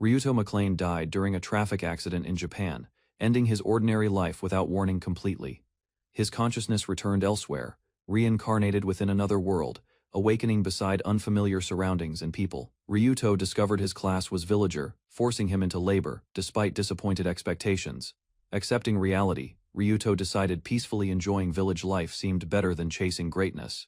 Ryuto McLean died during a traffic accident in Japan, ending his ordinary life without warning completely. His consciousness returned elsewhere, reincarnated within another world, awakening beside unfamiliar surroundings and people. Ryuto discovered his class was villager, forcing him into labor, despite disappointed expectations. Accepting reality, Ryuto decided peacefully enjoying village life seemed better than chasing greatness.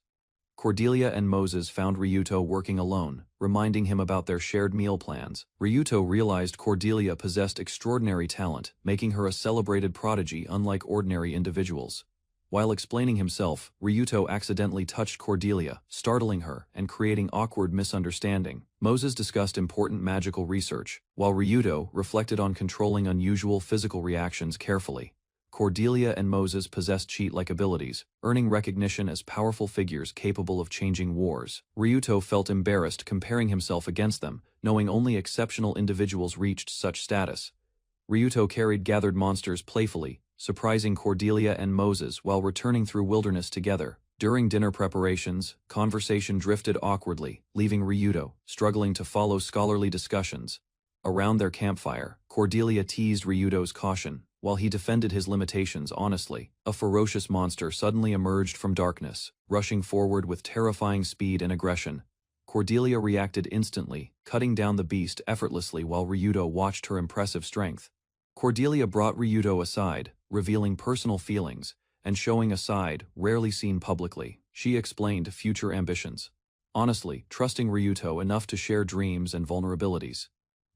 Cordelia and Moses found Ryuto working alone, reminding him about their shared meal plans. Ryuto realized Cordelia possessed extraordinary talent, making her a celebrated prodigy unlike ordinary individuals. While explaining himself, Ryuto accidentally touched Cordelia, startling her and creating awkward misunderstanding. Moses discussed important magical research, while Ryuto reflected on controlling unusual physical reactions carefully. Cordelia and Moses possessed cheat-like abilities, earning recognition as powerful figures capable of changing wars. Ryuto felt embarrassed comparing himself against them, knowing only exceptional individuals reached such status. Ryuto carried gathered monsters playfully, surprising Cordelia and Moses while returning through wilderness together. During dinner preparations, conversation drifted awkwardly, leaving Ryuto struggling to follow scholarly discussions. Around their campfire, Cordelia teased Ryuto's caution, while he defended his limitations honestly. A ferocious monster suddenly emerged from darkness, rushing forward with terrifying speed and aggression. Cordelia reacted instantly, cutting down the beast effortlessly while Ryuto watched her impressive strength. Cordelia brought Ryuto aside, revealing personal feelings, and showing a side rarely seen publicly. She explained future ambitions, honestly trusting Ryuto enough to share dreams and vulnerabilities.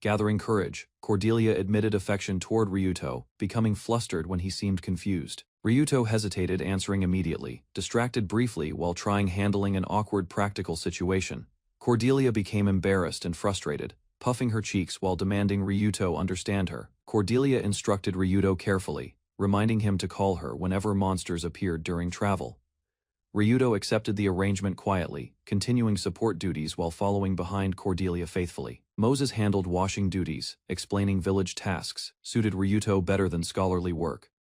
Gathering courage, Cordelia admitted affection toward Ryuto, becoming flustered when he seemed confused. Ryuto hesitated answering immediately, distracted briefly while handling an awkward practical situation. Cordelia became embarrassed and frustrated, puffing her cheeks while demanding Ryuto understand her. Cordelia instructed Ryuto carefully, reminding him to call her whenever monsters appeared during travel. Ryuto accepted the arrangement quietly, continuing support duties while following behind Cordelia faithfully. Moses handled washing duties, explaining village tasks, suited Ryuto better than scholarly work.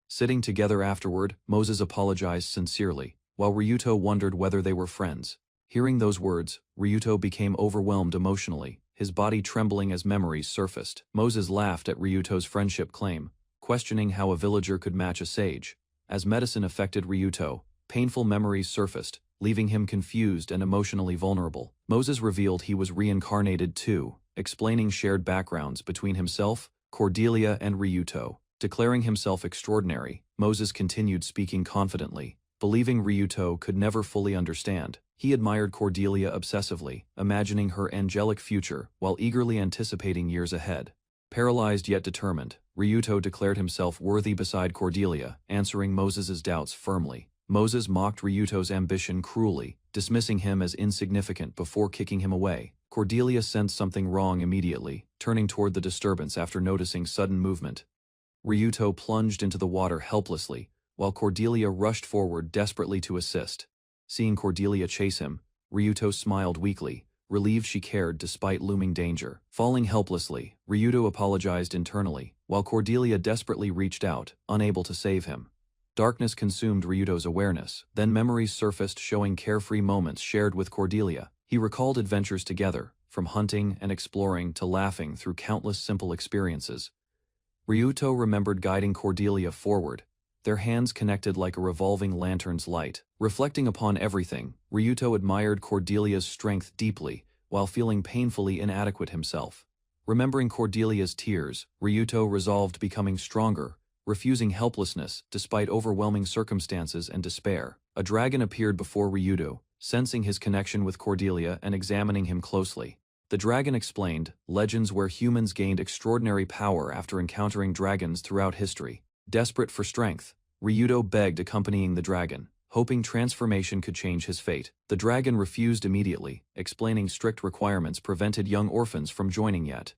Sitting together afterward, Moses apologized sincerely, while Ryuto wondered whether they were friends. Hearing those words, Ryuto became overwhelmed emotionally, his body trembling as memories surfaced. Moses laughed at Ryuto's friendship claim, questioning how a villager could match a sage. As medicine affected Ryuto, painful memories surfaced, leaving him confused and emotionally vulnerable. Moses revealed he was reincarnated too, explaining shared backgrounds between himself, Cordelia, and Ryuto. Declaring himself extraordinary, Moses continued speaking confidently, believing Ryuto could never fully understand. He admired Cordelia obsessively, imagining her angelic future while eagerly anticipating years ahead. Paralyzed yet determined, Ryuto declared himself worthy beside Cordelia, answering Moses's doubts firmly. Moses mocked Ryuto's ambition cruelly, dismissing him as insignificant before kicking him away. Cordelia sensed something wrong immediately, turning toward the disturbance after noticing sudden movement. Ryuto plunged into the water helplessly, while Cordelia rushed forward desperately to assist. Seeing Cordelia chase him, Ryuto smiled weakly, relieved she cared despite looming danger. Falling helplessly, Ryuto apologized internally, while Cordelia desperately reached out, unable to save him. Darkness consumed Ryuto's awareness, then memories surfaced showing carefree moments shared with Cordelia. He recalled adventures together, from hunting and exploring to laughing through countless simple experiences. Ryuto remembered guiding Cordelia forward, their hands connected like a revolving lantern's light. Reflecting upon everything, Ryuto admired Cordelia's strength deeply, while feeling painfully inadequate himself. Remembering Cordelia's tears, Ryuto resolved becoming stronger, refusing helplessness despite overwhelming circumstances and despair. A dragon appeared before Ryuto, sensing his connection with Cordelia and examining him closely. The dragon explained, legends where humans gained extraordinary power after encountering dragons throughout history. Desperate for strength, Ryuto begged accompanying the dragon, hoping transformation could change his fate. The dragon refused immediately, explaining strict requirements prevented young orphans from joining yet.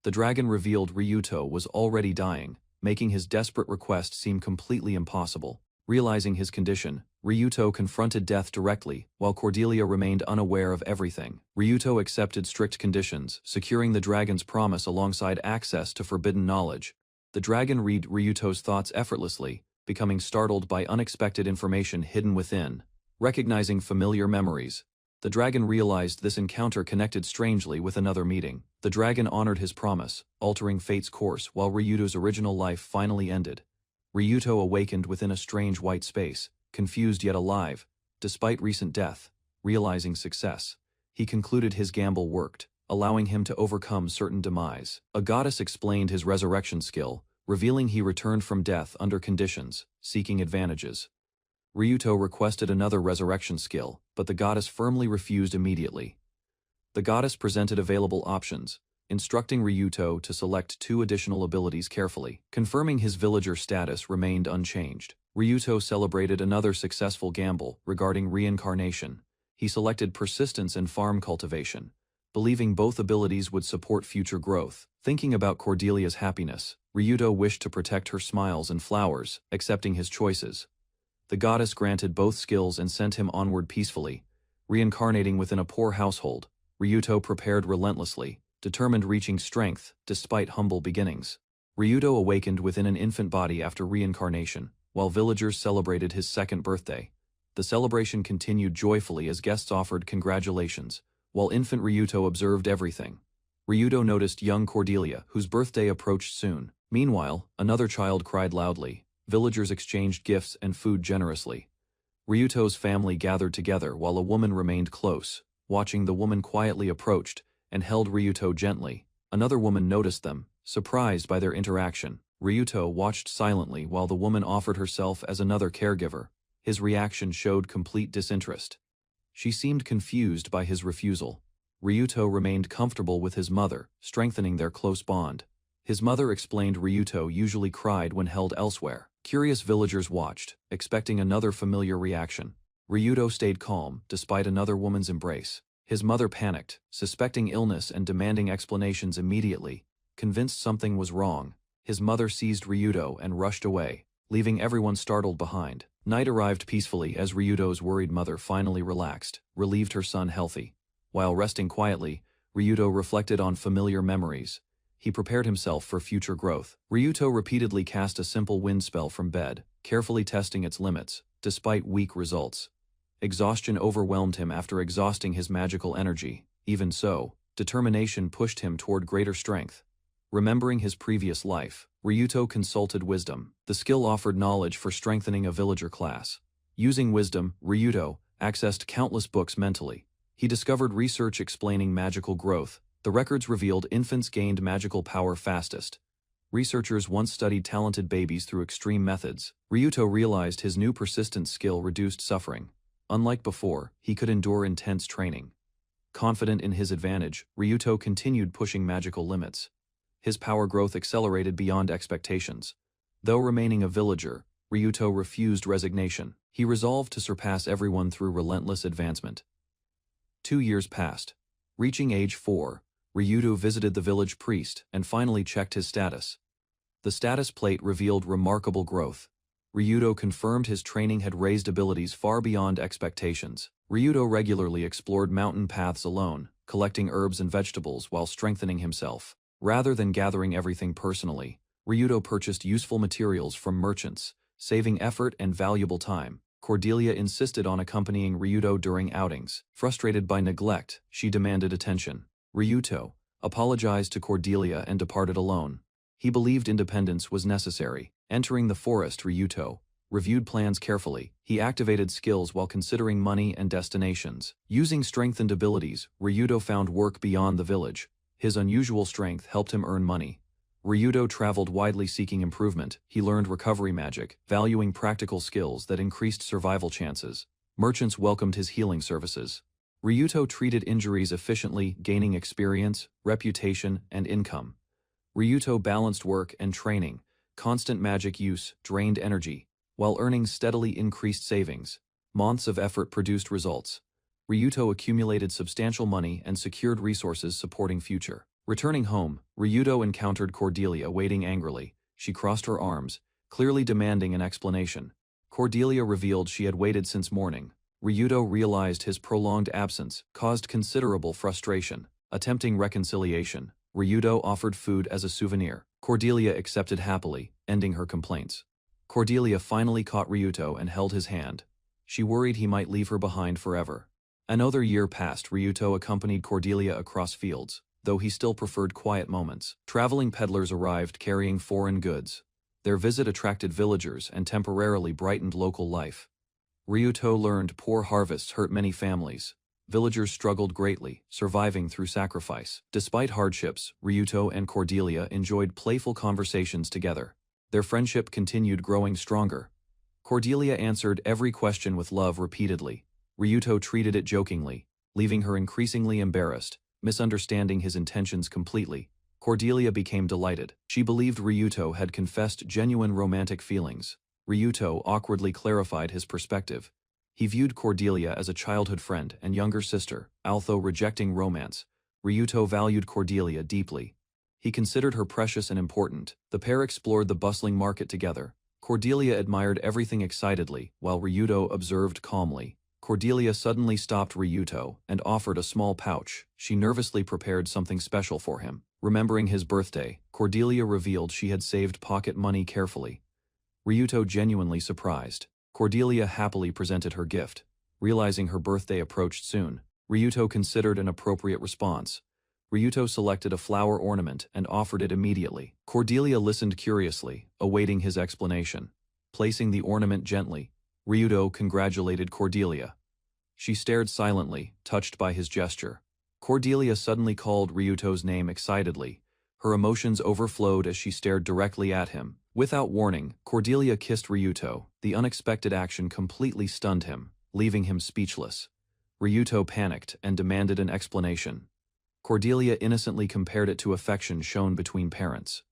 The dragon revealed Ryuto was already dying, making his desperate request seem completely impossible. Realizing his condition, Ryuto confronted death directly, while Cordelia remained unaware of everything. Ryuto accepted strict conditions, securing the dragon's promise alongside access to forbidden knowledge. The dragon read Ryuto's thoughts effortlessly, becoming startled by unexpected information hidden within. Recognizing familiar memories, The dragon realized this encounter connected strangely with another meeting. The dragon honored his promise, altering fate's course while Ryuto's original life finally ended. Ryuto awakened within a strange white space, confused yet alive. Despite recent death, realizing success, he concluded his gamble worked, allowing him to overcome certain demise. A goddess explained his resurrection skill, revealing he returned from death under conditions, seeking advantages. Ryuto requested another resurrection skill, but the goddess firmly refused immediately. The goddess presented available options, instructing Ryuto to select 2 additional abilities carefully. Confirming his villager status remained unchanged. Ryuto celebrated another successful gamble regarding reincarnation. He selected persistence and farm cultivation, believing both abilities would support future growth. Thinking about Cordelia's happiness, Ryuto wished to protect her smiles and flowers, accepting his choices. The goddess granted both skills and sent him onward peacefully. Reincarnating within a poor household, Ryuto prepared relentlessly, determined reaching strength despite humble beginnings. Ryuto awakened within an infant body after reincarnation, while villagers celebrated his 2nd birthday. The celebration continued joyfully as guests offered congratulations, while infant Ryuto observed everything. Ryuto noticed young Cordelia, whose birthday approached soon. Meanwhile, another child cried loudly. Villagers exchanged gifts and food generously. Ryuto's family gathered together while a woman remained close. Watching, the woman quietly approached and held Ryuto gently. Another woman noticed them, surprised by their interaction. Ryuto watched silently while the woman offered herself as another caregiver. His reaction showed complete disinterest. She seemed confused by his refusal. Ryuto remained comfortable with his mother, strengthening their close bond. His mother explained Ryuto usually cried when held elsewhere. Curious villagers watched, expecting another familiar reaction. Ryuto stayed calm, despite another woman's embrace. His mother panicked, suspecting illness and demanding explanations immediately. Convinced something was wrong, his mother seized Ryuto and rushed away, leaving everyone startled behind. Night arrived peacefully as Ryuto's worried mother finally relaxed, relieved her son healthy. While resting quietly, Ryuto reflected on familiar memories. He prepared himself for future growth. Ryuto repeatedly cast a simple wind spell from bed, carefully testing its limits, despite weak results. Exhaustion overwhelmed him after exhausting his magical energy. Even so, determination pushed him toward greater strength. Remembering his previous life, Ryuto consulted wisdom. The skill offered knowledge for strengthening a villager class. Using wisdom, Ryuto accessed countless books mentally. He discovered research explaining magical growth. The records revealed infants gained magical power fastest. Researchers once studied talented babies through extreme methods. Ryuto realized his new persistent skill reduced suffering. Unlike before, he could endure intense training. Confident in his advantage, Ryuto continued pushing magical limits. His power growth accelerated beyond expectations. Though remaining a villager, Ryuto refused resignation. He resolved to surpass everyone through relentless advancement. 2 years passed. Reaching age 4, Ryuto visited the village priest and finally checked his status. The status plate revealed remarkable growth. Ryuto confirmed his training had raised abilities far beyond expectations. Ryuto regularly explored mountain paths alone, collecting herbs and vegetables while strengthening himself. Rather than gathering everything personally, Ryuto purchased useful materials from merchants, saving effort and valuable time. Cordelia insisted on accompanying Ryuto during outings. Frustrated by neglect, she demanded attention. Ryuto apologized to Cordelia and departed alone. He believed independence was necessary. Entering the forest, Ryuto reviewed plans carefully. He activated skills while considering money and destinations. Using strengthened abilities, Ryuto found work beyond the village. His unusual strength helped him earn money. Ryuto traveled widely seeking improvement. He learned recovery magic, valuing practical skills that increased survival chances. Merchants welcomed his healing services. Ryuto treated injuries efficiently, gaining experience, reputation, and income. Ryuto balanced work and training. Constant magic use drained energy, while earnings steadily increased savings. Months of effort produced results. Ryuto accumulated substantial money and secured resources supporting future. Returning home, Ryuto encountered Cordelia waiting angrily. She crossed her arms, clearly demanding an explanation. Cordelia revealed she had waited since morning. Ryuto realized his prolonged absence caused considerable frustration. Attempting reconciliation, Ryuto offered food as a souvenir. Cordelia accepted happily, ending her complaints. Cordelia finally caught Ryuto and held his hand. She worried he might leave her behind forever. Another year passed. Ryuto accompanied Cordelia across fields, though he still preferred quiet moments. Traveling peddlers arrived carrying foreign goods. Their visit attracted villagers and temporarily brightened local life. Ryuto learned poor harvests hurt many families. Villagers struggled greatly, surviving through sacrifice. Despite hardships, Ryuto and Cordelia enjoyed playful conversations together. Their friendship continued growing stronger. Cordelia answered every question with love repeatedly. Ryuto treated it jokingly, leaving her increasingly embarrassed, misunderstanding his intentions completely. Cordelia became delighted. She believed Ryuto had confessed genuine romantic feelings. Ryuto awkwardly clarified his perspective. He viewed Cordelia as a childhood friend and younger sister. Although rejecting romance, Ryuto valued Cordelia deeply. He considered her precious and important. The pair explored the bustling market together. Cordelia admired everything excitedly, while Ryuto observed calmly. Cordelia suddenly stopped Ryuto and offered a small pouch. She nervously prepared something special for him. Remembering his birthday, Cordelia revealed she had saved pocket money carefully. Ryuto genuinely surprised. Cordelia happily presented her gift. Realizing her birthday approached soon, Ryuto considered an appropriate response. Ryuto selected a flower ornament and offered it immediately. Cordelia listened curiously, awaiting his explanation. Placing the ornament gently, Ryuto congratulated Cordelia. She stared silently, touched by his gesture. Cordelia suddenly called Ryuto's name excitedly. Her emotions overflowed as she stared directly at him. Without warning, Cordelia kissed Ryuto. The unexpected action completely stunned him, leaving him speechless. Ryuto panicked and demanded an explanation. Cordelia innocently compared it to affection shown between parents.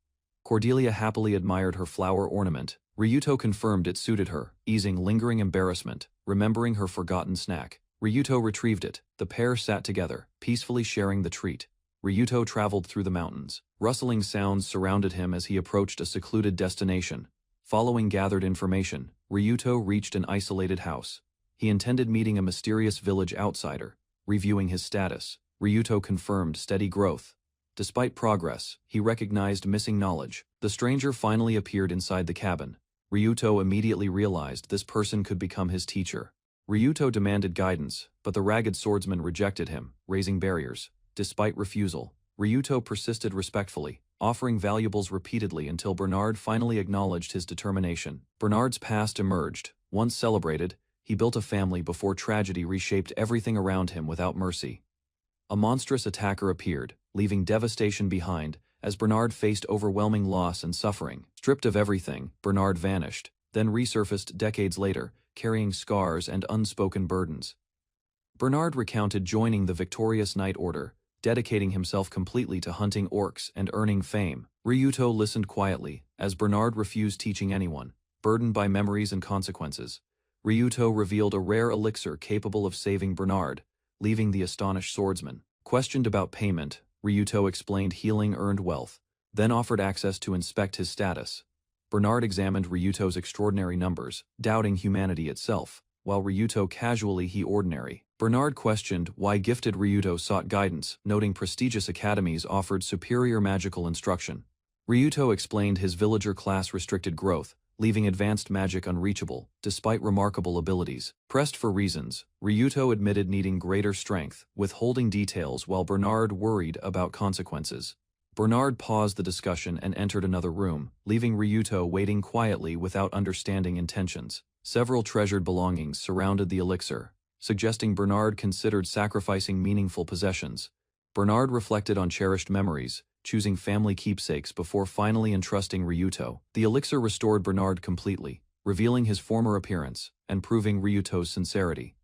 Cordelia happily admired her flower ornament. Ryuto confirmed it suited her, easing lingering embarrassment. Remembering her forgotten snack, Ryuto retrieved it. The pair sat together, peacefully sharing the treat. Ryuto traveled through the mountains. Rustling sounds surrounded him as he approached a secluded destination. Following gathered information, Ryuto reached an isolated house. He intended meeting a mysterious village outsider. Reviewing his status, Ryuto confirmed steady growth. Despite progress, he recognized missing knowledge. The stranger finally appeared inside the cabin. Ryuto immediately realized this person could become his teacher. Ryuto demanded guidance, but the ragged swordsman rejected him, raising barriers. Despite refusal, Ryuto persisted respectfully, offering valuables repeatedly until Bernard finally acknowledged his determination. Bernard's past emerged. Once celebrated, he built a family before tragedy reshaped everything around him without mercy. A monstrous attacker appeared, leaving devastation behind. As Bernard faced overwhelming loss and suffering, stripped of everything, Bernard vanished, then resurfaced decades later, carrying scars and unspoken burdens. Bernard recounted joining the victorious Knight Order, dedicating himself completely to hunting orcs and earning fame. Ryuto listened quietly, as Bernard refused teaching anyone, burdened by memories and consequences. Ryuto revealed a rare elixir capable of saving Bernard, leaving the astonished swordsman. Questioned about payment, Ryuto explained healing earned wealth, then offered access to inspect his status. Bernard examined Ryuto's extraordinary numbers, doubting humanity itself, while Ryuto casually he ordinary. Bernard questioned why gifted Ryuto sought guidance, noting prestigious academies offered superior magical instruction. Ryuto explained his villager class restricted growth, leaving advanced magic unreachable, despite remarkable abilities. Pressed for reasons, Ryuto admitted needing greater strength, withholding details while Bernard worried about consequences. Bernard paused the discussion and entered another room, leaving Ryuto waiting quietly without understanding intentions. Several treasured belongings surrounded the elixir, suggesting Bernard considered sacrificing meaningful possessions. Bernard reflected on cherished memories, choosing family keepsakes before finally entrusting Ryuto. The elixir restored Bernard completely, revealing his former appearance and proving Ryuto's sincerity.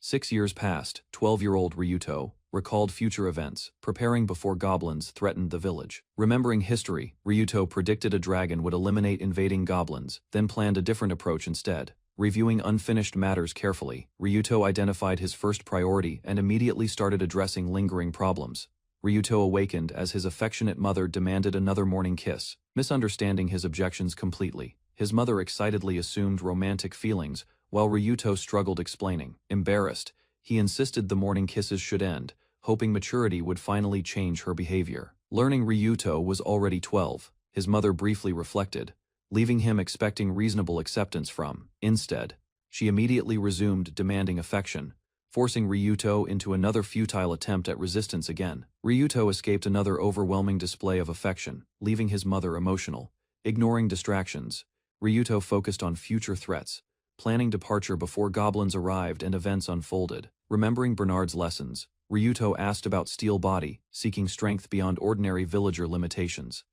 6 years passed. 12-year-old Ryuto recalled future events, preparing before goblins threatened the village. Remembering history, Ryuto predicted a dragon would eliminate invading goblins, then planned a different approach instead. Reviewing unfinished matters carefully, Ryuto identified his first priority and immediately started addressing lingering problems. Ryuto awakened as his affectionate mother demanded another morning kiss, misunderstanding his objections completely. His mother excitedly assumed romantic feelings, while Ryuto struggled explaining. Embarrassed, he insisted the morning kisses should end, hoping maturity would finally change her behavior. Learning Ryuto was already 12, his mother briefly reflected, leaving him expecting reasonable acceptance from. Instead, she immediately resumed demanding affection, forcing Ryuto into another futile attempt at resistance again. Ryuto escaped another overwhelming display of affection, leaving his mother emotional. Ignoring distractions, Ryuto focused on future threats, planning departure before goblins arrived and events unfolded. Remembering Bernard's lessons, Ryuto asked about Steel Body, seeking strength beyond ordinary villager limitations.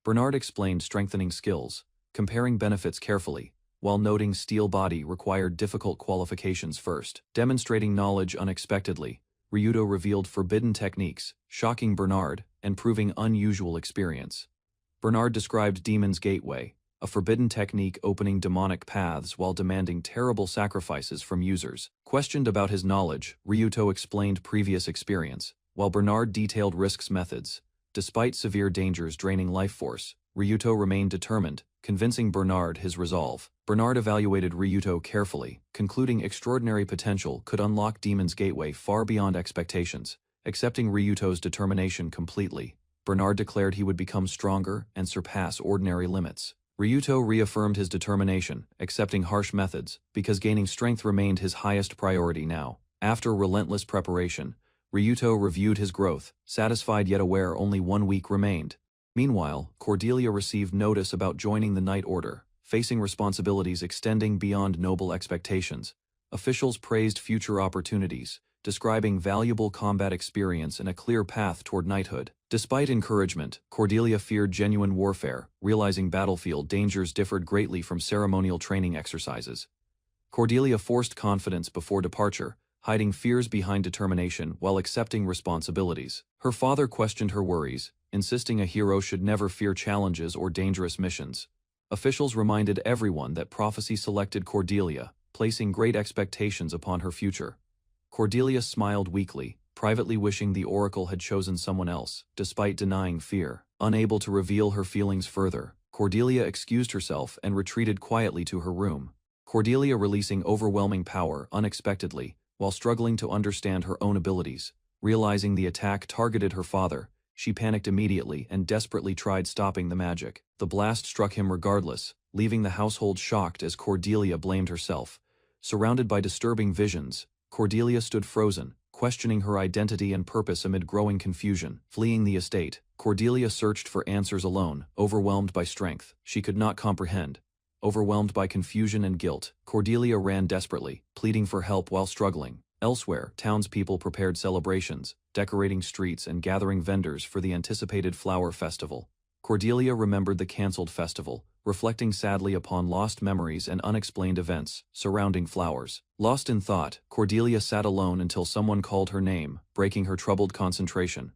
Bernard explained strengthening skills, comparing benefits carefully, while noting Steel Body required difficult qualifications first. Demonstrating knowledge unexpectedly, Ryuto revealed forbidden techniques, shocking Bernard and proving unusual experience. Bernard described Demon's Gateway, a forbidden technique opening demonic paths while demanding terrible sacrifices from users. Questioned about his knowledge, Ryuto explained previous experience, while Bernard detailed Risk's methods. Despite severe dangers draining life force, Ryuto remained determined, convincing Bernard his resolve. Bernard evaluated Ryuto carefully, concluding extraordinary potential could unlock Demon's Gateway far beyond expectations. Accepting Ryuto's determination completely, Bernard declared he would become stronger and surpass ordinary limits. Ryuto reaffirmed his determination, accepting harsh methods, because gaining strength remained his highest priority now. After relentless preparation, Ryuto reviewed his growth, satisfied yet aware only 1 week remained. Meanwhile, Cordelia received notice about joining the Night Order, facing responsibilities extending beyond noble expectations. Officials praised future opportunities, describing valuable combat experience and a clear path toward knighthood. Despite encouragement, Cordelia feared genuine warfare, realizing battlefield dangers differed greatly from ceremonial training exercises. Cordelia forced confidence before departure, hiding fears behind determination while accepting responsibilities. Her father questioned her worries, insisting a hero should never fear challenges or dangerous missions. Officials reminded everyone that prophecy selected Cordelia, placing great expectations upon her future. Cordelia smiled weakly, privately wishing the oracle had chosen someone else, despite denying fear. Unable to reveal her feelings further, Cordelia excused herself and retreated quietly to her room. Cordelia releasing overwhelming power unexpectedly, while struggling to understand her own abilities. Realizing the attack targeted her father, she panicked immediately and desperately tried stopping the magic. The blast struck him regardless, leaving the household shocked as Cordelia blamed herself. Surrounded by disturbing visions, Cordelia stood frozen, questioning her identity and purpose amid growing confusion. Fleeing the estate, Cordelia searched for answers alone, overwhelmed by strength she could not comprehend. Overwhelmed by confusion and guilt, Cordelia ran desperately, pleading for help while struggling. Elsewhere, townspeople prepared celebrations, decorating streets and gathering vendors for the anticipated flower festival. Cordelia remembered the cancelled festival, reflecting sadly upon lost memories and unexplained events surrounding flowers. Lost in thought, Cordelia sat alone until someone called her name, breaking her troubled concentration.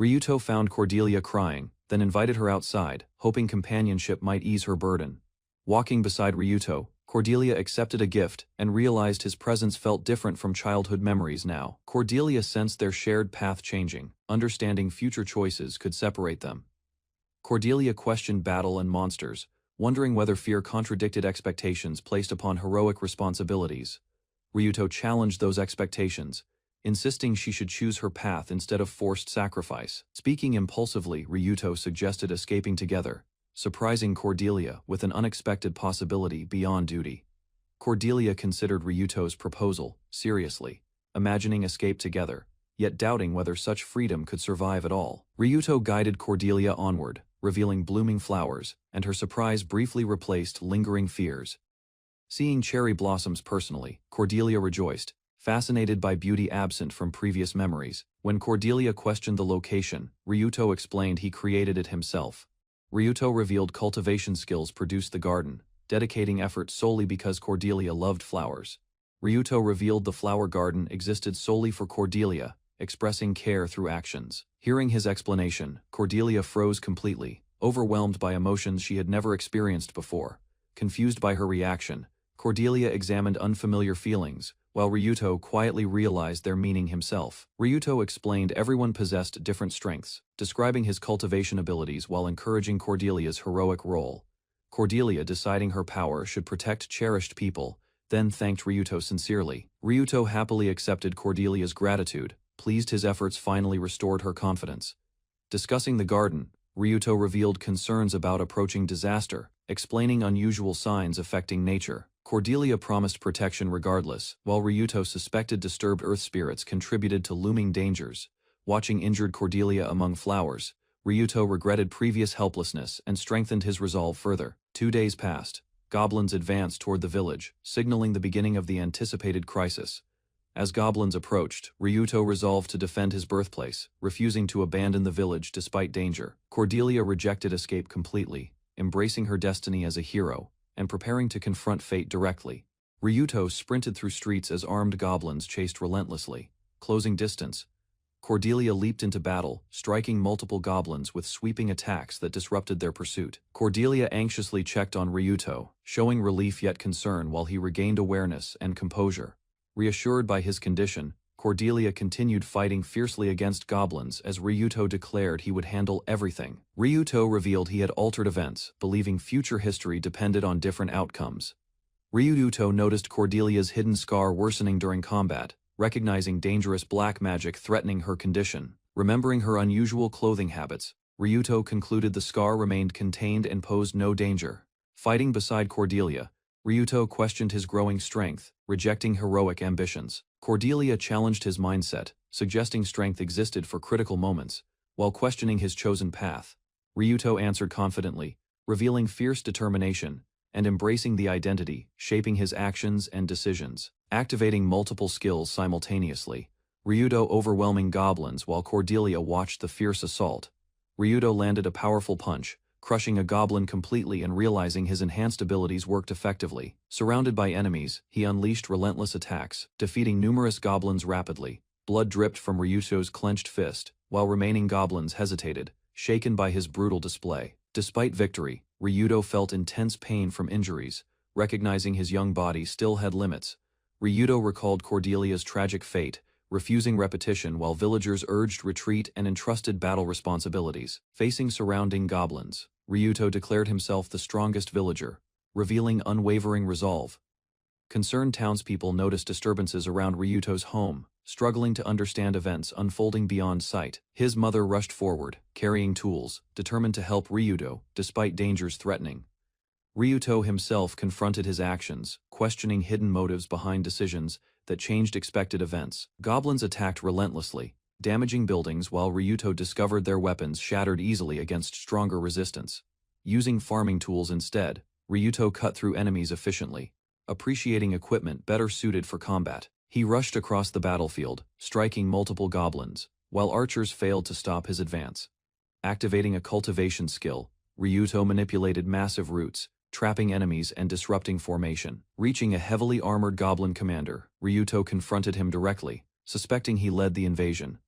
Ryuto found Cordelia crying, then invited her outside, hoping companionship might ease her burden. Walking beside Ryuto, Cordelia accepted a gift and realized his presence felt different from childhood memories now. Cordelia sensed their shared path changing, understanding future choices could separate them. Cordelia questioned battle and monsters, wondering whether fear contradicted expectations placed upon heroic responsibilities. Ryuto challenged those expectations, insisting she should choose her path instead of forced sacrifice. Speaking impulsively, Ryuto suggested escaping together, surprising Cordelia with an unexpected possibility beyond duty. Cordelia considered Ryuto's proposal seriously, imagining escape together, yet doubting whether such freedom could survive at all. Ryuto guided Cordelia onward, revealing blooming flowers, and her surprise briefly replaced lingering fears. Seeing cherry blossoms personally, Cordelia rejoiced, fascinated by beauty absent from previous memories. When Cordelia questioned the location, Ryuto explained he created it himself. Ryuto revealed cultivation skills produced the garden, dedicating effort solely because Cordelia loved flowers. Ryuto revealed the flower garden existed solely for Cordelia, expressing care through actions. Hearing his explanation, Cordelia froze completely, overwhelmed by emotions she had never experienced before. Confused by her reaction, Cordelia examined unfamiliar feelings, while Ryuto quietly realized their meaning himself. Ryuto explained everyone possessed different strengths, describing his cultivation abilities while encouraging Cordelia's heroic role. Cordelia, deciding her power should protect cherished people, then thanked Ryuto sincerely. Ryuto happily accepted Cordelia's gratitude, pleased his efforts finally restored her confidence. Discussing the garden, Ryuto revealed concerns about approaching disaster, explaining unusual signs affecting nature. Cordelia promised protection regardless, while Ryuto suspected disturbed earth spirits contributed to looming dangers. Watching injured Cordelia among flowers, Ryuto regretted previous helplessness and strengthened his resolve further. 2 days passed. Goblins advanced toward the village, signaling the beginning of the anticipated crisis. As goblins approached, Ryuto resolved to defend his birthplace, refusing to abandon the village despite danger. Cordelia rejected escape completely, embracing her destiny as a hero, and preparing to confront fate directly. Ryuto sprinted through streets as armed goblins chased relentlessly. Closing distance, Cordelia leaped into battle, striking multiple goblins with sweeping attacks that disrupted their pursuit. Cordelia anxiously checked on Ryuto, showing relief yet concern while he regained awareness and composure. Reassured by his condition, Cordelia continued fighting fiercely against goblins as Ryuto declared he would handle everything. Ryuto revealed he had altered events, believing future history depended on different outcomes. Ryuto noticed Cordelia's hidden scar worsening during combat, recognizing dangerous black magic threatening her condition. Remembering her unusual clothing habits, Ryuto concluded the scar remained contained and posed no danger. Fighting beside Cordelia, Ryuto questioned his growing strength, rejecting heroic ambitions. Cordelia challenged his mindset, suggesting strength existed for critical moments. While questioning his chosen path, Ryuto answered confidently, revealing fierce determination and embracing the identity, shaping his actions and decisions. Activating multiple skills simultaneously, Ryuto overwhelming goblins while Cordelia watched the fierce assault. Ryuto landed a powerful punch, crushing a goblin completely and realizing his enhanced abilities worked effectively. Surrounded by enemies, he unleashed relentless attacks, defeating numerous goblins rapidly. Blood dripped from Ryuto's clenched fist, while remaining goblins hesitated, shaken by his brutal display. Despite victory, Ryuto felt intense pain from injuries, recognizing his young body still had limits. Ryuto recalled Cordelia's tragic fate, refusing repetition while villagers urged retreat and entrusted battle responsibilities. Facing surrounding goblins, Ryuto declared himself the strongest villager, revealing unwavering resolve. Concerned townspeople noticed disturbances around Ryuto's home, struggling to understand events unfolding beyond sight. His mother rushed forward, carrying tools, determined to help Ryuto, despite dangers threatening. Ryuto himself confronted his actions, questioning hidden motives behind decisions that changed expected events. Goblins attacked relentlessly, damaging buildings while Ryuto discovered their weapons shattered easily against stronger resistance. Using farming tools instead, Ryuto cut through enemies efficiently, appreciating equipment better suited for combat. He rushed across the battlefield, striking multiple goblins, while archers failed to stop his advance. Activating a cultivation skill, Ryuto manipulated massive roots, trapping enemies and disrupting formation. Reaching a heavily armored goblin commander, Ryuto confronted him directly, suspecting he led the invasion.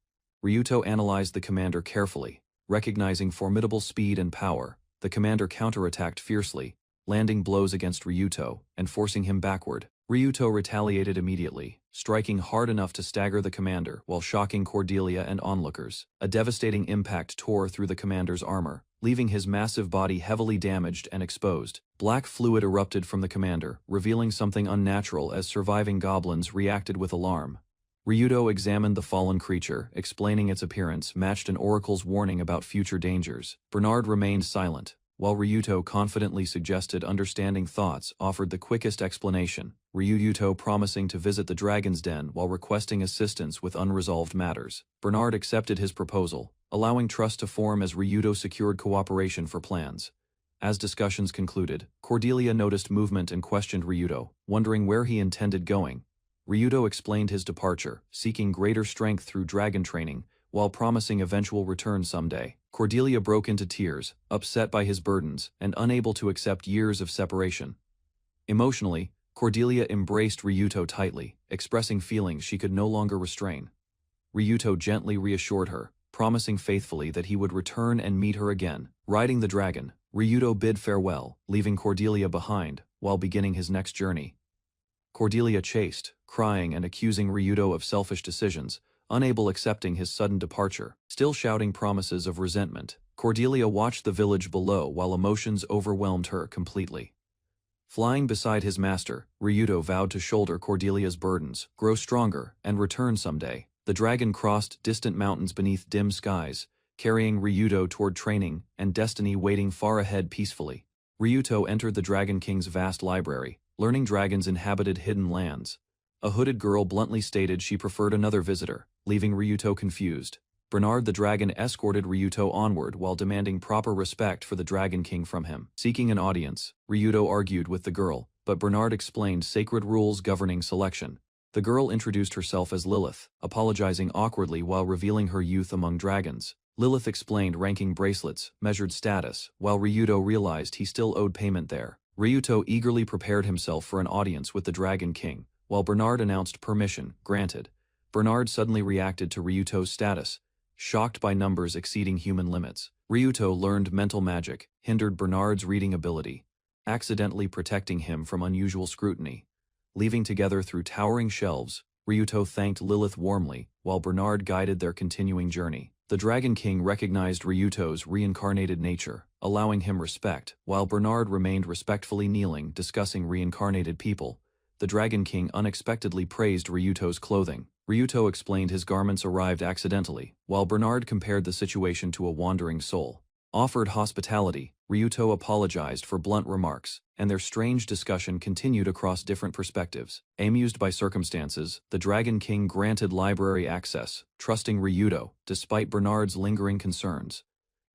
Ryuto analyzed the commander carefully, recognizing formidable speed and power. The commander counterattacked fiercely, landing blows against Ryuto and forcing him backward. Ryuto retaliated immediately, striking hard enough to stagger the commander while shocking Cordelia and onlookers. A devastating impact tore through the commander's armor, leaving his massive body heavily damaged and exposed. Black fluid erupted from the commander, revealing something unnatural as surviving goblins reacted with alarm. Ryuto examined the fallen creature, explaining its appearance matched an oracle's warning about future dangers. Bernard remained silent, while Ryuto confidently suggested understanding thoughts offered the quickest explanation. Ryuto promising to visit the dragon's den while requesting assistance with unresolved matters. Bernard accepted his proposal, allowing trust to form as Ryuto secured cooperation for plans. As discussions concluded, Cordelia noticed movement and questioned Ryuto, wondering where he intended going. Ryuto explained his departure, seeking greater strength through dragon training, while promising eventual return someday. Cordelia broke into tears, upset by his burdens and unable to accept years of separation. Emotionally, Cordelia embraced Ryuto tightly, expressing feelings she could no longer restrain. Ryuto gently reassured her, promising faithfully that he would return and meet her again. Riding the dragon, Ryuto bid farewell, leaving Cordelia behind, while beginning his next journey. Cordelia chased, crying and accusing Ryuto of selfish decisions, unable accepting his sudden departure. Still shouting promises of resentment, Cordelia watched the village below while emotions overwhelmed her completely. Flying beside his master, Ryuto vowed to shoulder Cordelia's burdens, grow stronger, and return someday. The dragon crossed distant mountains beneath dim skies, carrying Ryuto toward training and destiny waiting far ahead peacefully. Ryuto entered the Dragon King's vast library, learning dragons inhabited hidden lands. A hooded girl bluntly stated she preferred another visitor, leaving Ryuto confused. Bernard the dragon escorted Ryuto onward while demanding proper respect for the Dragon King from him. Seeking an audience, Ryuto argued with the girl, but Bernard explained sacred rules governing selection. The girl introduced herself as Lilith, apologizing awkwardly while revealing her youth among dragons. Lilith explained ranking bracelets, measured status, while Ryuto realized he still owed payment there. Ryuto eagerly prepared himself for an audience with the Dragon King, while Bernard announced permission granted. Bernard suddenly reacted to Ryuto's status, shocked by numbers exceeding human limits. Ryuto learned mental magic, hindered Bernard's reading ability, accidentally protecting him from unusual scrutiny. Leaving together through towering shelves, Ryuto thanked Lilith warmly, while Bernard guided their continuing journey. The Dragon King recognized Ryuto's reincarnated nature, allowing him respect, while Bernard remained respectfully kneeling, discussing reincarnated people. The Dragon King unexpectedly praised Ryuto's clothing. Ryuto explained his garments arrived accidentally, while Bernard compared the situation to a wandering soul. Offered hospitality, Ryuto apologized for blunt remarks, and their strange discussion continued across different perspectives. Amused by circumstances, the Dragon King granted library access, trusting Ryuto, despite Bernard's lingering concerns.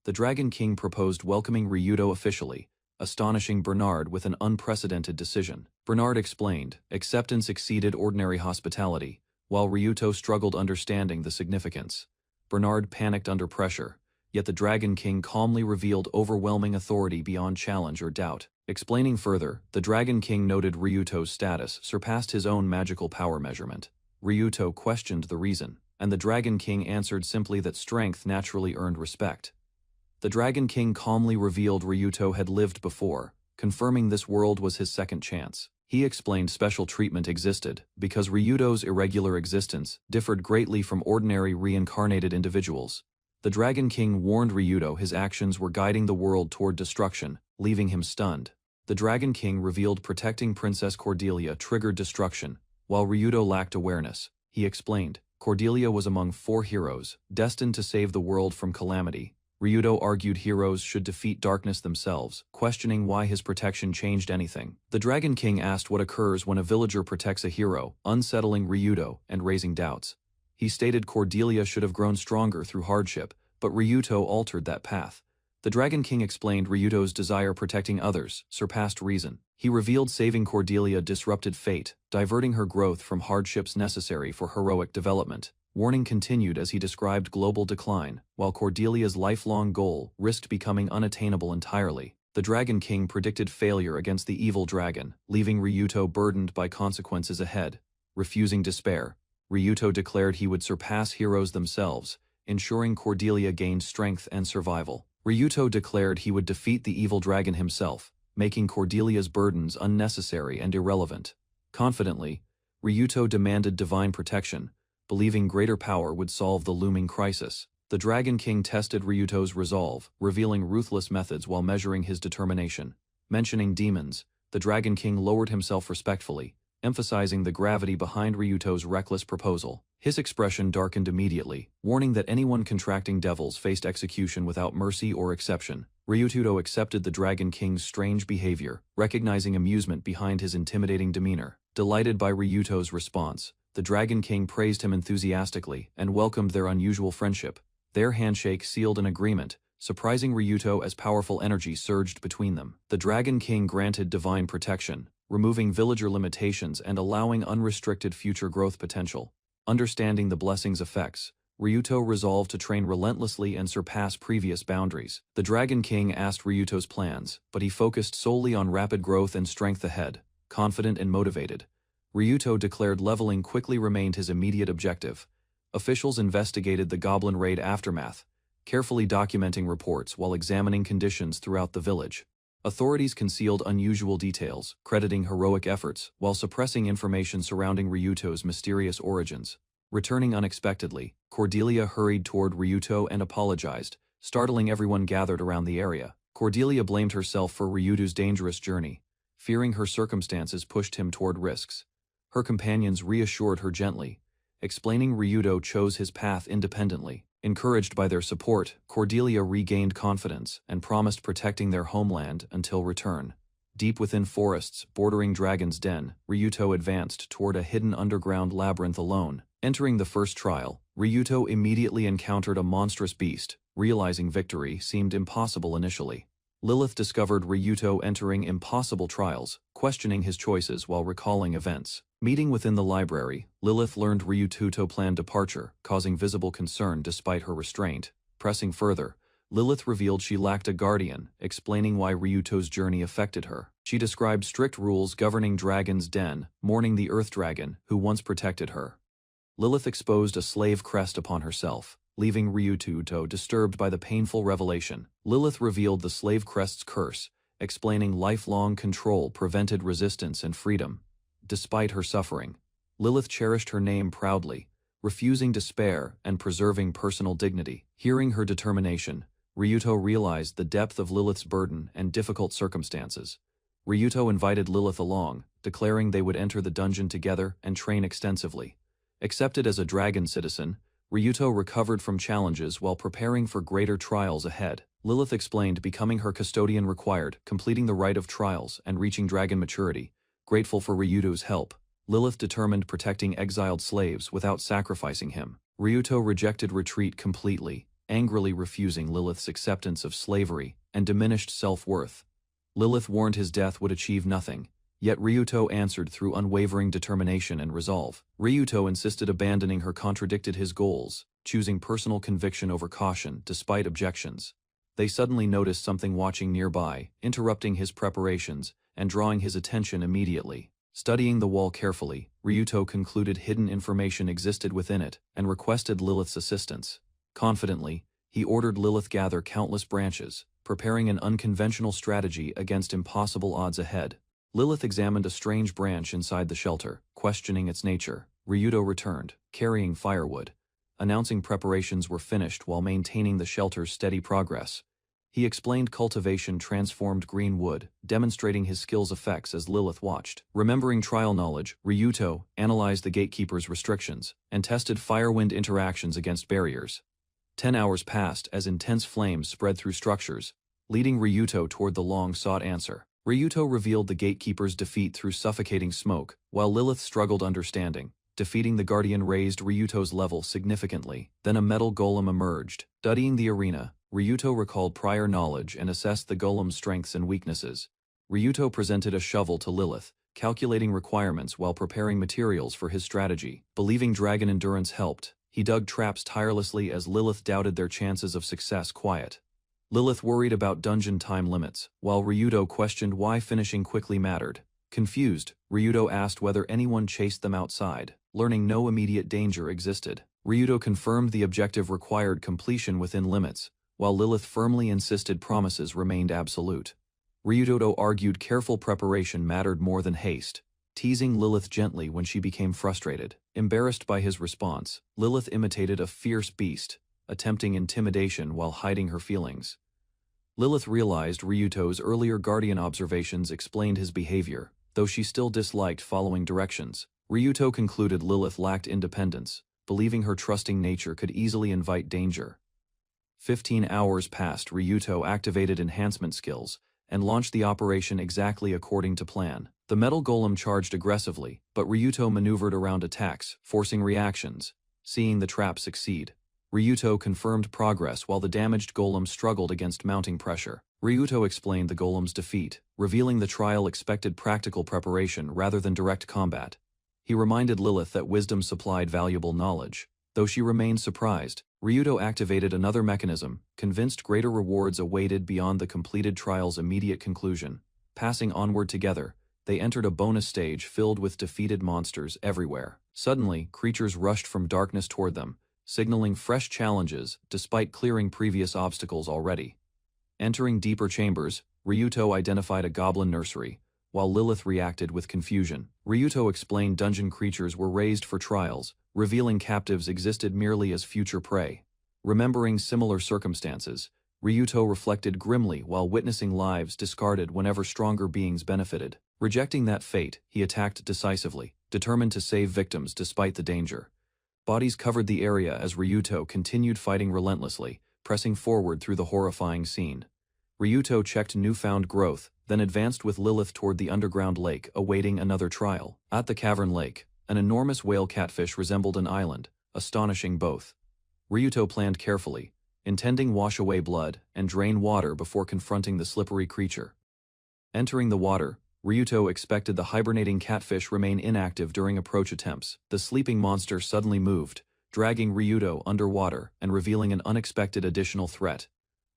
The Dragon King proposed welcoming Ryuto officially, astonishing Bernard with an unprecedented decision. Bernard explained, acceptance exceeded ordinary hospitality, while Ryuto struggled understanding the significance. Bernard panicked under pressure, yet the Dragon King calmly revealed overwhelming authority beyond challenge or doubt. Explaining further, the Dragon King noted Ryuto's status surpassed his own magical power measurement. Ryuto questioned the reason, and the Dragon King answered simply that strength naturally earned respect. The Dragon King calmly revealed Ryuto had lived before, confirming this world was his second chance. He explained special treatment existed, because Ryuto's irregular existence differed greatly from ordinary reincarnated individuals. The Dragon King warned Ryuto his actions were guiding the world toward destruction, leaving him stunned. The Dragon King revealed protecting Princess Cordelia triggered destruction, while Ryuto lacked awareness. He explained, Cordelia was among 4 heroes, destined to save the world from calamity. Ryuto argued heroes should defeat darkness themselves, questioning why his protection changed anything. The Dragon King asked what occurs when a villager protects a hero, unsettling Ryuto and raising doubts. He stated Cordelia should have grown stronger through hardship, but Ryuto altered that path. The Dragon King explained Ryuto's desire protecting others surpassed reason. He revealed saving Cordelia disrupted fate, diverting her growth from hardships necessary for heroic development. Warning continued as he described global decline, while Cordelia's lifelong goal risked becoming unattainable entirely. The Dragon King predicted failure against the evil dragon, leaving Ryuto burdened by consequences ahead. Refusing despair, Ryuto declared he would surpass heroes themselves, ensuring Cordelia gained strength and survival. Ryuto declared he would defeat the evil dragon himself, making Cordelia's burdens unnecessary and irrelevant. Confidently, Ryuto demanded divine protection, believing greater power would solve the looming crisis. The Dragon King tested Ryuto's resolve, revealing ruthless methods while measuring his determination. Mentioning demons, the Dragon King lowered himself respectfully, emphasizing the gravity behind Ryuto's reckless proposal. His expression darkened immediately, warning that anyone contracting devils faced execution without mercy or exception. Ryuto accepted the Dragon King's strange behavior, recognizing amusement behind his intimidating demeanor. Delighted by Ryuto's response, the Dragon King praised him enthusiastically and welcomed their unusual friendship. Their handshake sealed an agreement, surprising Ryuto as powerful energy surged between them. The Dragon King granted divine protection, removing villager limitations and allowing unrestricted future growth potential. Understanding the blessing's effects, Ryuto resolved to train relentlessly and surpass previous boundaries. The Dragon King asked Ryuto's plans, but he focused solely on rapid growth and strength ahead. Confident and motivated, Ryuto declared leveling quickly remained his immediate objective. Officials investigated the Goblin Raid aftermath, carefully documenting reports while examining conditions throughout the village. Authorities concealed unusual details, crediting heroic efforts, while suppressing information surrounding Ryuto's mysterious origins. Returning unexpectedly, Cordelia hurried toward Ryuto and apologized, startling everyone gathered around the area. Cordelia blamed herself for Ryuto's dangerous journey, fearing her circumstances pushed him toward risks. Her companions reassured her gently, explaining Ryuto chose his path independently. Encouraged by their support, Cordelia regained confidence and promised protecting their homeland until return. Deep within forests bordering Dragon's Den, Ryuto advanced toward a hidden underground labyrinth alone. Entering the first trial, Ryuto immediately encountered a monstrous beast. Realizing victory seemed impossible initially. Lilith discovered Ryuto entering impossible trials, questioning his choices while recalling events. Meeting within the library, Lilith learned Ryuto planned departure, causing visible concern despite her restraint. Pressing further, Lilith revealed she lacked a guardian, explaining why Ryuto's journey affected her. She described strict rules governing Dragon's Den, mourning the Earth Dragon, who once protected her. Lilith exposed a slave crest upon herself, leaving Ryuto disturbed by the painful revelation. Lilith revealed the slave crest's curse, explaining lifelong control prevented resistance and freedom. Despite her suffering, Lilith cherished her name proudly, refusing despair and preserving personal dignity. Hearing her determination, Ryuto realized the depth of Lilith's burden and difficult circumstances. Ryuto invited Lilith along, declaring they would enter the dungeon together and train extensively. Accepted as a dragon citizen, Ryuto recovered from challenges while preparing for greater trials ahead. Lilith explained becoming her custodian required, completing the rite of trials and reaching dragon maturity. Grateful for Ryuto's help, Lilith determined protecting exiled slaves without sacrificing him. Ryuto rejected retreat completely, angrily refusing Lilith's acceptance of slavery and diminished self-worth. Lilith warned his death would achieve nothing, yet Ryuto answered through unwavering determination and resolve. Ryuto insisted abandoning her contradicted his goals, choosing personal conviction over caution despite objections. They suddenly noticed something watching nearby, interrupting his preparations and drawing his attention immediately. Studying the wall carefully, Ryuto concluded hidden information existed within it and requested Lilith's assistance. Confidently, he ordered Lilith gather countless branches, preparing an unconventional strategy against impossible odds ahead. Lilith examined a strange branch inside the shelter, questioning its nature. Ryuto returned, carrying firewood, announcing preparations were finished while maintaining the shelter's steady progress. He explained cultivation transformed green wood, demonstrating his skill's effects as Lilith watched. Remembering trial knowledge, Ryuto analyzed the gatekeeper's restrictions and tested firewind interactions against barriers. 10 hours passed as intense flames spread through structures, leading Ryuto toward the long-sought answer. Ryuto revealed the gatekeeper's defeat through suffocating smoke, while Lilith struggled understanding. Defeating the guardian raised Ryuto's level significantly. Then a metal golem emerged. Studying the arena, Ryuto recalled prior knowledge and assessed the golem's strengths and weaknesses. Ryuto presented a shovel to Lilith, calculating requirements while preparing materials for his strategy. Believing dragon endurance helped, he dug traps tirelessly as Lilith doubted their chances of success. Lilith worried about dungeon time limits, while Ryuto questioned why finishing quickly mattered. Confused, Ryuto asked whether anyone chased them outside. Learning no immediate danger existed, Ryuto confirmed the objective required completion within limits, while Lilith firmly insisted promises remained absolute. Ryuto argued careful preparation mattered more than haste, teasing Lilith gently when she became frustrated. Embarrassed by his response, Lilith imitated a fierce beast, attempting intimidation while hiding her feelings. Lilith realized Ryuto's earlier guardian observations explained his behavior, though she still disliked following directions. Ryuto concluded Lilith lacked independence, believing her trusting nature could easily invite danger. 15 hours passed. Ryuto activated enhancement skills and launched the operation exactly according to plan. The metal golem charged aggressively, but Ryuto maneuvered around attacks, forcing reactions. Seeing the trap succeed, Ryuto confirmed progress while the damaged golem struggled against mounting pressure. Ryuto explained the golem's defeat, revealing the trial expected practical preparation rather than direct combat. He reminded Lilith that wisdom supplied valuable knowledge. Though she remained surprised, Ryuto activated another mechanism, convinced greater rewards awaited beyond the completed trial's immediate conclusion. Passing onward together, they entered a bonus stage filled with defeated monsters everywhere. Suddenly, creatures rushed from darkness toward them, signaling fresh challenges despite clearing previous obstacles already. Entering deeper chambers, Ryuto identified a goblin nursery, while Lilith reacted with confusion. Ryuto explained dungeon creatures were raised for trials, revealing captives existed merely as future prey. Remembering similar circumstances, Ryuto reflected grimly while witnessing lives discarded whenever stronger beings benefited. Rejecting that fate, he attacked decisively, determined to save victims despite the danger. Bodies covered the area as Ryuto continued fighting relentlessly, pressing forward through the horrifying scene. Ryuto checked newfound growth, then advanced with Lilith toward the underground lake, awaiting another trial. At the cavern lake, an enormous whale catfish resembled an island, astonishing both. Ryuto planned carefully, intending wash away blood and drain water before confronting the slippery creature. Entering the water, Ryuto expected the hibernating catfish remain inactive during approach attempts. The sleeping monster suddenly moved, dragging Ryuto underwater and revealing an unexpected additional threat.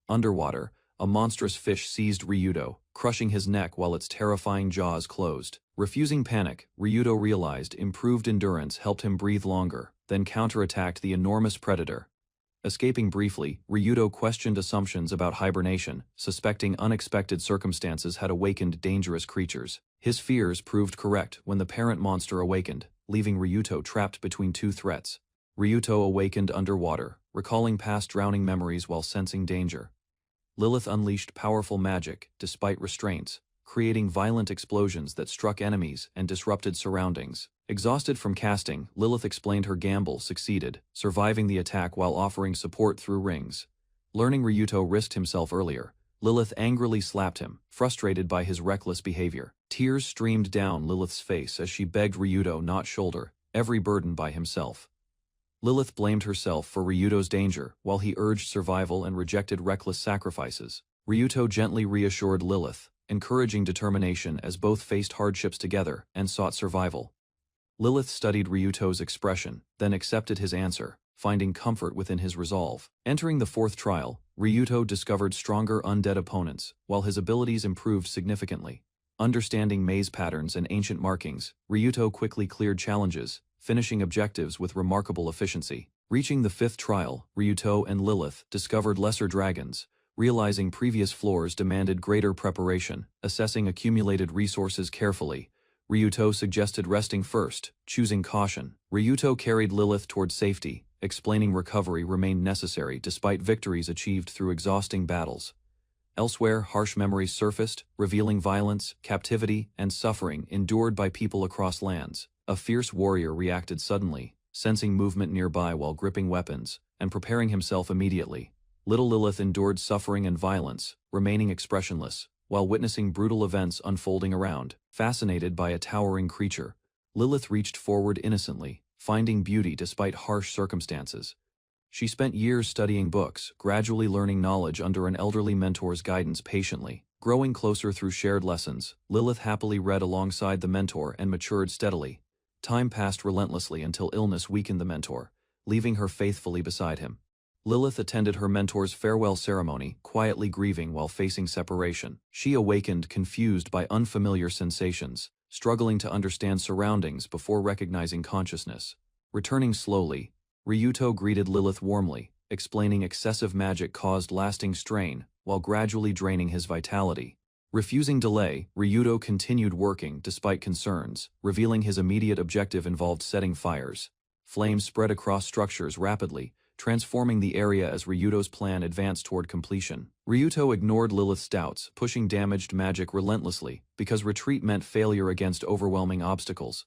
Underwater, a monstrous fish seized Ryuto, crushing his neck while its terrifying jaws closed. Refusing panic, Ryuto realized improved endurance helped him breathe longer, then counterattacked the enormous predator. Escaping briefly, Ryuto questioned assumptions about hibernation, suspecting unexpected circumstances had awakened dangerous creatures. His fears proved correct when the parent monster awakened, leaving Ryuto trapped between two threats. Ryuto awakened underwater, recalling past drowning memories while sensing danger. Lilith unleashed powerful magic, despite restraints, creating violent explosions that struck enemies and disrupted surroundings. Exhausted from casting, Lilith explained her gamble succeeded, surviving the attack while offering support through rings. Learning Ryuto risked himself earlier, Lilith angrily slapped him, frustrated by his reckless behavior. Tears streamed down Lilith's face as she begged Ryuto not shoulder every burden by himself. Lilith blamed herself for Ryuto's danger, while he urged survival and rejected reckless sacrifices. Ryuto gently reassured Lilith, encouraging determination as both faced hardships together and sought survival. Lilith studied Ryuto's expression, then accepted his answer, finding comfort within his resolve. Entering the fourth trial, Ryuto discovered stronger undead opponents, while his abilities improved significantly. Understanding maze patterns and ancient markings, Ryuto quickly cleared challenges, finishing objectives with remarkable efficiency. Reaching the fifth trial, Ryuto and Lilith discovered lesser dragons, realizing previous floors demanded greater preparation. Assessing accumulated resources carefully, Ryuto suggested resting first, choosing caution. Ryuto carried Lilith toward safety, explaining recovery remained necessary despite victories achieved through exhausting battles. Elsewhere, harsh memories surfaced, revealing violence, captivity, and suffering endured by people across lands. A fierce warrior reacted suddenly, sensing movement nearby while gripping weapons, and preparing himself immediately. Little Lilith endured suffering and violence, remaining expressionless, while witnessing brutal events unfolding around. Fascinated by a towering creature, Lilith reached forward innocently, finding beauty despite harsh circumstances. She spent years studying books, gradually learning knowledge under an elderly mentor's guidance patiently. Growing closer through shared lessons, Lilith happily read alongside the mentor and matured steadily. Time passed relentlessly until illness weakened the mentor, leaving her faithfully beside him. Lilith attended her mentor's farewell ceremony, quietly grieving while facing separation. She awakened confused by unfamiliar sensations, struggling to understand surroundings before recognizing consciousness. Returning slowly, Ryuto greeted Lilith warmly, explaining excessive magic caused lasting strain, while gradually draining his vitality. Refusing delay, Ryuto continued working despite concerns, revealing his immediate objective involved setting fires. Flames spread across structures rapidly, transforming the area as Ryuto's plan advanced toward completion. Ryuto ignored Lilith's doubts, pushing damaged magic relentlessly, because retreat meant failure against overwhelming obstacles.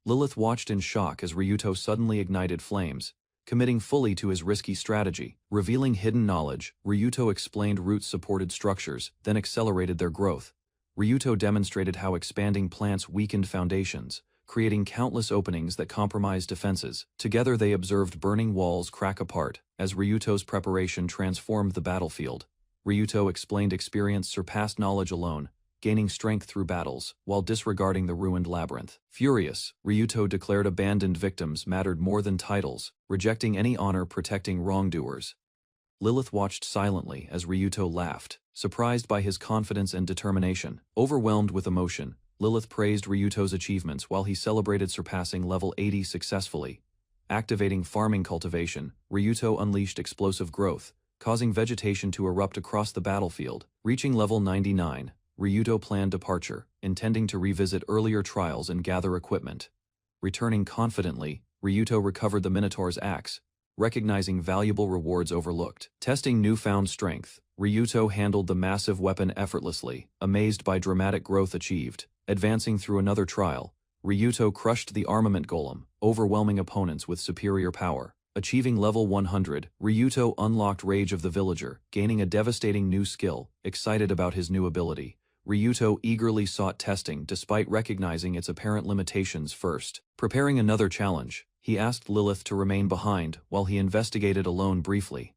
Lilith watched in shock as Ryuto suddenly ignited flames, committing fully to his risky strategy. Revealing hidden knowledge, Ryuto explained roots-supported structures, then accelerated their growth. Ryuto demonstrated how expanding plants weakened foundations, creating countless openings that compromised defenses. Together they observed burning walls crack apart, as Ryuto's preparation transformed the battlefield. Ryuto explained experience surpassed knowledge alone, gaining strength through battles, while disregarding the ruined labyrinth. Furious, Ryuto declared abandoned victims mattered more than titles, rejecting any honor protecting wrongdoers. Lilith watched silently as Ryuto laughed, surprised by his confidence and determination. Overwhelmed with emotion, Lilith praised Ryuto's achievements while he celebrated surpassing level 80 successfully. Activating farming cultivation, Ryuto unleashed explosive growth, causing vegetation to erupt across the battlefield. Reaching level 99, Ryuto planned departure, intending to revisit earlier trials and gather equipment. Returning confidently, Ryuto recovered the Minotaur's axe, recognizing valuable rewards overlooked. Testing newfound strength, Ryuto handled the massive weapon effortlessly, amazed by dramatic growth achieved. Advancing through another trial, Ryuto crushed the armament golem, overwhelming opponents with superior power. Achieving level 100, Ryuto unlocked Rage of the Villager, gaining a devastating new skill. Excited about his new ability, Ryuto eagerly sought testing despite recognizing its apparent limitations first. Preparing another challenge, he asked Lilith to remain behind while he investigated alone briefly.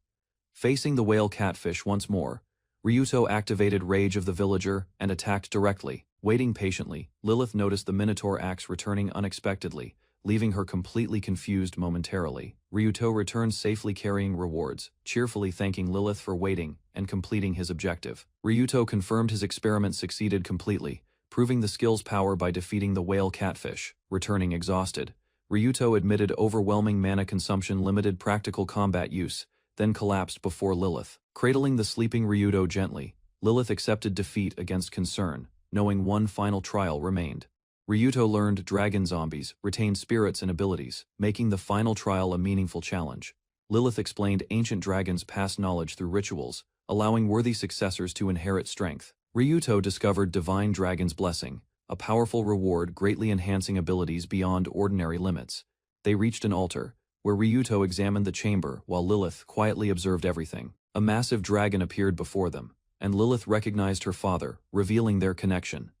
Facing the whale catfish once more, Ryuto activated Rage of the Villager and attacked directly. Waiting patiently, Lilith noticed the Minotaur axe returning unexpectedly, leaving her completely confused momentarily. Ryuto returned safely carrying rewards, cheerfully thanking Lilith for waiting and completing his objective. Ryuto confirmed his experiment succeeded completely, proving the skill's power by defeating the whale catfish. Returning exhausted, Ryuto admitted overwhelming mana consumption limited practical combat use, then collapsed before Lilith. Cradling the sleeping Ryuto gently, Lilith accepted defeat against concern, knowing one final trial remained. Ryuto learned dragon zombies retain spirits and abilities, making the final trial a meaningful challenge. Lilith explained ancient dragons' past knowledge through rituals, allowing worthy successors to inherit strength. Ryuto discovered Divine Dragon's Blessing, a powerful reward greatly enhancing abilities beyond ordinary limits. They reached an altar, where Ryuto examined the chamber while Lilith quietly observed everything. A massive dragon appeared before them, and Lilith recognized her father, revealing their connection.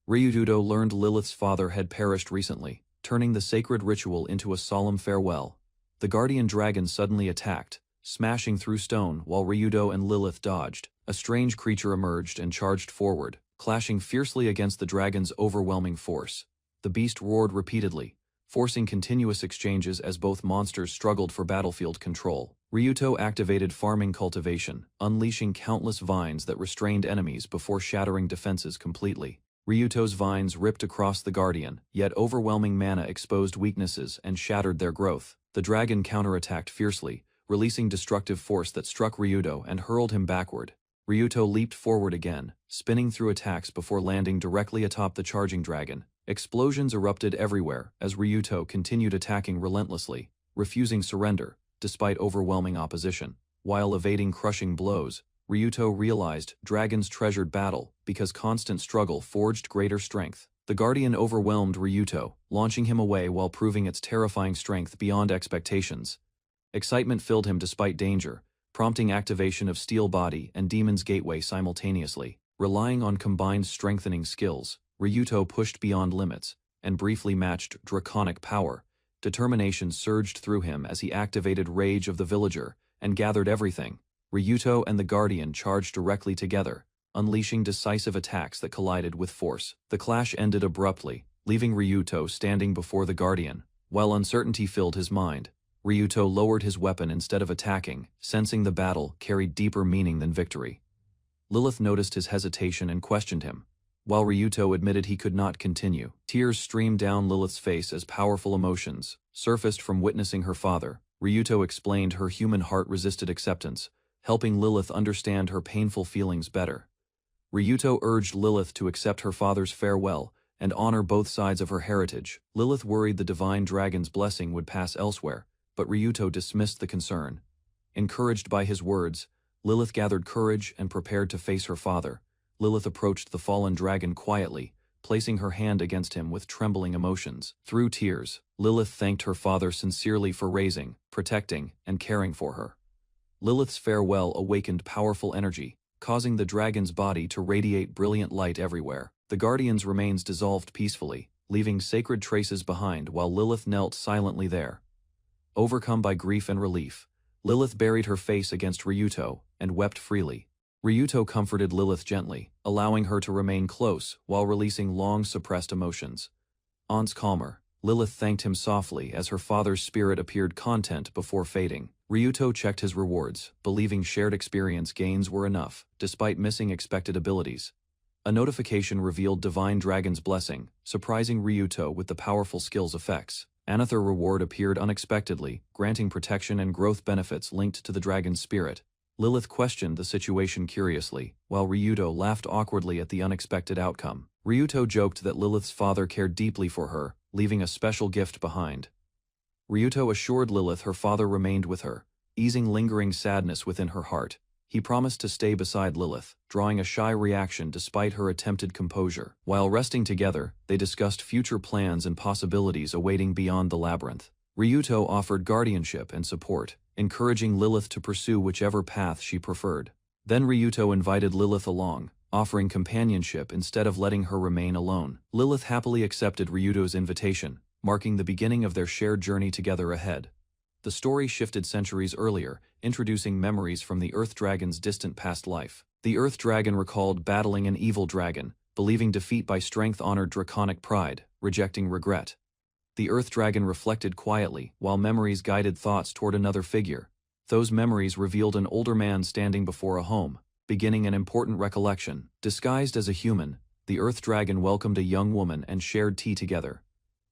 Ryuto learned Lilith's father had perished recently, turning the sacred ritual into a solemn farewell. The guardian dragon suddenly attacked, smashing through stone while Ryuto and Lilith dodged. A strange creature emerged and charged forward, clashing fiercely against the dragon's overwhelming force. The beast roared repeatedly, forcing continuous exchanges as both monsters struggled for battlefield control. Ryuto activated farming cultivation, unleashing countless vines that restrained enemies before shattering defenses completely. Ryuto's vines ripped across the guardian, yet overwhelming mana exposed weaknesses and shattered their growth. The dragon counterattacked fiercely, releasing destructive force that struck Ryuto and hurled him backward. Ryuto leaped forward again, spinning through attacks before landing directly atop the charging dragon. Explosions erupted everywhere as Ryuto continued attacking relentlessly, refusing surrender, despite overwhelming opposition. While evading crushing blows, Ryuto realized dragons treasured battle because constant struggle forged greater strength. The guardian overwhelmed Ryuto, launching him away while proving its terrifying strength beyond expectations. Excitement filled him despite danger, prompting activation of Steel Body and Demon's Gateway simultaneously. Relying on combined strengthening skills, Ryuto pushed beyond limits and briefly matched draconic power. Determination surged through him as he activated Rage of the Villager and gathered everything. Ryuto and the Guardian charged directly together, unleashing decisive attacks that collided with force. The clash ended abruptly, leaving Ryuto standing before the Guardian. While uncertainty filled his mind, Ryuto lowered his weapon instead of attacking, sensing the battle carried deeper meaning than victory. Lilith noticed his hesitation and questioned him. While Ryuto admitted he could not continue, tears streamed down Lilith's face as powerful emotions surfaced from witnessing her father. Ryuto explained her human heart resisted acceptance, helping Lilith understand her painful feelings better. Ryuto urged Lilith to accept her father's farewell and honor both sides of her heritage. Lilith worried the divine dragon's blessing would pass elsewhere, but Ryuto dismissed the concern. Encouraged by his words, Lilith gathered courage and prepared to face her father. Lilith approached the fallen dragon quietly, placing her hand against him with trembling emotions. Through tears, Lilith thanked her father sincerely for raising, protecting, and caring for her. Lilith's farewell awakened powerful energy, causing the dragon's body to radiate brilliant light everywhere. The Guardian's remains dissolved peacefully, leaving sacred traces behind while Lilith knelt silently there. Overcome by grief and relief, Lilith buried her face against Ryuto and wept freely. Ryuto comforted Lilith gently, allowing her to remain close while releasing long-suppressed emotions. Once calmer, Lilith thanked him softly as her father's spirit appeared content before fading. Ryuto checked his rewards, believing shared experience gains were enough, despite missing expected abilities. A notification revealed Divine Dragon's Blessing, surprising Ryuto with the powerful skill's effects. Another reward appeared unexpectedly, granting protection and growth benefits linked to the dragon's spirit. Lilith questioned the situation curiously, while Ryuto laughed awkwardly at the unexpected outcome. Ryuto joked that Lilith's father cared deeply for her, leaving a special gift behind. Ryuto assured Lilith her father remained with her, easing lingering sadness within her heart. He promised to stay beside Lilith, drawing a shy reaction despite her attempted composure. While resting together, they discussed future plans and possibilities awaiting beyond the labyrinth. Ryuto offered guardianship and support, encouraging Lilith to pursue whichever path she preferred. Then Ryuto invited Lilith along, offering companionship instead of letting her remain alone. Lilith happily accepted Ryuto's invitation, marking the beginning of their shared journey together ahead. The story shifted centuries earlier, introducing memories from the Earth Dragon's distant past life. The Earth Dragon recalled battling an evil dragon, believing defeat by strength honored draconic pride, rejecting regret. The Earth Dragon reflected quietly, while memories guided thoughts toward another figure. Those memories revealed an older man standing before a home, beginning an important recollection. Disguised as a human, the Earth Dragon welcomed a young woman and shared tea together.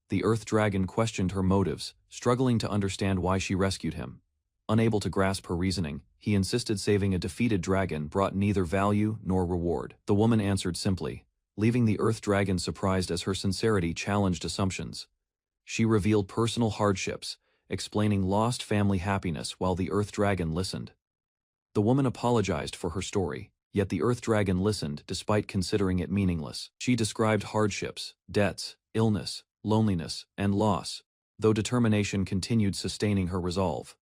The Earth Dragon questioned her motives, struggling to understand why she rescued him. Unable to grasp her reasoning, he insisted saving a defeated dragon brought neither value nor reward. The woman answered simply, leaving the Earth Dragon surprised as her sincerity challenged assumptions. She revealed personal hardships, explaining lost family happiness while the Earth Dragon listened. The woman apologized for her story, yet the Earth Dragon listened despite considering it meaningless. She described hardships, debts, illness, loneliness, and loss, though determination continued sustaining her resolve.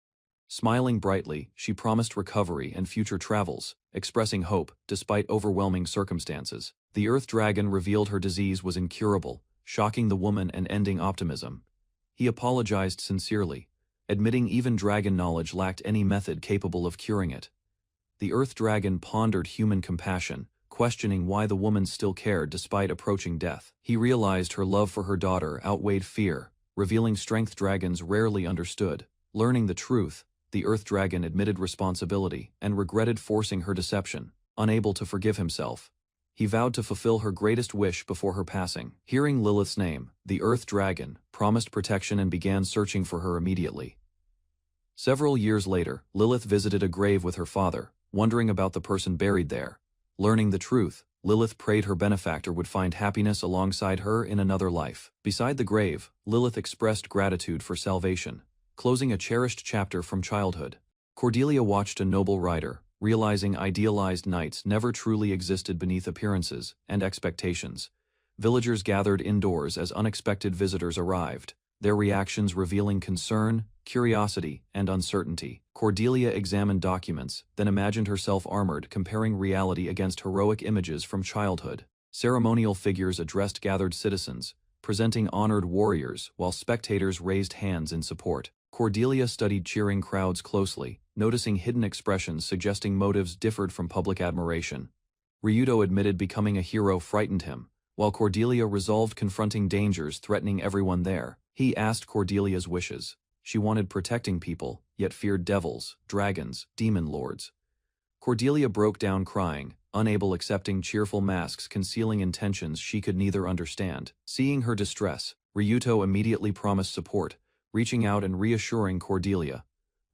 Smiling brightly, she promised recovery and future travels, expressing hope despite overwhelming circumstances. The Earth Dragon revealed her disease was incurable, shocking the woman and ending optimism. He apologized sincerely, admitting even dragon knowledge lacked any method capable of curing it. The Earth Dragon pondered human compassion, questioning why the woman still cared despite approaching death. He realized her love for her daughter outweighed fear, revealing strength dragons rarely understood. Learning the truth, the Earth Dragon admitted responsibility and regretted forcing her deception. Unable to forgive himself, he vowed to fulfill her greatest wish before her passing. Hearing Lilith's name, the Earth Dragon promised protection and began searching for her immediately. Several years later, Lilith visited a grave with her father, wondering about the person buried there. Learning the truth, Lilith prayed her benefactor would find happiness alongside her in another life. Beside the grave, Lilith expressed gratitude for salvation, closing a cherished chapter from childhood. Cordelia watched a noble rider, realizing idealized knights never truly existed beneath appearances and expectations. Villagers gathered indoors as unexpected visitors arrived, their reactions revealing concern, curiosity, and uncertainty. Cordelia examined documents, then imagined herself armored, comparing reality against heroic images from childhood. Ceremonial figures addressed gathered citizens, presenting honored warriors while spectators raised hands in support. Cordelia studied cheering crowds closely, noticing hidden expressions suggesting motives differed from public admiration. Ryuto admitted becoming a hero frightened him, while Cordelia resolved confronting dangers threatening everyone there. He asked Cordelia's wishes. She wanted protecting people, yet feared devils, dragons, demon lords. Cordelia broke down crying, unable accepting cheerful masks concealing intentions she could neither understand. Seeing her distress, Ryuto immediately promised support, reaching out and reassuring Cordelia.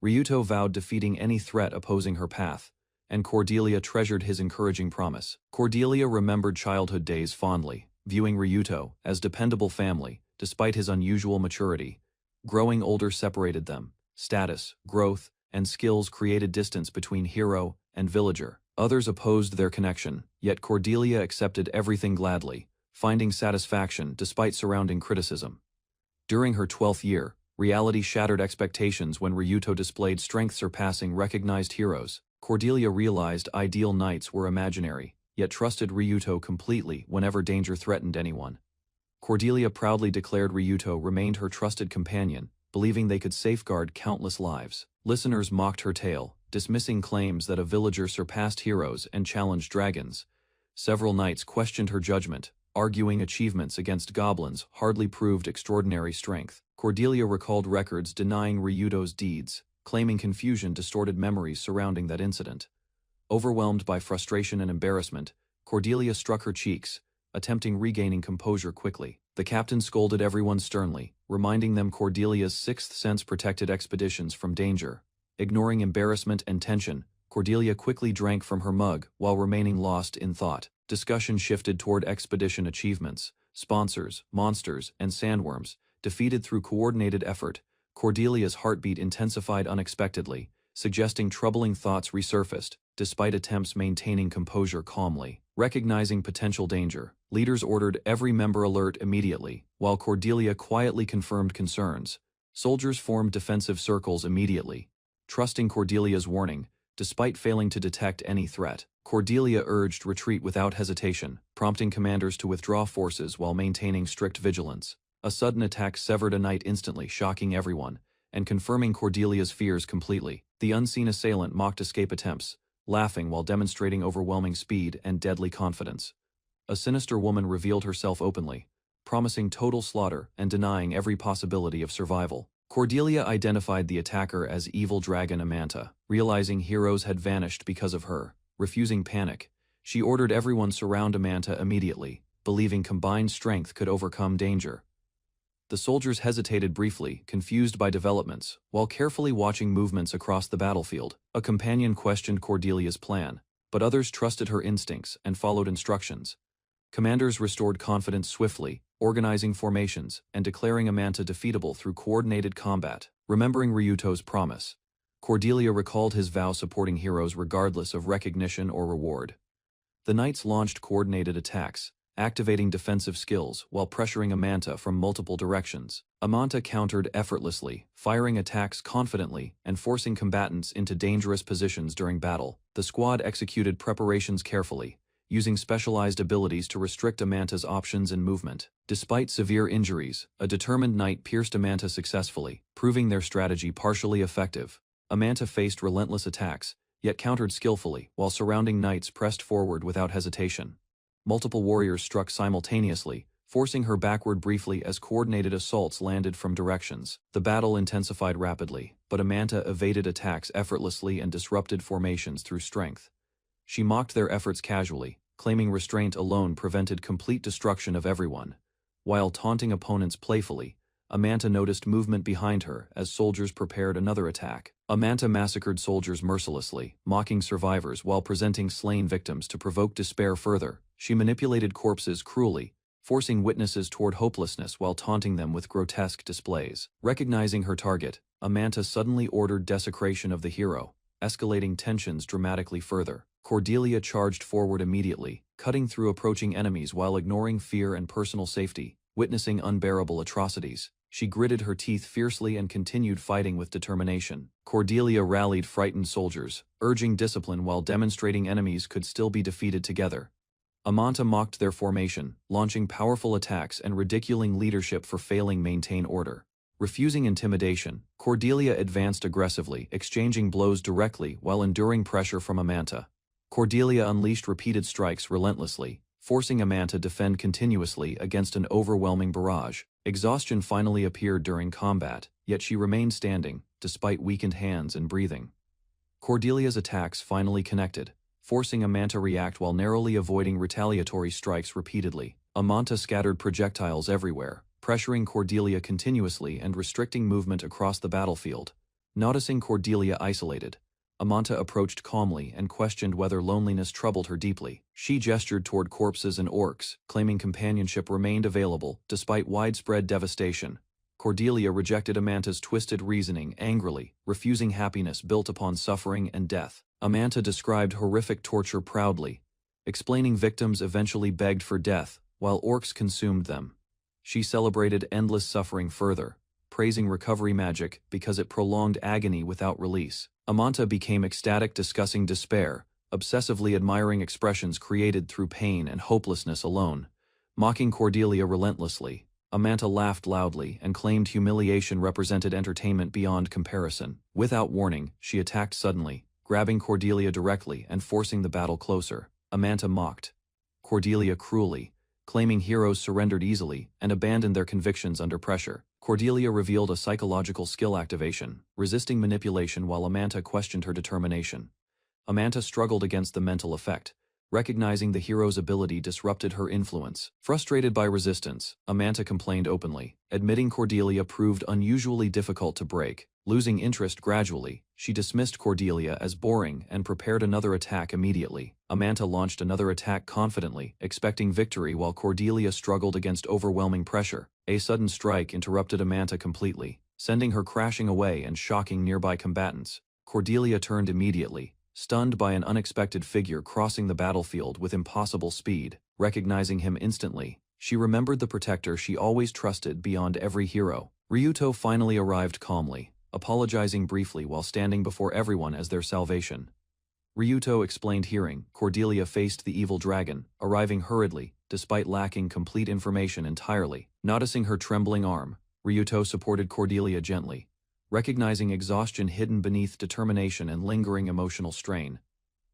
Ryuto vowed defeating any threat opposing her path, and Cordelia treasured his encouraging promise. Cordelia remembered childhood days fondly, viewing Ryuto as dependable family, despite his unusual maturity. Growing older separated them. Status, growth, and skills created distance between hero and villager. Others opposed their connection, yet Cordelia accepted everything gladly, finding satisfaction despite surrounding criticism. During her 12th year, reality shattered expectations when Ryuto displayed strength surpassing recognized heroes. Cordelia realized ideal knights were imaginary, yet trusted Ryuto completely whenever danger threatened anyone. Cordelia proudly declared Ryuto remained her trusted companion, believing they could safeguard countless lives. Listeners mocked her tale, dismissing claims that a villager surpassed heroes and challenged dragons. Several knights questioned her judgment, arguing achievements against goblins hardly proved extraordinary strength. Cordelia recalled records denying Ryuto's deeds, claiming confusion distorted memories surrounding that incident. Overwhelmed by frustration and embarrassment, Cordelia struck her cheeks, attempting regaining composure quickly. The captain scolded everyone sternly, reminding them Cordelia's sixth sense protected expeditions from danger. Ignoring embarrassment and tension, Cordelia quickly drank from her mug while remaining lost in thought. Discussion shifted toward expedition achievements, sponsors, monsters, and sandworms, defeated through coordinated effort. Cordelia's heartbeat intensified unexpectedly, suggesting troubling thoughts resurfaced, despite attempts maintaining composure calmly. Recognizing potential danger, leaders ordered every member alert immediately, while Cordelia quietly confirmed concerns, Soldiers formed defensive circles immediately, trusting Cordelia's warning, despite failing to detect any threat. Cordelia urged retreat without hesitation, prompting commanders to withdraw forces while maintaining strict vigilance. A sudden attack severed a knight instantly, shocking everyone, and confirming Cordelia's fears completely. The unseen assailant mocked escape attempts, laughing while demonstrating overwhelming speed and deadly confidence. A sinister woman revealed herself openly, promising total slaughter and denying every possibility of survival. Cordelia identified the attacker as evil dragon Amanta, realizing heroes had vanished because of her. Refusing panic, she ordered everyone surround Amanta immediately, believing combined strength could overcome danger. The soldiers hesitated briefly, confused by developments, while carefully watching movements across the battlefield. A companion questioned Cordelia's plan, but others trusted her instincts and followed instructions. Commanders restored confidence swiftly, organizing formations and declaring Amanta defeatable through coordinated combat. Remembering Ryuto's promise, Cordelia recalled his vow supporting heroes regardless of recognition or reward. The knights launched coordinated attacks, activating defensive skills while pressuring Amanta from multiple directions. Amanta countered effortlessly, firing attacks confidently and forcing combatants into dangerous positions during battle. The squad executed preparations carefully, using specialized abilities to restrict Amanta's options and movement. Despite severe injuries, a determined knight pierced Amanta successfully, proving their strategy partially effective. Amanta faced relentless attacks, yet countered skillfully, while surrounding knights pressed forward without hesitation. Multiple warriors struck simultaneously, forcing her backward briefly as coordinated assaults landed from directions. The battle intensified rapidly, but Amanta evaded attacks effortlessly and disrupted formations through strength. She mocked their efforts casually, claiming restraint alone prevented complete destruction of everyone. While taunting opponents playfully, Amanta noticed movement behind her as soldiers prepared another attack. Amanta massacred soldiers mercilessly, mocking survivors while presenting slain victims to provoke despair further. She manipulated corpses cruelly, forcing witnesses toward hopelessness while taunting them with grotesque displays. Recognizing her target, Amanta suddenly ordered desecration of the hero, escalating tensions dramatically further. Cordelia charged forward immediately, cutting through approaching enemies while ignoring fear and personal safety. Witnessing unbearable atrocities, she gritted her teeth fiercely and continued fighting with determination. Cordelia rallied frightened soldiers, urging discipline while demonstrating enemies could still be defeated together. Amanta mocked their formation, launching powerful attacks and ridiculing leadership for failing maintain order. Refusing intimidation, Cordelia advanced aggressively, exchanging blows directly while enduring pressure from Amanta. Cordelia unleashed repeated strikes relentlessly, forcing Amanta to defend continuously against an overwhelming barrage. Exhaustion finally appeared during combat, yet she remained standing, despite weakened hands and breathing. Cordelia's attacks finally connected, forcing Amanta to react while narrowly avoiding retaliatory strikes repeatedly. Amanta scattered projectiles everywhere, pressuring Cordelia continuously and restricting movement across the battlefield. Noticing Cordelia isolated, Amanta approached calmly and questioned whether loneliness troubled her deeply. She gestured toward corpses and orcs, claiming companionship remained available despite widespread devastation. Cordelia rejected Amanta's twisted reasoning angrily, refusing happiness built upon suffering and death. Amanta described horrific torture proudly, explaining victims eventually begged for death, while orcs consumed them. She celebrated endless suffering further, praising recovery magic because it prolonged agony without release. Amanta became ecstatic, discussing despair, obsessively admiring expressions created through pain and hopelessness alone. Mocking Cordelia relentlessly, Amanta laughed loudly and claimed humiliation represented entertainment beyond comparison. Without warning, she attacked suddenly, grabbing Cordelia directly and forcing the battle closer. Amanta mocked Cordelia cruelly, claiming heroes surrendered easily and abandoned their convictions under pressure. Cordelia revealed a psychological skill activation, resisting manipulation while Amanta questioned her determination. Amanta struggled against the mental effect, recognizing the hero's ability disrupted her influence. Frustrated by resistance, Amanta complained openly, admitting Cordelia proved unusually difficult to break. Losing interest gradually, she dismissed Cordelia as boring and prepared another attack immediately. Amanta launched another attack confidently, expecting victory while Cordelia struggled against overwhelming pressure. A sudden strike interrupted Amanta completely, sending her crashing away and shocking nearby combatants. Cordelia turned immediately, stunned by an unexpected figure crossing the battlefield with impossible speed. Recognizing him instantly, she remembered the protector she always trusted beyond every hero. Ryuto finally arrived calmly, apologizing briefly while standing before everyone as their salvation. Ryuto explained hearing Cordelia faced the evil dragon, arriving hurriedly, despite lacking complete information entirely. Noticing her trembling arm, Ryuto supported Cordelia gently, recognizing exhaustion hidden beneath determination and lingering emotional strain.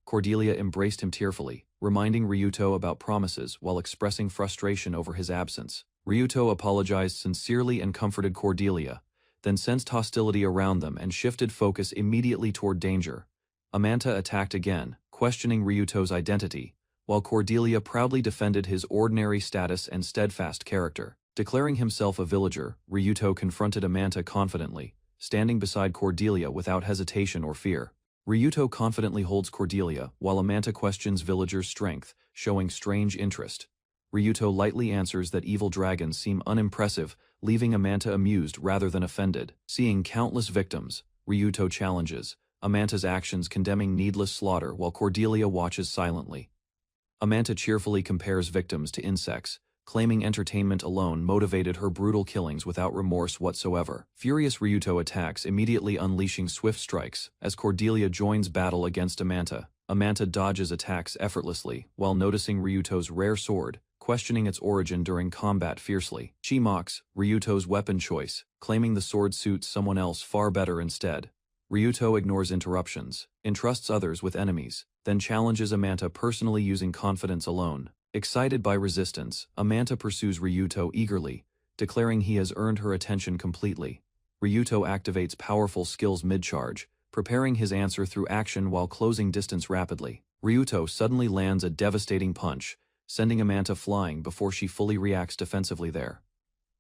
Cordelia embraced him tearfully, reminding Ryuto about promises while expressing frustration over his absence. Ryuto apologized sincerely and comforted Cordelia, then sensed hostility around them and shifted focus immediately toward danger. Amanta attacked again, questioning Ryuto's identity, while Cordelia proudly defended his ordinary status and steadfast character. Declaring himself a villager, Ryuto confronted Amanta confidently, standing beside Cordelia without hesitation or fear. Ryuto confidently holds Cordelia, while Amanta questions villagers' strength, showing strange interest. Ryuto lightly answers that evil dragons seem unimpressive, leaving Amanta amused rather than offended. Seeing countless victims, Ryuto challenges Amanta's actions, condemning needless slaughter while Cordelia watches silently. Amanta cheerfully compares victims to insects, claiming entertainment alone motivated her brutal killings without remorse whatsoever. Furious Ryuto attacks, immediately unleashing swift strikes as Cordelia joins battle against Amanta. Amanta dodges attacks effortlessly while noticing Ryuto's rare sword, questioning its origin during combat fiercely. She mocks Ryuto's weapon choice, claiming the sword suits someone else far better instead. Ryuto ignores interruptions, entrusts others with enemies, then challenges Amanta personally using confidence alone. Excited by resistance, Amanta pursues Ryuto eagerly, declaring he has earned her attention completely. Ryuto activates powerful skills mid-charge, preparing his answer through action while closing distance rapidly. Ryuto suddenly lands a devastating punch, sending Amanta flying before she fully reacts defensively there.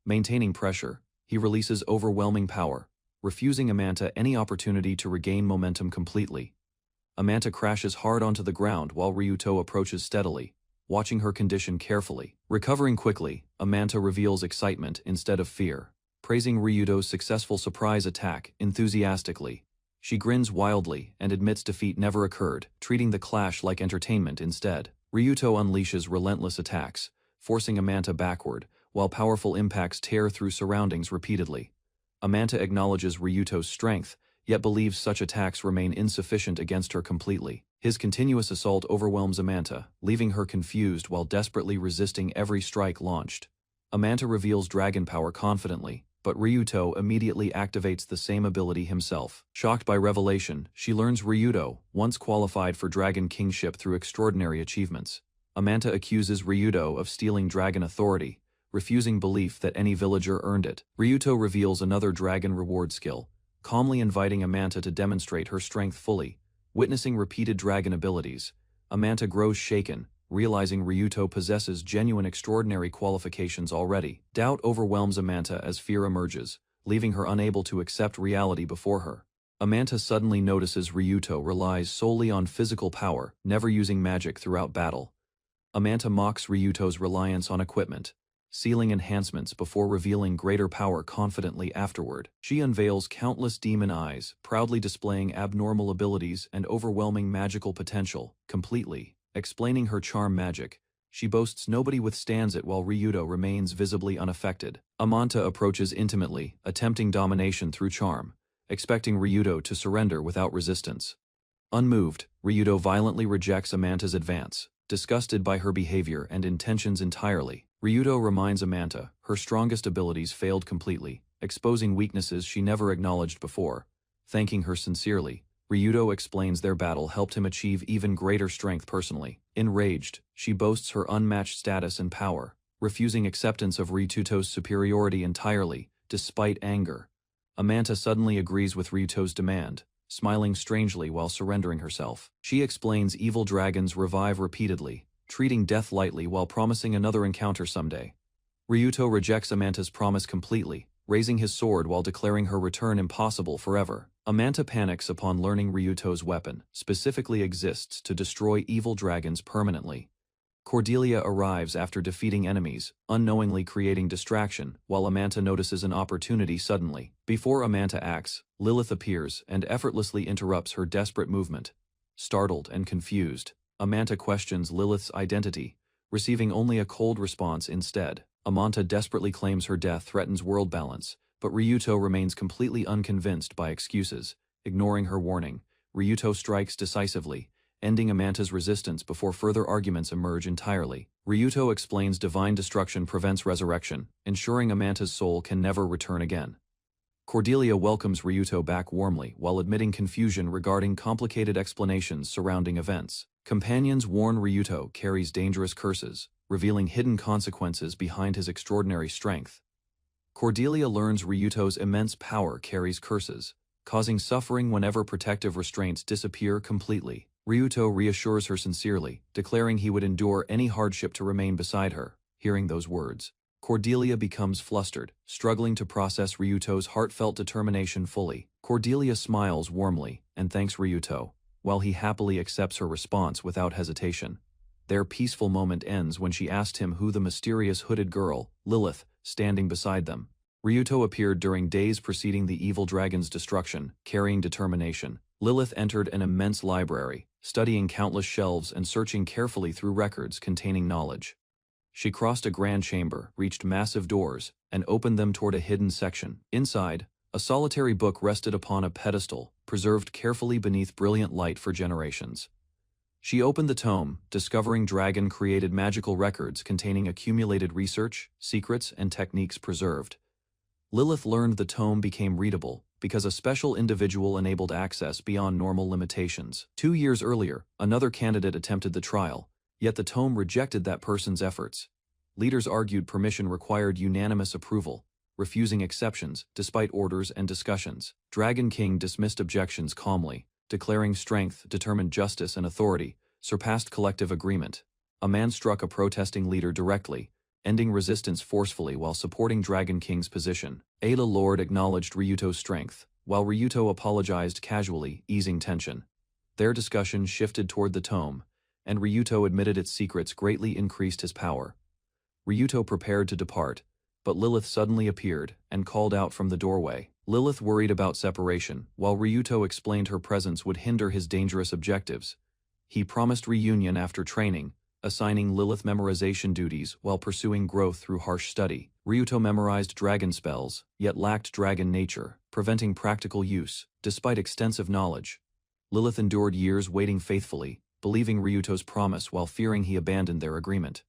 Maintaining pressure, he releases overwhelming power, refusing Amanta any opportunity to regain momentum completely. Amanta crashes hard onto the ground while Ryuto approaches steadily, watching her condition carefully. Recovering quickly, Amanta reveals excitement instead of fear, praising Ryuto's successful surprise attack enthusiastically. She grins wildly and admits defeat never occurred, treating the clash like entertainment instead. Ryuto unleashes relentless attacks, forcing Amanta backward, while powerful impacts tear through surroundings repeatedly. Amanta acknowledges Ryuto's strength, yet believes such attacks remain insufficient against her completely. His continuous assault overwhelms Amanta, leaving her confused while desperately resisting every strike launched. Amanta reveals dragon power confidently, but Ryuto immediately activates the same ability himself. Shocked by revelation, she learns Ryuto once qualified for dragon kingship through extraordinary achievements. Amanta accuses Ryuto of stealing dragon authority, refusing belief that any villager earned it. Ryuto reveals another dragon reward skill, calmly inviting Amanta to demonstrate her strength fully. Witnessing repeated dragon abilities, Amanta grows shaken, realizing Ryuto possesses genuine extraordinary qualifications already. Doubt overwhelms Amanta as fear emerges, leaving her unable to accept reality before her. Amanta suddenly notices Ryuto relies solely on physical power, never using magic throughout battle. Amanta mocks Ryuto's reliance on equipment, sealing enhancements before revealing greater power confidently afterward. She unveils countless demon eyes, proudly displaying abnormal abilities and overwhelming magical potential, completely explaining her charm magic. She boasts nobody withstands it while Ryuto remains visibly unaffected. Amanta approaches intimately, attempting domination through charm, expecting Ryuto to surrender without resistance. Unmoved, Ryuto violently rejects Amanta's advance, disgusted by her behavior and intentions entirely. Ryuto reminds Amanta her strongest abilities failed completely, exposing weaknesses she never acknowledged before. Thanking her sincerely, Ryuto explains their battle helped him achieve even greater strength personally. Enraged, she boasts her unmatched status and power, refusing acceptance of Ryuto's superiority entirely, despite anger. Amanta suddenly agrees with Ryuto's demand, smiling strangely while surrendering herself. She explains evil dragons revive repeatedly, treating death lightly while promising another encounter someday. Ryuto rejects Amanta's promise completely, raising his sword while declaring her return impossible forever. Amanta panics upon learning Ryuto's weapon specifically exists to destroy evil dragons permanently. Cordelia arrives after defeating enemies, unknowingly creating distraction, while Amanta notices an opportunity suddenly. Before Amanta acts, Lilith appears and effortlessly interrupts her desperate movement. Startled and confused, Amanta questions Lilith's identity, receiving only a cold response instead. Amanta desperately claims her death threatens world balance, But Ryuto remains completely unconvinced by excuses. Ignoring her warning, Ryuto strikes decisively, ending Amanta's resistance before further arguments emerge entirely. Ryuto explains divine destruction prevents resurrection, ensuring Amanta's soul can never return again. Cordelia welcomes Ryuto back warmly while admitting confusion regarding complicated explanations surrounding events. Companions warn Ryuto carries dangerous curses, revealing hidden consequences behind his extraordinary strength. Cordelia learns Ryuto's immense power carries curses, causing suffering whenever protective restraints disappear completely. Ryuto reassures her sincerely, declaring he would endure any hardship to remain beside her. Hearing those words, Cordelia becomes flustered, struggling to process Ryuto's heartfelt determination fully. Cordelia smiles warmly and thanks Ryuto, while he happily accepts her response without hesitation. Their peaceful moment ends when she asked him who the mysterious hooded girl, Lilith, standing beside them. Ryuto appeared during days preceding the evil dragon's destruction, carrying determination. Lilith entered an immense library, studying countless shelves and searching carefully through records containing knowledge. She crossed a grand chamber, reached massive doors, and opened them toward a hidden section. Inside, a solitary book rested upon a pedestal, preserved carefully beneath brilliant light for generations. She opened the tome, discovering dragon-created magical records containing accumulated research, secrets, and techniques preserved. Lilith learned the tome became readable because a special individual enabled access beyond normal limitations. 2 years earlier, another candidate attempted the trial, yet the tome rejected that person's efforts. Leaders argued permission required unanimous approval, refusing exceptions despite orders and discussions. Dragon King dismissed objections calmly, declaring strength, determined justice, and authority surpassed collective agreement. A man struck a protesting leader directly, ending resistance forcefully while supporting Dragon King's position. Ada Lord acknowledged Ryuto's strength, while Ryuto apologized casually, easing tension. Their discussion shifted toward the tome, and Ryuto admitted its secrets greatly increased his power. Ryuto prepared to depart, but Lilith suddenly appeared and called out from the doorway. Lilith worried about separation, while Ryuto explained her presence would hinder his dangerous objectives. He promised reunion after training, assigning Lilith memorization duties while pursuing growth through harsh study. Ryuto memorized dragon spells, yet lacked dragon nature, preventing practical use, despite extensive knowledge. Lilith endured years waiting faithfully, believing Ryuto's promise while fearing he abandoned their agreement.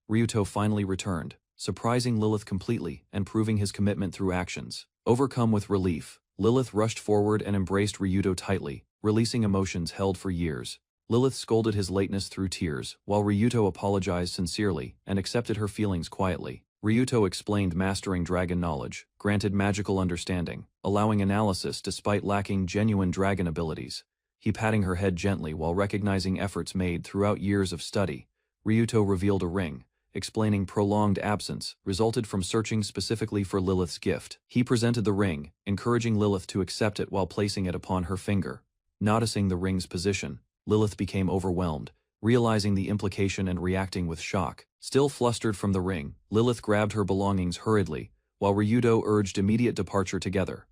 Ryuto finally returned, surprising Lilith completely and proving his commitment through actions. Overcome with relief, Lilith rushed forward and embraced Ryuto tightly, releasing emotions held for years. Lilith scolded his lateness through tears, while Ryuto apologized sincerely and accepted her feelings quietly. Ryuto explained mastering dragon knowledge, granted magical understanding, allowing analysis despite lacking genuine dragon abilities. He patting her head gently while recognizing efforts made throughout years of study. Ryuto revealed a ring, explaining prolonged absence resulted from searching specifically for Lilith's gift. He presented the ring, encouraging Lilith to accept it while placing it upon her finger. Noticing the ring's position, Lilith became overwhelmed, realizing the implication and reacting with shock. Still flustered from the ring, Lilith grabbed her belongings hurriedly, while Ryuto urged immediate departure together.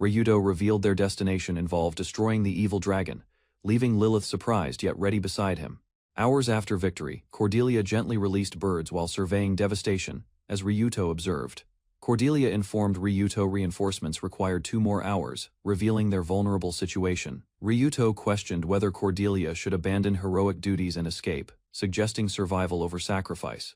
Ryuto revealed their destination involved destroying the evil dragon, leaving Lilith surprised yet ready beside him. Hours after victory, Cordelia gently released birds while surveying devastation, as Ryuto observed. Cordelia informed Ryuto reinforcements required 2 more hours, revealing their vulnerable situation. Ryuto questioned whether Cordelia should abandon heroic duties and escape, suggesting survival over sacrifice.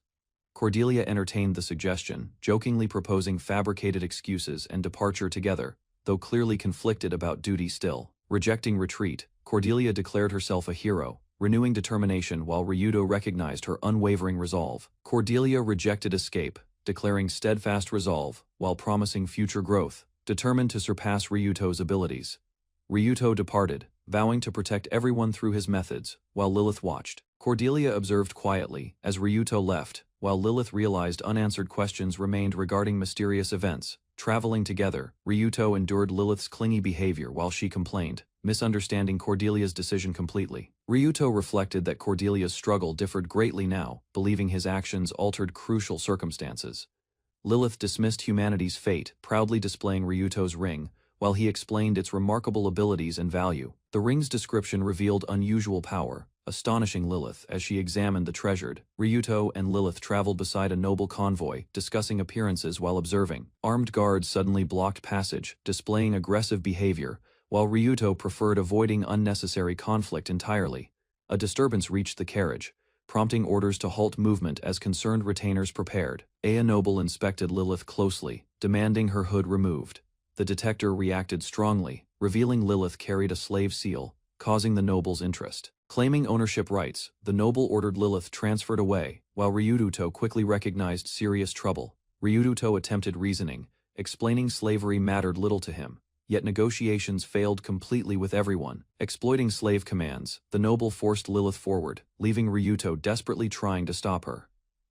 Cordelia entertained the suggestion, jokingly proposing fabricated excuses and departure together, though clearly conflicted about duty still. Rejecting retreat, Cordelia declared herself a hero, renewing determination while Ryuto recognized her unwavering resolve. Cordelia rejected escape, declaring steadfast resolve while promising future growth, determined to surpass Ryuto's abilities. Ryuto departed, vowing to protect everyone through his methods, while Lilith watched. Cordelia observed quietly as Ryuto left, while Lilith realized unanswered questions remained regarding mysterious events. Traveling together, Ryuto endured Lilith's clingy behavior while she complained, misunderstanding Cordelia's decision completely. Ryuto reflected that Cordelia's struggle differed greatly now, believing his actions altered crucial circumstances. Lilith dismissed humanity's fate, proudly displaying Ryuto's ring, while he explained its remarkable abilities and value. The ring's description revealed unusual power, a astonishing Lilith as she examined the treasured. Ryuto and Lilith traveled beside a noble convoy, discussing appearances while observing. Armed guards suddenly blocked passage, displaying aggressive behavior, while Ryuto preferred avoiding unnecessary conflict entirely. A disturbance reached the carriage, prompting orders to halt movement as concerned retainers prepared. A noble inspected Lilith closely, demanding her hood removed. The detector reacted strongly, revealing Lilith carried a slave seal, causing the noble's interest. Claiming ownership rights, the noble ordered Lilith transferred away, while Ryuto quickly recognized serious trouble. Ryuto attempted reasoning, explaining slavery mattered little to him, yet negotiations failed completely with everyone. Exploiting slave commands, the noble forced Lilith forward, leaving Ryuto desperately trying to stop her.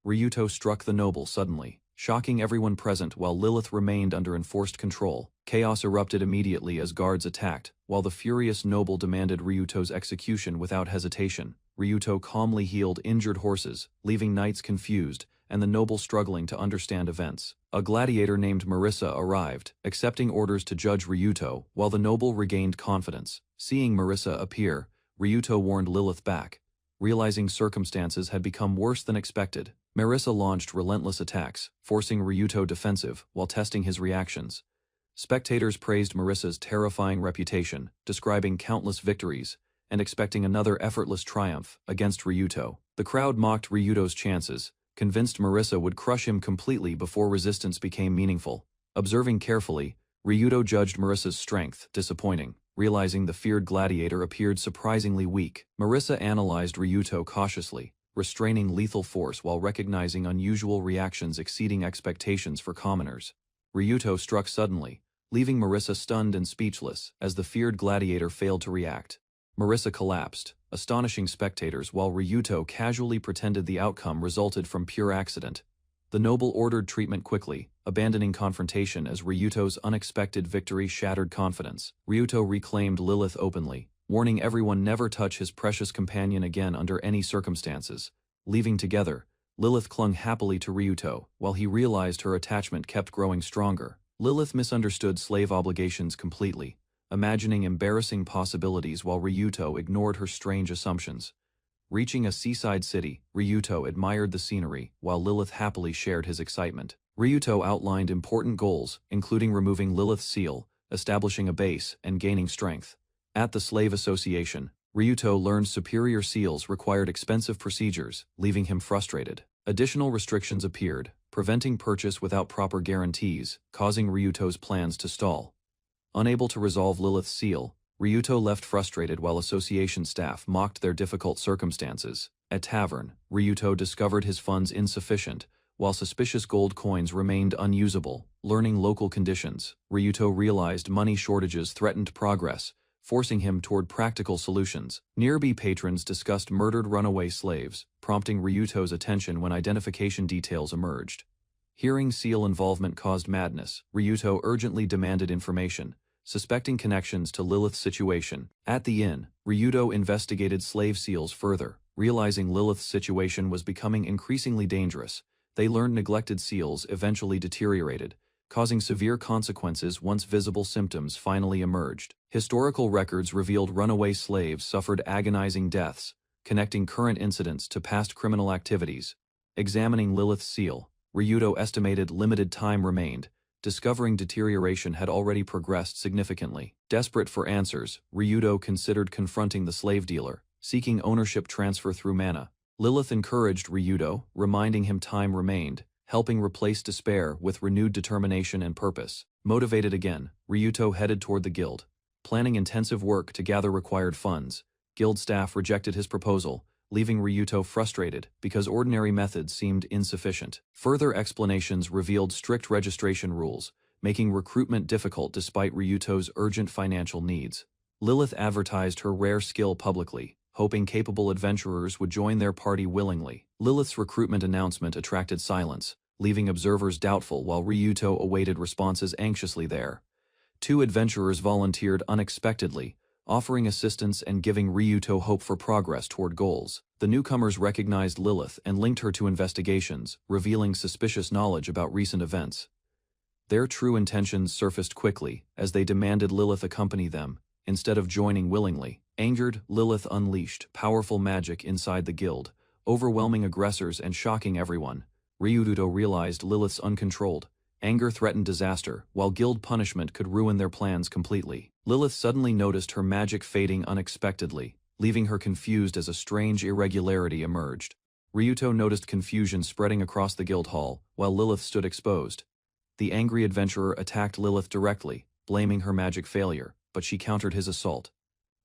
Ryuto struck the noble suddenly, shocking everyone present while Lilith remained under enforced control. Chaos erupted immediately as guards attacked, while the furious noble demanded Ryuto's execution without hesitation. Ryuto calmly healed injured horses, leaving knights confused, and the noble struggling to understand events. A gladiator named Marissa arrived, accepting orders to judge Ryuto, while the noble regained confidence. Seeing Marissa appear, Ryuto warned Lilith back. Realizing circumstances had become worse than expected, Marissa launched relentless attacks, forcing Ryuto defensive while testing his reactions. Spectators praised Marissa's terrifying reputation, describing countless victories, and expecting another effortless triumph against Ryuto. The crowd mocked Ryuto's chances, convinced Marissa would crush him completely before resistance became meaningful. Observing carefully, Ryuto judged Marissa's strength disappointing. Realizing the feared gladiator appeared surprisingly weak, Marissa analyzed Ryuto cautiously, restraining lethal force while recognizing unusual reactions exceeding expectations for commoners. Ryuto struck suddenly, leaving Marissa stunned and speechless as the feared gladiator failed to react. Marissa collapsed, astonishing spectators while Ryuto casually pretended the outcome resulted from pure accident. The noble ordered treatment quickly, abandoning confrontation as Ryuto's unexpected victory shattered confidence. Ryuto reclaimed Lilith openly, warning everyone never touch his precious companion again under any circumstances. Leaving together, Lilith clung happily to Ryuto, while he realized her attachment kept growing stronger. Lilith misunderstood slave obligations completely, imagining embarrassing possibilities while Ryuto ignored her strange assumptions. Reaching a seaside city, Ryuto admired the scenery, while Lilith happily shared his excitement. Ryuto outlined important goals, including removing Lilith's seal, establishing a base, and gaining strength. At the Slave Association, Ryuto learned superior seals required expensive procedures, leaving him frustrated. Additional restrictions appeared, preventing purchase without proper guarantees, causing Ryuto's plans to stall. Unable to resolve Lilith's seal, Ryuto left frustrated while association staff mocked their difficult circumstances. At tavern, Ryuto discovered his funds insufficient, while suspicious gold coins remained unusable. Learning local conditions, Ryuto realized money shortages threatened progress, forcing him toward practical solutions. Nearby patrons discussed murdered runaway slaves, prompting Ryuto's attention when identification details emerged. Hearing seal involvement caused madness, Ryuto urgently demanded information, suspecting connections to Lilith's situation. At the inn, Ryuto investigated slave seals further. Realizing Lilith's situation was becoming increasingly dangerous, they learned neglected seals eventually deteriorated, causing severe consequences once visible symptoms finally emerged. Historical records revealed runaway slaves suffered agonizing deaths, connecting current incidents to past criminal activities. Examining Lilith's seal, Ryuto estimated limited time remained, discovering deterioration had already progressed significantly. Desperate for answers, Ryuto considered confronting the slave dealer, seeking ownership transfer through mana. Lilith encouraged Ryuto, reminding him time remained, helping replace despair with renewed determination and purpose. Motivated again, Ryuto headed toward the guild, planning intensive work to gather required funds. Guild staff rejected his proposal, leaving Ryuto frustrated because ordinary methods seemed insufficient. Further explanations revealed strict registration rules, making recruitment difficult despite Ryuto's urgent financial needs. Lilith advertised her rare skill publicly, hoping capable adventurers would join their party willingly. Lilith's recruitment announcement attracted silence, leaving observers doubtful while Ryuto awaited responses anxiously there. 2 adventurers volunteered unexpectedly, offering assistance and giving Ryuto hope for progress toward goals. The newcomers recognized Lilith and linked her to investigations, revealing suspicious knowledge about recent events. Their true intentions surfaced quickly, as they demanded Lilith accompany them, instead of joining willingly. Angered, Lilith unleashed powerful magic inside the guild, overwhelming aggressors and shocking everyone. Ryudo realized Lilith's uncontrolled anger threatened disaster, while guild punishment could ruin their plans completely. Lilith suddenly noticed her magic fading unexpectedly, leaving her confused as a strange irregularity emerged. Ryuto noticed confusion spreading across the guild hall, while Lilith stood exposed. The angry adventurer attacked Lilith directly, blaming her magic failure, but she countered his assault.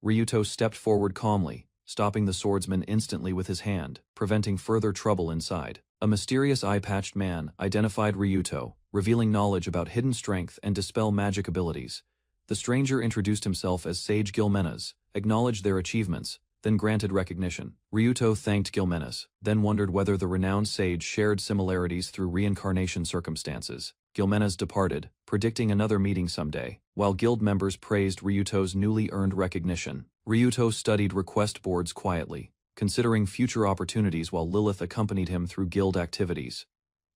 Ryuto stepped forward calmly, stopping the swordsman instantly with his hand, preventing further trouble inside. A mysterious eye-patched man identified Ryuto, revealing knowledge about hidden strength and dispel magic abilities. The stranger introduced himself as Sage Gilmenas, acknowledged their achievements, then granted recognition. Ryuto thanked Gilmenas, then wondered whether the renowned sage shared similarities through reincarnation circumstances. Gilmenas departed, predicting another meeting someday, while guild members praised Ryuto's newly earned recognition. Ryuto studied request boards quietly, considering future opportunities while Lilith accompanied him through guild activities.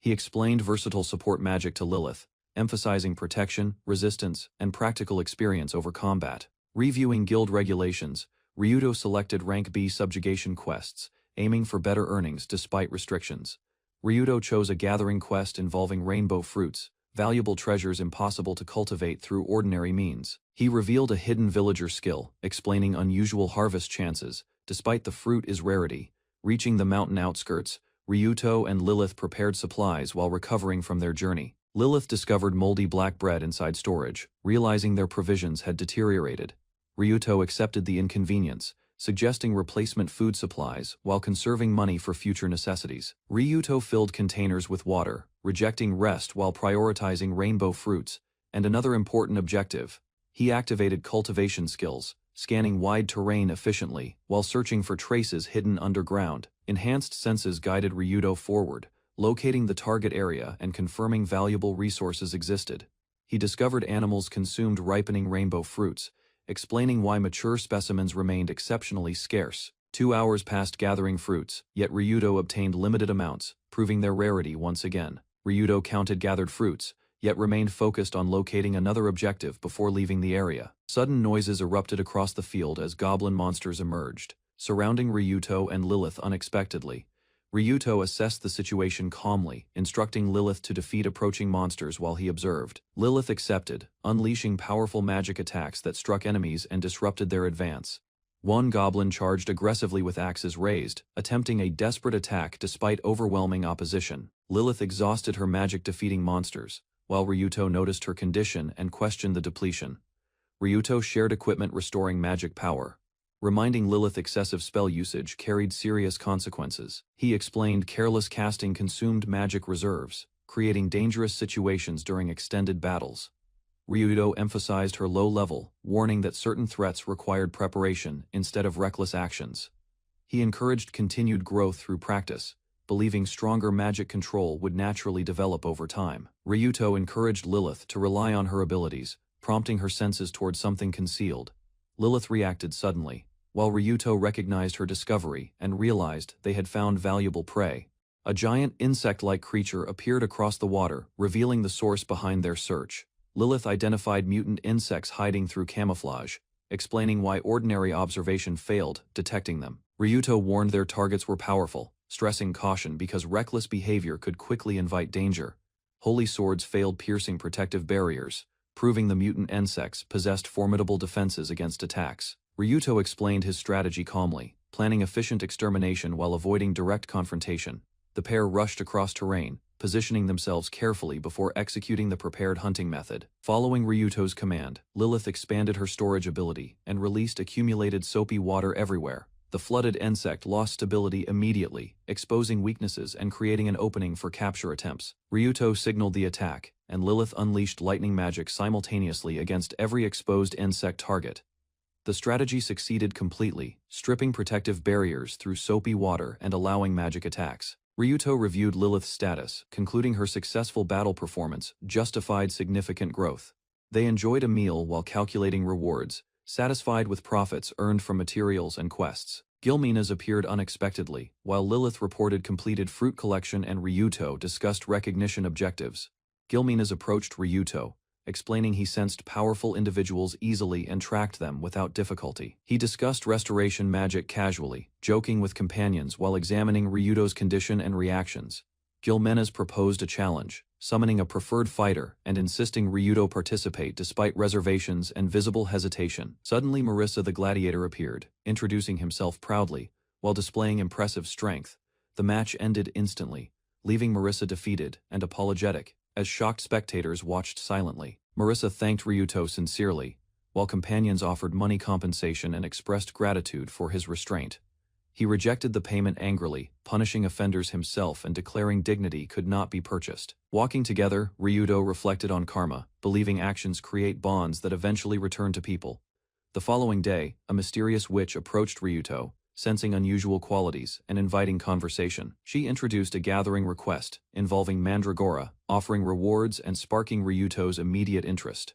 He explained versatile support magic to Lilith, emphasizing protection, resistance, and practical experience over combat. Reviewing guild regulations, Ryuto selected rank B subjugation quests, aiming for better earnings despite restrictions. Ryuto chose a gathering quest involving rainbow fruits, valuable treasures impossible to cultivate through ordinary means. He revealed a hidden villager skill, explaining unusual harvest chances, despite the fruit is rarity. Reaching the mountain outskirts, Ryuto and Lilith prepared supplies while recovering from their journey. Lilith discovered moldy black bread inside storage, realizing their provisions had deteriorated. Ryuto accepted the inconvenience, suggesting replacement food supplies while conserving money for future necessities. Ryuto filled containers with water, rejecting rest while prioritizing rainbow fruits, and another important objective. He activated cultivation skills, scanning wide terrain efficiently while searching for traces hidden underground. Enhanced senses guided Ryuto forward, locating the target area and confirming valuable resources existed. He discovered animals consumed ripening rainbow fruits, explaining why mature specimens remained exceptionally scarce. 2 hours passed gathering fruits, yet Ryuto obtained limited amounts, proving their rarity once again. Ryuto counted gathered fruits, yet remained focused on locating another objective before leaving the area. Sudden noises erupted across the field as goblin monsters emerged, surrounding Ryuto and Lilith unexpectedly. Ryuto assessed the situation calmly, instructing Lilith to defeat approaching monsters while he observed. Lilith accepted, unleashing powerful magic attacks that struck enemies and disrupted their advance. One goblin charged aggressively with axes raised, attempting a desperate attack despite overwhelming opposition. Lilith exhausted her magic defeating monsters, while Ryuto noticed her condition and questioned the depletion. Ryuto shared equipment restoring magic power, reminding Lilith excessive spell usage carried serious consequences. He explained careless casting consumed magic reserves, creating dangerous situations during extended battles. Ryuto emphasized her low level, warning that certain threats required preparation instead of reckless actions. He encouraged continued growth through practice, believing stronger magic control would naturally develop over time. Ryuto encouraged Lilith to rely on her abilities, prompting her senses toward something concealed. Lilith reacted suddenly, while Ryuto recognized her discovery and realized they had found valuable prey. A giant insect-like creature appeared across the water, revealing the source behind their search. Lilith identified mutant insects hiding through camouflage, explaining why ordinary observation failed detecting them. Ryuto warned their targets were powerful, stressing caution because reckless behavior could quickly invite danger. Holy swords failed piercing protective barriers, proving the mutant insects possessed formidable defenses against attacks. Ryuto explained his strategy calmly, planning efficient extermination while avoiding direct confrontation. The pair rushed across terrain, positioning themselves carefully before executing the prepared hunting method. Following Ryuto's command, Lilith expanded her storage ability and released accumulated soapy water everywhere. The flooded insect lost stability immediately, exposing weaknesses and creating an opening for capture attempts. Ryuto signaled the attack, and Lilith unleashed lightning magic simultaneously against every exposed insect target. The strategy succeeded completely, stripping protective barriers through soapy water and allowing magic attacks. Ryuto reviewed Lilith's status, concluding her successful battle performance justified significant growth. They enjoyed a meal while calculating rewards, satisfied with profits earned from materials and quests. Gilmenas appeared unexpectedly, while Lilith reported completed fruit collection and Ryuto discussed recognition objectives. Gilmenas approached Ryuto, explaining he sensed powerful individuals easily and tracked them without difficulty. He discussed restoration magic casually, joking with companions while examining Ryuto's condition and reactions. Gilmenas proposed a challenge, summoning a preferred fighter and insisting Ryuto participate despite reservations and visible hesitation. Suddenly Marissa the gladiator appeared, introducing himself proudly, while displaying impressive strength. The match ended instantly, leaving Marissa defeated and apologetic, as shocked spectators watched silently. Marissa thanked Ryuto sincerely, while companions offered money compensation and expressed gratitude for his restraint. He rejected the payment angrily, punishing offenders himself and declaring dignity could not be purchased. Walking together, Ryuto reflected on karma, believing actions create bonds that eventually return to people. The following day, a mysterious witch approached Ryuto, sensing unusual qualities and inviting conversation. She introduced a gathering request, involving Mandragora, offering rewards and sparking Ryuto's immediate interest.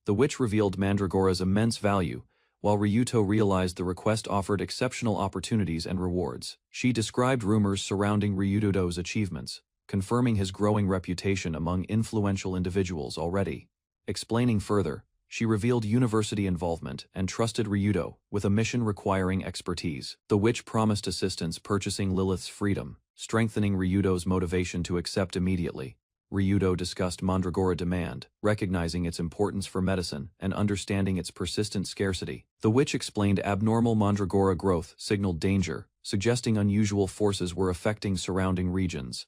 The witch revealed Mandragora's immense value, while Ryuto realized the request offered exceptional opportunities and rewards. She described rumors surrounding Ryuto's achievements, confirming his growing reputation among influential individuals already. Explaining further, she revealed university involvement and trusted Ryuto with a mission requiring expertise. The witch promised assistance purchasing Lilith's freedom, strengthening Ryuto's motivation to accept immediately. Ryuto discussed Mandragora demand, recognizing its importance for medicine and understanding its persistent scarcity. The witch explained abnormal Mandragora growth signaled danger, suggesting unusual forces were affecting surrounding regions.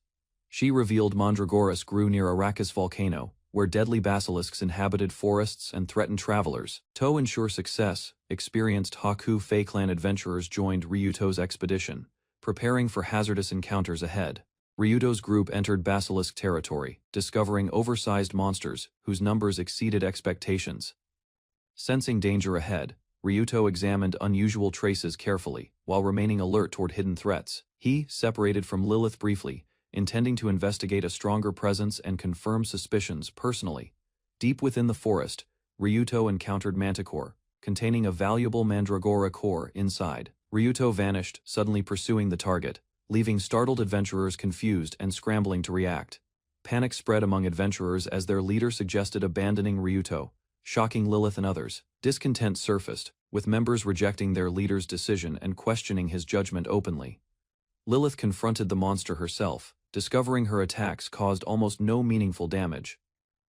She revealed Mandragoras grew near Arrakis volcano, where deadly basilisks inhabited forests and threatened travelers. To ensure success, experienced Haku Fae clan adventurers joined Ryuto's expedition, preparing for hazardous encounters ahead. Ryuto's group entered basilisk territory, discovering oversized monsters whose numbers exceeded expectations. Sensing danger ahead, Ryuto examined unusual traces carefully, while remaining alert toward hidden threats. He separated from Lilith briefly, intending to investigate a stronger presence and confirm suspicions personally. Deep within the forest, Ryuto encountered Manticore, containing a valuable Mandragora core inside. Ryuto vanished, suddenly pursuing the target, leaving startled adventurers confused and scrambling to react. Panic spread among adventurers as their leader suggested abandoning Ryuto, shocking Lilith and others. Discontent surfaced, with members rejecting their leader's decision and questioning his judgment openly. Lilith confronted the monster herself, discovering her attacks caused almost no meaningful damage.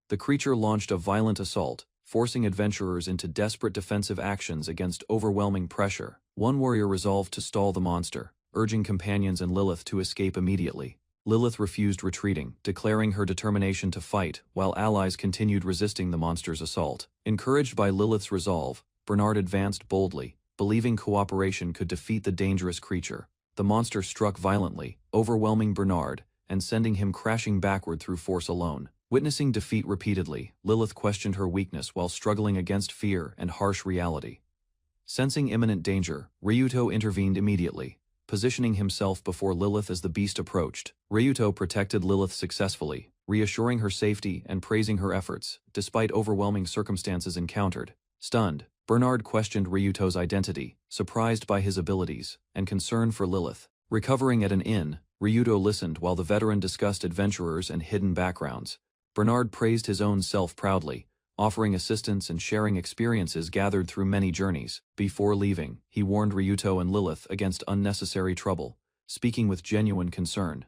The creature launched a violent assault, forcing adventurers into desperate defensive actions against overwhelming pressure. One warrior resolved to stall the monster, urging companions and Lilith to escape immediately. Lilith refused retreating, declaring her determination to fight, while allies continued resisting the monster's assault. Encouraged by Lilith's resolve, Bernard advanced boldly, believing cooperation could defeat the dangerous creature. The monster struck violently, overwhelming Bernard, and sending him crashing backward through force alone. Witnessing defeat repeatedly, Lilith questioned her weakness while struggling against fear and harsh reality. Sensing imminent danger, Ryuto intervened immediately, positioning himself before Lilith as the beast approached. Ryuto protected Lilith successfully, reassuring her safety and praising her efforts, despite overwhelming circumstances encountered. Stunned, Bernard questioned Ryuto's identity, surprised by his abilities, and concerned for Lilith. Recovering at an inn, Ryuto listened while the veteran discussed adventurers and hidden backgrounds. Bernard praised his own self proudly, offering assistance and sharing experiences gathered through many journeys. Before leaving, he warned Ryuto and Lilith against unnecessary trouble, speaking with genuine concern.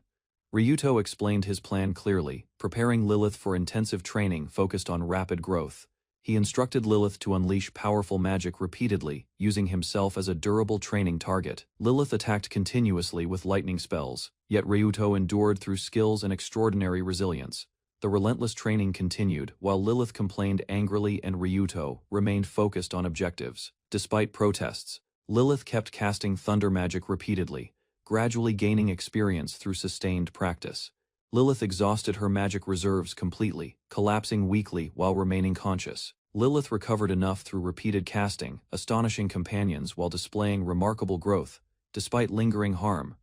Ryuto explained his plan clearly, preparing Lilith for intensive training focused on rapid growth. He instructed Lilith to unleash powerful magic repeatedly, using himself as a durable training target. Lilith attacked continuously with lightning spells, yet Ryuto endured through skills and extraordinary resilience. The relentless training continued, while Lilith complained angrily and Ryuto remained focused on objectives. Despite protests, Lilith kept casting thunder magic repeatedly, gradually gaining experience through sustained practice. Lilith exhausted her magic reserves completely, collapsing weakly while remaining conscious. Lilith recovered enough through repeated casting, astonishing companions while displaying remarkable growth. Despite lingering harm,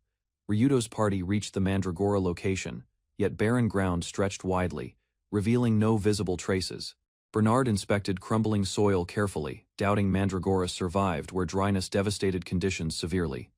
Ryuto's party reached the Mandragora location, yet barren ground stretched widely, revealing no visible traces. Bernard inspected crumbling soil carefully, doubting Mandragora survived where dryness devastated conditions severely.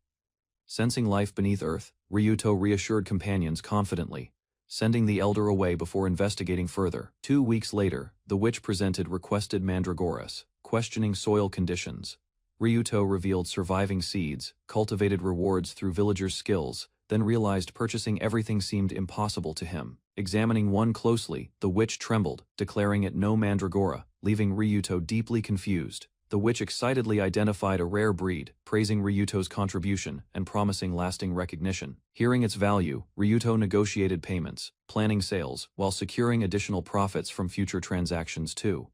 Sensing life beneath earth, Ryuto reassured companions confidently, sending the elder away before investigating further. 2 weeks later, the witch presented requested mandragoras, questioning soil conditions. Ryuto revealed surviving seeds, cultivated rewards through villagers' skills, then realized purchasing everything seemed impossible to him. Examining one closely, the witch trembled, declaring it no mandragora, leaving Ryuto deeply confused. The witch excitedly identified a rare breed, praising Ryuto's contribution and promising lasting recognition. Hearing its value, Ryuto negotiated payments, planning sales, while securing additional profits from future transactions too.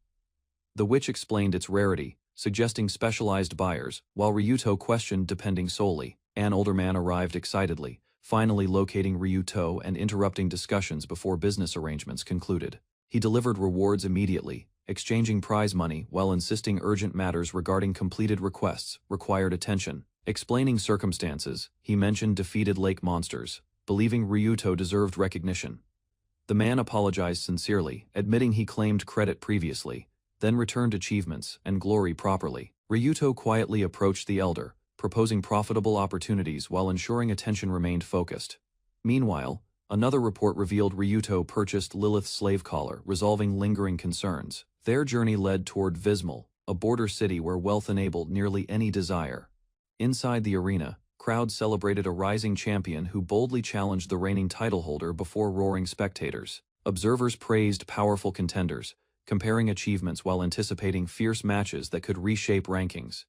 The witch explained its rarity, suggesting specialized buyers, while Ryuto questioned depending solely. An older man arrived excitedly, finally locating Ryuto and interrupting discussions before business arrangements concluded. He delivered rewards immediately, exchanging prize money while insisting urgent matters regarding completed requests required attention. Explaining circumstances, he mentioned defeated lake monsters, believing Ryuto deserved recognition. The man apologized sincerely, admitting he claimed credit previously, then returned achievements and glory properly. Ryuto quietly approached the elder, proposing profitable opportunities while ensuring attention remained focused. Meanwhile, another report revealed Ryuto purchased Lilith's slave collar, resolving lingering concerns. Their journey led toward Vismal, a border city where wealth enabled nearly any desire. Inside the arena, crowds celebrated a rising champion who boldly challenged the reigning title holder before roaring spectators. Observers praised powerful contenders, comparing achievements while anticipating fierce matches that could reshape rankings.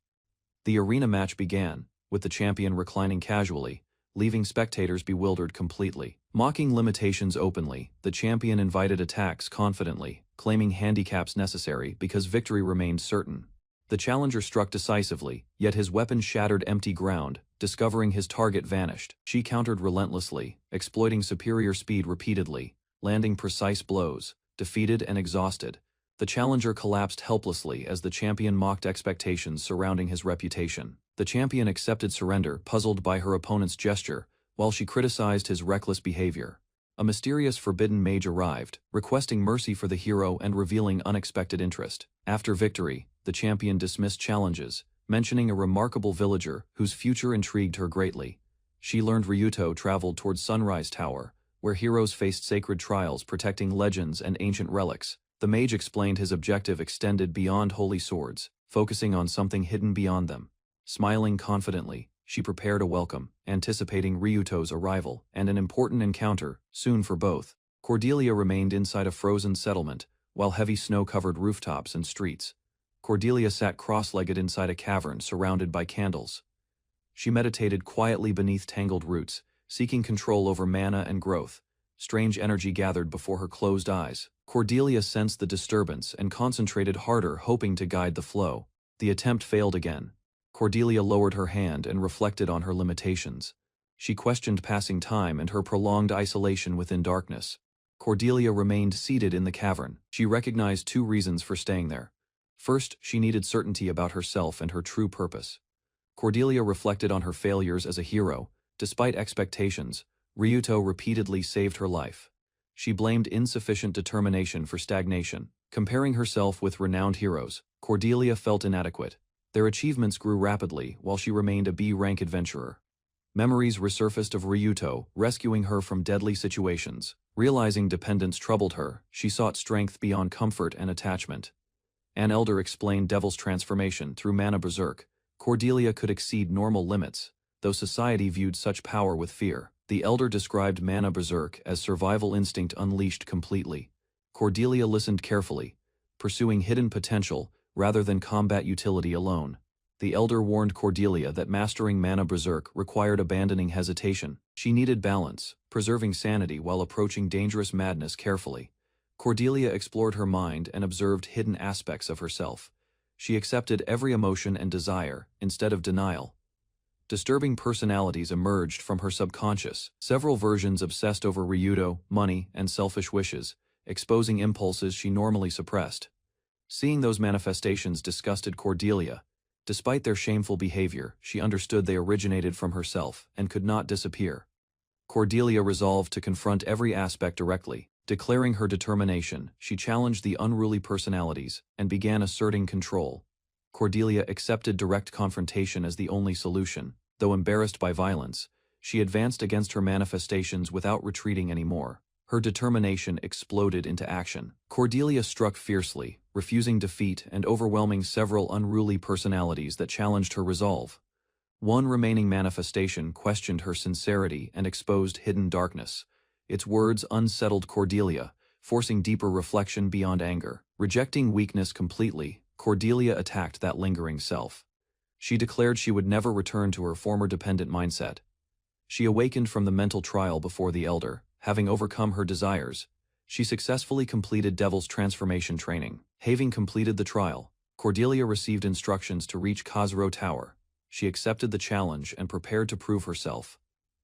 The arena match began, with the champion reclining casually, leaving spectators bewildered completely. Mocking limitations openly, the champion invited attacks confidently, claiming handicaps necessary because victory remained certain. The challenger struck decisively, yet his weapon shattered empty ground. Discovering his target vanished. She countered relentlessly, exploiting superior speed repeatedly, landing precise blows. Defeated and exhausted, the challenger collapsed helplessly as the champion mocked expectations surrounding his reputation. The champion accepted surrender, puzzled by her opponent's gesture, while she criticized his reckless behavior. A mysterious forbidden mage arrived, requesting mercy for the hero and revealing unexpected interest. After victory, the champion dismissed challenges, mentioning a remarkable villager whose future intrigued her greatly. She learned Ryuto traveled toward Sunrise Tower, where heroes faced sacred trials protecting legends and ancient relics. The mage explained his objective extended beyond holy swords, focusing on something hidden beyond them. Smiling confidently, she prepared a welcome, anticipating Ryuto's arrival and an important encounter, soon for both. Cordelia remained inside a frozen settlement, while heavy snow covered rooftops and streets. Cordelia sat cross-legged inside a cavern surrounded by candles. She meditated quietly beneath tangled roots, seeking control over mana and growth. Strange energy gathered before her closed eyes. Cordelia sensed the disturbance and concentrated harder, hoping to guide the flow. The attempt failed again. Cordelia lowered her hand and reflected on her limitations. She questioned passing time and her prolonged isolation within darkness. Cordelia remained seated in the cavern. She recognized 2 reasons for staying there. First, she needed certainty about herself and her true purpose. Cordelia reflected on her failures as a hero. Despite expectations, Ryuto repeatedly saved her life. She blamed insufficient determination for stagnation. Comparing herself with renowned heroes, Cordelia felt inadequate. Their achievements grew rapidly while she remained a B-rank adventurer. Memories resurfaced of Ryuto, rescuing her from deadly situations. Realizing dependence troubled her, she sought strength beyond comfort and attachment. An elder explained Devil's transformation through mana berserk. Cordelia could exceed normal limits, though society viewed such power with fear. The elder described mana berserk as survival instinct unleashed completely. Cordelia listened carefully, pursuing hidden potential rather than combat utility alone. The elder warned Cordelia that mastering mana berserk required abandoning hesitation. She needed balance, preserving sanity while approaching dangerous madness carefully. Cordelia explored her mind and observed hidden aspects of herself. She accepted every emotion and desire, instead of denial. Disturbing personalities emerged from her subconscious. Several versions obsessed over Ryuto, money, and selfish wishes, exposing impulses she normally suppressed. Seeing those manifestations disgusted Cordelia. Despite their shameful behavior, she understood they originated from herself and could not disappear. Cordelia resolved to confront every aspect directly. Declaring her determination, she challenged the unruly personalities and began asserting control. Cordelia accepted direct confrontation as the only solution. Though embarrassed by violence, she advanced against her manifestations without retreating anymore. Her determination exploded into action. Cordelia struck fiercely, refusing defeat and overwhelming several unruly personalities that challenged her resolve. One remaining manifestation questioned her sincerity and exposed hidden darkness. Its words unsettled Cordelia, forcing deeper reflection beyond anger. Rejecting weakness completely, Cordelia attacked that lingering self. She declared she would never return to her former dependent mindset. She awakened from the mental trial before the Elder. Having overcome her desires, she successfully completed Devil's transformation training. Having completed the trial, Cordelia received instructions to reach Khazro Tower. She accepted the challenge and prepared to prove herself.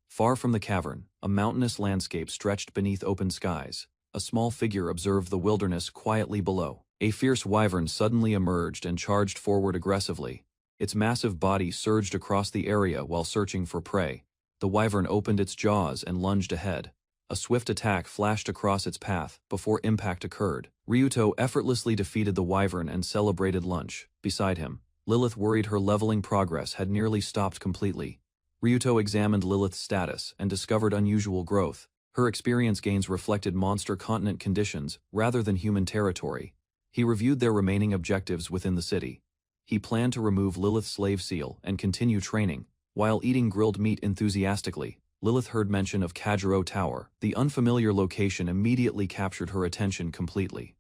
Far from the cavern, a mountainous landscape stretched beneath open skies. A small figure observed the wilderness quietly below. A fierce wyvern suddenly emerged and charged forward aggressively. Its massive body surged across the area while searching for prey. The wyvern opened its jaws and lunged ahead. A swift attack flashed across its path before impact occurred. Ryuto effortlessly defeated the wyvern and celebrated lunch. Beside him, Lilith worried her leveling progress had nearly stopped completely. Ryuto examined Lilith's status and discovered unusual growth. Her experience gains reflected monster continent conditions rather than human territory. He reviewed their remaining objectives within the city. He planned to remove Lilith's slave seal and continue training. While eating grilled meat enthusiastically, Lilith heard mention of Khazro Tower. The unfamiliar location immediately captured her attention completely.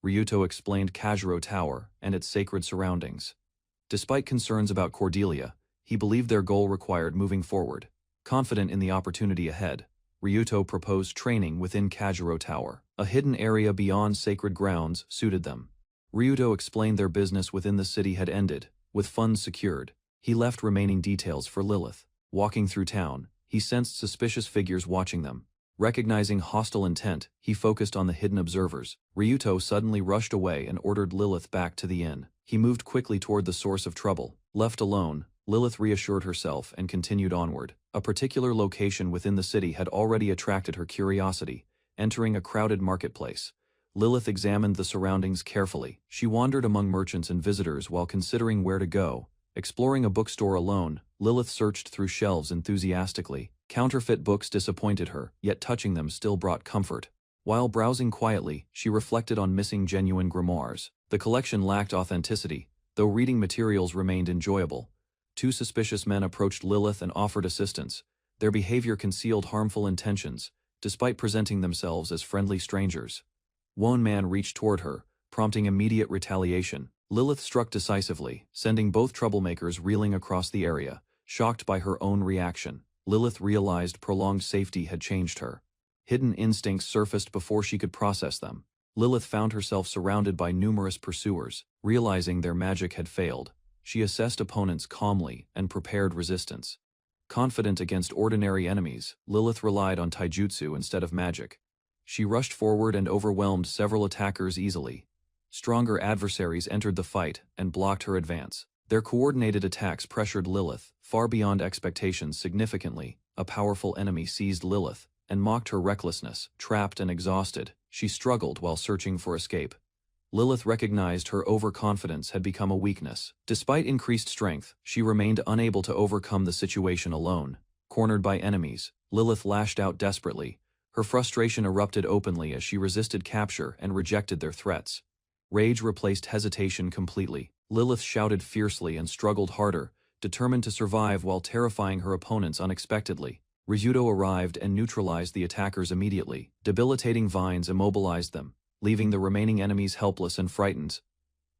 Ryuto explained Khazro Tower and its sacred surroundings. Despite concerns about Cordelia, he believed their goal required moving forward. Confident in the opportunity ahead, Ryuto proposed training within Khazro Tower. A hidden area beyond sacred grounds suited them. Ryuto explained their business within the city had ended. With funds secured, he left remaining details for Lilith. Walking through town, he sensed suspicious figures watching them. Recognizing hostile intent, he focused on the hidden observers. Ryuto suddenly rushed away and ordered Lilith back to the inn. He moved quickly toward the source of trouble. Left alone, Lilith reassured herself and continued onward. A particular location within the city had already attracted her curiosity. Entering a crowded marketplace, Lilith examined the surroundings carefully. She wandered among merchants and visitors while considering where to go. Exploring a bookstore alone, Lilith searched through shelves enthusiastically. Counterfeit books disappointed her, yet touching them still brought comfort. While browsing quietly, she reflected on missing genuine grimoires. The collection lacked authenticity, though reading materials remained enjoyable. Two suspicious men approached Lilith and offered assistance. Their behavior concealed harmful intentions, despite presenting themselves as friendly strangers. One man reached toward her, prompting immediate retaliation. Lilith struck decisively, sending both troublemakers reeling across the area. Shocked by her own reaction, Lilith realized prolonged safety had changed her. Hidden instincts surfaced before she could process them. Lilith found herself surrounded by numerous pursuers. Realizing their magic had failed, she assessed opponents calmly and prepared resistance. Confident against ordinary enemies, Lilith relied on taijutsu instead of magic. She rushed forward and overwhelmed several attackers easily. Stronger adversaries entered the fight and blocked her advance. Their coordinated attacks pressured Lilith, far beyond expectations significantly. A powerful enemy seized Lilith and mocked her recklessness. Trapped and exhausted, she struggled while searching for escape. Lilith recognized her overconfidence had become a weakness. Despite increased strength, she remained unable to overcome the situation alone. Cornered by enemies, Lilith lashed out desperately. Her frustration erupted openly as she resisted capture and rejected their threats. Rage replaced hesitation completely. Lilith shouted fiercely and struggled harder, determined to survive while terrifying her opponents unexpectedly. Ryuto arrived and neutralized the attackers immediately. Debilitating vines immobilized them, leaving the remaining enemies helpless and frightened.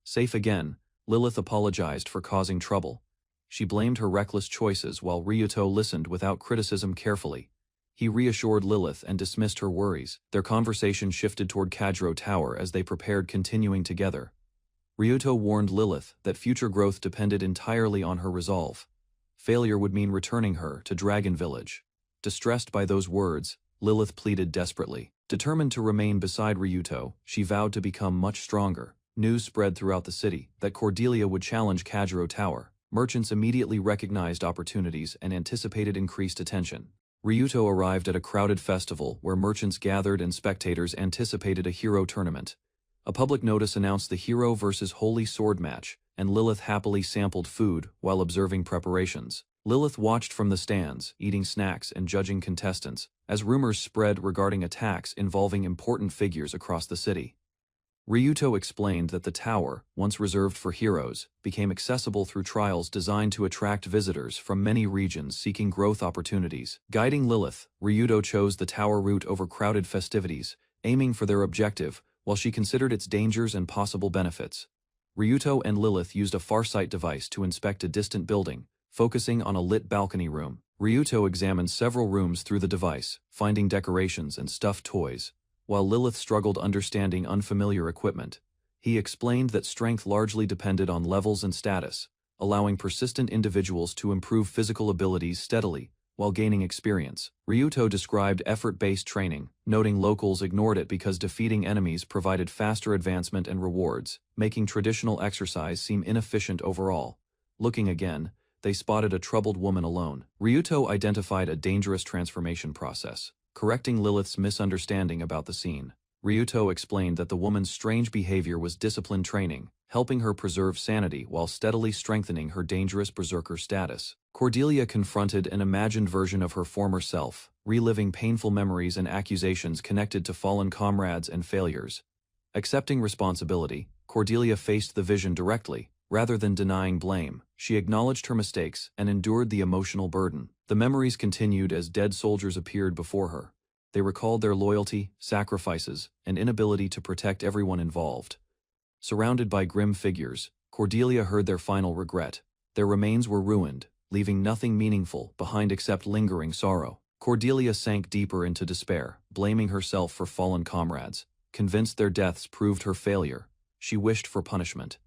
Safe again, Lilith apologized for causing trouble. She blamed her reckless choices while Ryuto listened without criticism carefully. He reassured Lilith and dismissed her worries. Their conversation shifted toward Khazro Tower as they prepared continuing together. Ryuto warned Lilith that future growth depended entirely on her resolve. Failure would mean returning her to Dragon Village. Distressed by those words, Lilith pleaded desperately. Determined to remain beside Ryuto, she vowed to become much stronger. News spread throughout the city that Cordelia would challenge Khazro Tower. Merchants immediately recognized opportunities and anticipated increased attention. Ryuto arrived at a crowded festival where merchants gathered and spectators anticipated a hero tournament. A public notice announced the Hero vs. Holy Sword match, and Lilith happily sampled food while observing preparations. Lilith watched from the stands, eating snacks and judging contestants. as rumors spread regarding attacks involving important figures across the city. Ryuto explained that the tower, once reserved for heroes, became accessible through trials designed to attract visitors from many regions seeking growth opportunities. Guiding Lilith, Ryuto chose the tower route over crowded festivities, aiming for their objective, while she considered its dangers and possible benefits. Ryuto and Lilith used a farsight device to inspect a distant building, focusing on a lit balcony room. Ryuto examined several rooms through the device, finding decorations and stuffed toys, while Lilith struggled understanding unfamiliar equipment. He explained that strength largely depended on levels and status, allowing persistent individuals to improve physical abilities steadily while gaining experience. Ryuto described effort-based training, noting locals ignored it because defeating enemies provided faster advancement and rewards, making traditional exercise seem inefficient overall. Looking again, they spotted a troubled woman alone. Ryuto identified a dangerous transformation process, correcting Lilith's misunderstanding about the scene. Ryuto explained that the woman's strange behavior was discipline training, helping her preserve sanity while steadily strengthening her dangerous berserker status. Cordelia confronted an imagined version of her former self, reliving painful memories and accusations connected to fallen comrades and failures. Accepting responsibility, Cordelia faced the vision directly. Rather than denying blame, she acknowledged her mistakes and endured the emotional burden. The memories continued as dead soldiers appeared before her. They recalled their loyalty, sacrifices, and inability to protect everyone involved. Surrounded by grim figures, Cordelia heard their final regret. Their remains were ruined, leaving nothing meaningful behind except lingering sorrow. Cordelia sank deeper into despair, blaming herself for fallen comrades. Convinced their deaths proved her failure, she wished for punishment.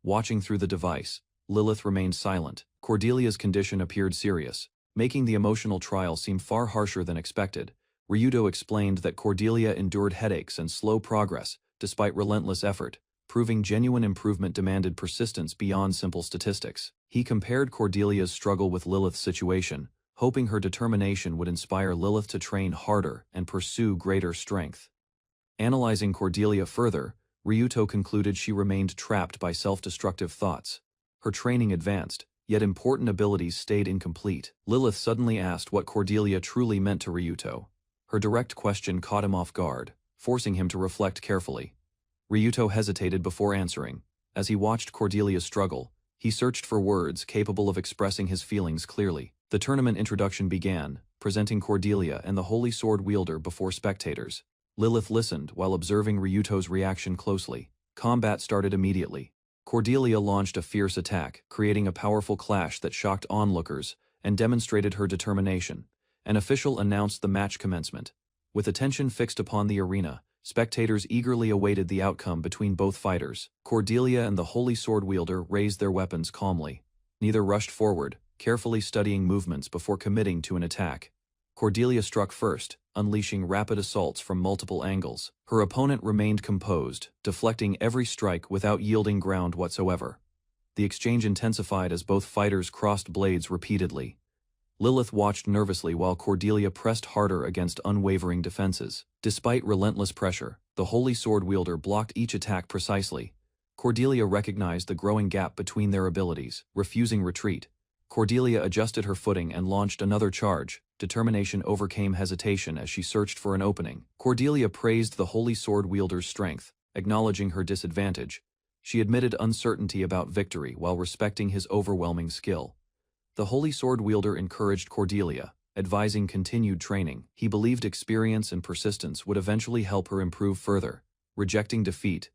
Watching through the device, Lilith remained silent. Cordelia's condition appeared serious, making the emotional trial seem far harsher than expected. Ryuto explained that Cordelia endured headaches and slow progress, despite relentless effort, proving genuine improvement demanded persistence beyond simple statistics. He compared Cordelia's struggle with Lilith's situation, hoping her determination would inspire Lilith to train harder and pursue greater strength. Analyzing Cordelia further, Ryuto concluded she remained trapped by self-destructive thoughts. Her training advanced, yet important abilities stayed incomplete. Lilith suddenly asked what Cordelia truly meant to Ryuto. Her direct question caught him off guard, forcing him to reflect carefully. Ryuto hesitated before answering. As he watched Cordelia's struggle, he searched for words capable of expressing his feelings clearly. The tournament introduction began, presenting Cordelia and the Holy Sword wielder before spectators. Lilith listened while observing Ryuto's reaction closely. Combat started immediately. Cordelia launched a fierce attack, creating a powerful clash that shocked onlookers and demonstrated her determination. An official announced the match commencement. With attention fixed upon the arena, spectators eagerly awaited the outcome between both fighters. Cordelia and the Holy Sword wielder raised their weapons calmly. Neither rushed forward, carefully studying movements before committing to an attack. Cordelia struck first, unleashing rapid assaults from multiple angles. Her opponent remained composed, deflecting every strike without yielding ground whatsoever. The exchange intensified as both fighters crossed blades repeatedly. Lilith watched nervously while Cordelia pressed harder against unwavering defenses. Despite relentless pressure, the Holy Sword wielder blocked each attack precisely. Cordelia recognized the growing gap between their abilities, refusing retreat. Cordelia adjusted her footing and launched another charge. Determination overcame hesitation as she searched for an opening. Cordelia praised the Holy Sword wielder's strength, acknowledging her disadvantage. She admitted uncertainty about victory while respecting his overwhelming skill. The Holy Sword wielder encouraged Cordelia, advising continued training. He believed experience and persistence would eventually help her improve further. Rejecting defeat,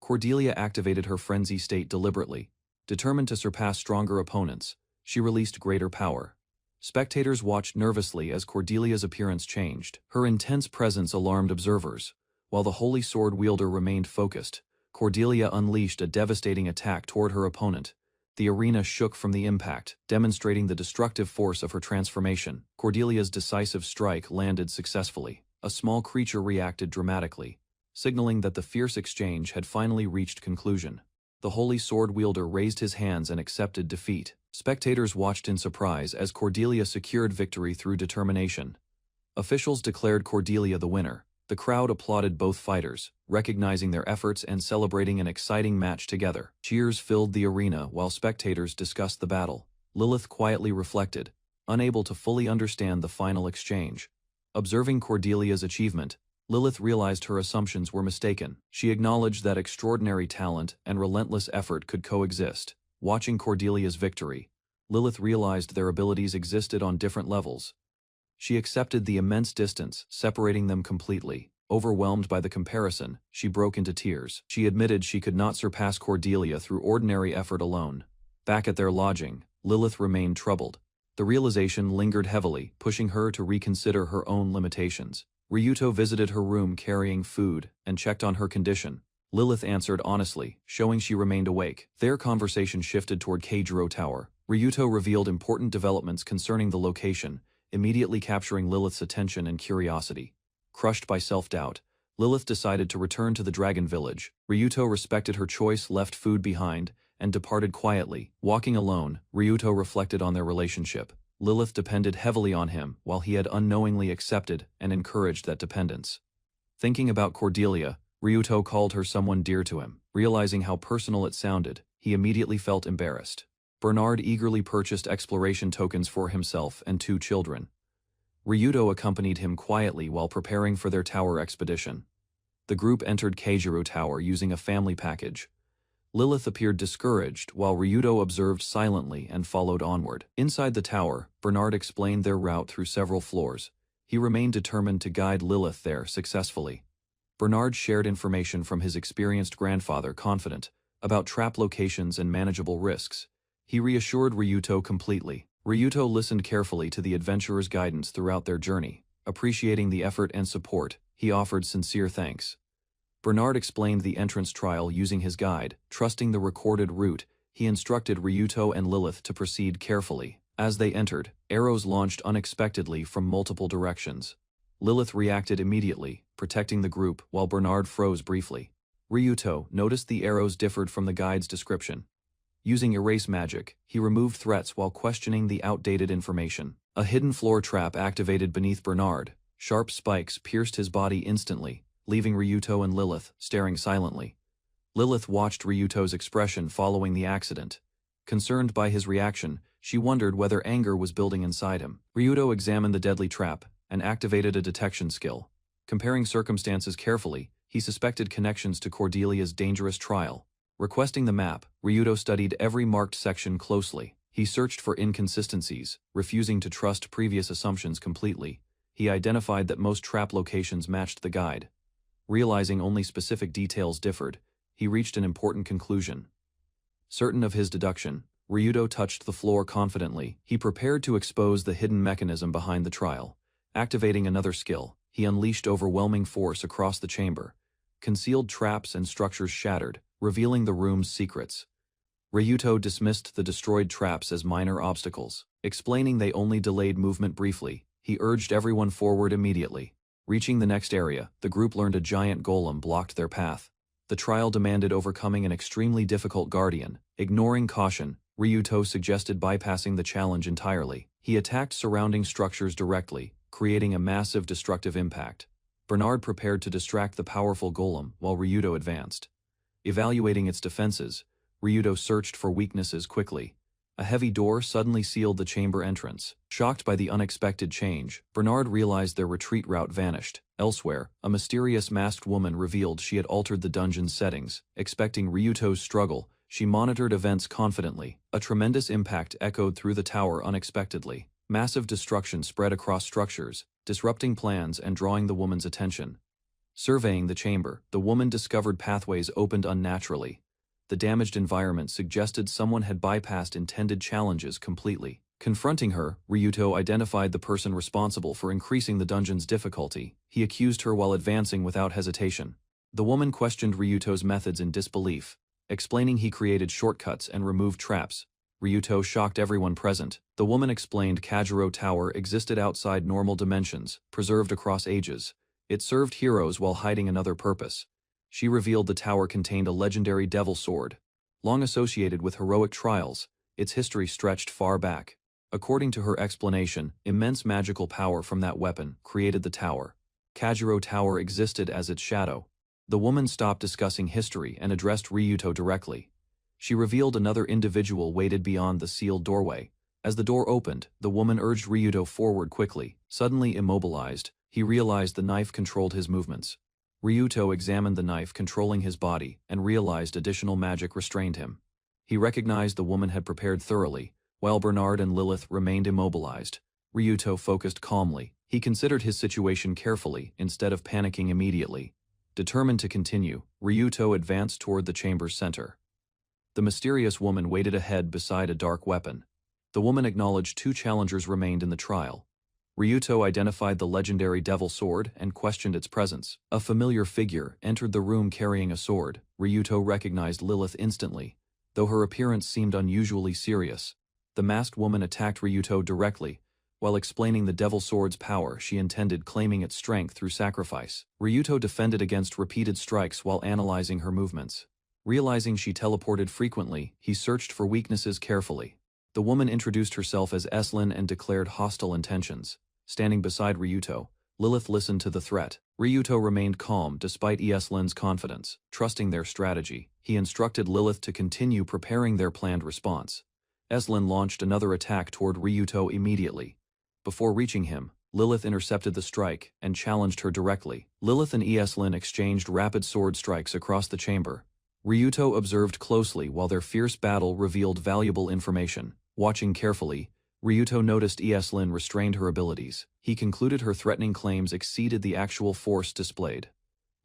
Cordelia activated her frenzy state deliberately. Determined to surpass stronger opponents, she released greater power. Spectators watched nervously as Cordelia's appearance changed. Her intense presence alarmed observers. While the Holy Sword wielder remained focused, Cordelia unleashed a devastating attack toward her opponent. The arena shook from the impact, demonstrating the destructive force of her transformation. Cordelia's decisive strike landed successfully. A small creature reacted dramatically, signaling that the fierce exchange had finally reached conclusion. The Holy Sword wielder raised his hands and accepted defeat. Spectators watched in surprise as Cordelia secured victory through determination. Officials declared Cordelia the winner. The crowd applauded both fighters, recognizing their efforts and celebrating an exciting match together. Cheers filled the arena while spectators discussed the battle. Lilith quietly reflected, unable to fully understand the final exchange. Observing Cordelia's achievement, Lilith realized her assumptions were mistaken. She acknowledged that extraordinary talent and relentless effort could coexist. Watching Cordelia's victory, Lilith realized their abilities existed on different levels. She accepted the immense distance separating them completely. Overwhelmed by the comparison, she broke into tears. She admitted she could not surpass Cordelia through ordinary effort alone. Back at their lodging, Lilith remained troubled. The realization lingered heavily, pushing her to reconsider her own limitations. Ryuto visited her room carrying food and checked on her condition. Lilith answered honestly, showing she remained awake. Their conversation shifted toward Keijiro Tower. Ryuto revealed important developments concerning the location, immediately capturing Lilith's attention and curiosity. Crushed by self-doubt, Lilith decided to return to the Dragon Village. Ryuto respected her choice, left food behind, and departed quietly. Walking alone, Ryuto reflected on their relationship. Lilith depended heavily on him, while he had unknowingly accepted and encouraged that dependence. Thinking about Cordelia, Ryuto called her someone dear to him. Realizing how personal it sounded, he immediately felt embarrassed. Bernard eagerly purchased exploration tokens for himself and 2 children. Ryuto accompanied him quietly while preparing for their tower expedition. The group entered Keijiro Tower using a family package. Lilith appeared discouraged while Ryuto observed silently and followed onward. Inside the tower, Bernard explained their route through several floors. He remained determined to guide Lilith there successfully. Bernard shared information from his experienced grandfather, confident about trap locations and manageable risks. He reassured Ryuto completely. Ryuto listened carefully to the adventurers' guidance throughout their journey. Appreciating the effort and support, he offered sincere thanks. Bernard explained the entrance trial using his guide. Trusting the recorded route, he instructed Ryuto and Lilith to proceed carefully. As they entered, arrows launched unexpectedly from multiple directions. Lilith reacted immediately, protecting the group while Bernard froze briefly. Ryuto noticed the arrows differed from the guide's description. Using erase magic, he removed threats while questioning the outdated information. A hidden floor trap activated beneath Bernard. Sharp spikes pierced his body instantly, leaving Ryuto and Lilith staring silently. Lilith watched Ryuto's expression following the accident. Concerned by his reaction, she wondered whether anger was building inside him. Ryuto examined the deadly trap and activated a detection skill. Comparing circumstances carefully, he suspected connections to Cordelia's dangerous trial. Requesting the map, Ryuto studied every marked section closely. He searched for inconsistencies, refusing to trust previous assumptions completely. He identified that most trap locations matched the guide. Realizing only specific details differed, he reached an important conclusion. Certain of his deduction, Ryuto touched the floor confidently. He prepared to expose the hidden mechanism behind the trial. Activating another skill, he unleashed overwhelming force across the chamber. Concealed traps and structures shattered, revealing the room's secrets. Ryuto dismissed the destroyed traps as minor obstacles. Explaining they only delayed movement briefly, he urged everyone forward immediately. Reaching the next area, the group learned a giant golem blocked their path. The trial demanded overcoming an extremely difficult guardian. Ignoring caution, Ryuto suggested bypassing the challenge entirely. He attacked surrounding structures directly, creating a massive destructive impact. Bernard prepared to distract the powerful golem while Ryuto advanced. Evaluating its defenses, Ryuto searched for weaknesses quickly. A heavy door suddenly sealed the chamber entrance. Shocked by the unexpected change, Bernard realized their retreat route vanished. Elsewhere, a mysterious masked woman revealed she had altered the dungeon's settings. Expecting Ryuto's struggle, she monitored events confidently. A tremendous impact echoed through the tower unexpectedly. Massive destruction spread across structures, disrupting plans and drawing the woman's attention. Surveying the chamber, the woman discovered pathways opened unnaturally. The damaged environment suggested someone had bypassed intended challenges completely. Confronting her, Ryuto identified the person responsible for increasing the dungeon's difficulty. He accused her while advancing without hesitation. The woman questioned Ryuto's methods in disbelief, explaining he created shortcuts and removed traps. Ryuto shocked everyone present. The woman explained Keijiro Tower existed outside normal dimensions, preserved across ages. It served heroes while hiding another purpose. She revealed the tower contained a legendary devil sword. Long associated with heroic trials, its history stretched far back. According to her explanation, immense magical power from that weapon created the tower. Keijiro Tower existed as its shadow. The woman stopped discussing history and addressed Ryuto directly. She revealed another individual waited beyond the sealed doorway. As the door opened, the woman urged Ryuto forward quickly. Suddenly immobilized, He realized the knife controlled his movements. Ryuto examined the knife controlling his body and realized additional magic restrained him. He recognized the woman had prepared thoroughly, while Bernard and Lilith remained immobilized. Ryuto focused calmly. He considered his situation carefully instead of panicking immediately. Determined to continue, Ryuto advanced toward the chamber's center. The mysterious woman waited ahead beside a dark weapon. The woman acknowledged 2 challengers remained in the trial. Ryuto identified the legendary devil sword and questioned its presence. A familiar figure entered the room carrying a sword. Ryuto recognized Lilith instantly, though her appearance seemed unusually serious. The masked woman attacked Ryuto directly, while explaining the devil sword's power. She intended claiming its strength through sacrifice. Ryuto defended against repeated strikes while analyzing her movements. Realizing she teleported frequently, he searched for weaknesses carefully. The woman introduced herself as Eslin and declared hostile intentions. Standing beside Ryuto, Lilith listened to the threat. Ryuto remained calm despite Eslin's confidence. Trusting their strategy, he instructed Lilith to continue preparing their planned response. Eslin launched another attack toward Ryuto immediately. Before reaching him, Lilith intercepted the strike and challenged her directly. Lilith and Eslin exchanged rapid sword strikes across the chamber. Ryuto observed closely while their fierce battle revealed valuable information. Watching carefully, Ryuto noticed Eslin restrained her abilities. He concluded her threatening claims exceeded the actual force displayed.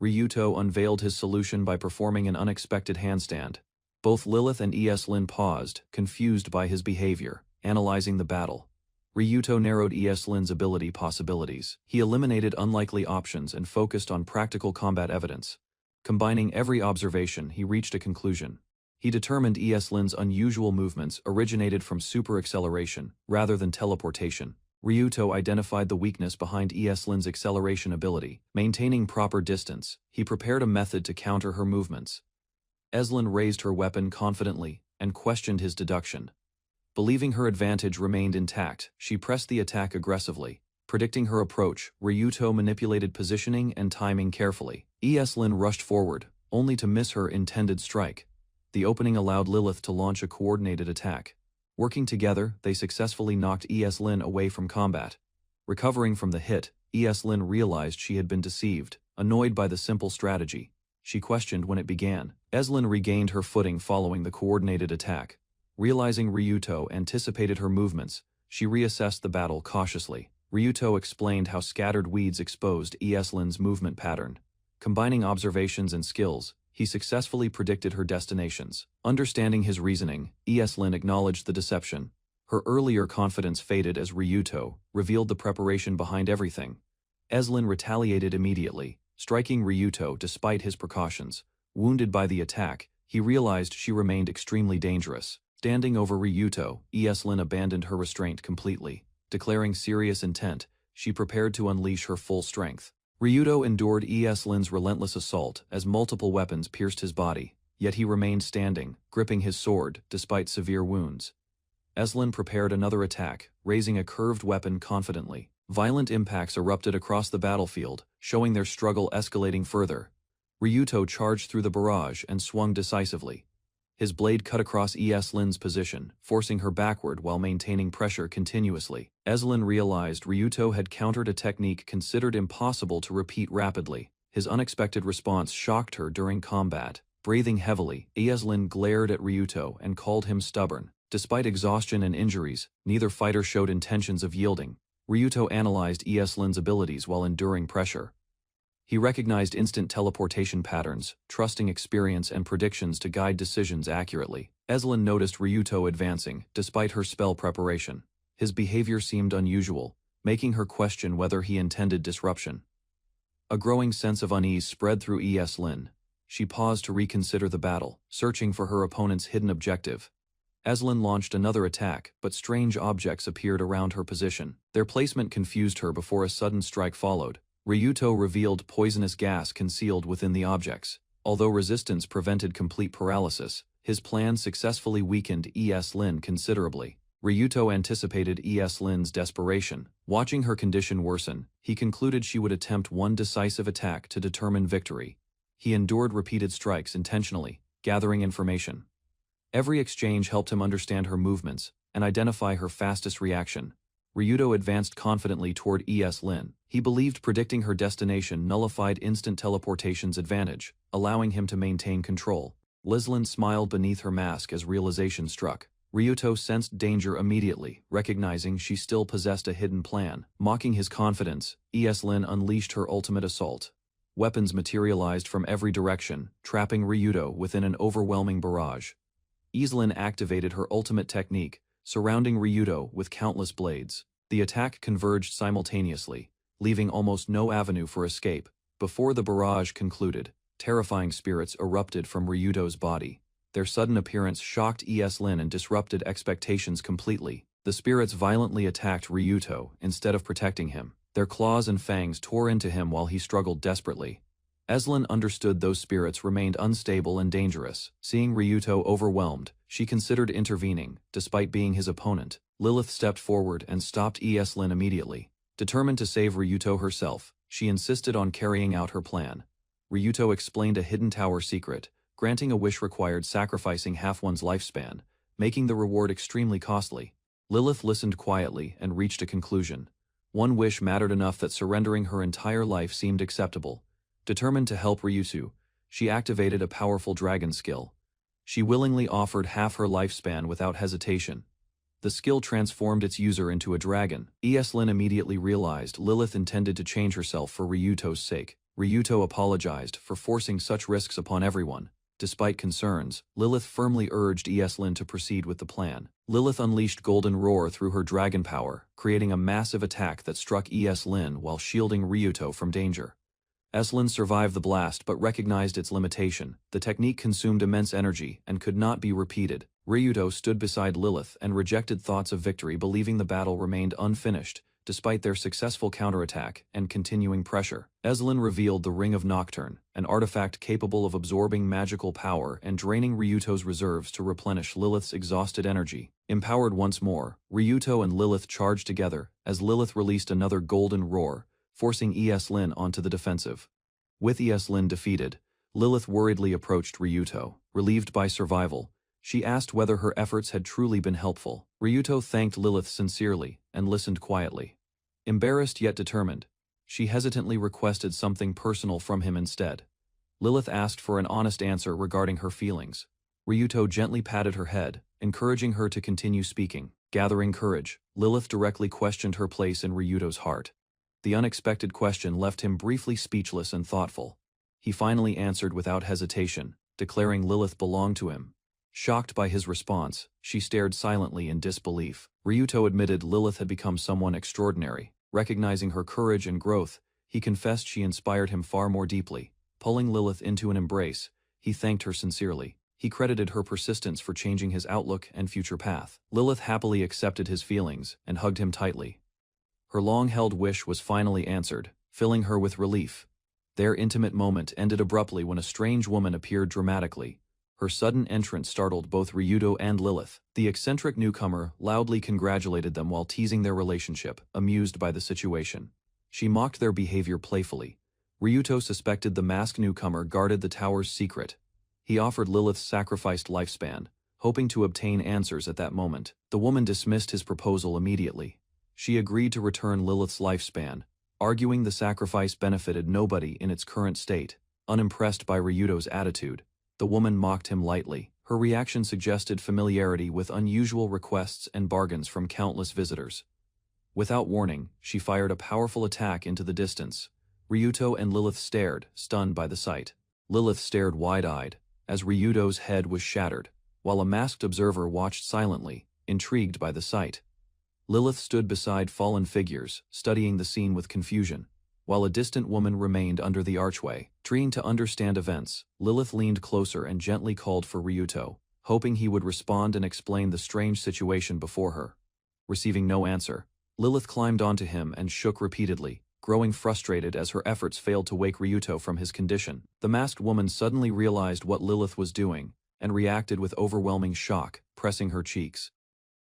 Ryuto unveiled his solution by performing an unexpected handstand. Both Lilith and Eslin paused, confused by his behavior. Analyzing the battle, Ryuto narrowed Eslin's ability possibilities. He eliminated unlikely options and focused on practical combat evidence. Combining every observation, he reached a conclusion. He determined Eslin's unusual movements originated from super acceleration rather than teleportation. Ryuto identified the weakness behind Eslin's acceleration ability. Maintaining proper distance, he prepared a method to counter her movements. Eslin raised her weapon confidently and questioned his deduction. Believing her advantage remained intact, she pressed the attack aggressively. Predicting her approach, Ryuto manipulated positioning and timing carefully. Eslin rushed forward, only to miss her intended strike. The opening allowed Lilith to launch a coordinated attack. Working together, they successfully knocked Eslin away from combat. Recovering from the hit, Eslin realized she had been deceived. Annoyed by the simple strategy, she questioned when it began. Eslin regained her footing following the coordinated attack. Realizing Ryuto anticipated her movements, she reassessed the battle cautiously. Ryuto explained how scattered weeds exposed Eslin's movement pattern. Combining observations and skills, he successfully predicted her destinations. Understanding his reasoning, Eslin acknowledged the deception. Her earlier confidence faded as Ryuto revealed the preparation behind everything. Eslin retaliated immediately, striking Ryuto despite his precautions. Wounded by the attack, he realized she remained extremely dangerous. Standing over Ryuto, Eslin abandoned her restraint completely. Declaring serious intent, she prepared to unleash her full strength. Ryuto endured Eslin's relentless assault as multiple weapons pierced his body, yet he remained standing, gripping his sword despite severe wounds. Eslin prepared another attack, raising a curved weapon confidently. Violent impacts erupted across the battlefield, showing their struggle escalating further. Ryuto charged through the barrage and swung decisively. His blade cut across Eslin's position, forcing her backward while maintaining pressure continuously. Eslin realized Ryuto had countered a technique considered impossible to repeat rapidly. His unexpected response shocked her during combat. Breathing heavily, Eslin glared at Ryuto and called him stubborn. Despite exhaustion and injuries, neither fighter showed intentions of yielding. Ryuto analyzed Eslin's abilities while enduring pressure. He recognized instant teleportation patterns, trusting experience and predictions to guide decisions accurately. Eslin noticed Ryuto advancing, despite her spell preparation. His behavior seemed unusual, making her question whether he intended disruption. A growing sense of unease spread through Eslin. She paused to reconsider the battle, searching for her opponent's hidden objective. Eslin launched another attack, but strange objects appeared around her position. Their placement confused her before a sudden strike followed. Ryuto revealed poisonous gas concealed within the objects. Although resistance prevented complete paralysis, his plan successfully weakened Eslin considerably. Ryuto anticipated Eslin's desperation. Watching her condition worsen, he concluded she would attempt one decisive attack to determine victory. He endured repeated strikes intentionally, gathering information. Every exchange helped him understand her movements and identify her fastest reaction. Ryuto advanced confidently toward Lin. He believed predicting her destination nullified instant teleportation's advantage, allowing him to maintain control. Lislin smiled beneath her mask as realization struck. Ryuto sensed danger immediately, recognizing she still possessed a hidden plan. Mocking his confidence, Lin unleashed her ultimate assault. Weapons materialized from every direction, trapping Ryuto within an overwhelming barrage. Lin activated her ultimate technique, surrounding Ryuto with countless blades. The attack converged simultaneously, leaving almost no avenue for escape. Before the barrage concluded, terrifying spirits erupted from Ryuto's body. Their sudden appearance shocked Lin and disrupted expectations completely. The spirits violently attacked Ryuto instead of protecting him. Their claws and fangs tore into him while he struggled desperately. Lin understood those spirits remained unstable and dangerous. Seeing Ryuto overwhelmed, she considered intervening, despite being his opponent. Lilith stepped forward and stopped Lin immediately. Determined to save Ryuto herself, she insisted on carrying out her plan. Ryuto explained a hidden tower secret. Granting a wish required sacrificing half one's lifespan, making the reward extremely costly. Lilith listened quietly and reached a conclusion. One wish mattered enough that surrendering her entire life seemed acceptable. Determined to help Ryuto, she activated a powerful dragon skill. She willingly offered half her lifespan without hesitation. The skill transformed its user into a dragon. Lin immediately realized Lilith intended to change herself for Ryuto's sake. Ryuto apologized for forcing such risks upon everyone. Despite concerns, Lilith firmly urged Lin to proceed with the plan. Lilith unleashed Golden Roar through her dragon power, creating a massive attack that struck Lin while shielding Ryuto from danger. Lin survived the blast but recognized its limitation. The technique consumed immense energy and could not be repeated. Ryuto stood beside Lilith and rejected thoughts of victory, believing the battle remained unfinished, despite their successful counterattack and continuing pressure. Lin revealed the Ring of Nocturne, an artifact capable of absorbing magical power and draining Ryuto's reserves to replenish Lilith's exhausted energy. Empowered once more, Ryuto and Lilith charged together as Lilith released another Golden Roar, forcing Lin onto the defensive. With Lin defeated, Lilith worriedly approached Ryuto. Relieved by survival, she asked whether her efforts had truly been helpful. Ryuto thanked Lilith sincerely and listened quietly. Embarrassed yet determined, she hesitantly requested something personal from him instead. Lilith asked for an honest answer regarding her feelings. Ryuto gently patted her head, encouraging her to continue speaking. Gathering courage, Lilith directly questioned her place in Ryuto's heart. The unexpected question left him briefly speechless and thoughtful. He finally answered without hesitation, declaring Lilith belonged to him. Shocked by his response, she stared silently in disbelief. Ryuto admitted Lilith had become someone extraordinary. Recognizing her courage and growth, he confessed she inspired him far more deeply. Pulling Lilith into an embrace, he thanked her sincerely. He credited her persistence for changing his outlook and future path. Lilith happily accepted his feelings and hugged him tightly. Her long-held wish was finally answered, filling her with relief. Their intimate moment ended abruptly when a strange woman appeared dramatically. Her sudden entrance startled both Ryuto and Lilith. The eccentric newcomer loudly congratulated them while teasing their relationship, amused by the situation. She mocked their behavior playfully. Ryuto suspected the masked newcomer guarded the tower's secret. He offered Lilith's sacrificed lifespan, hoping to obtain answers at that moment. The woman dismissed his proposal immediately. She agreed to return Lilith's lifespan, arguing the sacrifice benefited nobody in its current state. Unimpressed by Ryuto's attitude, the woman mocked him lightly. Her reaction suggested familiarity with unusual requests and bargains from countless visitors. Without warning, she fired a powerful attack into the distance. Ryuto and Lilith stared, stunned by the sight. Lilith stared wide-eyed, as Ryuto's head was shattered, while a masked observer watched silently, intrigued by the sight. Lilith stood beside fallen figures, studying the scene with confusion, while a distant woman remained under the archway. Trying to understand events, Lilith leaned closer and gently called for Ryuto, hoping he would respond and explain the strange situation before her. Receiving no answer, Lilith climbed onto him and shook repeatedly, growing frustrated as her efforts failed to wake Ryuto from his condition. The masked woman suddenly realized what Lilith was doing, and reacted with overwhelming shock, pressing her cheeks.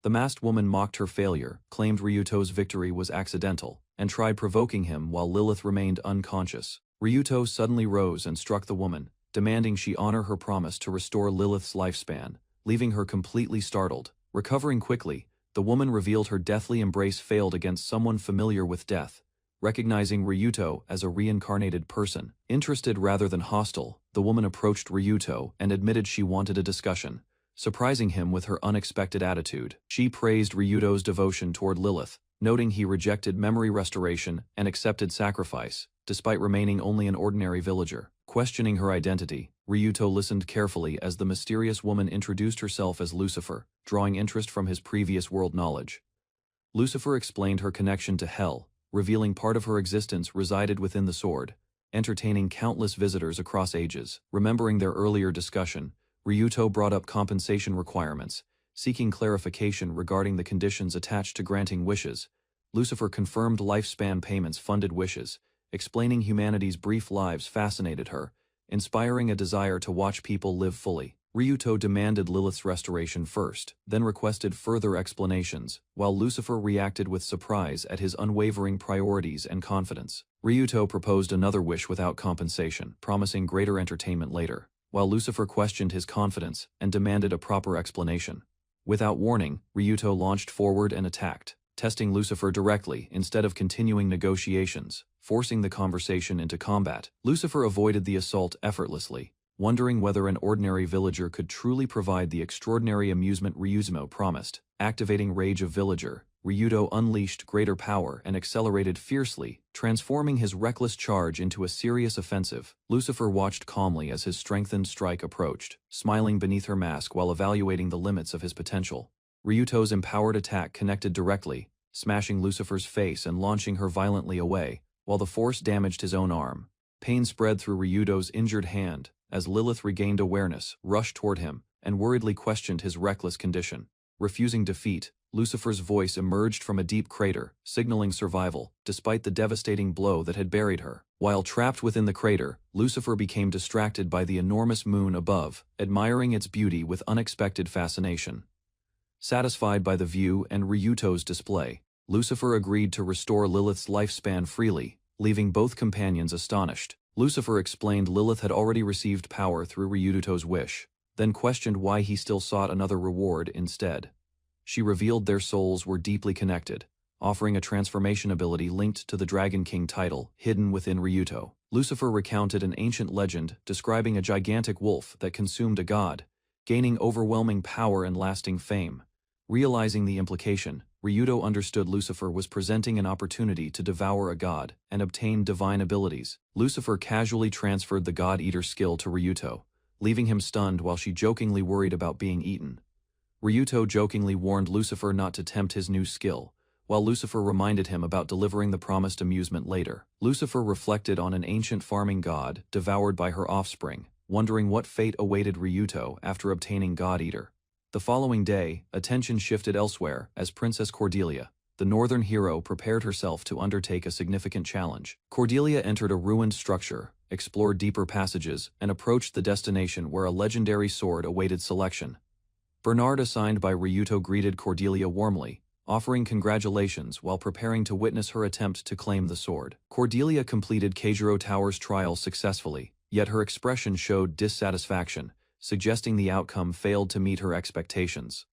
The masked woman mocked her failure, claimed Ryuto's victory was accidental, and tried provoking him while Lilith remained unconscious. Ryuto suddenly rose and struck the woman, demanding she honor her promise to restore Lilith's lifespan, leaving her completely startled. Recovering quickly, The woman revealed her deathly embrace failed against someone familiar with death, recognizing Ryuto as a reincarnated person. Interested rather than hostile, the woman approached Ryuto and admitted she wanted a discussion, surprising him with her unexpected attitude. She praised Ryuto's devotion toward Lilith, noting he rejected memory restoration and accepted sacrifice, despite remaining only an ordinary villager. Questioning her identity, Ryuto listened carefully as the mysterious woman introduced herself as Lucifer, drawing interest from his previous world knowledge. Lucifer explained her connection to Hell, revealing part of her existence resided within the sword, entertaining countless visitors across ages. Remembering their earlier discussion, Ryuto brought up compensation requirements, seeking clarification regarding the conditions attached to granting wishes. Lucifer confirmed lifespan payments funded wishes, explaining humanity's brief lives fascinated her, inspiring a desire to watch people live fully. Ryuto demanded Lilith's restoration first, then requested further explanations, while Lucifer reacted with surprise at his unwavering priorities and confidence. Ryuto proposed another wish without compensation, promising greater entertainment later, while Lucifer questioned his confidence and demanded a proper explanation. Without warning, Ryuto launched forward and attacked, testing Lucifer directly instead of continuing negotiations, forcing the conversation into combat. Lucifer avoided the assault effortlessly, wondering whether an ordinary villager could truly provide the extraordinary amusement Ryuzumo promised. Activating Rage of Villager, Ryuto unleashed greater power and accelerated fiercely, transforming his reckless charge into a serious offensive. Lucifer watched calmly as his strengthened strike approached, smiling beneath her mask while evaluating the limits of his potential. Ryuto's empowered attack connected directly, smashing Lucifer's face and launching her violently away, while the force damaged his own arm. Pain spread through Ryuto's injured hand, as Lilith regained awareness, rushed toward him, and worriedly questioned his reckless condition. Refusing defeat, Lucifer's voice emerged from a deep crater, signaling survival, despite the devastating blow that had buried her. While trapped within the crater, Lucifer became distracted by the enormous moon above, admiring its beauty with unexpected fascination. Satisfied by the view and Ryuto's display, Lucifer agreed to restore Lilith's lifespan freely, leaving both companions astonished. Lucifer explained Lilith had already received power through Ryuto's wish, then questioned why he still sought another reward instead. She revealed their souls were deeply connected, offering a transformation ability linked to the Dragon King title hidden within Ryuto. Lucifer recounted an ancient legend describing a gigantic wolf that consumed a god, gaining overwhelming power and lasting fame. Realizing the implication, Ryuto understood Lucifer was presenting an opportunity to devour a god and obtain divine abilities. Lucifer casually transferred the God Eater skill to Ryuto, leaving him stunned while she jokingly worried about being eaten. Ryuto jokingly warned Lucifer not to tempt his new skill, while Lucifer reminded him about delivering the promised amusement later. Lucifer reflected on an ancient farming god devoured by her offspring, wondering what fate awaited Ryuto after obtaining God Eater. The following day, attention shifted elsewhere as Princess Cordelia, the northern hero, prepared herself to undertake a significant challenge. Cordelia entered a ruined structure, explored deeper passages, and approached the destination where a legendary sword awaited selection. Bernard, assigned by Ryuto, greeted Cordelia warmly, offering congratulations while preparing to witness her attempt to claim the sword. Cordelia completed Keijiro Tower's trial successfully, yet her expression showed dissatisfaction, suggesting the outcome failed to meet her expectations.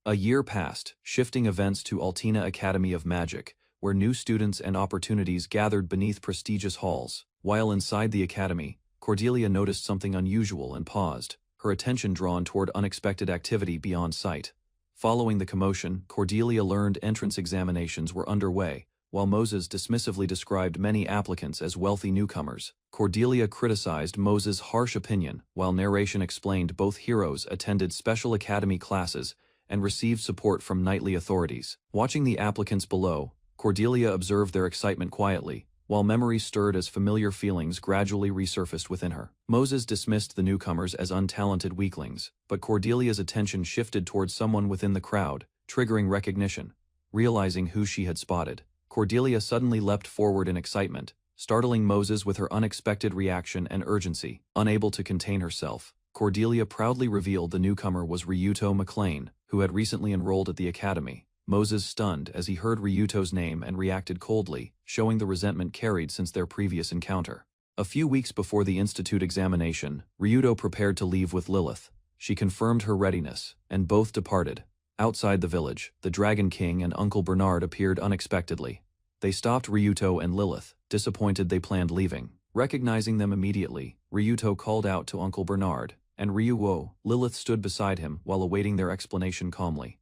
A year passed, shifting events to Altina Academy of Magic, where new students and opportunities gathered beneath prestigious halls. While inside the academy, Cordelia noticed something unusual and paused, her attention drawn toward unexpected activity beyond sight. Following the commotion, Cordelia learned entrance examinations were underway, while Moses dismissively described many applicants as wealthy newcomers. Cordelia criticized Moses' harsh opinion, while narration explained both heroes attended special academy classes and received support from knightly authorities. Watching the applicants below, Cordelia observed their excitement quietly, while memories stirred as familiar feelings gradually resurfaced within her. Moses dismissed the newcomers as untalented weaklings, but Cordelia's attention shifted towards someone within the crowd, triggering recognition. Realizing who she had spotted, Cordelia suddenly leapt forward in excitement, startling Moses with her unexpected reaction and urgency. Unable to contain herself, Cordelia proudly revealed the newcomer was Ryuto McLean, who had recently enrolled at the academy. Moses stunned as he heard Ryuto's name and reacted coldly, showing the resentment carried since their previous encounter. A few weeks before the institute examination, Ryuto prepared to leave with Lilith. She confirmed her readiness, and both departed. Outside the village, the Dragon King and Uncle Bernard appeared unexpectedly. They stopped Ryuto and Lilith, disappointed they planned leaving. Recognizing them immediately, Ryuto called out to Uncle Bernard, and Lilith stood beside him while awaiting their explanation calmly.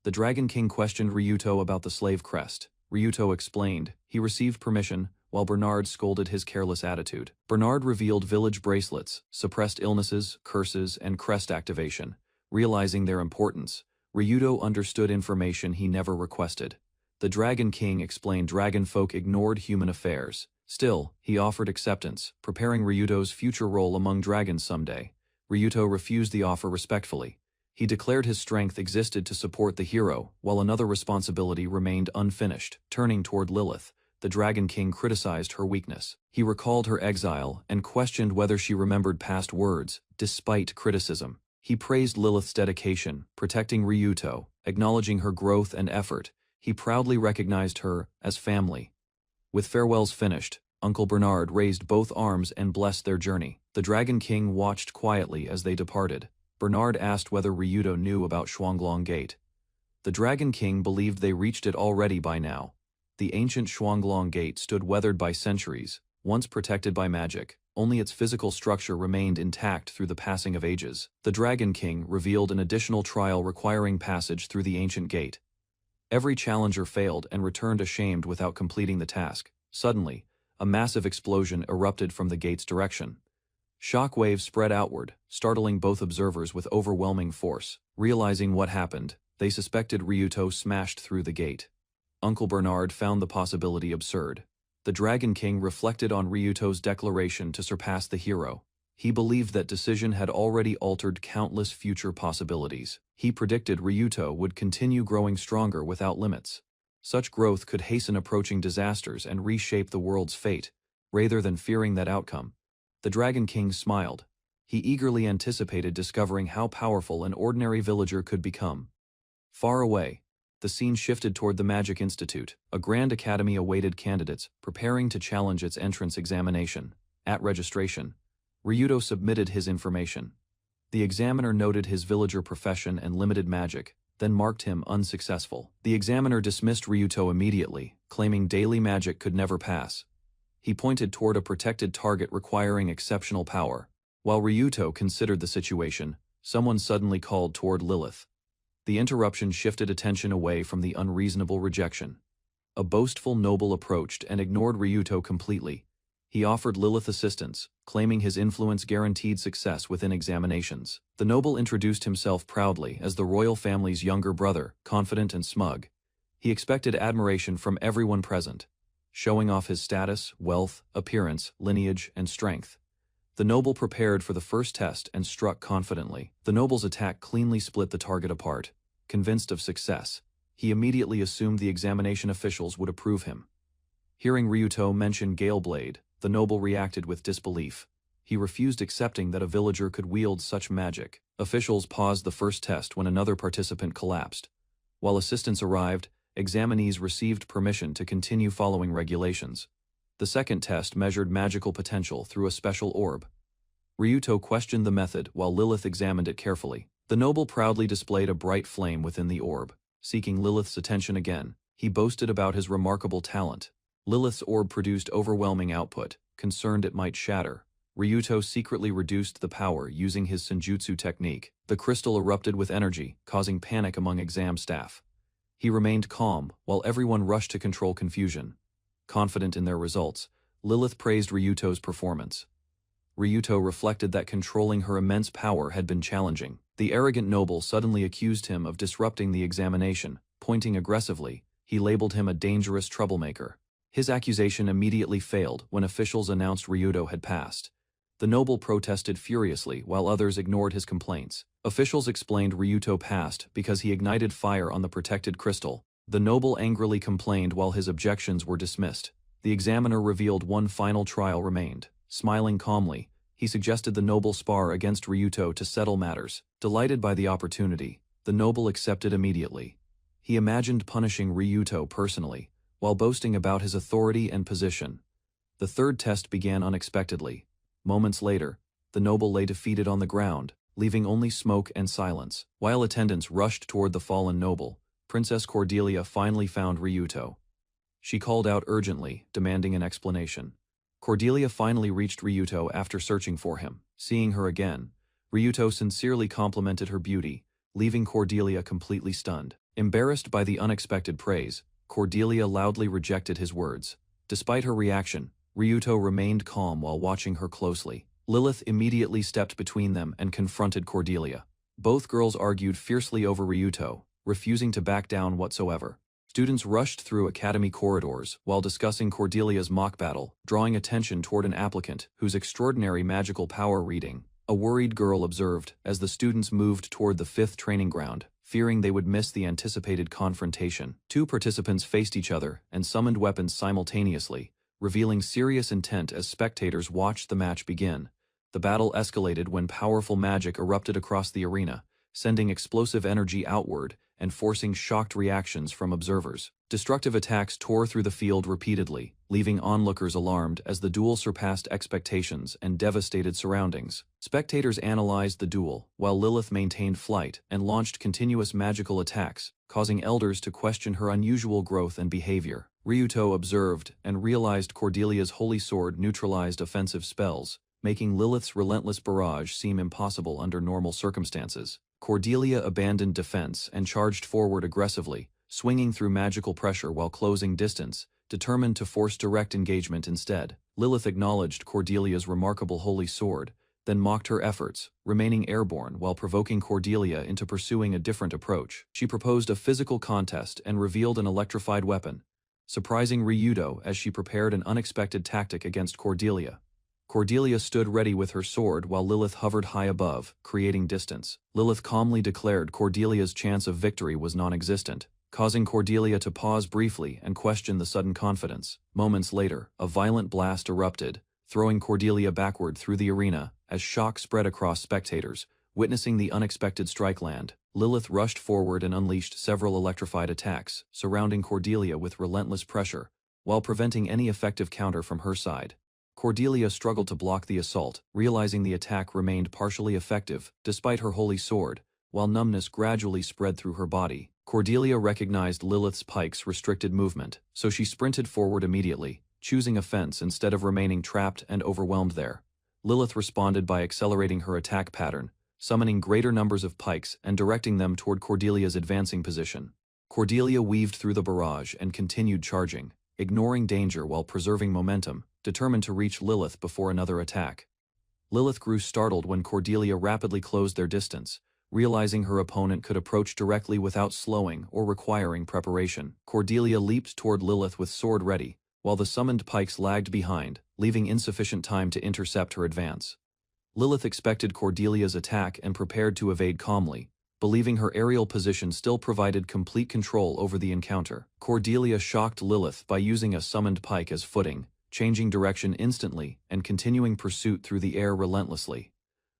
The Dragon King questioned Ryuto about the slave crest. Ryuto explained he received permission, while Bernard scolded his careless attitude. Bernard revealed village bracelets, suppressed illnesses, curses, and crest activation. Realizing their importance, Ryuto understood information he never requested. The Dragon King explained dragon folk ignored human affairs. Still, he offered acceptance, preparing Ryuto's future role among dragons someday. Ryuto refused the offer respectfully. He declared his strength existed to support the hero, while another responsibility remained unfinished. Turning toward Lilith, the Dragon King criticized her weakness. He recalled her exile and questioned whether she remembered past words, despite criticism. He praised Lilith's dedication, protecting Ryuto, acknowledging her growth and effort. He proudly recognized her as family. With farewells finished, Uncle Bernard raised both arms and blessed their journey. The Dragon King watched quietly as they departed. Bernard asked whether Ryuto knew about Shuanglong Gate. The Dragon King believed they reached it already by now. The ancient Shuanglong Gate stood weathered by centuries, once protected by magic. Only its physical structure remained intact through the passing of ages. The Dragon King revealed an additional trial requiring passage through the ancient gate. Every challenger failed and returned ashamed without completing the task. Suddenly, a massive explosion erupted from the gate's direction. Shock waves spread outward, startling both observers with overwhelming force. Realizing what happened, they suspected Ryuto smashed through the gate. Uncle Bernard found the possibility absurd. The Dragon King reflected on Ryuto's declaration to surpass the hero. He believed that decision had already altered countless future possibilities. He predicted Ryuto would continue growing stronger without limits. Such growth could hasten approaching disasters and reshape the world's fate, rather than fearing that outcome. The Dragon King smiled. He eagerly anticipated discovering how powerful an ordinary villager could become. Far away, the scene shifted toward the Magic Institute. A grand academy awaited candidates, preparing to challenge its entrance examination. At registration, Ryuto submitted his information. The examiner noted his villager profession and limited magic, then marked him unsuccessful. The examiner dismissed Ryuto immediately, claiming daily magic could never pass. He pointed toward a protected target requiring exceptional power. While Ryuto considered the situation, someone suddenly called toward Lilith. The interruption shifted attention away from the unreasonable rejection. A boastful noble approached and ignored Ryuto completely. He offered Lilith assistance, claiming his influence guaranteed success within examinations. The noble introduced himself proudly as the royal family's younger brother, confident and smug. He expected admiration from everyone present, showing off his status, wealth, appearance, lineage, and strength. The noble prepared for the first test and struck confidently. The noble's attack cleanly split the target apart. Convinced of success, he immediately assumed the examination officials would approve him. Hearing Ryuto mention Galeblade, the noble reacted with disbelief. He refused accepting that a villager could wield such magic. Officials paused the first test when another participant collapsed. While assistance arrived, examinees received permission to continue following regulations. The second test measured magical potential through a special orb. Ryuto questioned the method while Lilith examined it carefully. The noble proudly displayed a bright flame within the orb. Seeking Lilith's attention again, he boasted about his remarkable talent. Lilith's orb produced overwhelming output, concerned it might shatter. Ryuto secretly reduced the power using his senjutsu technique. The crystal erupted with energy, causing panic among exam staff. He remained calm, while everyone rushed to control confusion. Confident in their results, Lilith praised Ryuto's performance. Ryuto reflected that controlling her immense power had been challenging. The arrogant noble suddenly accused him of disrupting the examination. Pointing aggressively, he labeled him a dangerous troublemaker. His accusation immediately failed when officials announced Ryuto had passed. The noble protested furiously while others ignored his complaints. Officials explained Ryuto passed because he ignited fire on the protected crystal. The noble angrily complained while his objections were dismissed. The examiner revealed one final trial remained. Smiling calmly, he suggested the noble spar against Ryuto to settle matters. Delighted by the opportunity, the noble accepted immediately. He imagined punishing Ryuto personally, while boasting about his authority and position. The third test began unexpectedly. Moments later, the noble lay defeated on the ground. leaving only smoke and silence. While attendants rushed toward the fallen noble, Princess Cordelia finally found Ryuto. She called out urgently, demanding an explanation. Cordelia finally reached Ryuto after searching for him. Seeing her again, Ryuto sincerely complimented her beauty, leaving Cordelia completely stunned. Embarrassed by the unexpected praise, Cordelia loudly rejected his words. Despite her reaction, Ryuto remained calm while watching her closely. Lilith immediately stepped between them and confronted Cordelia. Both girls argued fiercely over Ryuto, refusing to back down whatsoever. Students rushed through academy corridors while discussing Cordelia's mock battle, drawing attention toward an applicant whose extraordinary magical power reading. A worried girl observed as the students moved toward the 5th training ground, fearing they would miss the anticipated confrontation. 2 participants faced each other and summoned weapons simultaneously, revealing serious intent as spectators watched the match begin. The battle escalated when powerful magic erupted across the arena, sending explosive energy outward and forcing shocked reactions from observers. Destructive attacks tore through the field repeatedly, leaving onlookers alarmed as the duel surpassed expectations and devastated surroundings. Spectators analyzed the duel, while Lilith maintained flight and launched continuous magical attacks, causing elders to question her unusual growth and behavior. Ryuto observed and realized Cordelia's holy sword neutralized offensive spells, making Lilith's relentless barrage seem impossible under normal circumstances. Cordelia abandoned defense and charged forward aggressively, swinging through magical pressure while closing distance, determined to force direct engagement instead. Lilith acknowledged Cordelia's remarkable holy sword, then mocked her efforts, remaining airborne while provoking Cordelia into pursuing a different approach. She proposed a physical contest and revealed an electrified weapon, surprising Ryuto as she prepared an unexpected tactic against Cordelia. Cordelia stood ready with her sword while Lilith hovered high above, creating distance. Lilith calmly declared Cordelia's chance of victory was non-existent, causing Cordelia to pause briefly and question the sudden confidence. Moments later, a violent blast erupted, throwing Cordelia backward through the arena as shock spread across spectators, witnessing the unexpected strike land. Lilith rushed forward and unleashed several electrified attacks, surrounding Cordelia with relentless pressure, while preventing any effective counter from her side. Cordelia struggled to block the assault, realizing the attack remained partially effective, despite her holy sword, while numbness gradually spread through her body. Cordelia recognized Lilith's pike's restricted movement, so she sprinted forward immediately, choosing offense instead of remaining trapped and overwhelmed there. Lilith responded by accelerating her attack pattern, summoning greater numbers of pikes and directing them toward Cordelia's advancing position. Cordelia weaved through the barrage and continued charging, ignoring danger while preserving momentum, determined to reach Lilith before another attack. Lilith grew startled when Cordelia rapidly closed their distance, realizing her opponent could approach directly without slowing or requiring preparation. Cordelia leaped toward Lilith with sword ready, while the summoned pikes lagged behind, leaving insufficient time to intercept her advance. Lilith expected Cordelia's attack and prepared to evade calmly, believing her aerial position still provided complete control over the encounter. Cordelia shocked Lilith by using a summoned pike as footing, changing direction instantly and continuing pursuit through the air relentlessly.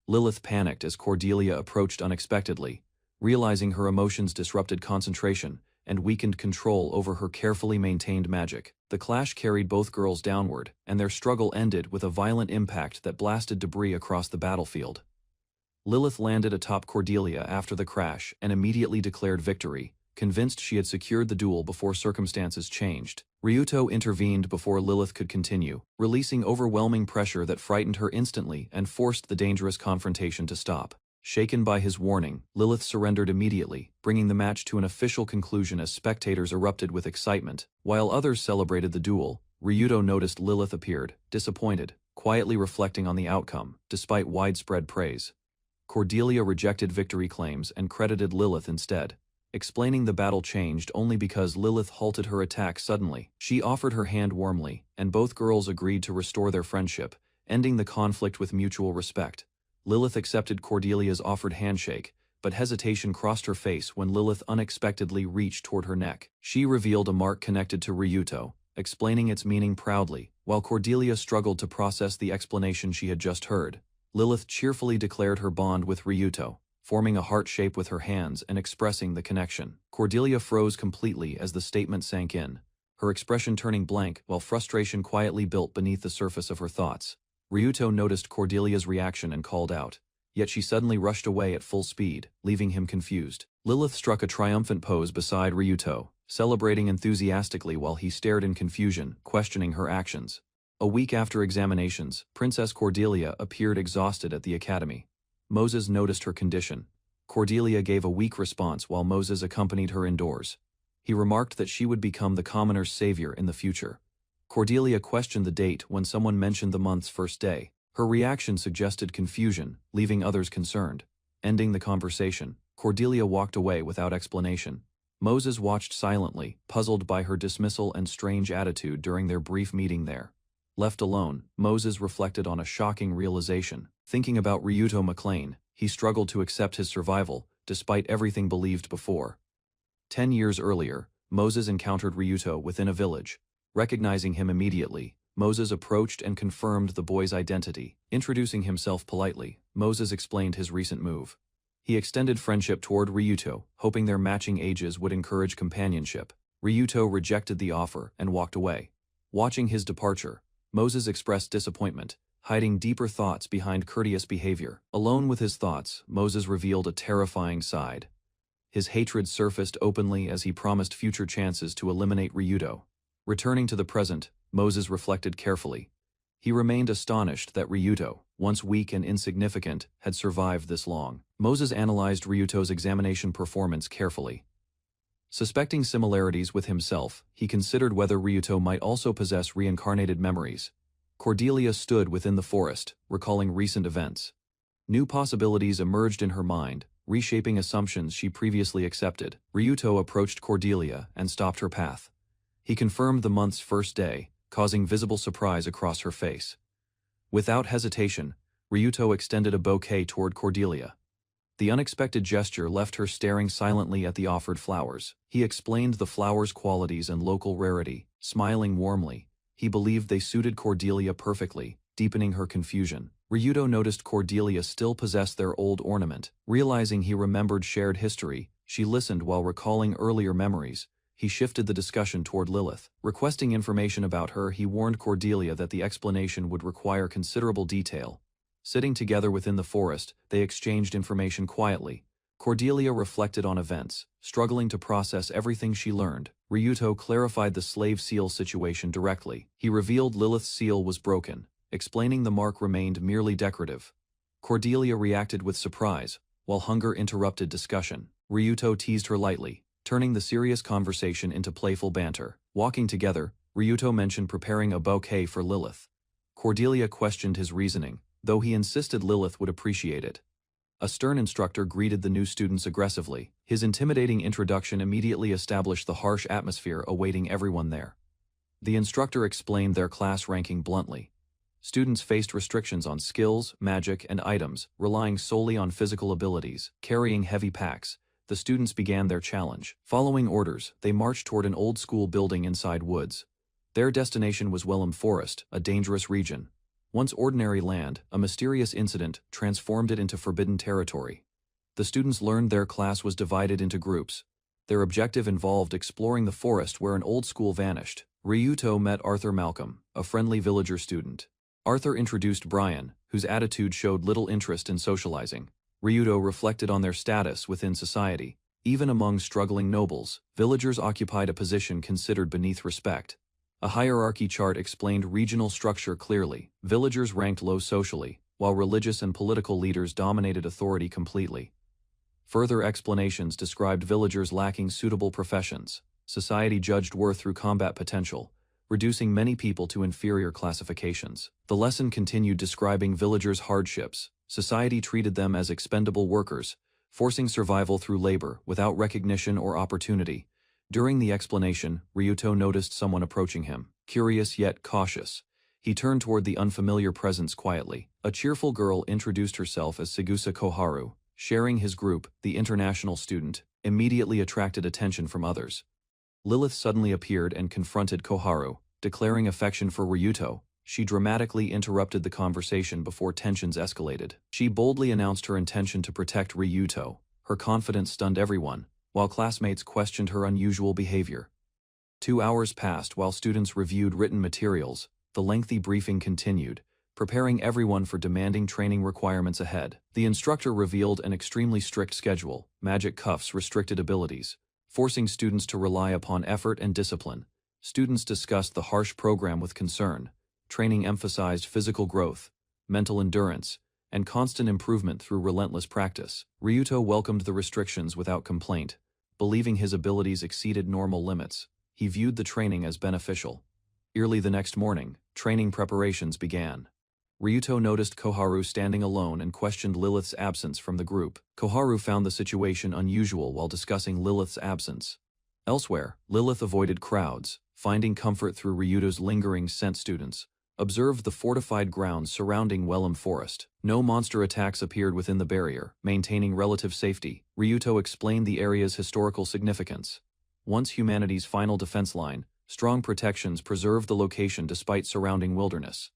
Lilith panicked as Cordelia approached unexpectedly, realizing her emotions disrupted concentration and weakened control over her carefully maintained magic. The clash carried both girls downward, and their struggle ended with a violent impact that blasted debris across the battlefield. Lilith landed atop Cordelia after the crash and immediately declared victory, convinced she had secured the duel before circumstances changed. Ryuto intervened before Lilith could continue, releasing overwhelming pressure that frightened her instantly and forced the dangerous confrontation to stop. Shaken by his warning, Lilith surrendered immediately, bringing the match to an official conclusion as spectators erupted with excitement. While others celebrated the duel, Ryuto noticed Lilith appeared, disappointed, quietly reflecting on the outcome, despite widespread praise. Cordelia rejected victory claims and credited Lilith instead, explaining the battle changed only because Lilith halted her attack suddenly. She offered her hand warmly, and both girls agreed to restore their friendship, ending the conflict with mutual respect. Lilith accepted Cordelia's offered handshake, but hesitation crossed her face when Lilith unexpectedly reached toward her neck. She revealed a mark connected to Ryuto, explaining its meaning proudly, while Cordelia struggled to process the explanation she had just heard. Lilith cheerfully declared her bond with Ryuto, forming a heart shape with her hands and expressing the connection. Cordelia froze completely as the statement sank in, her expression turning blank while frustration quietly built beneath the surface of her thoughts. Ryuto noticed Cordelia's reaction and called out, yet she suddenly rushed away at full speed, leaving him confused. Lilith struck a triumphant pose beside Ryuto, celebrating enthusiastically while he stared in confusion, questioning her actions. A week after examinations, Princess Cordelia appeared exhausted at the academy. Moses noticed her condition. Cordelia gave a weak response while Moses accompanied her indoors. He remarked that she would become the commoner's savior in the future. Cordelia questioned the date when someone mentioned the month's first day. Her reaction suggested confusion, leaving others concerned. Ending the conversation, Cordelia walked away without explanation. Moses watched silently, puzzled by her dismissal and strange attitude during their brief meeting there. Left alone, Moses reflected on a shocking realization. Thinking about Ryuto McLean, he struggled to accept his survival, despite everything believed before. 10 years earlier, Moses encountered Ryuto within a village. Recognizing him immediately, Moses approached and confirmed the boy's identity. Introducing himself politely, Moses explained his recent move. He extended friendship toward Ryuto, hoping their matching ages would encourage companionship. Ryuto rejected the offer and walked away. Watching his departure, Moses expressed disappointment, hiding deeper thoughts behind courteous behavior. Alone with his thoughts, Moses revealed a terrifying side. His hatred surfaced openly as he promised future chances to eliminate Ryuto. Returning to the present, Moses reflected carefully. He remained astonished that Ryuto, once weak and insignificant, had survived this long. Moses analyzed Ryuto's examination performance carefully. Suspecting similarities with himself, he considered whether Ryuto might also possess reincarnated memories. Cordelia stood within the forest, recalling recent events. New possibilities emerged in her mind, reshaping assumptions she previously accepted. Ryuto approached Cordelia and stopped her path. He confirmed the month's first day, causing visible surprise across her face. Without hesitation, Ryuto extended a bouquet toward Cordelia. The unexpected gesture left her staring silently at the offered flowers. He explained the flowers' qualities and local rarity, smiling warmly. He believed they suited Cordelia perfectly, deepening her confusion. Ryuto noticed Cordelia still possessed their old ornament. Realizing he remembered shared history, she listened while recalling earlier memories. He shifted the discussion toward Lilith. Requesting information about her, he warned Cordelia that the explanation would require considerable detail. Sitting together within the forest, they exchanged information quietly. Cordelia reflected on events, struggling to process everything she learned. Ryuto clarified the slave seal situation directly. He revealed Lilith's seal was broken, explaining the mark remained merely decorative. Cordelia reacted with surprise, while hunger interrupted discussion. Ryuto teased her lightly, turning the serious conversation into playful banter. Walking together, Ryuto mentioned preparing a bouquet for Lilith. Cordelia questioned his reasoning, though he insisted Lilith would appreciate it. A stern instructor greeted the new students aggressively. His intimidating introduction immediately established the harsh atmosphere awaiting everyone there. The instructor explained their class ranking bluntly. Students faced restrictions on skills, magic, and items, relying solely on physical abilities. Carrying heavy packs, the students began their challenge. Following orders, they marched toward an old-school building inside woods. Their destination was Wellham Forest, a dangerous region. Once ordinary land, a mysterious incident transformed it into forbidden territory. The students learned their class was divided into groups. Their objective involved exploring the forest where an old school vanished. Ryuto met Arthur Malcolm, a friendly villager student. Arthur introduced Brian, whose attitude showed little interest in socializing. Ryuto reflected on their status within society. Even among struggling nobles, villagers occupied a position considered beneath respect. A hierarchy chart explained regional structure clearly. Villagers ranked low socially, while religious and political leaders dominated authority completely. Further explanations described villagers lacking suitable professions. Society judged worth through combat potential, reducing many people to inferior classifications. The lesson continued describing villagers' hardships. Society treated them as expendable workers, forcing survival through labor without recognition or opportunity. During the explanation, Ryuto noticed someone approaching him. Curious yet cautious, he turned toward the unfamiliar presence quietly. A cheerful girl introduced herself as Segusa Koharu. Sharing his group, the international student, immediately attracted attention from others. Lilith suddenly appeared and confronted Koharu. Declaring affection for Ryuto, she dramatically interrupted the conversation before tensions escalated. She boldly announced her intention to protect Ryuto. Her confidence stunned everyone, while classmates questioned her unusual behavior. 2 hours passed while students reviewed written materials. The lengthy briefing continued, preparing everyone for demanding training requirements ahead. The instructor revealed an extremely strict schedule. Magic cuffs restricted abilities, forcing students to rely upon effort and discipline. Students discussed the harsh program with concern. Training emphasized physical growth, mental endurance, and constant improvement through relentless practice. Ryuto welcomed the restrictions without complaint, believing his abilities exceeded normal limits. He viewed the training as beneficial. Early the next morning, training preparations began. Ryuto noticed Koharu standing alone and questioned Lilith's absence from the group. Koharu found the situation unusual while discussing Lilith's absence. Elsewhere, Lilith avoided crowds, finding comfort through Ryuto's lingering scent. Students observed the fortified grounds surrounding Wellum Forest. No monster attacks appeared within the barrier, maintaining relative safety. Ryuto explained the area's historical significance. Once humanity's final defense line, strong protections preserved the location despite surrounding wilderness.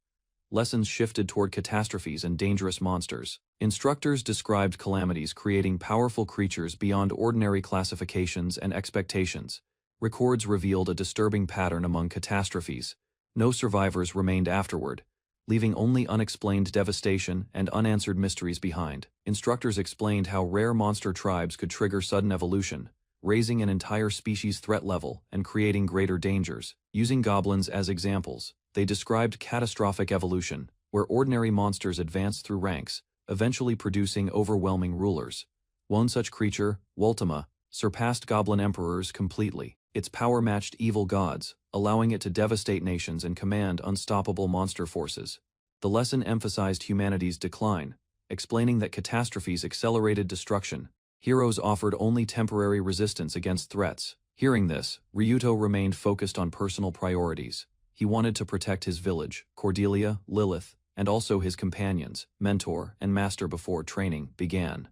Lessons shifted toward catastrophes and dangerous monsters. Instructors described calamities creating powerful creatures beyond ordinary classifications and expectations. Records revealed a disturbing pattern among catastrophes. No survivors remained afterward, leaving only unexplained devastation and unanswered mysteries behind. Instructors explained how rare monster tribes could trigger sudden evolution, raising an entire species threat level and creating greater dangers. Using goblins as examples, they described catastrophic evolution, where ordinary monsters advance through ranks, eventually producing overwhelming rulers. One such creature, Ultima, surpassed goblin emperors completely. Its power matched evil gods, allowing it to devastate nations and command unstoppable monster forces. The lesson emphasized humanity's decline, explaining that catastrophes accelerated destruction. Heroes offered only temporary resistance against threats. Hearing this, Ryuto remained focused on personal priorities. He wanted to protect his village, Cordelia, Lilith, and also his companions, mentor, and master before training began.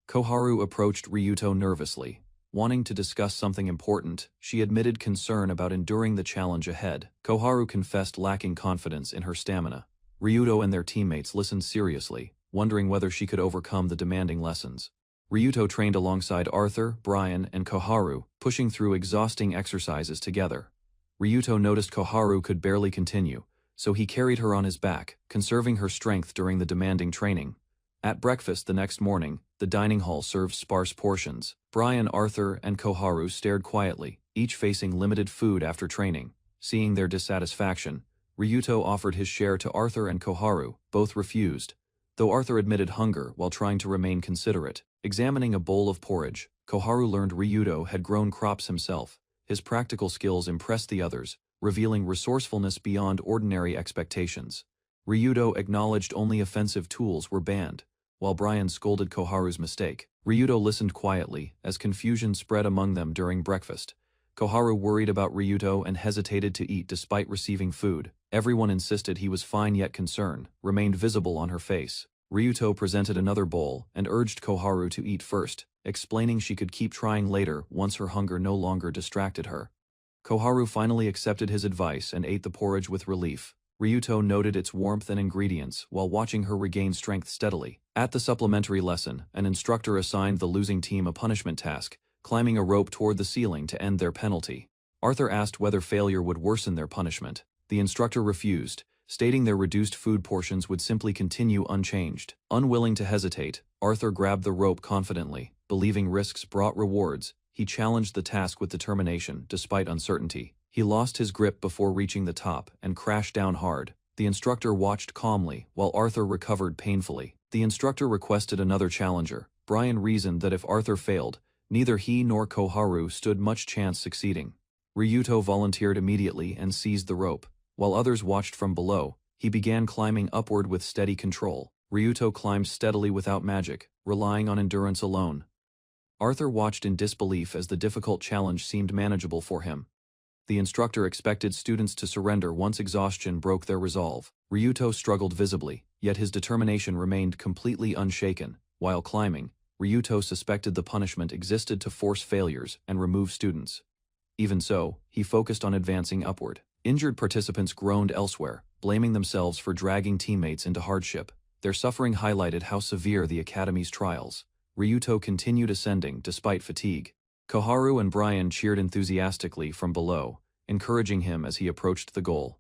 Koharu approached Ryuto nervously. Wanting to discuss something important, she admitted concern about enduring the challenge ahead. Koharu confessed lacking confidence in her stamina. Ryuto and their teammates listened seriously, wondering whether she could overcome the demanding lessons. Ryuto trained alongside Arthur, Brian, and Koharu, pushing through exhausting exercises together. Ryuto noticed Koharu could barely continue, so he carried her on his back, conserving her strength during the demanding training. At breakfast the next morning, the dining hall served sparse portions. Brian, Arthur, and Koharu stared quietly, each facing limited food after training. Seeing their dissatisfaction, Ryuto offered his share to Arthur and Koharu. Both refused, though Arthur admitted hunger while trying to remain considerate. Examining a bowl of porridge, Koharu learned Ryuto had grown crops himself. His practical skills impressed the others, revealing resourcefulness beyond ordinary expectations. Ryuto acknowledged only offensive tools were banned, while Brian scolded Koharu's mistake. Ryuto listened quietly as confusion spread among them during breakfast. Koharu worried about Ryuto and hesitated to eat despite receiving food. Everyone insisted he was fine, yet concern remained visible on her face. Ryuto presented another bowl and urged Koharu to eat first, explaining she could keep trying later once her hunger no longer distracted her. Koharu finally accepted his advice and ate the porridge with relief. Ryuto noted its warmth and ingredients while watching her regain strength steadily. At the supplementary lesson, an instructor assigned the losing team a punishment task, climbing a rope toward the ceiling to end their penalty. Arthur asked whether failure would worsen their punishment. The instructor refused, stating their reduced food portions would simply continue unchanged. Unwilling to hesitate, Arthur grabbed the rope confidently. Believing risks brought rewards, he challenged the task with determination despite uncertainty. He lost his grip before reaching the top and crashed down hard. The instructor watched calmly while Arthur recovered painfully. The instructor requested another challenger. Brian reasoned that if Arthur failed, neither he nor Koharu stood much chance succeeding. Ryuto volunteered immediately and seized the rope. While others watched from below, he began climbing upward with steady control. Ryuto climbed steadily without magic, relying on endurance alone. Arthur watched in disbelief as the difficult challenge seemed manageable for him. The instructor expected students to surrender once exhaustion broke their resolve. Ryuto struggled visibly, yet his determination remained completely unshaken. While climbing, Ryuto suspected the punishment existed to force failures and remove students. Even so, he focused on advancing upward. Injured participants groaned elsewhere, blaming themselves for dragging teammates into hardship. Their suffering highlighted how severe the Academy's trials. Ryuto continued ascending despite fatigue. Koharu and Brian cheered enthusiastically from below, encouraging him as he approached the goal.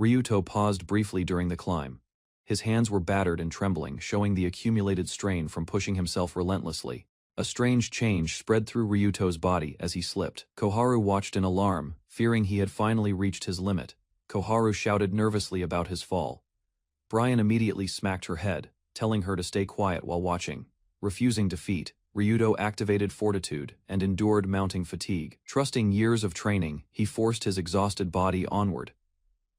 Ryuto paused briefly during the climb, His hands were battered and trembling, showing the accumulated strain from pushing himself relentlessly. A strange change spread through Ryuto's body as he slipped. Koharu watched in alarm, fearing he had finally reached his limit. Koharu shouted nervously about his fall. Brian immediately smacked her head, telling her to stay quiet while watching. Refusing defeat, Ryuto activated fortitude and endured mounting fatigue. Trusting years of training, he forced his exhausted body onward.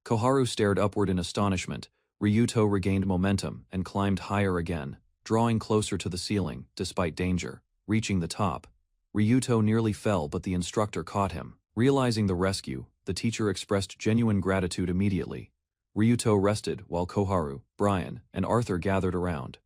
Koharu stared upward in astonishment. Ryuto regained momentum and climbed higher again, drawing closer to the ceiling, despite danger. Reaching the top, Ryuto nearly fell, but the instructor caught him. Realizing the rescue, the teacher expressed genuine gratitude immediately. Ryuto rested while Koharu, Brian, and Arthur gathered around.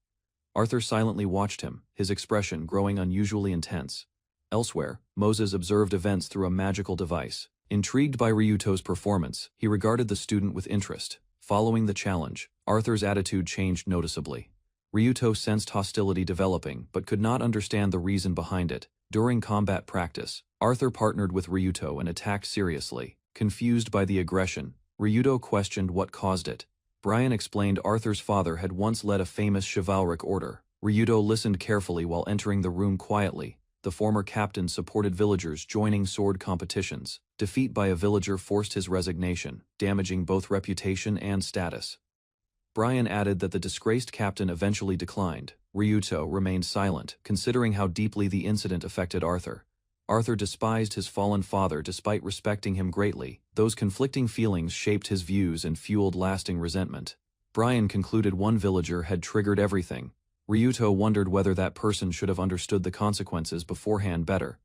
Arthur silently watched him, his expression growing unusually intense. Elsewhere, Moses observed events through a magical device. Intrigued by Ryuto's performance, he regarded the student with interest. Following the challenge, Arthur's attitude changed noticeably. Ryuto sensed hostility developing but could not understand the reason behind it. During combat practice, Arthur partnered with Ryuto and attacked seriously. Confused by the aggression, Ryuto questioned what caused it. Brian explained Arthur's father had once led a famous chivalric order. Ryuto listened carefully while entering the room quietly. The former captain supported villagers joining sword competitions. Defeat by a villager forced his resignation, damaging both reputation and status. Brian added that the disgraced captain eventually declined. Ryuto remained silent, considering how deeply the incident affected Arthur. Arthur despised his fallen father despite respecting him greatly. Those conflicting feelings shaped his views and fueled lasting resentment. Brian concluded one villager had triggered everything. Ryuto wondered whether that person should have understood the consequences beforehand better.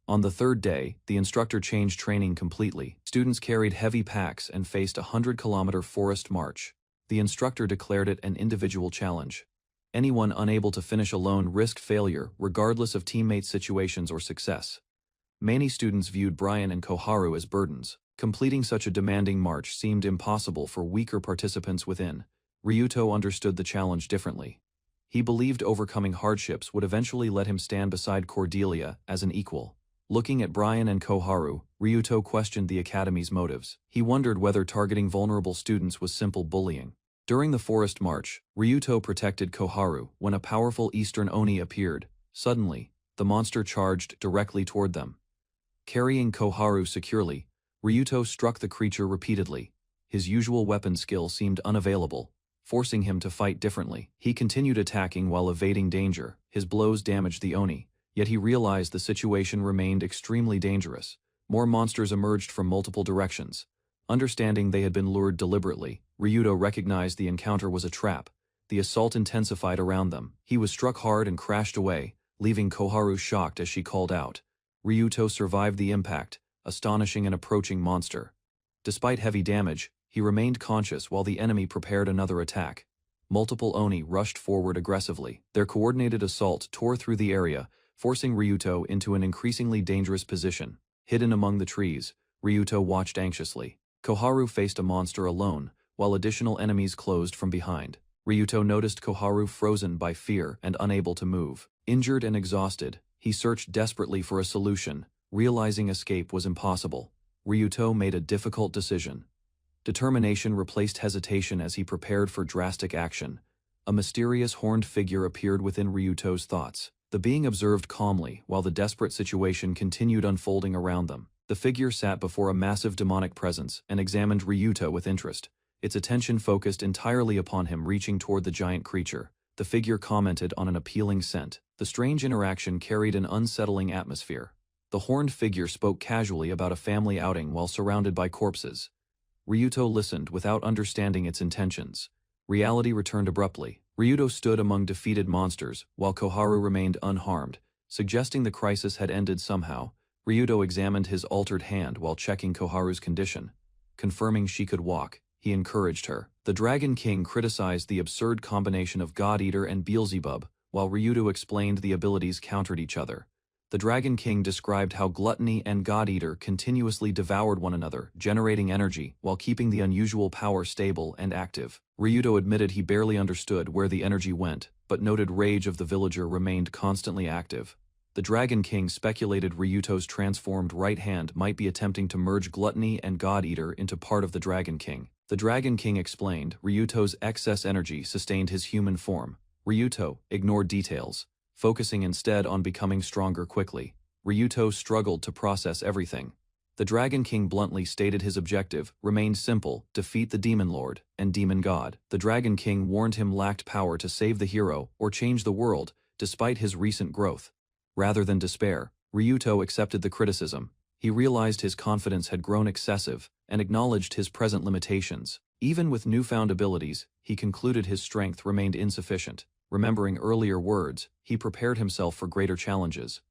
On the third day, the instructor changed training completely. Students carried heavy packs and faced a 100-kilometer forest march. The instructor declared it an individual challenge. Anyone unable to finish alone risked failure, regardless of teammates' situations or success. Many students viewed Brian and Koharu as burdens. Completing such a demanding march seemed impossible for weaker participants within. Ryuto understood the challenge differently. He believed overcoming hardships would eventually let him stand beside Cordelia as an equal. Looking at Brian and Koharu, Ryuto questioned the academy's motives. He wondered whether targeting vulnerable students was simple bullying. During the forest march, Ryuto protected Koharu when a powerful eastern oni appeared. Suddenly, the monster charged directly toward them. Carrying Koharu securely, Ryuto struck the creature repeatedly. His usual weapon skill seemed unavailable, forcing him to fight differently. He continued attacking while evading danger. His blows damaged the oni, yet he realized the situation remained extremely dangerous. More monsters emerged from multiple directions. Understanding they had been lured deliberately, Ryuto recognized the encounter was a trap. The assault intensified around them. He was struck hard and crashed away, leaving Koharu shocked as she called out. Ryuto survived the impact, astonishing an approaching monster. Despite heavy damage, he remained conscious while the enemy prepared another attack. Multiple oni rushed forward aggressively. Their coordinated assault tore through the area, forcing Ryuto into an increasingly dangerous position. Hidden among the trees, Ryuto watched anxiously. Koharu faced a monster alone, while additional enemies closed from behind. Ryuto noticed Koharu frozen by fear and unable to move. Injured and exhausted, he searched desperately for a solution. Realizing escape was impossible, Ryuto made a difficult decision. Determination replaced hesitation as he prepared for drastic action. A mysterious horned figure appeared within Ryuto's thoughts. The being observed calmly while the desperate situation continued unfolding around them. The figure sat before a massive demonic presence and examined Ryuto with interest. Its attention focused entirely upon him reaching toward the giant creature. The figure commented on an appealing scent. The strange interaction carried an unsettling atmosphere. The horned figure spoke casually about a family outing while surrounded by corpses. Ryuto listened without understanding its intentions. Reality returned abruptly. Ryuto stood among defeated monsters, while Koharu remained unharmed, suggesting the crisis had ended somehow. Ryuto examined his altered hand while checking Koharu's condition. Confirming she could walk, he encouraged her. The Dragon King criticized the absurd combination of God-Eater and Beelzebub, while Ryuto explained the abilities countered each other. The Dragon King described how Gluttony and God-Eater continuously devoured one another, generating energy while keeping the unusual power stable and active. Ryuto admitted he barely understood where the energy went, but noted rage of the villager remained constantly active. The Dragon King speculated Ryuto's transformed right hand might be attempting to merge Gluttony and God-Eater into part of the Dragon King. The Dragon King explained. Ryuto's excess energy sustained his human form. Ryuto ignored details, focusing instead on becoming stronger quickly. Ryuto struggled to process everything. The Dragon King bluntly stated his objective remained simple: defeat the Demon Lord and Demon God. The Dragon King warned him lacked power to save the hero or change the world, despite his recent growth. Rather than despair, Ryuto accepted the criticism. He realized his confidence had grown excessive and acknowledged his present limitations. Even with newfound abilities, he concluded his strength remained insufficient. Remembering earlier words, he prepared himself for greater challenges.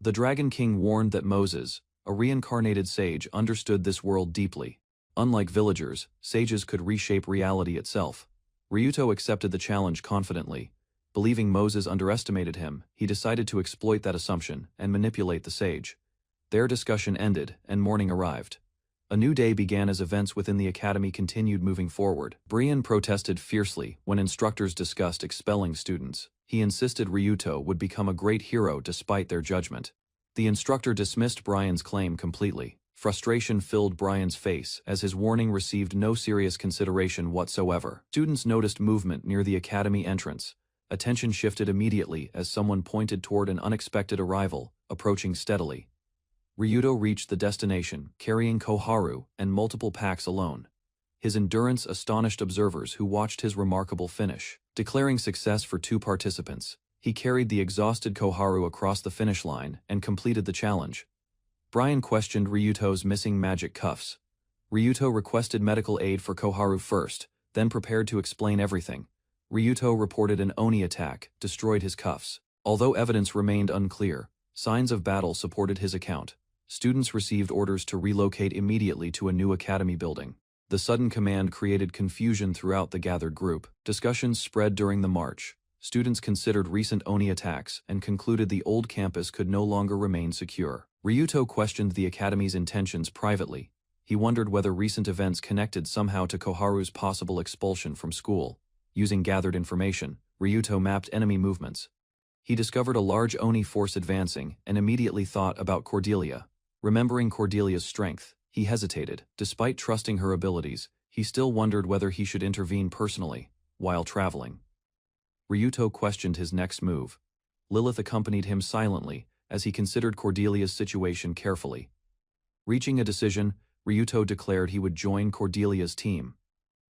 The Dragon King warned that Moses, a reincarnated sage, understood this world deeply. Unlike villagers, sages could reshape reality itself. Ryuto accepted the challenge confidently. Believing Moses underestimated him, he decided to exploit that assumption and manipulate the sage. Their discussion ended, and morning arrived. A new day began as events within the academy continued moving forward. Brian protested fiercely when instructors discussed expelling students. He insisted Ryuto would become a great hero despite their judgment. The instructor dismissed Brian's claim completely. Frustration filled Brian's face as his warning received no serious consideration whatsoever. Students noticed movement near the academy entrance. Attention shifted immediately as someone pointed toward an unexpected arrival, approaching steadily. Ryuto reached the destination, carrying Koharu and multiple packs alone. His endurance astonished observers who watched his remarkable finish. Declaring success for 2 participants, he carried the exhausted Koharu across the finish line and completed the challenge. Brian questioned Ryuto's missing magic cuffs. Ryuto requested medical aid for Koharu first, then prepared to explain everything. Ryuto reported an Oni attack, destroyed his cuffs. Although evidence remained unclear, signs of battle supported his account. Students received orders to relocate immediately to a new academy building. The sudden command created confusion throughout the gathered group. Discussions spread during the march. Students considered recent Oni attacks and concluded the old campus could no longer remain secure. Ryuto questioned the academy's intentions privately. He wondered whether recent events connected somehow to Koharu's possible expulsion from school. Using gathered information, Ryuto mapped enemy movements. He discovered a large Oni force advancing and immediately thought about Cordelia. Remembering Cordelia's strength, he hesitated. Despite trusting her abilities, he still wondered whether he should intervene personally. While traveling, Ryuto questioned his next move. Lilith accompanied him silently as he considered Cordelia's situation carefully. Reaching a decision, Ryuto declared he would join Cordelia's team.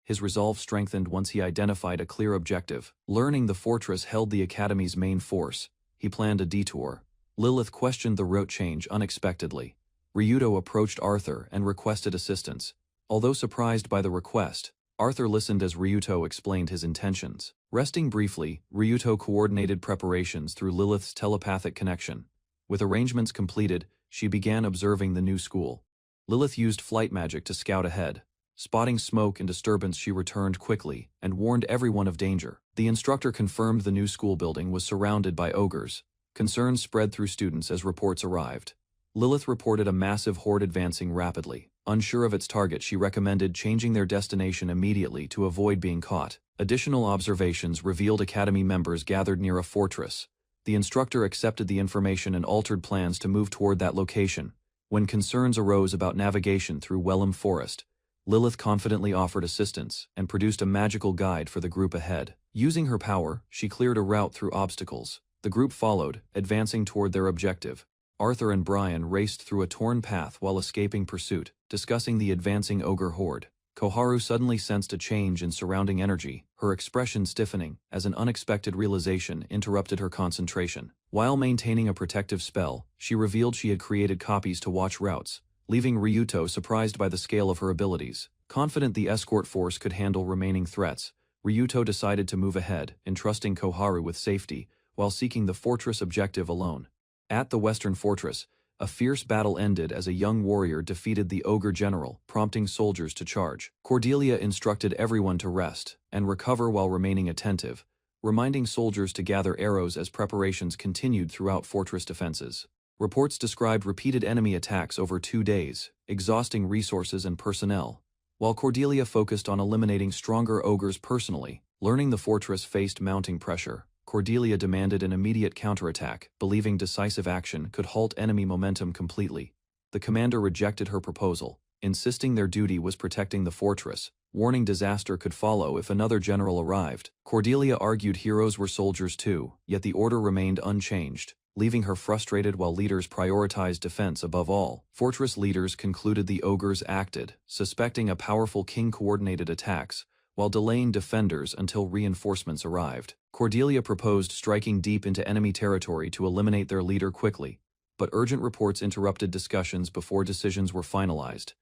His resolve strengthened once he identified a clear objective. Learning the fortress held the academy's main force, he planned a detour. Lilith questioned the route change unexpectedly. Ryuto approached Arthur and requested assistance. Although surprised by the request, Arthur listened as Ryuto explained his intentions. Resting briefly, Ryuto coordinated preparations through Lilith's telepathic connection. With arrangements completed, she began observing the new school. Lilith used flight magic to scout ahead. Spotting smoke and disturbance, she returned quickly and warned everyone of danger. The instructor confirmed the new school building was surrounded by ogres. Concerns spread through students as reports arrived. Lilith reported a massive horde advancing rapidly. Unsure of its target, she recommended changing their destination immediately to avoid being caught. Additional observations revealed academy members gathered near a fortress. The instructor accepted the information and altered plans to move toward that location. When concerns arose about navigation through Wellham Forest, Lilith confidently offered assistance and produced a magical guide for the group ahead. Using her power, she cleared a route through obstacles. The group followed, advancing toward their objective. Arthur and Brian raced through a torn path while escaping pursuit, discussing the advancing ogre horde. Koharu suddenly sensed a change in surrounding energy, her expression stiffening as an unexpected realization interrupted her concentration. While maintaining a protective spell, she revealed she had created copies to watch routes, leaving Ryuto surprised by the scale of her abilities. Confident the escort force could handle remaining threats, Ryuto decided to move ahead, entrusting Koharu with safety, while seeking the fortress objective alone. At the Western Fortress, a fierce battle ended as a young warrior defeated the ogre general, prompting soldiers to charge. Cordelia instructed everyone to rest and recover while remaining attentive, reminding soldiers to gather arrows as preparations continued throughout fortress defenses. Reports described repeated enemy attacks over 2 days, exhausting resources and personnel. While Cordelia focused on eliminating stronger ogres personally, learning the fortress faced mounting pressure, Cordelia demanded an immediate counterattack, believing decisive action could halt enemy momentum completely. The commander rejected her proposal, insisting their duty was protecting the fortress. warning disaster could follow if another general arrived. Cordelia argued heroes were soldiers too, yet the order remained unchanged, leaving her frustrated while leaders prioritized defense above all. Fortress leaders concluded the ogres acted, suspecting a powerful king coordinated attacks, while delaying defenders until reinforcements arrived. Cordelia proposed striking deep into enemy territory to eliminate their leader quickly, but urgent reports interrupted discussions before decisions were finalized.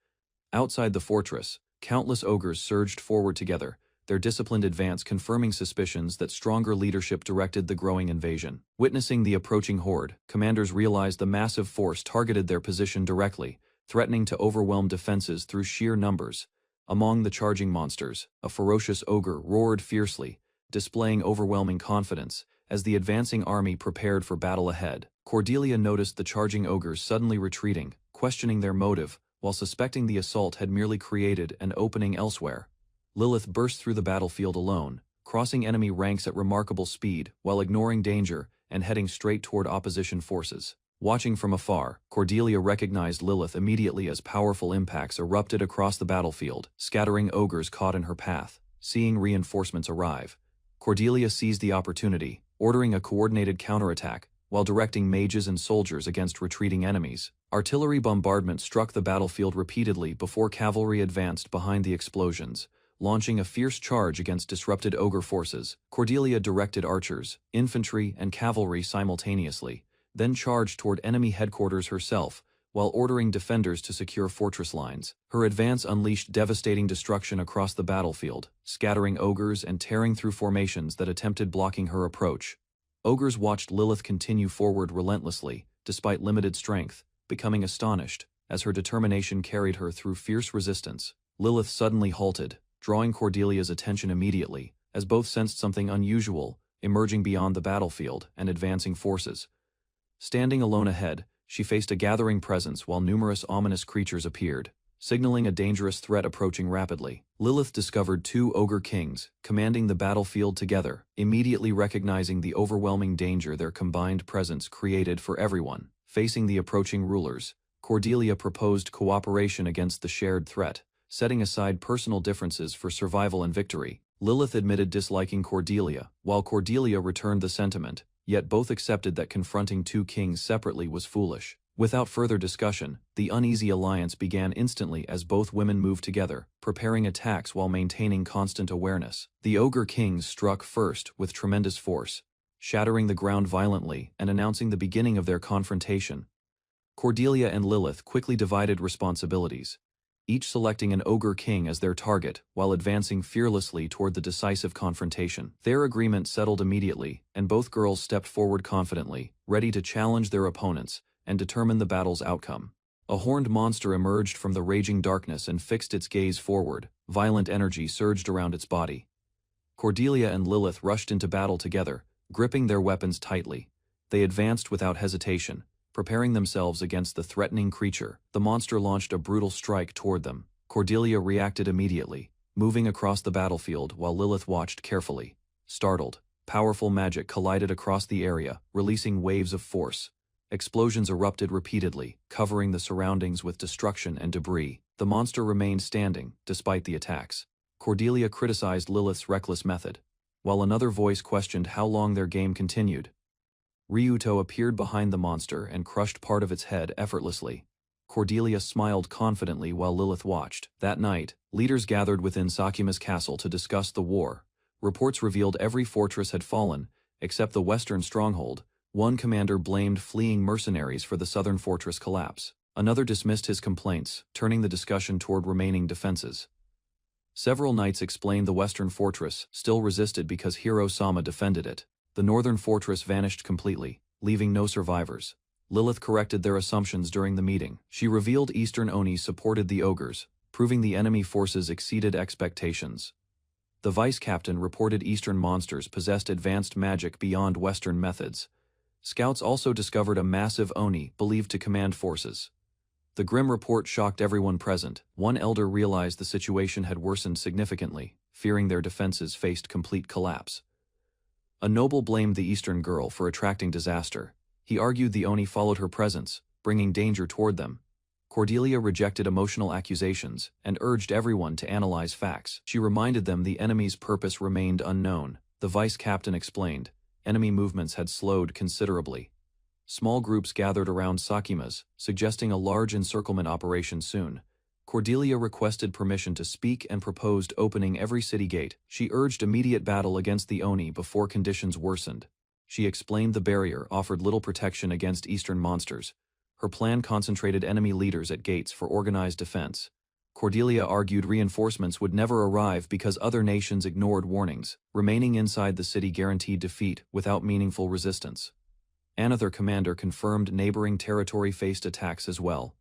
Outside the fortress, countless ogres surged forward together, their disciplined advance confirming suspicions that stronger leadership directed the growing invasion. Witnessing the approaching horde, commanders realized the massive force targeted their position directly, threatening to overwhelm defenses through sheer numbers. Among the charging monsters, a ferocious ogre roared fiercely, displaying overwhelming confidence, as the advancing army prepared for battle ahead. Cordelia noticed the charging ogres suddenly retreating, questioning their motive, while suspecting the assault had merely created an opening elsewhere. Lilith burst through the battlefield alone, crossing enemy ranks at remarkable speed while ignoring danger and heading straight toward opposition forces. Watching from afar, Cordelia recognized Lilith immediately as powerful impacts erupted across the battlefield, scattering ogres caught in her path. Seeing reinforcements arrive, Cordelia seized the opportunity, ordering a coordinated counterattack, while directing mages and soldiers against retreating enemies. Artillery bombardment struck the battlefield repeatedly before cavalry advanced behind the explosions, launching a fierce charge against disrupted ogre forces. Cordelia directed archers, infantry, and cavalry simultaneously, then charged toward enemy headquarters herself, while ordering defenders to secure fortress lines. Her advance unleashed devastating destruction across the battlefield, scattering ogres and tearing through formations that attempted blocking her approach. Ogres watched Lilith continue forward relentlessly, despite limited strength, becoming astonished, as her determination carried her through fierce resistance. Lilith suddenly halted, drawing Cordelia's attention immediately, as both sensed something unusual, emerging beyond the battlefield and advancing forces. Standing alone ahead, she faced a gathering presence while numerous ominous creatures appeared, signaling a dangerous threat approaching rapidly. Lilith discovered two ogre kings, commanding the battlefield together, immediately recognizing the overwhelming danger their combined presence created for everyone. Facing the approaching rulers, Cordelia proposed cooperation against the shared threat, setting aside personal differences for survival and victory. Lilith admitted disliking Cordelia, while Cordelia returned the sentiment, yet both accepted that confronting two kings separately was foolish. Without further discussion, the uneasy alliance began instantly as both women moved together, preparing attacks while maintaining constant awareness. The ogre kings struck first with tremendous force, shattering the ground violently and announcing the beginning of their confrontation. Cordelia and Lilith quickly divided responsibilities, each selecting an ogre king as their target while advancing fearlessly toward the decisive confrontation. Their agreement settled immediately, and both girls stepped forward confidently, ready to challenge their opponents and determine the battle's outcome. A horned monster emerged from the raging darkness and fixed its gaze forward. Violent energy surged around its body. Cordelia and Lilith rushed into battle together, gripping their weapons tightly. They advanced without hesitation, preparing themselves against the threatening creature. The monster launched a brutal strike toward them. Cordelia reacted immediately, moving across the battlefield while Lilith watched carefully. Startled, powerful magic collided across the area, releasing waves of force. Explosions erupted repeatedly, covering the surroundings with destruction and debris. The monster remained standing, despite the attacks. Cordelia criticized Lilith's reckless method, while another voice questioned how long their game continued. Ryuto appeared behind the monster and crushed part of its head effortlessly. Cordelia smiled confidently while Lilith watched. That night, leaders gathered within Sakuma's castle to discuss the war. Reports revealed every fortress had fallen, except the western stronghold. One commander blamed fleeing mercenaries for the southern fortress collapse. Another dismissed his complaints, turning the discussion toward remaining defenses. Several knights explained the western fortress still resisted because Hiro-sama defended it. The northern fortress vanished completely, leaving no survivors. Lilith corrected their assumptions during the meeting. She revealed Eastern Oni supported the ogres, proving the enemy forces exceeded expectations. The vice-captain reported Eastern monsters possessed advanced magic beyond Western methods. Scouts also discovered a massive Oni believed to command forces. The grim report shocked everyone present. One elder realized the situation had worsened significantly, fearing their defenses faced complete collapse. A noble blamed the Eastern girl for attracting disaster. He argued the Oni followed her presence, bringing danger toward them. Cordelia rejected emotional accusations and urged everyone to analyze facts. She reminded them the enemy's purpose remained unknown. The vice captain explained, enemy movements had slowed considerably. Small groups gathered around Sakima's, suggesting a large encirclement operation soon. Cordelia requested permission to speak and proposed opening every city gate. She urged immediate battle against the Oni before conditions worsened. She explained the barrier offered little protection against eastern monsters. Her plan concentrated enemy leaders at gates for organized defense. Cordelia argued reinforcements would never arrive because other nations ignored warnings. Remaining inside the city guaranteed defeat without meaningful resistance. Another commander confirmed neighboring territory faced attacks as well.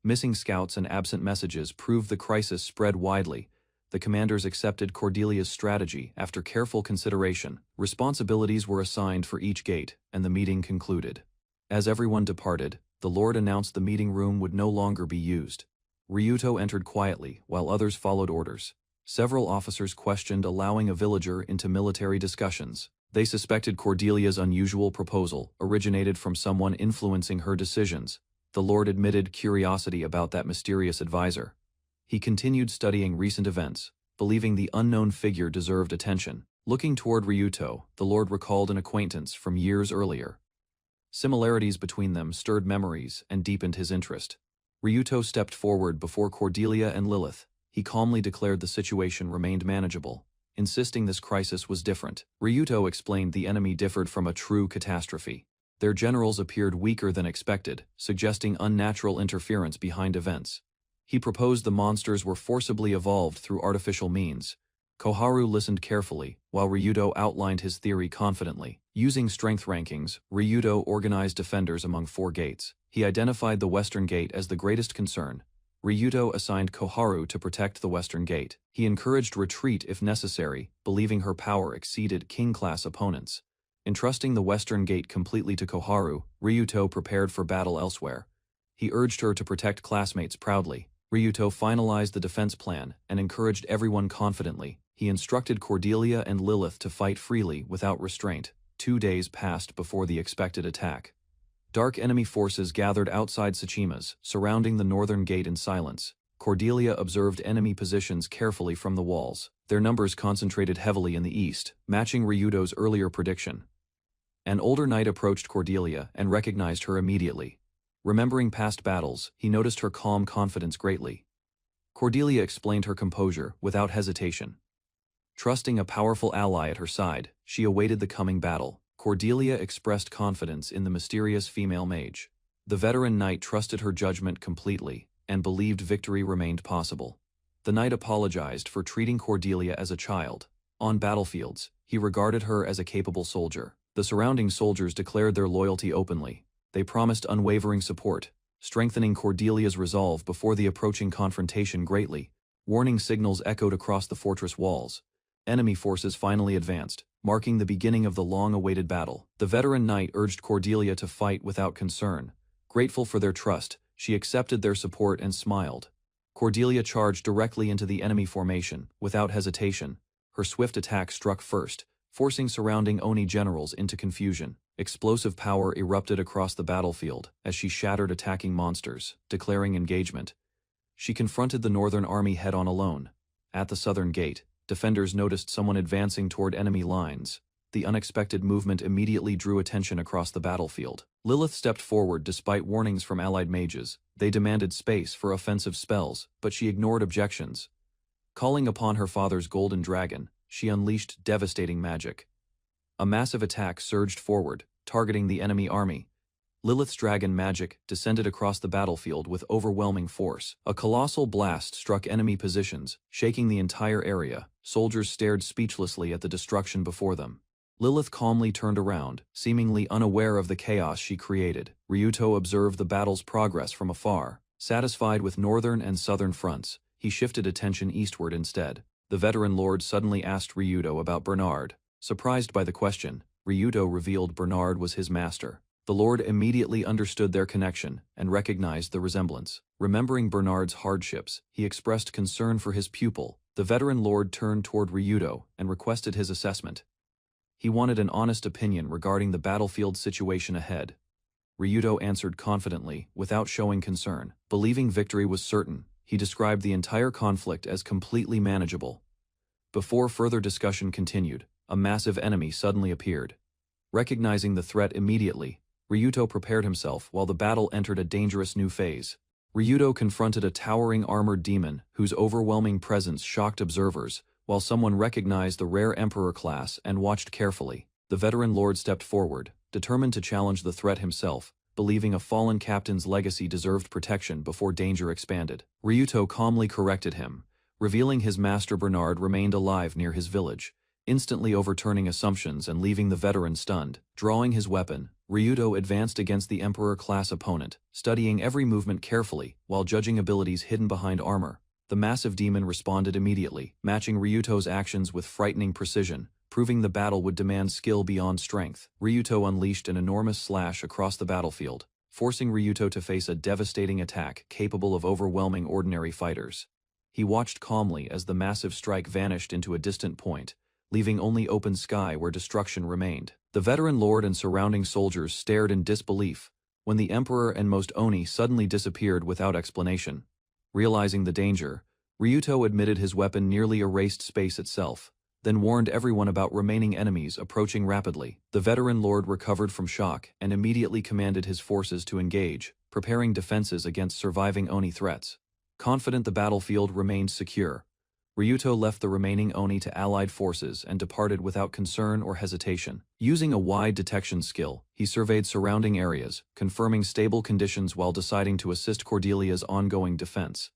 Missing scouts and absent messages proved the crisis spread widely. The commanders accepted Cordelia's strategy after careful consideration. Responsibilities were assigned for each gate, and the meeting concluded. As everyone departed, the Lord announced the meeting room would no longer be used. Ryuto entered quietly, while others followed orders. Several officers questioned allowing a villager into military discussions. They suspected Cordelia's unusual proposal originated from someone influencing her decisions. The Lord admitted curiosity about that mysterious advisor. He continued studying recent events, believing the unknown figure deserved attention. Looking toward Ryuto, the Lord recalled an acquaintance from years earlier. Similarities between them stirred memories and deepened his interest. Ryuto stepped forward before Cordelia and Lilith. He calmly declared the situation remained manageable, insisting this crisis was different. Ryuto explained the enemy differed from a true catastrophe. Their generals appeared weaker than expected, suggesting unnatural interference behind events. He proposed the monsters were forcibly evolved through artificial means. Koharu listened carefully, while Ryuto outlined his theory confidently. Using strength rankings, Ryuto organized defenders among 4 gates. He identified the western gate as the greatest concern. Ryuto assigned Koharu to protect the western gate. He encouraged retreat if necessary, believing her power exceeded king-class opponents. Entrusting the western gate completely to Koharu, Ryuto prepared for battle elsewhere. He urged her to protect classmates proudly. Ryuto finalized the defense plan and encouraged everyone confidently. He instructed Cordelia and Lilith to fight freely without restraint. 2 days passed before the expected attack. Dark enemy forces gathered outside Tsuchima's, surrounding the northern gate in silence. Cordelia observed enemy positions carefully from the walls. Their numbers concentrated heavily in the east, matching Ryuto's earlier prediction. An older knight approached Cordelia and recognized her immediately. Remembering past battles, he noticed her calm confidence greatly. Cordelia explained her composure without hesitation. Trusting a powerful ally at her side, she awaited the coming battle. Cordelia expressed confidence in the mysterious female mage. The veteran knight trusted her judgment completely and believed victory remained possible. The knight apologized for treating Cordelia as a child. On battlefields, he regarded her as a capable soldier. The surrounding soldiers declared their loyalty openly. They promised unwavering support, strengthening Cordelia's resolve before the approaching confrontation greatly. Warning signals echoed across the fortress walls. Enemy forces finally advanced, marking the beginning of the long-awaited battle. The veteran knight urged Cordelia to fight without concern. Grateful for their trust, she accepted their support and smiled. Cordelia charged directly into the enemy formation, without hesitation. Her swift attack struck first, forcing surrounding Oni generals into confusion. Explosive power erupted across the battlefield as she shattered attacking monsters, declaring engagement. She confronted the northern army head-on alone. At the southern gate, defenders noticed someone advancing toward enemy lines. The unexpected movement immediately drew attention across the battlefield. Lilith stepped forward despite warnings from allied mages. They demanded space for offensive spells, but she ignored objections. Calling upon her father's golden dragon, she unleashed devastating magic. A massive attack surged forward, targeting the enemy army. Lilith's dragon magic descended across the battlefield with overwhelming force. A colossal blast struck enemy positions, shaking the entire area. Soldiers stared speechlessly at the destruction before them. Lilith calmly turned around, seemingly unaware of the chaos she created. Ryuto observed the battle's progress from afar. Satisfied with northern and southern fronts, he shifted attention eastward instead. The veteran lord suddenly asked Ryuto about Bernard. Surprised by the question, Ryuto revealed Bernard was his master. The lord immediately understood their connection and recognized the resemblance. Remembering Bernard's hardships, he expressed concern for his pupil. The veteran lord turned toward Ryuto and requested his assessment. He wanted an honest opinion regarding the battlefield situation ahead. Ryuto answered confidently, without showing concern. Believing victory was certain, he described the entire conflict as completely manageable. Before further discussion continued, a massive enemy suddenly appeared. Recognizing the threat immediately, Ryuto prepared himself while the battle entered a dangerous new phase. Ryuto confronted a towering armored demon whose overwhelming presence shocked observers, while someone recognized the rare Emperor class and watched carefully. The veteran lord stepped forward, determined to challenge the threat himself, believing a fallen captain's legacy deserved protection before danger expanded. Ryuto calmly corrected him, revealing his master Bernard remained alive near his village, instantly overturning assumptions and leaving the veteran stunned. Drawing his weapon, Ryuto advanced against the Emperor-class opponent, studying every movement carefully while judging abilities hidden behind armor. The massive demon responded immediately, matching Ryuto's actions with frightening precision, proving the battle would demand skill beyond strength. Ryuto unleashed an enormous slash across the battlefield, forcing Ryuto to face a devastating attack capable of overwhelming ordinary fighters. He watched calmly as the massive strike vanished into a distant point, leaving only open sky where destruction remained. The veteran lord and surrounding soldiers stared in disbelief when the Emperor and most Oni suddenly disappeared without explanation. Realizing the danger, Ryuto admitted his weapon nearly erased space itself, then warned everyone about remaining enemies approaching rapidly. The veteran lord recovered from shock and immediately commanded his forces to engage, preparing defenses against surviving Oni threats. Confident the battlefield remained secure, Ryuto left the remaining Oni to allied forces and departed without concern or hesitation. Using a wide detection skill, he surveyed surrounding areas, confirming stable conditions while deciding to assist Cordelia's ongoing defense.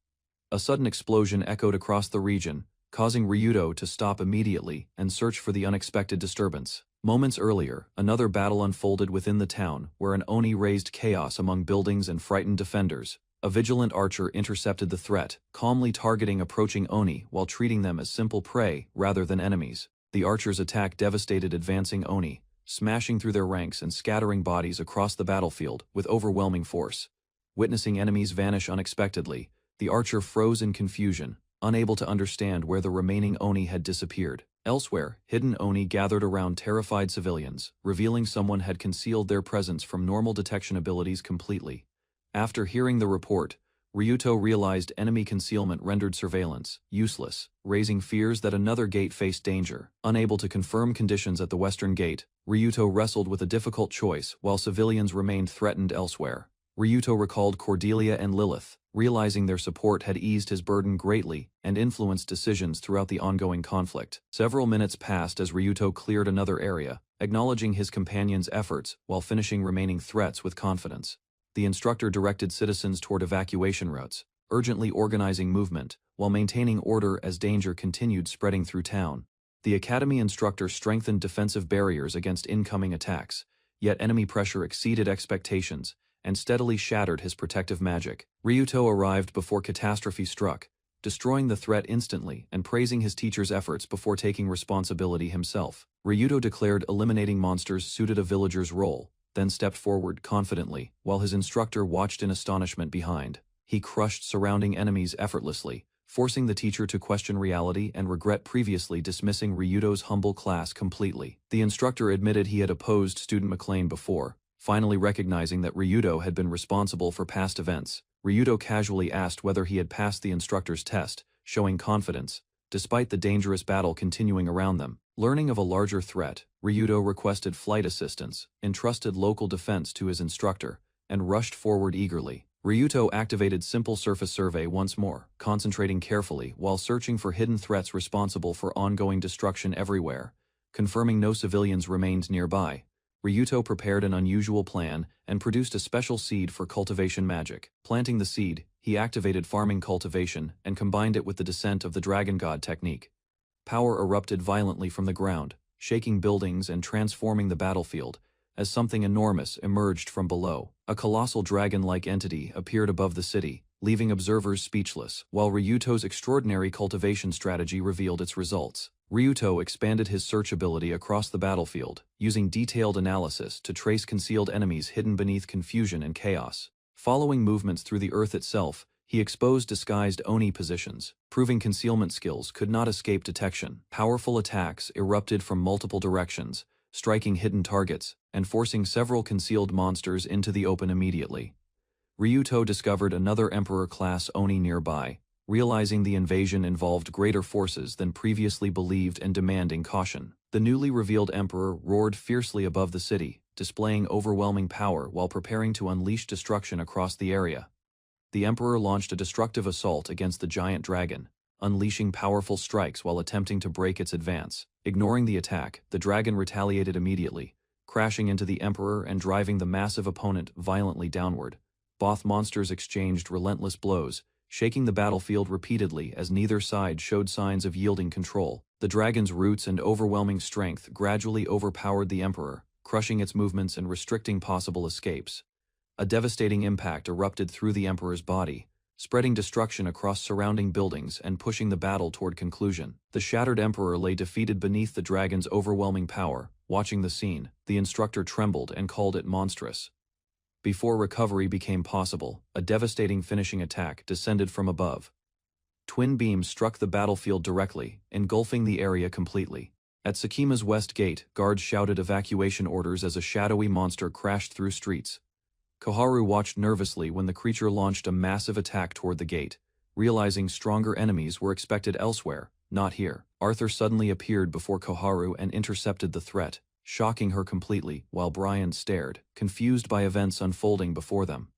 A sudden explosion echoed across the region, causing Ryuto to stop immediately and search for the unexpected disturbance. Moments earlier, another battle unfolded within the town, where an Oni raised chaos among buildings and frightened defenders. A vigilant archer intercepted the threat, calmly targeting approaching Oni while treating them as simple prey rather than enemies. The archer's attack devastated advancing Oni, smashing through their ranks and scattering bodies across the battlefield with overwhelming force. Witnessing enemies vanish unexpectedly, the archer froze in confusion, unable to understand where the remaining Oni had disappeared. Elsewhere, hidden Oni gathered around terrified civilians, revealing someone had concealed their presence from normal detection abilities completely. After hearing the report, Ryuto realized enemy concealment rendered surveillance useless, raising fears that another gate faced danger. Unable to confirm conditions at the western gate, Ryuto wrestled with a difficult choice while civilians remained threatened elsewhere. Ryuto recalled Cordelia and Lilith, realizing their support had eased his burden greatly and influenced decisions throughout the ongoing conflict. Several minutes passed as Ryuto cleared another area, acknowledging his companion's efforts while finishing remaining threats with confidence. The instructor directed citizens toward evacuation routes, urgently organizing movement, while maintaining order as danger continued spreading through town. The academy instructor strengthened defensive barriers against incoming attacks, yet enemy pressure exceeded expectations and steadily shattered his protective magic. Ryuto arrived before catastrophe struck, destroying the threat instantly and praising his teacher's efforts before taking responsibility himself. Ryuto declared eliminating monsters suited a villager's role, then stepped forward confidently, while his instructor watched in astonishment behind. He crushed surrounding enemies effortlessly, forcing the teacher to question reality and regret previously dismissing Ryuto's humble class completely. The instructor admitted he had opposed Student McLean before, finally recognizing that Ryuto had been responsible for past events. Ryuto casually asked whether he had passed the instructor's test, showing confidence, despite the dangerous battle continuing around them. Learning of a larger threat, Ryuto requested flight assistance, entrusted local defense to his instructor, and rushed forward eagerly. Ryuto activated Simple Surface Survey once more, concentrating carefully while searching for hidden threats responsible for ongoing destruction everywhere. Confirming no civilians remained nearby, Ryuto prepared an unusual plan and produced a special seed for cultivation magic. Planting the seed, he activated farming cultivation and combined it with the descent of the dragon god technique. Power erupted violently from the ground, shaking buildings and transforming the battlefield, as something enormous emerged from below. A colossal dragon-like entity appeared above the city, leaving observers speechless, while Ryuto's extraordinary cultivation strategy revealed its results. Ryuto expanded his search ability across the battlefield, using detailed analysis to trace concealed enemies hidden beneath confusion and chaos. Following movements through the earth itself, he exposed disguised Oni positions, proving concealment skills could not escape detection. Powerful attacks erupted from multiple directions, striking hidden targets, and forcing several concealed monsters into the open immediately. Ryuto discovered another Emperor-class Oni nearby, realizing the invasion involved greater forces than previously believed and demanding caution. The newly revealed Emperor roared fiercely above the city, displaying overwhelming power while preparing to unleash destruction across the area. The Emperor launched a destructive assault against the giant dragon, unleashing powerful strikes while attempting to break its advance. Ignoring the attack, the dragon retaliated immediately, crashing into the Emperor and driving the massive opponent violently downward. Both monsters exchanged relentless blows, shaking the battlefield repeatedly as neither side showed signs of yielding control. The dragon's roots and overwhelming strength gradually overpowered the Emperor, crushing its movements and restricting possible escapes. A devastating impact erupted through the Emperor's body, spreading destruction across surrounding buildings and pushing the battle toward conclusion. The shattered Emperor lay defeated beneath the dragon's overwhelming power. Watching the scene, the instructor trembled and called it monstrous. Before recovery became possible, a devastating finishing attack descended from above. Twin beams struck the battlefield directly, engulfing the area completely. At Sakima's west gate, guards shouted evacuation orders as a shadowy monster crashed through streets. Koharu watched nervously when the creature launched a massive attack toward the gate, realizing stronger enemies were expected elsewhere, not here. Arthur suddenly appeared before Koharu and intercepted the threat, shocking her completely, while Brian stared, confused by events unfolding before them.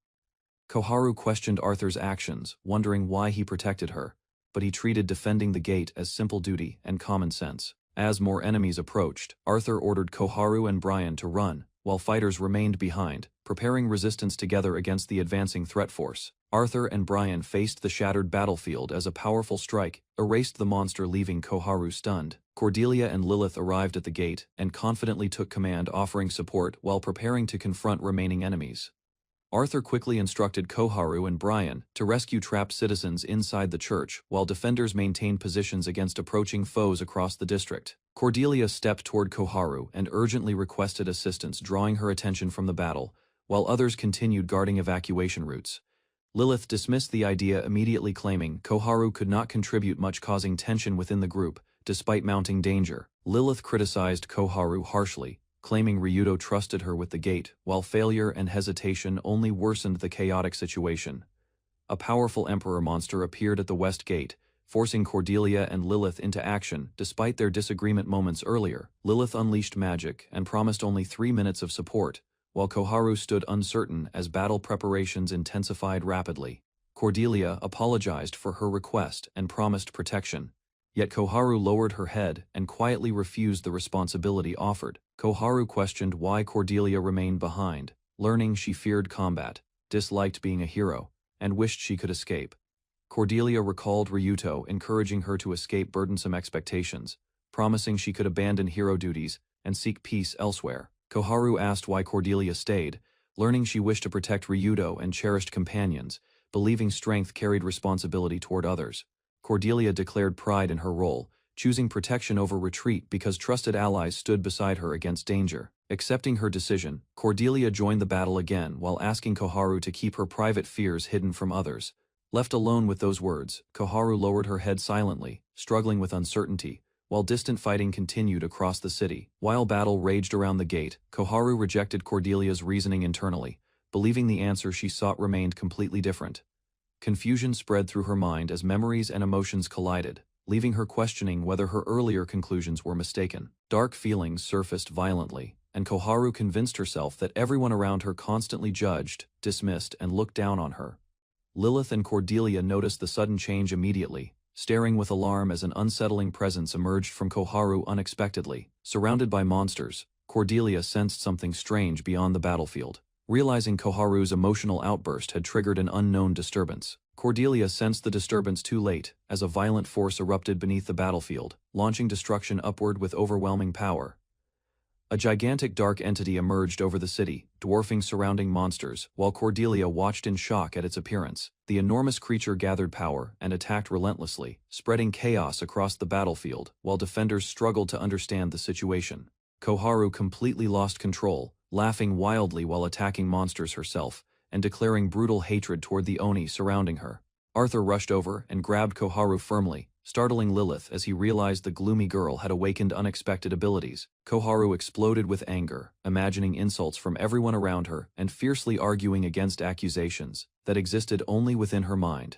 Koharu questioned Arthur's actions, wondering why he protected her, but he treated defending the gate as simple duty and common sense. As more enemies approached, Arthur ordered Koharu and Brian to run, while fighters remained behind, preparing resistance together against the advancing threat force. Arthur and Brian faced the shattered battlefield as a powerful strike erased the monster, leaving Koharu stunned. Cordelia and Lilith arrived at the gate and confidently took command, offering support while preparing to confront remaining enemies. Arthur quickly instructed Koharu and Brian to rescue trapped citizens inside the church, while defenders maintained positions against approaching foes across the district. Cordelia stepped toward Koharu and urgently requested assistance, drawing her attention from the battle, while others continued guarding evacuation routes. Lilith dismissed the idea immediately, claiming Koharu could not contribute much, causing tension within the group, despite mounting danger. Lilith criticized Koharu harshly, claiming Ryuto trusted her with the gate, while failure and hesitation only worsened the chaotic situation. A powerful Emperor monster appeared at the west gate, forcing Cordelia and Lilith into action despite their disagreement moments earlier. Lilith unleashed magic and promised only 3 minutes of support, while Koharu stood uncertain as battle preparations intensified rapidly. Cordelia apologized for her request and promised protection, yet Koharu lowered her head and quietly refused the responsibility offered. Koharu questioned why Cordelia remained behind, learning she feared combat, disliked being a hero, and wished she could escape. Cordelia recalled Ryuto encouraging her to escape burdensome expectations, promising she could abandon hero duties and seek peace elsewhere. Koharu asked why Cordelia stayed, learning she wished to protect Ryuto and cherished companions, believing strength carried responsibility toward others. Cordelia declared pride in her role, choosing protection over retreat because trusted allies stood beside her against danger. Accepting her decision, Cordelia joined the battle again while asking Koharu to keep her private fears hidden from others. Left alone with those words, Koharu lowered her head silently, struggling with uncertainty, while distant fighting continued across the city. While battle raged around the gate, Koharu rejected Cordelia's reasoning internally, believing the answer she sought remained completely different. Confusion spread through her mind as memories and emotions collided, leaving her questioning whether her earlier conclusions were mistaken. Dark feelings surfaced violently, and Koharu convinced herself that everyone around her constantly judged, dismissed, and looked down on her. Lilith and Cordelia noticed the sudden change immediately, staring with alarm as an unsettling presence emerged from Koharu unexpectedly. Surrounded by monsters, Cordelia sensed something strange beyond the battlefield. Realizing Koharu's emotional outburst had triggered an unknown disturbance, Cordelia sensed the disturbance too late, as a violent force erupted beneath the battlefield, launching destruction upward with overwhelming power. A gigantic dark entity emerged over the city, dwarfing surrounding monsters, while Cordelia watched in shock at its appearance. The enormous creature gathered power and attacked relentlessly, spreading chaos across the battlefield, while defenders struggled to understand the situation. Koharu completely lost control, laughing wildly while attacking monsters herself, and declaring brutal hatred toward the Oni surrounding her. Arthur rushed over and grabbed Koharu firmly, startling Lilith as he realized the gloomy girl had awakened unexpected abilities. Koharu exploded with anger, imagining insults from everyone around her and fiercely arguing against accusations that existed only within her mind.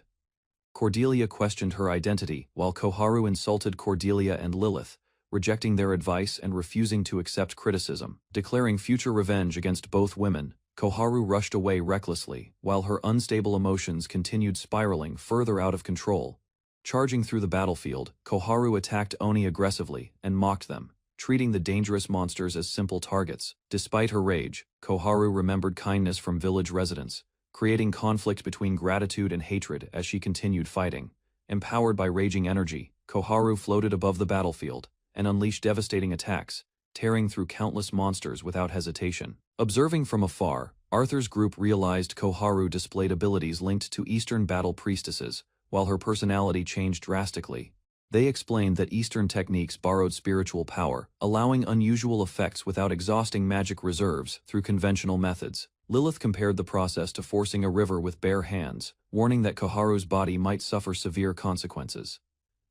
Cordelia questioned her identity, while Koharu insulted Cordelia and Lilith, rejecting their advice and refusing to accept criticism. Declaring future revenge against both women, Koharu rushed away recklessly, while her unstable emotions continued spiraling further out of control. Charging through the battlefield, Koharu attacked Oni aggressively and mocked them, treating the dangerous monsters as simple targets. Despite her rage, Koharu remembered kindness from village residents, creating conflict between gratitude and hatred as she continued fighting. Empowered by raging energy, Koharu floated above the battlefield and unleashed devastating attacks, tearing through countless monsters without hesitation. Observing from afar, Arthur's group realized Koharu displayed abilities linked to Eastern battle priestesses, while her personality changed drastically. They explained that Eastern techniques borrowed spiritual power, allowing unusual effects without exhausting magic reserves through conventional methods. Lilith compared the process to forcing a river with bare hands, warning that Koharu's body might suffer severe consequences.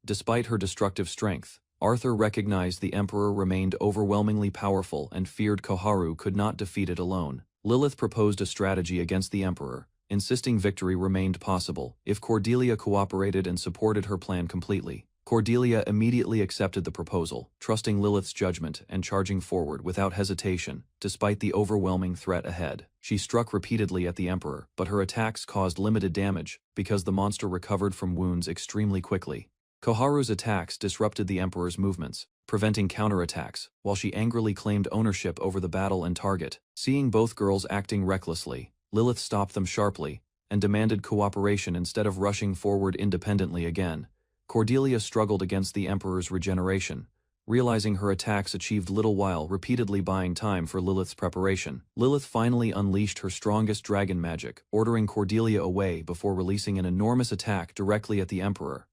Despite her destructive strength, Arthur recognized the Emperor remained overwhelmingly powerful and feared Koharu could not defeat it alone. Lilith proposed a strategy against the Emperor, insisting victory remained possible if Cordelia cooperated and supported her plan completely. Cordelia immediately accepted the proposal, trusting Lilith's judgment and charging forward without hesitation, despite the overwhelming threat ahead. She struck repeatedly at the Emperor, but her attacks caused limited damage because the monster recovered from wounds extremely quickly. Koharu's attacks disrupted the Emperor's movements, preventing counterattacks, while she angrily claimed ownership over the battle and target. Seeing both girls acting recklessly, Lilith stopped them sharply and demanded cooperation instead of rushing forward independently again. Cordelia struggled against the Emperor's regeneration, realizing her attacks achieved little while repeatedly buying time for Lilith's preparation. Lilith finally unleashed her strongest dragon magic, ordering Cordelia away before releasing an enormous attack directly at the Emperor.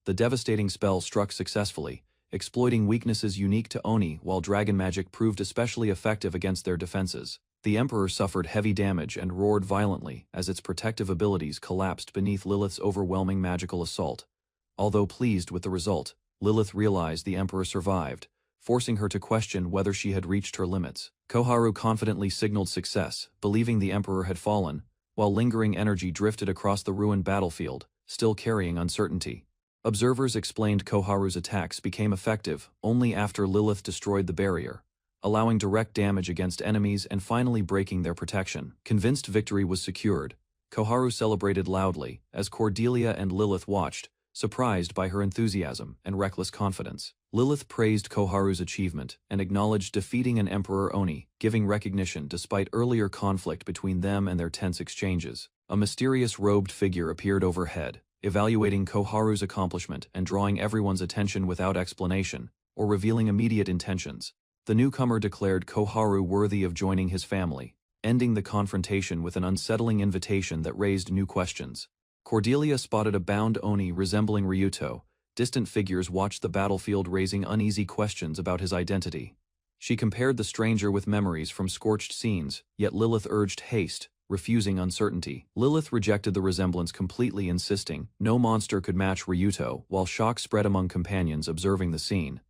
The devastating spell struck successfully, exploiting weaknesses unique to Oni, while dragon magic proved especially effective against their defenses. The Emperor suffered heavy damage and roared violently as its protective abilities collapsed beneath Lilith's overwhelming magical assault. Although pleased with the result, Lilith realized the Emperor survived, forcing her to question whether she had reached her limits. Koharu confidently signaled success, believing the Emperor had fallen, while lingering energy drifted across the ruined battlefield, still carrying uncertainty. Observers explained Koharu's attacks became effective only after Lilith destroyed the barrier, allowing direct damage against enemies and finally breaking their protection. Convinced victory was secured, Koharu celebrated loudly as Cordelia and Lilith watched, surprised by her enthusiasm and reckless confidence. Lilith praised Koharu's achievement and acknowledged defeating an Emperor Oni, giving recognition despite earlier conflict between them and their tense exchanges. A mysterious robed figure appeared overhead, evaluating Koharu's accomplishment and drawing everyone's attention without explanation or revealing immediate intentions. The newcomer declared Koharu worthy of joining his family, ending the confrontation with an unsettling invitation that raised new questions. Cordelia spotted a bound Oni resembling Ryuto. Distant figures watched the battlefield, raising uneasy questions about his identity. She compared the stranger with memories from scorched scenes, yet Lilith urged haste, refusing uncertainty. Lilith rejected the resemblance completely, insisting no monster could match Ryuto, while shock spread among companions observing the scene.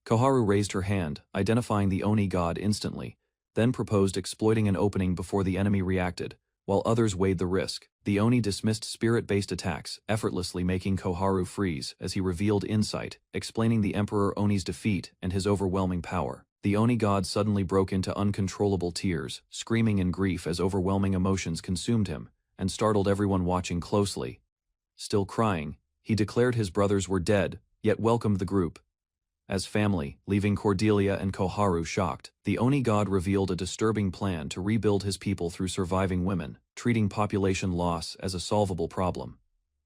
Koharu raised her hand, identifying the Oni god instantly, then proposed exploiting an opening before the enemy reacted, while others weighed the risk. The Oni dismissed spirit-based attacks, effortlessly making Koharu freeze as he revealed insight, explaining the Emperor Oni's defeat and his overwhelming power. The Oni god suddenly broke into uncontrollable tears, screaming in grief as overwhelming emotions consumed him, and startled everyone watching closely. Still crying, he declared his brothers were dead, yet welcomed the group as family, leaving Cordelia and Koharu shocked. The Oni god revealed a disturbing plan to rebuild his people through surviving women, treating population loss as a solvable problem.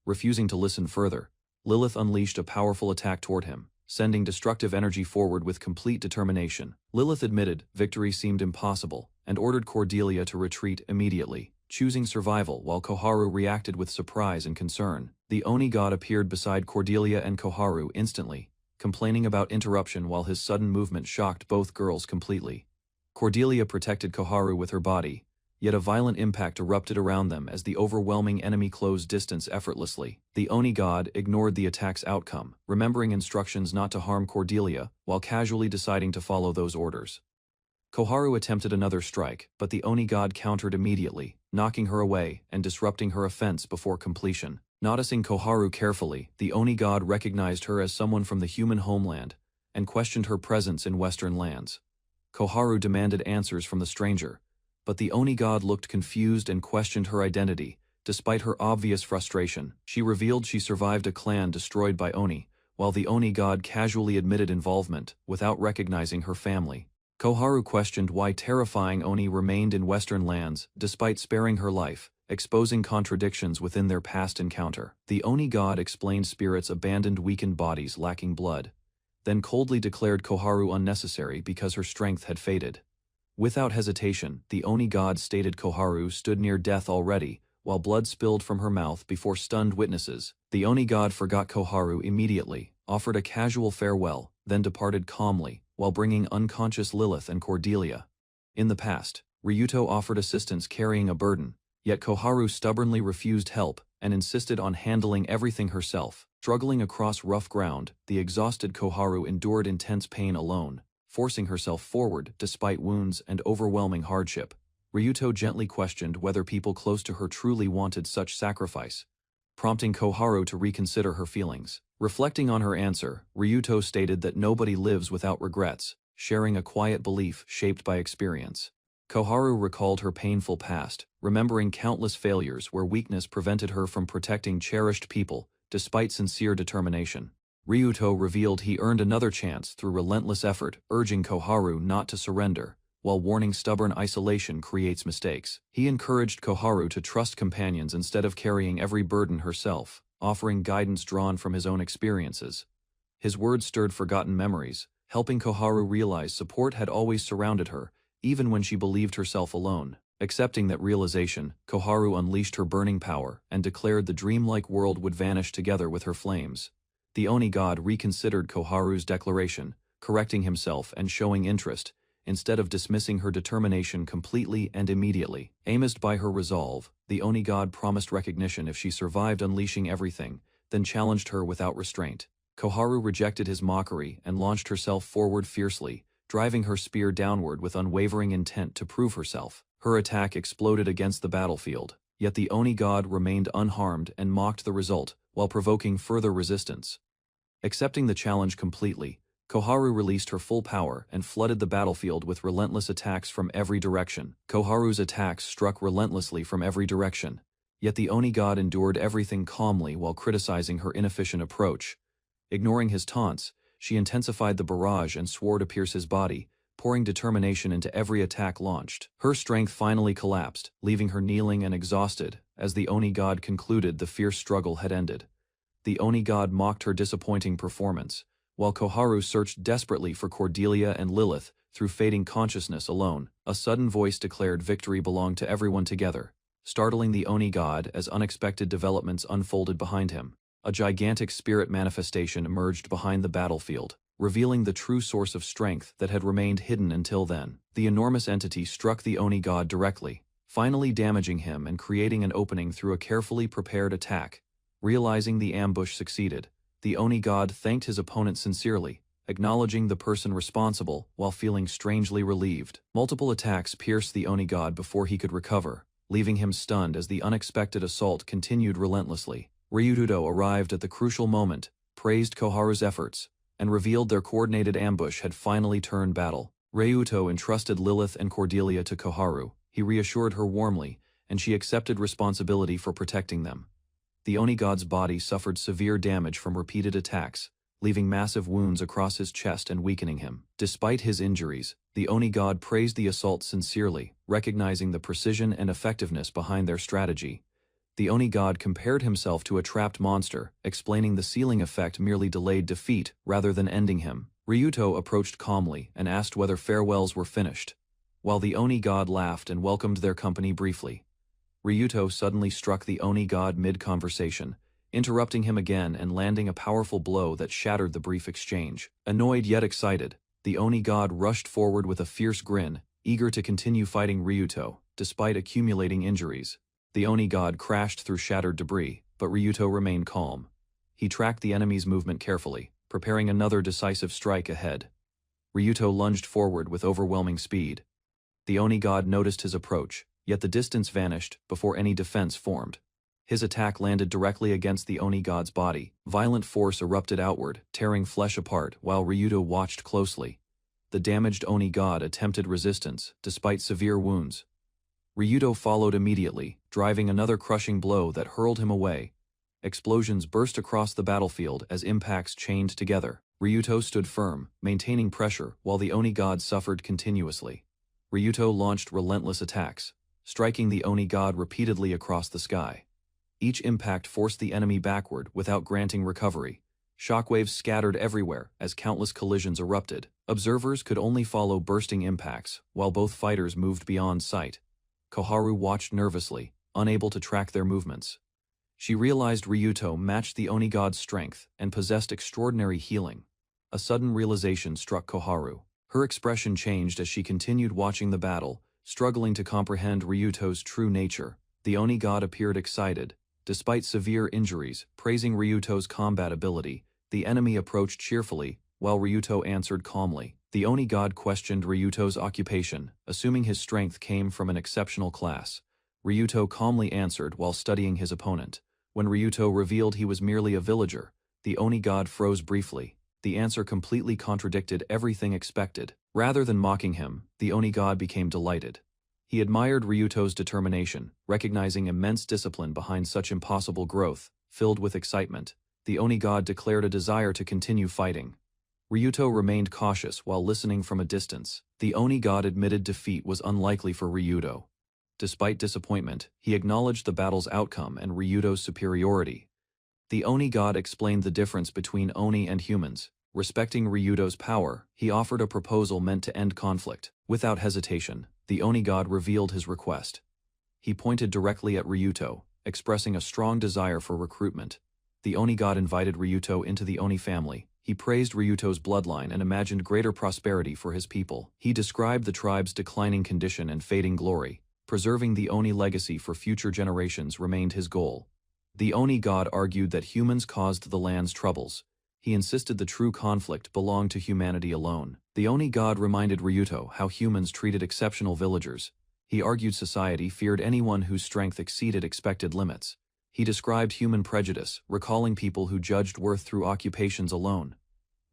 Refusing to listen further, Lilith unleashed a powerful attack toward him, sending destructive energy forward with complete determination. Lilith admitted victory seemed impossible and ordered Cordelia to retreat immediately, choosing survival while Koharu reacted with surprise and concern. The Oni god appeared beside Cordelia and Koharu instantly, complaining about interruption while his sudden movement shocked both girls completely. Cordelia protected Koharu with her body, yet a violent impact erupted around them as the overwhelming enemy closed distance effortlessly. The Oni god ignored the attack's outcome, remembering instructions not to harm Cordelia, while casually deciding to follow those orders. Koharu attempted another strike, but the Oni god countered immediately, knocking her away and disrupting her offense before completion. Noticing Koharu carefully, the Oni god recognized her as someone from the human homeland and questioned her presence in Western lands. Koharu demanded answers from the stranger, but the Oni god looked confused and questioned her identity. Despite her obvious frustration, she revealed she survived a clan destroyed by Oni, while the Oni god casually admitted involvement without recognizing her family. Koharu questioned why terrifying Oni remained in Western lands despite sparing her life, exposing contradictions within their past encounter. The Oni god explained spirits abandoned weakened bodies lacking blood, then coldly declared Koharu unnecessary because her strength had faded. Without hesitation, the Oni god stated Koharu stood near death already, while blood spilled from her mouth before stunned witnesses. The Oni god forgot Koharu immediately, offered a casual farewell, then departed calmly, while bringing unconscious Lilith and Cordelia. In the past, Ryuto offered assistance carrying a burden, yet Koharu stubbornly refused help and insisted on handling everything herself. Struggling across rough ground, the exhausted Koharu endured intense pain alone, forcing herself forward despite wounds and overwhelming hardship. Ryuto gently questioned whether people close to her truly wanted such sacrifice, prompting Koharu to reconsider her feelings. Reflecting on her answer, Ryuto stated that nobody lives without regrets, sharing a quiet belief shaped by experience. Koharu recalled her painful past, remembering countless failures where weakness prevented her from protecting cherished people, despite sincere determination. Ryuto revealed he earned another chance through relentless effort, urging Koharu not to surrender, while warning stubborn isolation creates mistakes. He encouraged Koharu to trust companions instead of carrying every burden herself, offering guidance drawn from his own experiences. His words stirred forgotten memories, helping Koharu realize support had always surrounded her, even when she believed herself alone. Accepting that realization, Koharu unleashed her burning power and declared the dreamlike world would vanish together with her flames. The Oni god reconsidered Koharu's declaration, correcting himself and showing interest, instead of dismissing her determination completely and immediately. Amazed by her resolve, the Oni god promised recognition if she survived unleashing everything, then challenged her without restraint. Koharu rejected his mockery and launched herself forward fiercely, driving her spear downward with unwavering intent to prove herself. Her attack exploded against the battlefield, yet the Oni god remained unharmed and mocked the result, while provoking further resistance. Accepting the challenge completely, Koharu released her full power and flooded the battlefield with relentless attacks from every direction. Koharu's attacks struck relentlessly from every direction, yet the Oni god endured everything calmly while criticizing her inefficient approach. Ignoring his taunts, she intensified the barrage and swore to pierce his body, pouring determination into every attack launched. Her strength finally collapsed, leaving her kneeling and exhausted, as the Oni god concluded the fierce struggle had ended. The Oni god mocked her disappointing performance, while Koharu searched desperately for Cordelia and Lilith through fading consciousness alone. A sudden voice declared victory belonged to everyone together, startling the Oni god as unexpected developments unfolded behind him. A gigantic spirit manifestation emerged behind the battlefield, revealing the true source of strength that had remained hidden until then. The enormous entity struck the Oni god directly, finally damaging him and creating an opening through a carefully prepared attack. Realizing the ambush succeeded, the Oni god thanked his opponent sincerely, acknowledging the person responsible while feeling strangely relieved. Multiple attacks pierced the Oni god before he could recover, leaving him stunned as the unexpected assault continued relentlessly. Ryuto arrived at the crucial moment, praised Koharu's efforts, and revealed their coordinated ambush had finally turned battle. Ryuto entrusted Lilith and Cordelia to Koharu. He reassured her warmly, and she accepted responsibility for protecting them. The Oni god's body suffered severe damage from repeated attacks, leaving massive wounds across his chest and weakening him. Despite his injuries, the Oni god praised the assault sincerely, recognizing the precision and effectiveness behind their strategy. The Oni god compared himself to a trapped monster, explaining the ceiling effect merely delayed defeat rather than ending him. Ryuto approached calmly and asked whether farewells were finished, while the Oni god laughed and welcomed their company briefly. Ryuto suddenly struck the Oni god mid-conversation, interrupting him again and landing a powerful blow that shattered the brief exchange. Annoyed yet excited, the Oni god rushed forward with a fierce grin, eager to continue fighting Ryuto. despite accumulating injuries. The Oni god crashed through shattered debris, but Ryuto remained calm. He tracked the enemy's movement carefully, preparing another decisive strike ahead. Ryuto lunged forward with overwhelming speed. The Oni god noticed his approach, yet the distance vanished before any defense formed. His attack landed directly against the Oni god's body. Violent force erupted outward, tearing flesh apart while Ryuto watched closely. The damaged Oni god attempted resistance, despite severe wounds. Ryuto followed immediately, driving another crushing blow that hurled him away. Explosions burst across the battlefield as impacts chained together. Ryuto stood firm, maintaining pressure while the Oni god suffered continuously. Ryuto launched relentless attacks, striking the Oni god repeatedly across the sky. Each impact forced the enemy backward without granting recovery. Shockwaves scattered everywhere as countless collisions erupted. Observers could only follow bursting impacts, while both fighters moved beyond sight. Koharu watched nervously, unable to track their movements. She realized Ryuto matched the Oni god's strength and possessed extraordinary healing. A sudden realization struck Koharu. Her expression changed as she continued watching the battle, struggling to comprehend Ryuto's true nature. The Oni god appeared excited. Despite severe injuries, praising Ryuto's combat ability, the enemy approached cheerfully, while Ryuto answered calmly. The Oni god questioned Ryuto's occupation, assuming his strength came from an exceptional class. Ryuto calmly answered while studying his opponent. When Ryuto revealed he was merely a villager, the Oni god froze briefly. The answer completely contradicted everything expected. Rather than mocking him, the Oni god became delighted. He admired Ryuto's determination, recognizing immense discipline behind such impossible growth. Filled with excitement, the Oni god declared a desire to continue fighting. Ryuto remained cautious while listening from a distance. The Oni god admitted defeat was unlikely for Ryuto. Despite disappointment, he acknowledged the battle's outcome and Ryuto's superiority. The Oni god explained the difference between Oni and humans. Respecting Ryuto's power, he offered a proposal meant to end conflict. Without hesitation, the Oni god revealed his request. He pointed directly at Ryuto, expressing a strong desire for recruitment. The Oni god invited Ryuto into the Oni family. He praised Ryuto's bloodline and imagined greater prosperity for his people. He described the tribe's declining condition and fading glory. Preserving the Oni legacy for future generations remained his goal. The Oni god argued that humans caused the land's troubles. He insisted the true conflict belonged to humanity alone. The Oni god reminded Ryuto how humans treated exceptional villagers. He argued society feared anyone whose strength exceeded expected limits. He described human prejudice, recalling people who judged worth through occupations alone.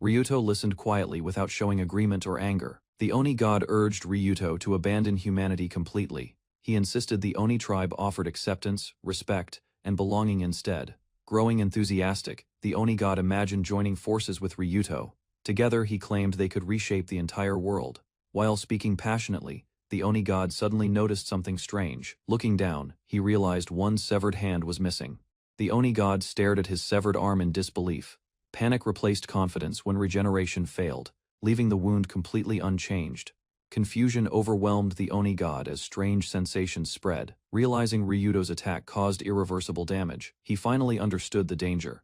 Ryuto listened quietly without showing agreement or anger. The Oni god urged Ryuto to abandon humanity completely. He insisted the Oni tribe offered acceptance, respect, and belonging instead. Growing enthusiastic, the Oni god imagined joining forces with Ryuto. Together he claimed they could reshape the entire world. While speaking passionately, the Oni god suddenly noticed something strange. Looking down, he realized one severed hand was missing. The Oni god stared at his severed arm in disbelief. Panic replaced confidence when regeneration failed, leaving the wound completely unchanged. Confusion overwhelmed the Oni god as strange sensations spread. Realizing Ryuto's attack caused irreversible damage, he finally understood the danger.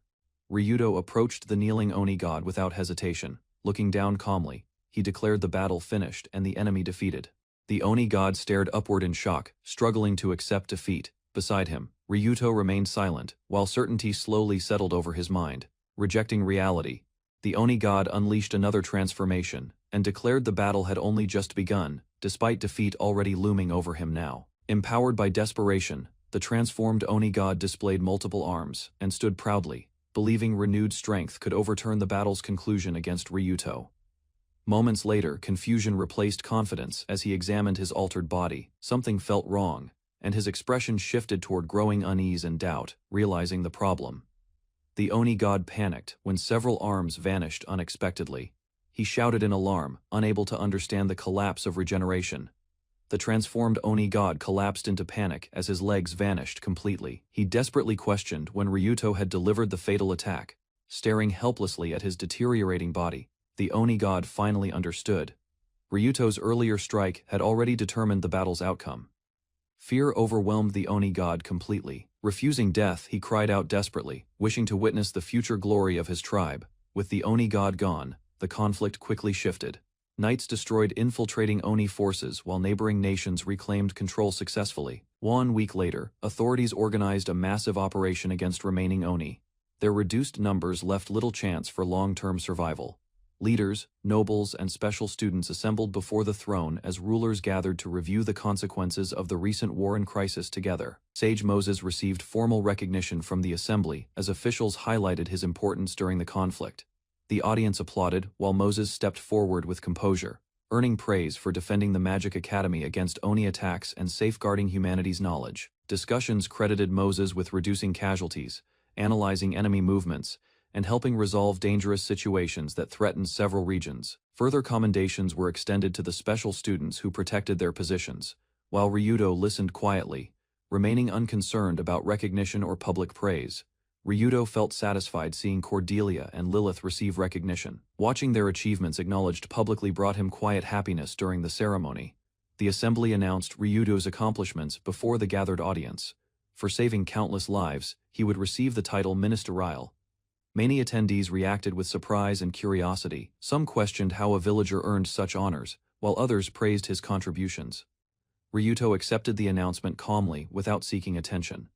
Ryuto approached the kneeling Oni god without hesitation. Looking down calmly, he declared the battle finished and the enemy defeated. The Oni god stared upward in shock, struggling to accept defeat. Beside him, Ryuto remained silent, while certainty slowly settled over his mind. Rejecting reality, the Oni god unleashed another transformation, and declared the battle had only just begun, despite defeat already looming over him now. Empowered by desperation, the transformed Oni god displayed multiple arms, and stood proudly, believing renewed strength could overturn the battle's conclusion against Ryuto. Moments later, confusion replaced confidence as he examined his altered body. Something felt wrong, and his expression shifted toward growing unease and doubt, realizing the problem. The Oni god panicked when several arms vanished unexpectedly. He shouted in alarm, unable to understand the collapse of regeneration. The transformed Oni god collapsed into panic as his legs vanished completely. He desperately questioned when Ryuto had delivered the fatal attack. Staring helplessly at his deteriorating body, the Oni god finally understood. Ryuto's earlier strike had already determined the battle's outcome. Fear overwhelmed the Oni god completely. Refusing death, he cried out desperately, wishing to witness the future glory of his tribe. With the Oni god gone, the conflict quickly shifted. Knights destroyed infiltrating Oni forces while neighboring nations reclaimed control successfully. 1 week later, authorities organized a massive operation against remaining Oni. Their reduced numbers left little chance for long-term survival. Leaders, nobles, and special students assembled before the throne as rulers gathered to review the consequences of the recent war and crisis together. Sage Moses received formal recognition from the assembly as officials highlighted his importance during the conflict. The audience applauded while Moses stepped forward with composure, earning praise for defending the Magic Academy against Oni attacks and safeguarding humanity's knowledge. Discussions credited Moses with reducing casualties, analyzing enemy movements, and helping resolve dangerous situations that threatened several regions. Further commendations were extended to the special students who protected their positions, while Ryudo listened quietly, remaining unconcerned about recognition or public praise. Ryudo felt satisfied seeing Cordelia and Lilith receive recognition. Watching their achievements acknowledged publicly brought him quiet happiness during the ceremony. The assembly announced Ryudo's accomplishments before the gathered audience. For saving countless lives, he would receive the title ministerial. Many attendees reacted with surprise and curiosity. Some questioned how a villager earned such honors, while others praised his contributions. Ryuto accepted the announcement calmly without seeking attention.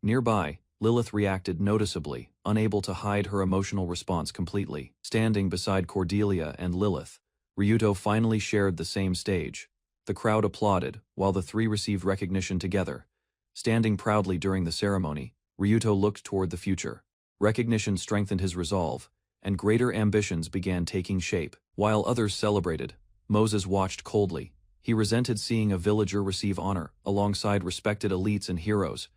Nearby, Lilith reacted noticeably, unable to hide her emotional response completely. Standing beside Cordelia and Lilith, Ryuto finally shared the same stage. The crowd applauded, while the three received recognition together. Standing proudly during the ceremony, Ryuto looked toward the future. Recognition strengthened his resolve, and greater ambitions began taking shape. While others celebrated, Moses watched coldly. He resented seeing a villager receive honor, alongside respected elites and heroes.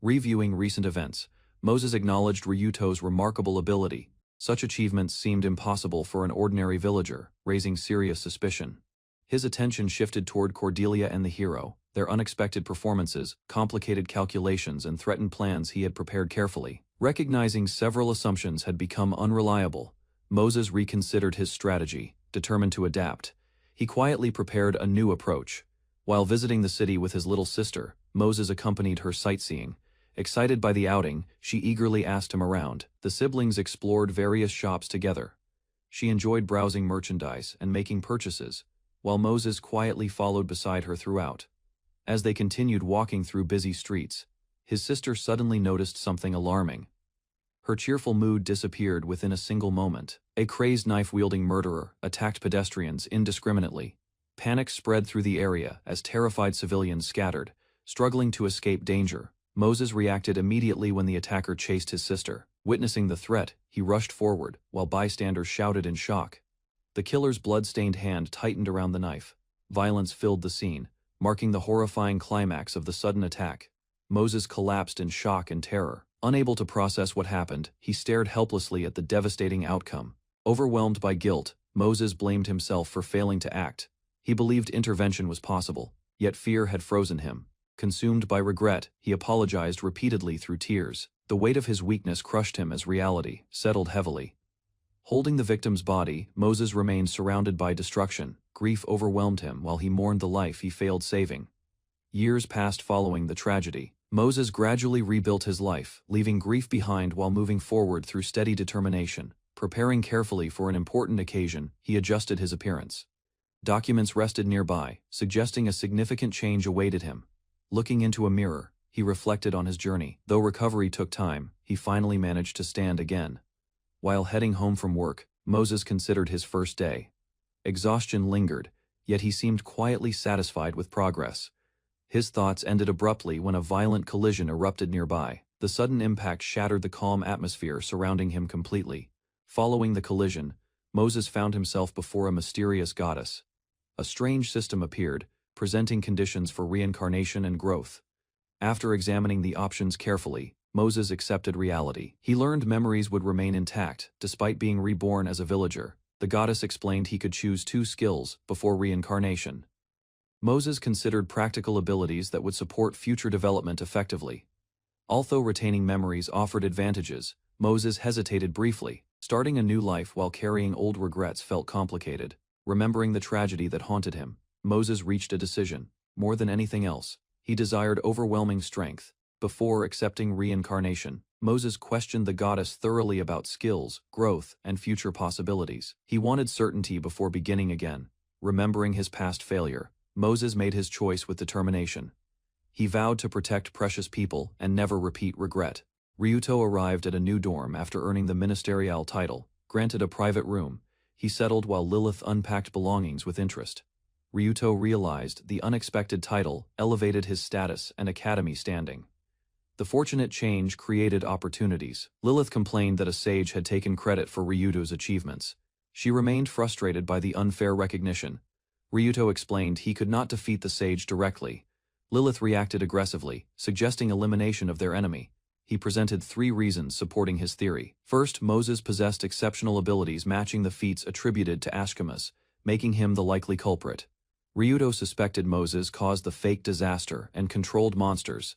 Reviewing recent events, Moses acknowledged Ryuto's remarkable ability. Such achievements seemed impossible for an ordinary villager, raising serious suspicion. His attention shifted toward Cordelia and the hero. Their unexpected performances, complicated calculations, and threatened plans he had prepared carefully. Recognizing several assumptions had become unreliable, Moses reconsidered his strategy, determined to adapt. He quietly prepared a new approach. While visiting the city with his little sister, Moses accompanied her sightseeing. Excited by the outing, she eagerly asked him around. The siblings explored various shops together. She enjoyed browsing merchandise and making purchases, while Moses quietly followed beside her throughout. As they continued walking through busy streets, his sister suddenly noticed something alarming. Her cheerful mood disappeared within a single moment. A crazed knife-wielding murderer attacked pedestrians indiscriminately. Panic spread through the area as terrified civilians scattered, struggling to escape danger. Moses reacted immediately when the attacker chased his sister. Witnessing the threat, he rushed forward, while bystanders shouted in shock. The killer's blood-stained hand tightened around the knife. Violence filled the scene, marking the horrifying climax of the sudden attack. Moses collapsed in shock and terror. Unable to process what happened, he stared helplessly at the devastating outcome. Overwhelmed by guilt, Moses blamed himself for failing to act. He believed intervention was possible, yet fear had frozen him. Consumed by regret, he apologized repeatedly through tears. The weight of his weakness crushed him as reality settled heavily. Holding the victim's body, Moses remained surrounded by destruction. Grief overwhelmed him while he mourned the life he failed saving. Years passed following the tragedy. Moses gradually rebuilt his life, leaving grief behind while moving forward through steady determination. Preparing carefully for an important occasion, he adjusted his appearance. Documents rested nearby, suggesting a significant change awaited him. Looking into a mirror, he reflected on his journey. Though recovery took time, he finally managed to stand again. While heading home from work, Moses considered his first day. Exhaustion lingered, yet he seemed quietly satisfied with progress. His thoughts ended abruptly when a violent collision erupted nearby. The sudden impact shattered the calm atmosphere surrounding him completely. Following the collision, Moses found himself before a mysterious goddess. A strange system appeared, presenting conditions for reincarnation and growth. After examining the options carefully, Moses accepted reality. He learned memories would remain intact, despite being reborn as a villager. The goddess explained he could choose 2 skills before reincarnation. Moses considered practical abilities that would support future development effectively. Although retaining memories offered advantages, Moses hesitated briefly. Starting a new life while carrying old regrets felt complicated. Remembering the tragedy that haunted him, Moses reached a decision. More than anything else, he desired overwhelming strength. Before accepting reincarnation, Moses questioned the goddess thoroughly about skills, growth, and future possibilities. He wanted certainty before beginning again. remembering his past failure. Moses made his choice with determination. He vowed to protect precious people and never repeat regret. Ryuto arrived at a new dorm after earning the ministerial title. Granted a private room, he settled while Lilith unpacked belongings with interest. Ryuto realized the unexpected title elevated his status and academy standing. The fortunate change created opportunities. Lilith complained that a sage had taken credit for Ryuto's achievements. She remained frustrated by the unfair recognition. Ryuto explained he could not defeat the sage directly. Lilith reacted aggressively, suggesting elimination of their enemy. He presented 3 reasons supporting his theory. First, Moses possessed exceptional abilities matching the feats attributed to Ashkenaz, making him the likely culprit. Ryuto suspected Moses caused the fake disaster and controlled monsters.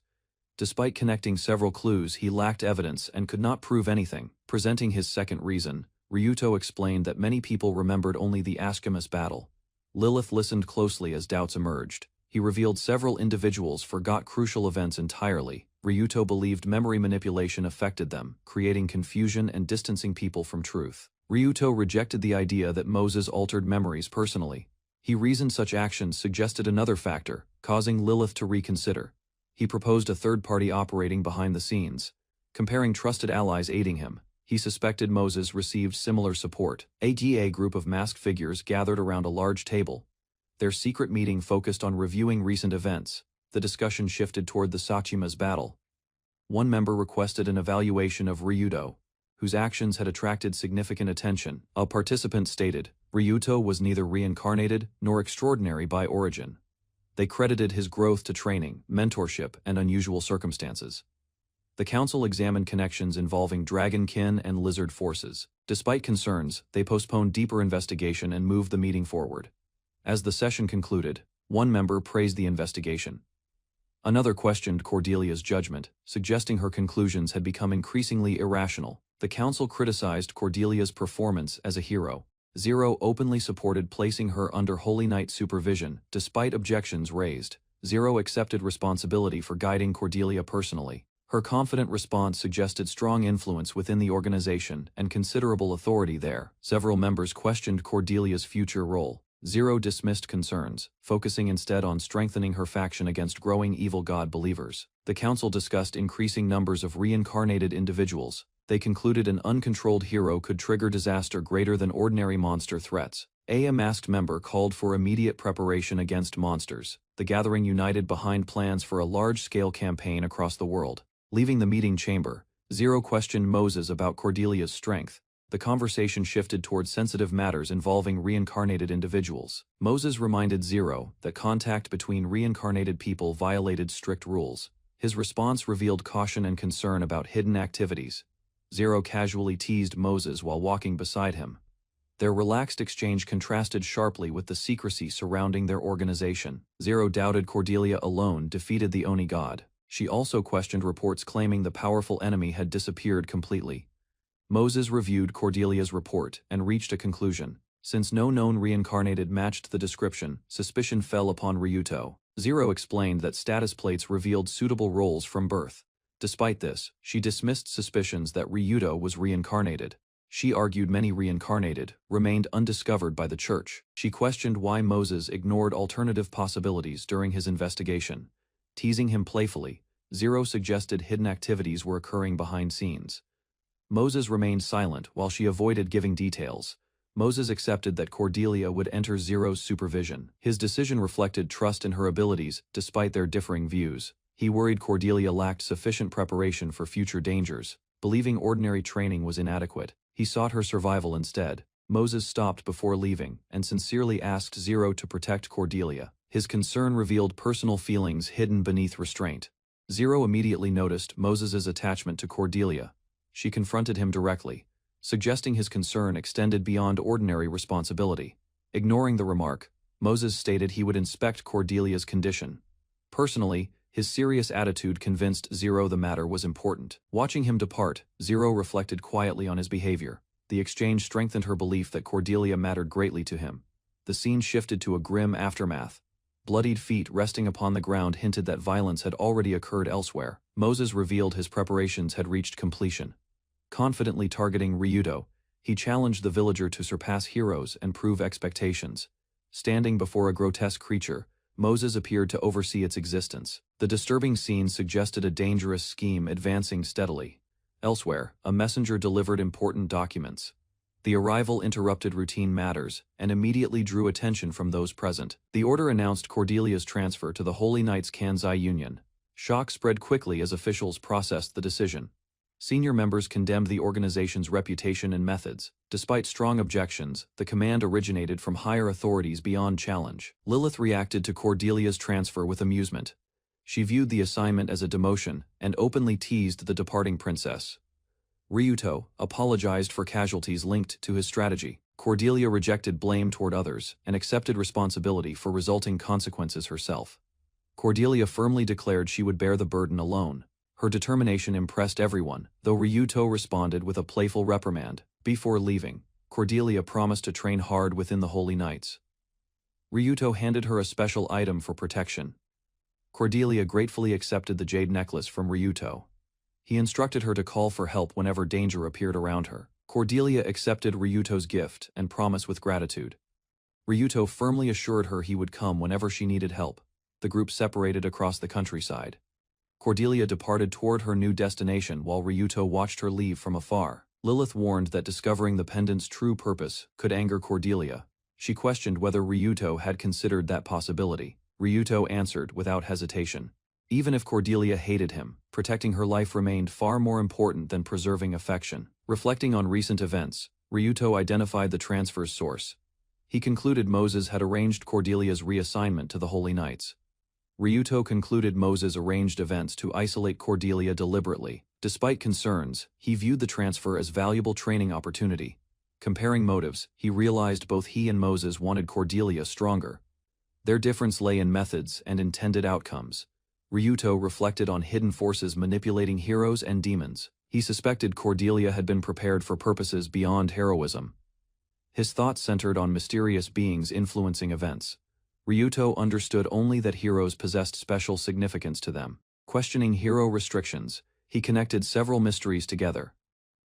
Despite connecting several clues, he lacked evidence and could not prove anything. Presenting his second reason, Ryuto explained that many people remembered only the Ashkenaz battle. Lilith listened closely as doubts emerged. He revealed several individuals forgot crucial events entirely. Ryuto believed memory manipulation affected them, creating confusion and distancing people from truth. Ryuto rejected the idea that Moses altered memories personally. He reasoned such actions suggested another factor, causing Lilith to reconsider. He proposed a third party operating behind the scenes. Comparing trusted allies aiding him, he suspected Moses received similar support. A group of masked figures gathered around a large table. Their secret meeting focused on reviewing recent events. The discussion shifted toward the Sachima's battle. One member requested an evaluation of Ryuto, whose actions had attracted significant attention. A participant stated, Ryuto was neither reincarnated nor extraordinary by origin. They credited his growth to training, mentorship, and unusual circumstances. The council examined connections involving dragonkin and lizard forces. Despite concerns, they postponed deeper investigation and moved the meeting forward. As the session concluded, one member praised the investigation. Another questioned Cordelia's judgment, suggesting her conclusions had become increasingly irrational. The council criticized Cordelia's performance as a hero. Zero openly supported placing her under Holy Knight supervision, despite objections raised. Zero accepted responsibility for guiding Cordelia personally. Her confident response suggested strong influence within the organization and considerable authority there. Several members questioned Cordelia's future role. Zero dismissed concerns, focusing instead on strengthening her faction against growing evil god believers. The council discussed increasing numbers of reincarnated individuals. They concluded an uncontrolled hero could trigger disaster greater than ordinary monster threats. A masked member called for immediate preparation against monsters. The gathering united behind plans for a large-scale campaign across the world. Leaving the meeting chamber, Zero questioned Moses about Cordelia's strength. The conversation shifted toward sensitive matters involving reincarnated individuals. Moses reminded Zero that contact between reincarnated people violated strict rules. His response revealed caution and concern about hidden activities. Zero casually teased Moses while walking beside him. Their relaxed exchange contrasted sharply with the secrecy surrounding their organization. Zero doubted Cordelia alone defeated the Oni god. She also questioned reports claiming the powerful enemy had disappeared completely. Moses reviewed Cordelia's report and reached a conclusion. Since no known reincarnated matched the description, suspicion fell upon Ryuto. Zero explained that status plates revealed suitable roles from birth. Despite this, she dismissed suspicions that Ryuto was reincarnated. She argued many reincarnated remained undiscovered by the church. She questioned why Moses ignored alternative possibilities during his investigation. Teasing him playfully, Zero suggested hidden activities were occurring behind scenes. Moses remained silent while she avoided giving details. Moses accepted that Cordelia would enter Zero's supervision. His decision reflected trust in her abilities despite their differing views. He worried Cordelia lacked sufficient preparation for future dangers. Believing ordinary training was inadequate, he sought her survival instead. Moses stopped before leaving and sincerely asked Zero to protect Cordelia. His concern revealed personal feelings hidden beneath restraint. Zero immediately noticed Moses's attachment to Cordelia. She confronted him directly, suggesting his concern extended beyond ordinary responsibility. Ignoring the remark, Moses stated he would inspect Cordelia's condition. Personally, his serious attitude convinced Zero the matter was important. Watching him depart, Zero reflected quietly on his behavior. The exchange strengthened her belief that Cordelia mattered greatly to him. The scene shifted to a grim aftermath. Bloodied feet resting upon the ground hinted that violence had already occurred elsewhere. Moses revealed his preparations had reached completion. Confidently targeting Ryuto, he challenged the villager to surpass heroes and prove expectations. Standing before a grotesque creature, Moses appeared to oversee its existence. The disturbing scene suggested a dangerous scheme advancing steadily. Elsewhere, a messenger delivered important documents. The arrival interrupted routine matters and immediately drew attention from those present. The order announced Cordelia's transfer to the Holy Knights Kanzai Union. Shock spread quickly as officials processed the decision. Senior members condemned the organization's reputation and methods. Despite strong objections, the command originated from higher authorities beyond challenge. Lilith reacted to Cordelia's transfer with amusement. She viewed the assignment as a demotion and openly teased the departing princess. Ryuto apologized for casualties linked to his strategy. Cordelia rejected blame toward others and accepted responsibility for resulting consequences herself. Cordelia firmly declared she would bear the burden alone. Her determination impressed everyone, though Ryuto responded with a playful reprimand. Before leaving, Cordelia promised to train hard within the Holy Knights. Ryuto handed her a special item for protection. Cordelia gratefully accepted the jade necklace from Ryuto. He instructed her to call for help whenever danger appeared around her. Cordelia accepted Ryuto's gift and promise with gratitude. Ryuto firmly assured her he would come whenever she needed help. The group separated across the countryside. Cordelia departed toward her new destination while Ryuto watched her leave from afar. Lilith warned that discovering the pendant's true purpose could anger Cordelia. She questioned whether Ryuto had considered that possibility. Ryuto answered without hesitation. Even if Cordelia hated him, protecting her life remained far more important than preserving affection. Reflecting on recent events, Ryuto identified the transfer's source. He concluded Moses had arranged Cordelia's reassignment to the Holy Knights. Ryuto concluded Moses arranged events to isolate Cordelia deliberately. Despite concerns, he viewed the transfer as valuable training opportunity. Comparing motives, he realized both he and Moses wanted Cordelia stronger. Their difference lay in methods and intended outcomes. Ryuto reflected on hidden forces manipulating heroes and demons. He suspected Cordelia had been prepared for purposes beyond heroism. His thoughts centered on mysterious beings influencing events. Ryuto understood only that heroes possessed special significance to them. Questioning hero restrictions, he connected several mysteries together.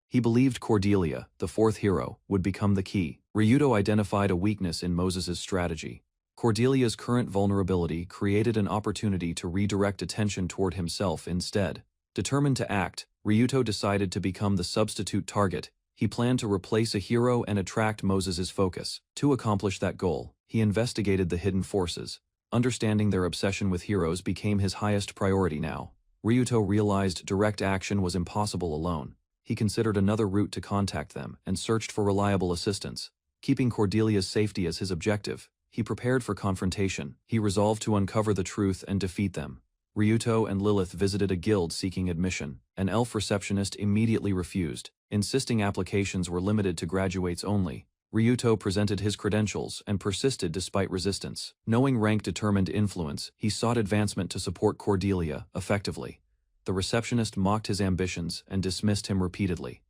He believed Cordelia, the fourth hero, would become the key. Ryuto identified a weakness in Moses's strategy. Cordelia's current vulnerability created an opportunity to redirect attention toward himself instead. Determined to act, Ryuto decided to become the substitute target. He planned to replace a hero and attract Moses's focus. To accomplish that goal, he investigated the hidden forces. Understanding their obsession with heroes became his highest priority now. Ryuto realized direct action was impossible alone. He considered another route to contact them and searched for reliable assistance. Keeping Cordelia's safety as his objective, he prepared for confrontation. He resolved to uncover the truth and defeat them. Ryuto and Lilith visited a guild seeking admission. An elf receptionist immediately refused, insisting applications were limited to graduates only. Ryuto presented his credentials and persisted despite resistance. Knowing rank determined influence, he sought advancement to support Cordelia effectively. The receptionist mocked his ambitions and dismissed him repeatedly.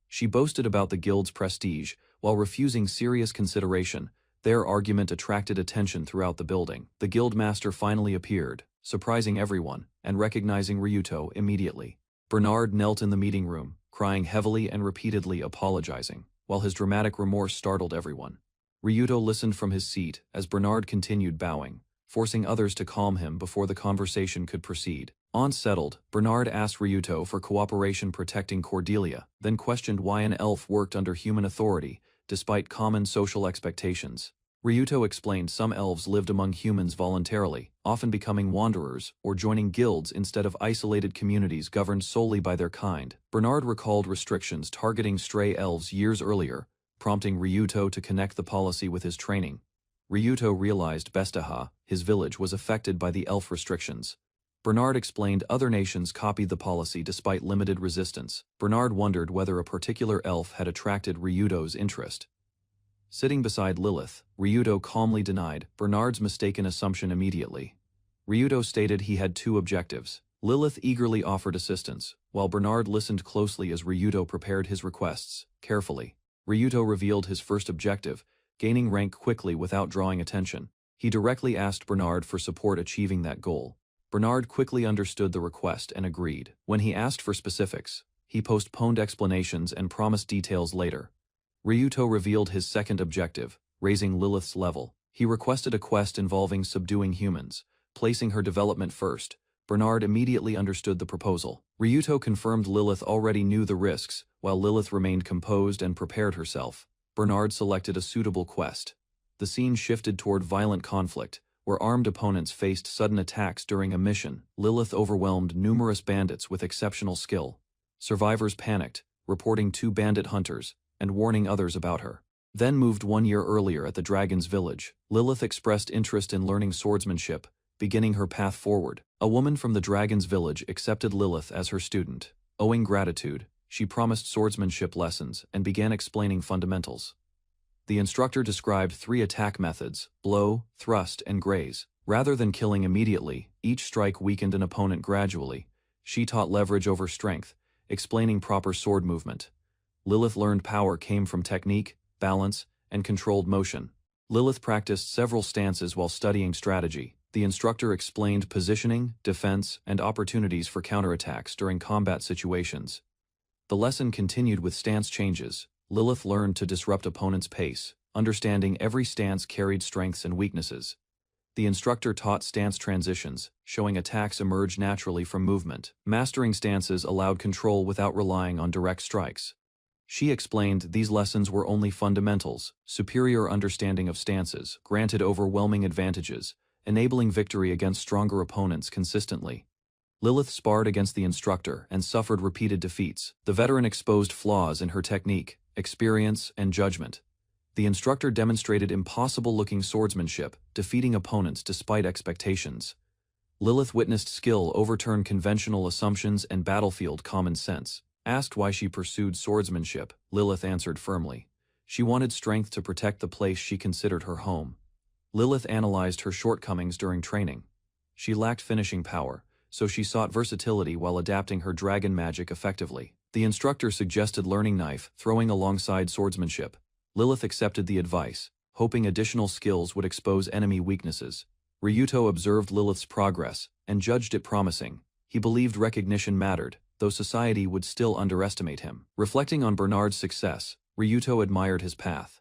She boasted about the guild's prestige while refusing serious consideration. Their argument attracted attention throughout the building. The guild master finally appeared, surprising everyone and recognizing Ryuto immediately. Bernard knelt in the meeting room, crying heavily and repeatedly apologizing, while his dramatic remorse startled everyone. Ryuto listened from his seat as Bernard continued bowing, forcing others to calm him before the conversation could proceed. Unsettled, Bernard asked Ryuto for cooperation protecting Cordelia, then questioned why an elf worked under human authority, despite common social expectations. Ryuto explained some elves lived among humans voluntarily, often becoming wanderers or joining guilds instead of isolated communities governed solely by their kind. Bernard recalled restrictions targeting stray elves years earlier, prompting Ryuto to connect the policy with his training. Ryuto realized Bestaha, his village, was affected by the elf restrictions. Bernard explained other nations copied the policy despite limited resistance. Bernard wondered whether a particular elf had attracted Ryuto's interest. Sitting beside Lilith, Ryuto calmly denied Bernard's mistaken assumption immediately. Ryuto stated he had two objectives. Lilith eagerly offered assistance, while Bernard listened closely as Ryuto prepared his requests, carefully. Ryuto revealed his first objective, gaining rank quickly without drawing attention. He directly asked Bernard for support achieving that goal. Bernard quickly understood the request and agreed. When he asked for specifics, he postponed explanations and promised details later. Ryuto revealed his second objective, raising Lilith's level. He requested a quest involving subduing humans, placing her development first. Bernard immediately understood the proposal. Ryuto confirmed Lilith already knew the risks, while Lilith remained composed and prepared herself. Bernard selected a suitable quest. The scene shifted toward violent conflict, where armed opponents faced sudden attacks during a mission. Lilith overwhelmed numerous bandits with exceptional skill. Survivors panicked, reporting 2 bandit hunters, and warning others about her. Then moved 1 year earlier at the Dragon's Village. Lilith expressed interest in learning swordsmanship, beginning her path forward. A woman from the Dragon's Village accepted Lilith as her student. Owing gratitude, she promised swordsmanship lessons and began explaining fundamentals. The instructor described 3 attack methods: blow, thrust, and graze. Rather than killing immediately, each strike weakened an opponent gradually. She taught leverage over strength, explaining proper sword movement. Lilith learned power came from technique, balance, and controlled motion. Lilith practiced several stances while studying strategy. The instructor explained positioning, defense, and opportunities for counterattacks during combat situations. The lesson continued with stance changes. Lilith learned to disrupt opponents' pace, understanding every stance carried strengths and weaknesses. The instructor taught stance transitions, showing attacks emerge naturally from movement. Mastering stances allowed control without relying on direct strikes. She explained these lessons were only fundamentals. Superior understanding of stances granted overwhelming advantages, enabling victory against stronger opponents consistently. Lilith sparred against the instructor and suffered repeated defeats. The veteran exposed flaws in her technique, experience, and judgment. The instructor demonstrated impossible-looking swordsmanship, defeating opponents despite expectations. Lilith witnessed skill overturn conventional assumptions and battlefield common sense. Asked why she pursued swordsmanship, Lilith answered firmly. She wanted strength to protect the place she considered her home. Lilith analyzed her shortcomings during training. She lacked finishing power, so she sought versatility while adapting her dragon magic effectively. The instructor suggested learning knife throwing alongside swordsmanship. Lilith accepted the advice, hoping additional skills would expose enemy weaknesses. Ryuto observed Lilith's progress and judged it promising. He believed recognition mattered, though society would still underestimate him. Reflecting on Bernard's success, Ryuto admired his path.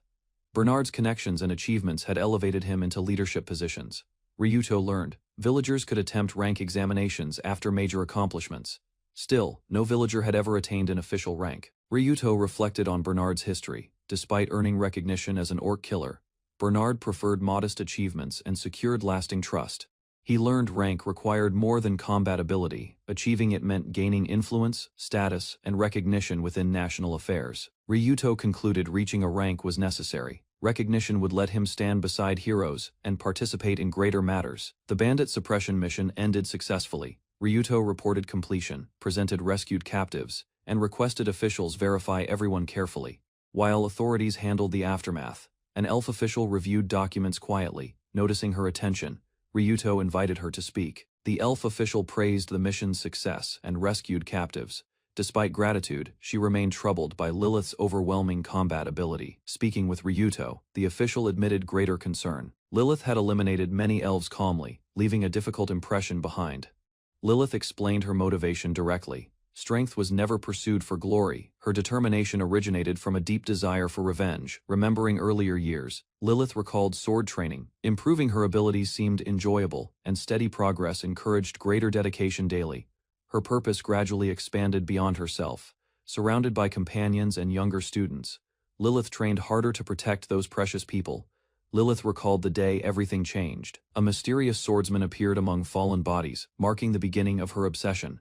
Bernard's connections and achievements had elevated him into leadership positions. Ryuto learned, villagers could attempt rank examinations after major accomplishments. Still, no villager had ever attained an official rank. Ryuto reflected on Bernard's history. Despite earning recognition as an orc killer, Bernard preferred modest achievements and secured lasting trust. He learned rank required more than combat ability. Achieving it meant gaining influence, status, and recognition within national affairs. Ryuto concluded reaching a rank was necessary. Recognition would let him stand beside heroes and participate in greater matters. The bandit suppression mission ended successfully. Ryuto reported completion, presented rescued captives, and requested officials verify everyone carefully. While authorities handled the aftermath, an elf official reviewed documents quietly. Noticing her attention, Ryuto invited her to speak. The elf official praised the mission's success and rescued captives. Despite gratitude, she remained troubled by Lilith's overwhelming combat ability. Speaking with Ryuto, the official admitted greater concern. Lilith had eliminated many elves calmly, leaving a difficult impression behind. Lilith explained her motivation directly. Strength was never pursued for glory. Her determination originated from a deep desire for revenge. Remembering earlier years, Lilith recalled sword training. Improving her abilities seemed enjoyable, and steady progress encouraged greater dedication daily. Her purpose gradually expanded beyond herself. Surrounded by companions and younger students, Lilith trained harder to protect those precious people. Lilith recalled the day everything changed. A mysterious swordsman appeared among fallen bodies, marking the beginning of her obsession.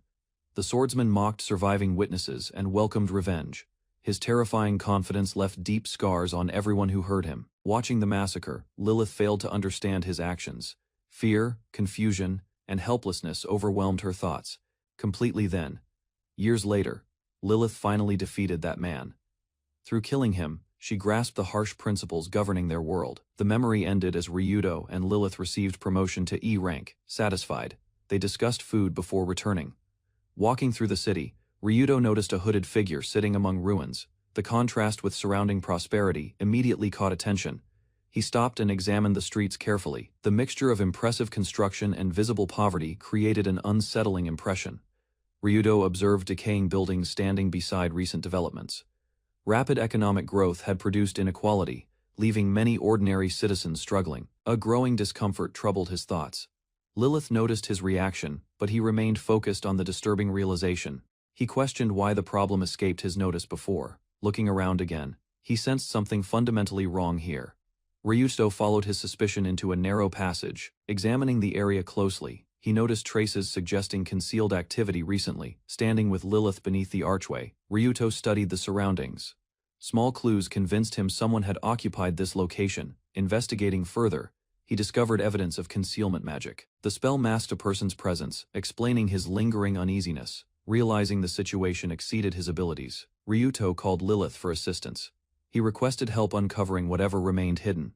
The swordsman mocked surviving witnesses and welcomed revenge. His terrifying confidence left deep scars on everyone who heard him. Watching the massacre, Lilith failed to understand his actions. Fear, confusion, and helplessness overwhelmed her thoughts. Completely then. Years later, Lilith finally defeated that man. Through killing him, she grasped the harsh principles governing their world. The memory ended as Ryuto and Lilith received promotion to E rank. Satisfied, they discussed food before returning. Walking through the city, Ryuto noticed a hooded figure sitting among ruins. The contrast with surrounding prosperity immediately caught attention. He stopped and examined the streets carefully. The mixture of impressive construction and visible poverty created an unsettling impression. Ryuto observed decaying buildings standing beside recent developments. Rapid economic growth had produced inequality, leaving many ordinary citizens struggling. A growing discomfort troubled his thoughts. Lilith noticed his reaction, but he remained focused on the disturbing realization. He questioned why the problem escaped his notice before. Looking around again, he sensed something fundamentally wrong here. Ryuto followed his suspicion into a narrow passage. Examining the area closely, he noticed traces suggesting concealed activity recently. Standing with Lilith beneath the archway, Ryuto studied the surroundings. Small clues convinced him someone had occupied this location. Investigating further, he discovered evidence of concealment magic. The spell masked a person's presence, explaining his lingering uneasiness. Realizing the situation exceeded his abilities, Ryuto called Lilith for assistance. He requested help uncovering whatever remained hidden.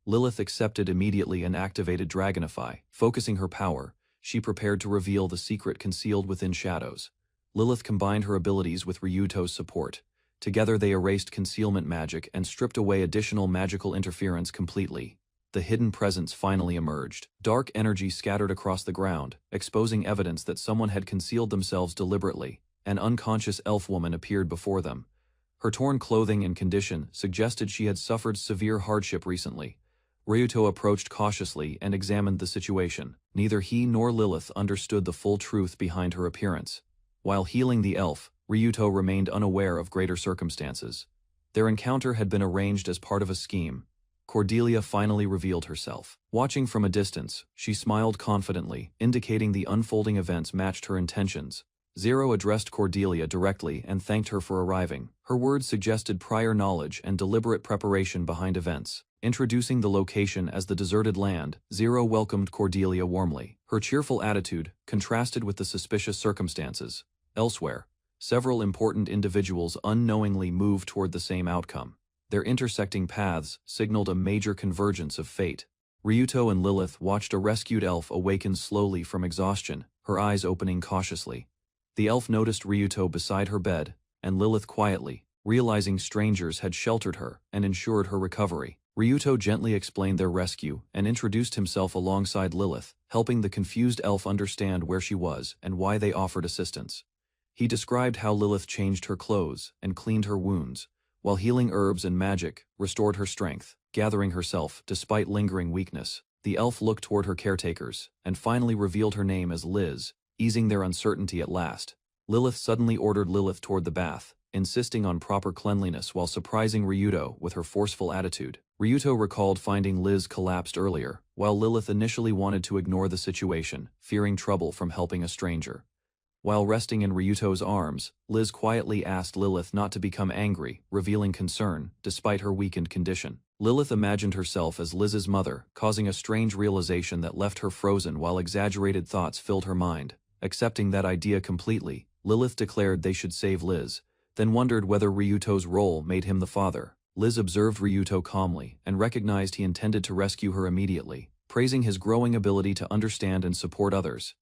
Lilith accepted immediately and activated Dragonify. Focusing her power, she prepared to reveal the secret concealed within shadows. Lilith combined her abilities with Ryuto's support. Together they erased concealment magic and stripped away additional magical interference completely. The hidden presence finally emerged. Dark energy scattered across the ground, exposing evidence that someone had concealed themselves deliberately. An unconscious elf woman appeared before them. Her torn clothing and condition suggested she had suffered severe hardship recently. Ryuto approached cautiously and examined the situation. Neither he nor Lilith understood the full truth behind her appearance. While healing the elf, Ryuto remained unaware of greater circumstances. Their encounter had been arranged as part of a scheme. Cordelia finally revealed herself. Watching from a distance, she smiled confidently, indicating the unfolding events matched her intentions. Zero addressed Cordelia directly and thanked her for arriving. Her words suggested prior knowledge and deliberate preparation behind events. Introducing the location as the deserted land, Zero welcomed Cordelia warmly. Her cheerful attitude contrasted with the suspicious circumstances. Elsewhere, several important individuals unknowingly moved toward the same outcome. Their intersecting paths signaled a major convergence of fate. Ryuto and Lilith watched a rescued elf awaken slowly from exhaustion, her eyes opening cautiously. The elf noticed Ryuto beside her bed, and Lilith quietly, realizing strangers had sheltered her and ensured her recovery. Ryuto gently explained their rescue and introduced himself alongside Lilith, helping the confused elf understand where she was and why they offered assistance. He described how Lilith changed her clothes and cleaned her wounds, while healing herbs and magic restored her strength. Gathering herself despite lingering weakness, the elf looked toward her caretakers and finally revealed her name as Liz, easing their uncertainty at last. Lilith suddenly ordered Lilith toward the bath, insisting on proper cleanliness while surprising Ryuto with her forceful attitude. Ryuto recalled finding Liz collapsed earlier, while Lilith initially wanted to ignore the situation, fearing trouble from helping a stranger. While resting in Ryuto's arms, Liz quietly asked Lilith not to become angry, revealing concern, despite her weakened condition. Lilith imagined herself as Liz's mother, causing a strange realization that left her frozen while exaggerated thoughts filled her mind. Accepting that idea completely, Lilith declared they should save Liz, then wondered whether Ryuto's role made him the father. Liz observed Ryuto calmly and recognized he intended to rescue her immediately, praising his growing ability to understand and support others.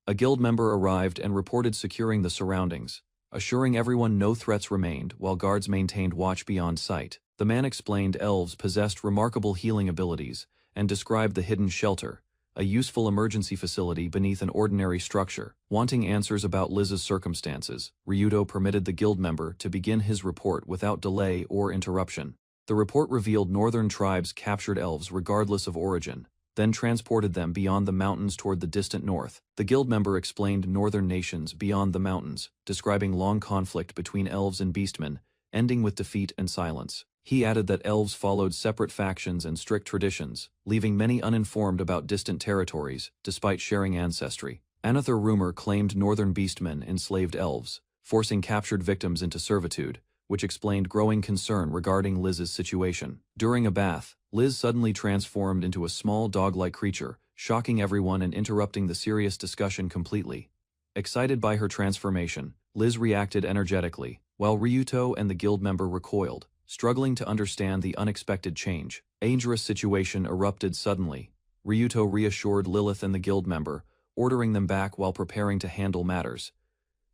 A guild member arrived and reported securing the surroundings, assuring everyone no threats remained while guards maintained watch beyond sight. The man explained elves possessed remarkable healing abilities and described the hidden shelter, a useful emergency facility beneath an ordinary structure. Wanting answers about Liz's circumstances, Ryuto permitted the guild member to begin his report without delay or interruption. The report revealed northern tribes captured elves regardless of origin, then transported them beyond the mountains toward the distant north. The guild member explained northern nations beyond the mountains, describing long conflict between elves and beastmen, ending with defeat and silence. He added that elves followed separate factions and strict traditions, leaving many uninformed about distant territories, despite sharing ancestry. Another rumor claimed northern beastmen enslaved elves, forcing captured victims into servitude, which explained growing concern regarding Liz's situation. During a bath, Liz suddenly transformed into a small dog-like creature, shocking everyone and interrupting the serious discussion completely. Excited by her transformation, Liz reacted energetically, while Ryuto and the guild member recoiled, struggling to understand the unexpected change. A dangerous situation erupted suddenly. Ryuto reassured Lilith and the guild member, ordering them back while preparing to handle matters.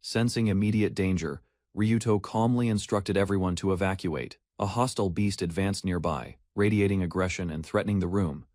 Sensing immediate danger, Ryuto calmly instructed everyone to evacuate. A hostile beast advanced nearby, radiating aggression and threatening the room.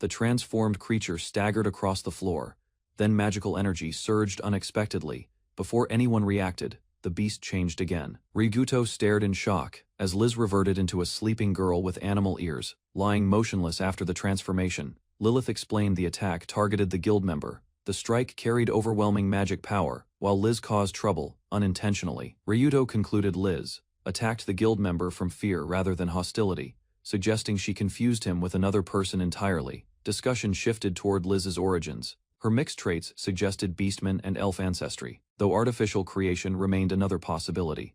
The transformed creature staggered across the floor. Then magical energy surged unexpectedly. Before anyone reacted, the beast changed again. Ryuto stared in shock, as Liz reverted into a sleeping girl with animal ears, lying motionless after the transformation. Lilith explained the attack targeted the guild member. The strike carried overwhelming magic power, while Liz caused trouble, unintentionally. Ryuto concluded Liz attacked the guild member from fear rather than hostility, suggesting she confused him with another person entirely. Discussion shifted toward Liz's origins. Her mixed traits suggested beastman and elf ancestry, though artificial creation remained another possibility.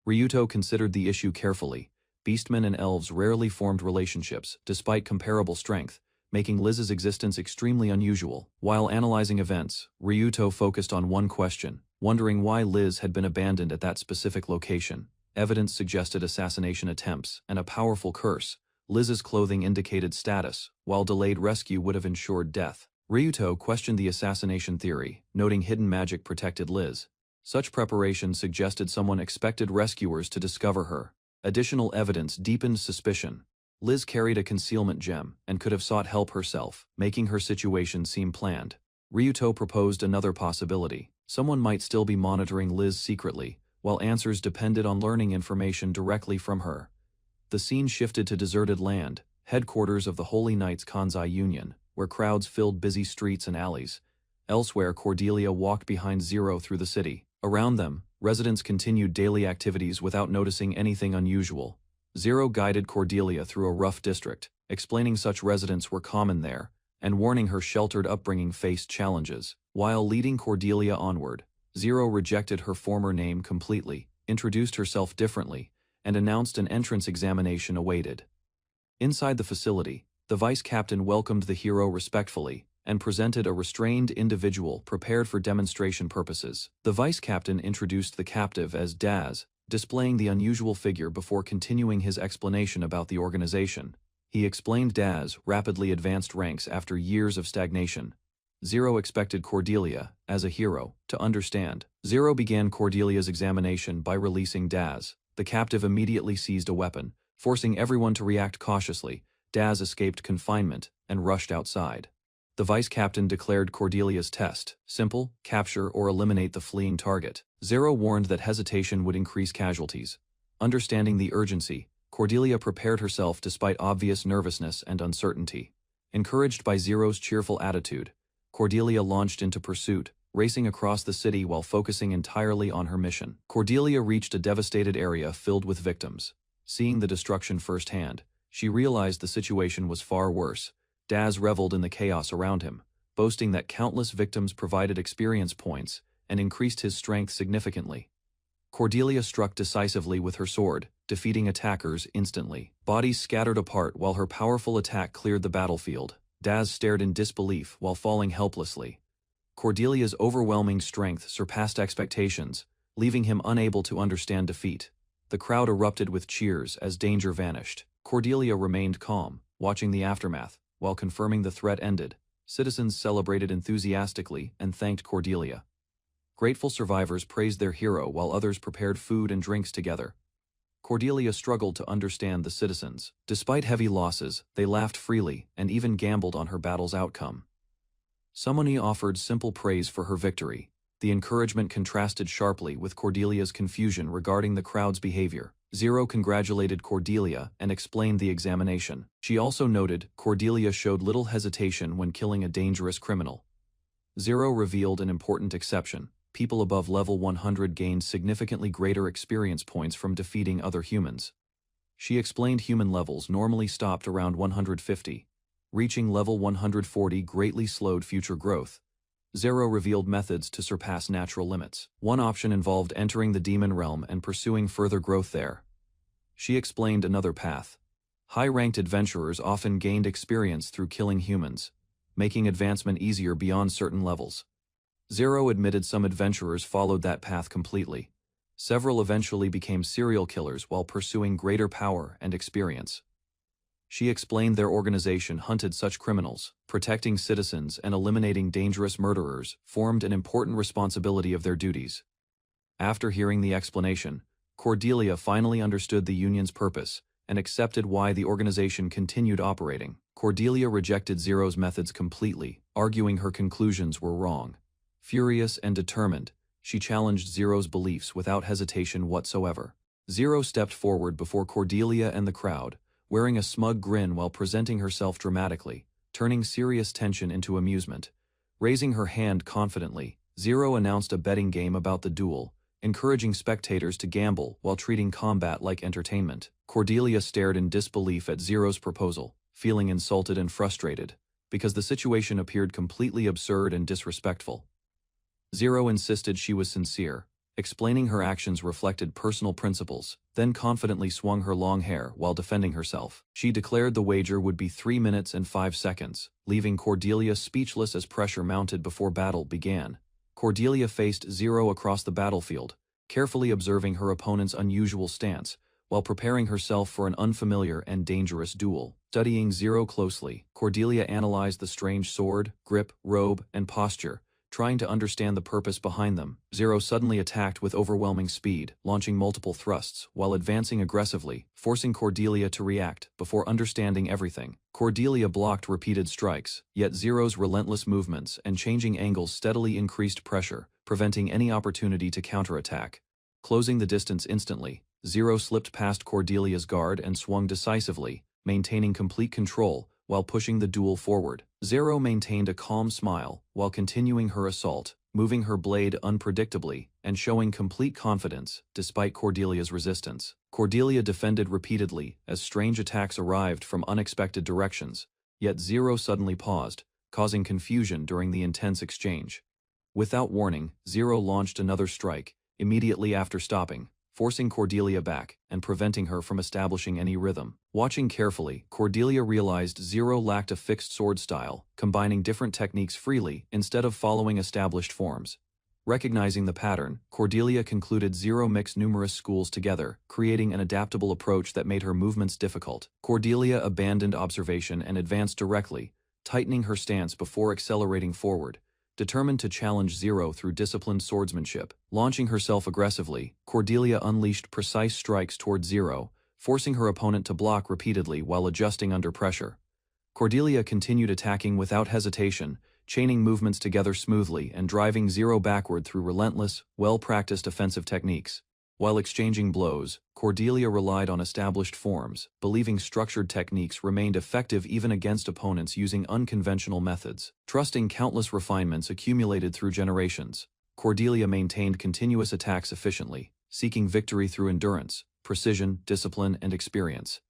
Ryuto considered the issue carefully. Beastmen and elves rarely formed relationships, despite comparable strength, making Liz's existence extremely unusual. While analyzing events, Ryuto focused on one question, wondering why Liz had been abandoned at that specific location. Evidence suggested assassination attempts and a powerful curse. Liz's clothing indicated status, while delayed rescue would have ensured death. Ryuto questioned the assassination theory, noting hidden magic protected Liz. Such preparation suggested someone expected rescuers to discover her. Additional evidence deepened suspicion. Liz carried a concealment gem and could have sought help herself, making her situation seem planned. Ryuto proposed another possibility. Someone might still be monitoring Liz secretly, while answers depended on learning information directly from her. The scene shifted to deserted land, headquarters of the Holy Knights Kanzai Union, where crowds filled busy streets and alleys. Elsewhere, Cordelia walked behind Zero through the city. Around them, residents continued daily activities without noticing anything unusual. Zero guided Cordelia through a rough district, explaining such residents were common there, and warning her sheltered upbringing faced challenges. While leading Cordelia onward, Zero rejected her former name completely, introduced herself differently, and announced an entrance examination awaited. Inside the facility, the vice captain welcomed the hero respectfully and presented a restrained individual prepared for demonstration purposes. The vice captain introduced the captive as Daz, displaying the unusual figure before continuing his explanation about the organization. He explained Daz rapidly advanced ranks after years of stagnation. Zero expected Cordelia, as a hero, to understand. Zero began Cordelia's examination by releasing Daz. The captive immediately seized a weapon, forcing everyone to react cautiously. Daz escaped confinement and rushed outside. The vice captain declared Cordelia's test: simple, capture or eliminate the fleeing target. Zero warned that hesitation would increase casualties. Understanding the urgency, Cordelia prepared herself despite obvious nervousness and uncertainty. Encouraged by Zero's cheerful attitude, Cordelia launched into pursuit, racing across the city while focusing entirely on her mission. Cordelia reached a devastated area filled with victims. Seeing the destruction firsthand, she realized the situation was far worse. Daz reveled in the chaos around him, boasting that countless victims provided experience points and increased his strength significantly. Cordelia struck decisively with her sword, defeating attackers instantly. Bodies scattered apart while her powerful attack cleared the battlefield. Daz stared in disbelief while falling helplessly. Cordelia's overwhelming strength surpassed expectations, leaving him unable to understand defeat. The crowd erupted with cheers as danger vanished. Cordelia remained calm, watching the aftermath. While confirming the threat ended, citizens celebrated enthusiastically and thanked Cordelia. Grateful survivors praised their hero while others prepared food and drinks together. Cordelia struggled to understand the citizens. Despite heavy losses, they laughed freely and even gambled on her battle's outcome. Summonie offered simple praise for her victory. The encouragement contrasted sharply with Cordelia's confusion regarding the crowd's behavior. Zero congratulated Cordelia and explained the examination. She also noted Cordelia showed little hesitation when killing a dangerous criminal. Zero revealed an important exception. People above level 100 gained significantly greater experience points from defeating other humans. She explained human levels normally stopped around 150. Reaching level 140 greatly slowed future growth. Zero revealed methods to surpass natural limits. One option involved entering the demon realm and pursuing further growth there. She explained another path. High-ranked adventurers often gained experience through killing humans, making advancement easier beyond certain levels. Zero admitted some adventurers followed that path completely. Several eventually became serial killers while pursuing greater power and experience. She explained their organization hunted such criminals. Protecting citizens and eliminating dangerous murderers formed an important responsibility of their duties. After hearing the explanation, Cordelia finally understood the union's purpose and accepted why the organization continued operating. Cordelia rejected Zero's methods completely, arguing her conclusions were wrong. Furious and determined, she challenged Zero's beliefs without hesitation whatsoever. Zero stepped forward before Cordelia and the crowd, wearing a smug grin while presenting herself dramatically, turning serious tension into amusement. Raising her hand confidently, Zero announced a betting game about the duel, encouraging spectators to gamble while treating combat like entertainment. Cordelia stared in disbelief at Zero's proposal, feeling insulted and frustrated, because the situation appeared completely absurd and disrespectful. Zero insisted she was sincere, explaining her actions reflected personal principles, then confidently swung her long hair while defending herself. She declared the wager would be 3 minutes and 5 seconds, leaving Cordelia speechless as pressure mounted before battle began. Cordelia faced Zero across the battlefield, carefully observing her opponent's unusual stance, while preparing herself for an unfamiliar and dangerous duel. Studying Zero closely, Cordelia analyzed the strange sword, grip, robe, and posture, trying to understand the purpose behind them. Zero suddenly attacked with overwhelming speed, launching multiple thrusts, while advancing aggressively, forcing Cordelia to react before understanding everything. Cordelia blocked repeated strikes, yet Zero's relentless movements and changing angles steadily increased pressure, preventing any opportunity to counterattack. Closing the distance instantly, Zero slipped past Cordelia's guard and swung decisively, maintaining complete control while pushing the duel forward. Zero maintained a calm smile while continuing her assault, moving her blade unpredictably and showing complete confidence despite Cordelia's resistance. Cordelia defended repeatedly as strange attacks arrived from unexpected directions, yet Zero suddenly paused, causing confusion during the intense exchange. Without warning, Zero launched another strike, immediately after stopping, forcing Cordelia back and preventing her from establishing any rhythm. Watching carefully, Cordelia realized Zero lacked a fixed sword style, combining different techniques freely instead of following established forms. Recognizing the pattern, Cordelia concluded Zero mixed numerous schools together, creating an adaptable approach that made her movements difficult. Cordelia abandoned observation and advanced directly, tightening her stance before accelerating forward, determined to challenge Zero through disciplined swordsmanship. Launching herself aggressively, Cordelia unleashed precise strikes toward Zero, forcing her opponent to block repeatedly while adjusting under pressure. Cordelia continued attacking without hesitation, chaining movements together smoothly and driving Zero backward through relentless, well-practiced offensive techniques. While exchanging blows, Cordelia relied on established forms, believing structured techniques remained effective even against opponents using unconventional methods. Trusting countless refinements accumulated through generations, Cordelia maintained continuous attacks efficiently, seeking victory through endurance, precision, discipline, and experience.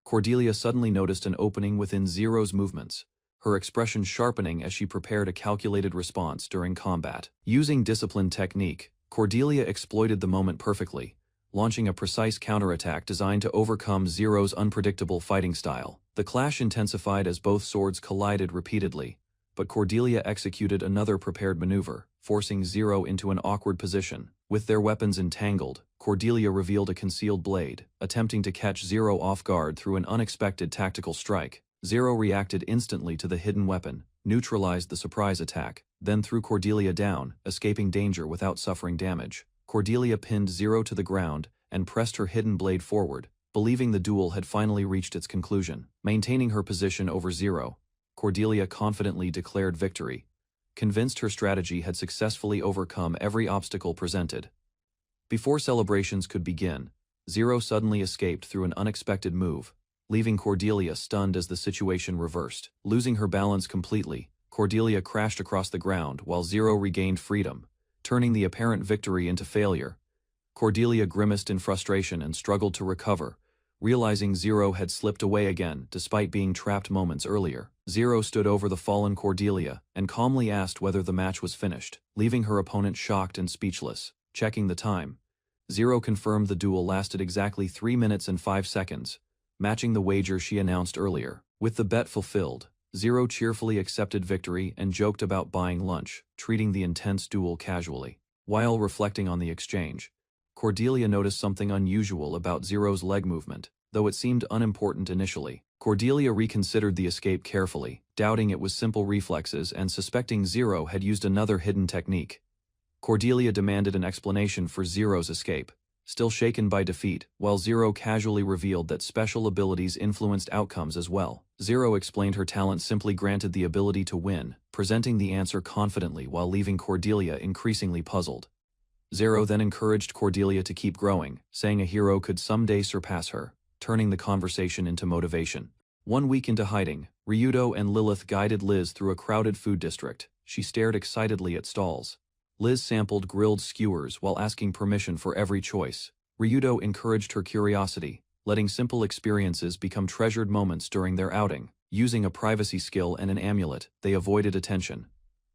Cordelia suddenly noticed an opening within Zero's movements, her expression sharpening as she prepared a calculated response during combat. Using disciplined technique, Cordelia exploited the moment perfectly, launching a precise counterattack designed to overcome Zero's unpredictable fighting style. The clash intensified as both swords collided repeatedly, but Cordelia executed another prepared maneuver, forcing Zero into an awkward position. With their weapons entangled, Cordelia revealed a concealed blade, attempting to catch Zero off guard through an unexpected tactical strike. Zero reacted instantly to the hidden weapon, neutralized the surprise attack, then threw Cordelia down, escaping danger without suffering damage. Cordelia pinned Zero to the ground and pressed her hidden blade forward, believing the duel had finally reached its conclusion. Maintaining her position over Zero, Cordelia confidently declared victory, convinced her strategy had successfully overcome every obstacle presented. Before celebrations could begin, Zero suddenly escaped through an unexpected move, leaving Cordelia stunned as the situation reversed. Losing her balance completely, Cordelia crashed across the ground while Zero regained freedom, turning the apparent victory into failure. Cordelia grimaced in frustration and struggled to recover, realizing Zero had slipped away again despite being trapped moments earlier. Zero stood over the fallen Cordelia and calmly asked whether the match was finished, leaving her opponent shocked and speechless. Checking the time, Zero confirmed the duel lasted exactly 3 minutes and 5 seconds, matching the wager she announced earlier. With the bet fulfilled, Zero cheerfully accepted victory and joked about buying lunch, treating the intense duel casually. While reflecting on the exchange, Cordelia noticed something unusual about Zero's leg movement, though it seemed unimportant initially. Cordelia reconsidered the escape carefully, doubting it was simple reflexes and suspecting Zero had used another hidden technique. Cordelia demanded an explanation for Zero's escape, still shaken by defeat, while Zero casually revealed that special abilities influenced outcomes as well. Zero explained her talent simply granted the ability to win, presenting the answer confidently while leaving Cordelia increasingly puzzled. Zero then encouraged Cordelia to keep growing, saying a hero could someday surpass her, turning the conversation into motivation. 1 week into hiding, Ryuto and Lilith guided Liz through a crowded food district. She stared excitedly at stalls. Liz sampled grilled skewers while asking permission for every choice. Ryuto encouraged her curiosity, letting simple experiences become treasured moments during their outing. Using a privacy skill and an amulet, they avoided attention.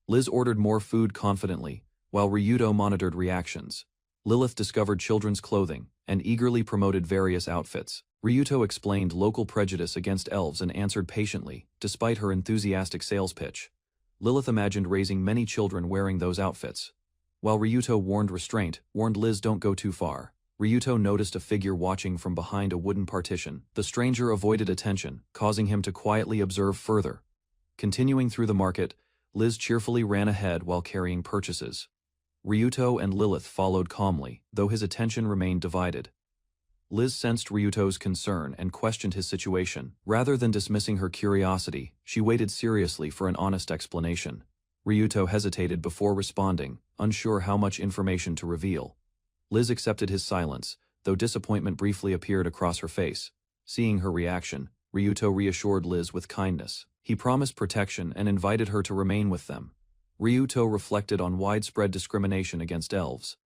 Liz ordered more food confidently, while Ryuto monitored reactions. Lilith discovered children's clothing and eagerly promoted various outfits. Ryuto explained local prejudice against elves and answered patiently, despite her enthusiastic sales pitch. Lilith imagined raising many children wearing those outfits. While Ryuto warned Liz don't go too far. Ryuto noticed a figure watching from behind a wooden partition. The stranger avoided attention, causing him to quietly observe further. Continuing through the market, Liz cheerfully ran ahead while carrying purchases. Ryuto and Lilith followed calmly, though his attention remained divided. Liz sensed Ryuto's concern and questioned his situation. Rather than dismissing her curiosity, she waited seriously for an honest explanation. Ryuto hesitated before responding, unsure how much information to reveal. Liz accepted his silence, though disappointment briefly appeared across her face. Seeing her reaction, Ryuto reassured Liz with kindness. He promised protection and invited her to remain with them. Ryuto reflected on widespread discrimination against elves.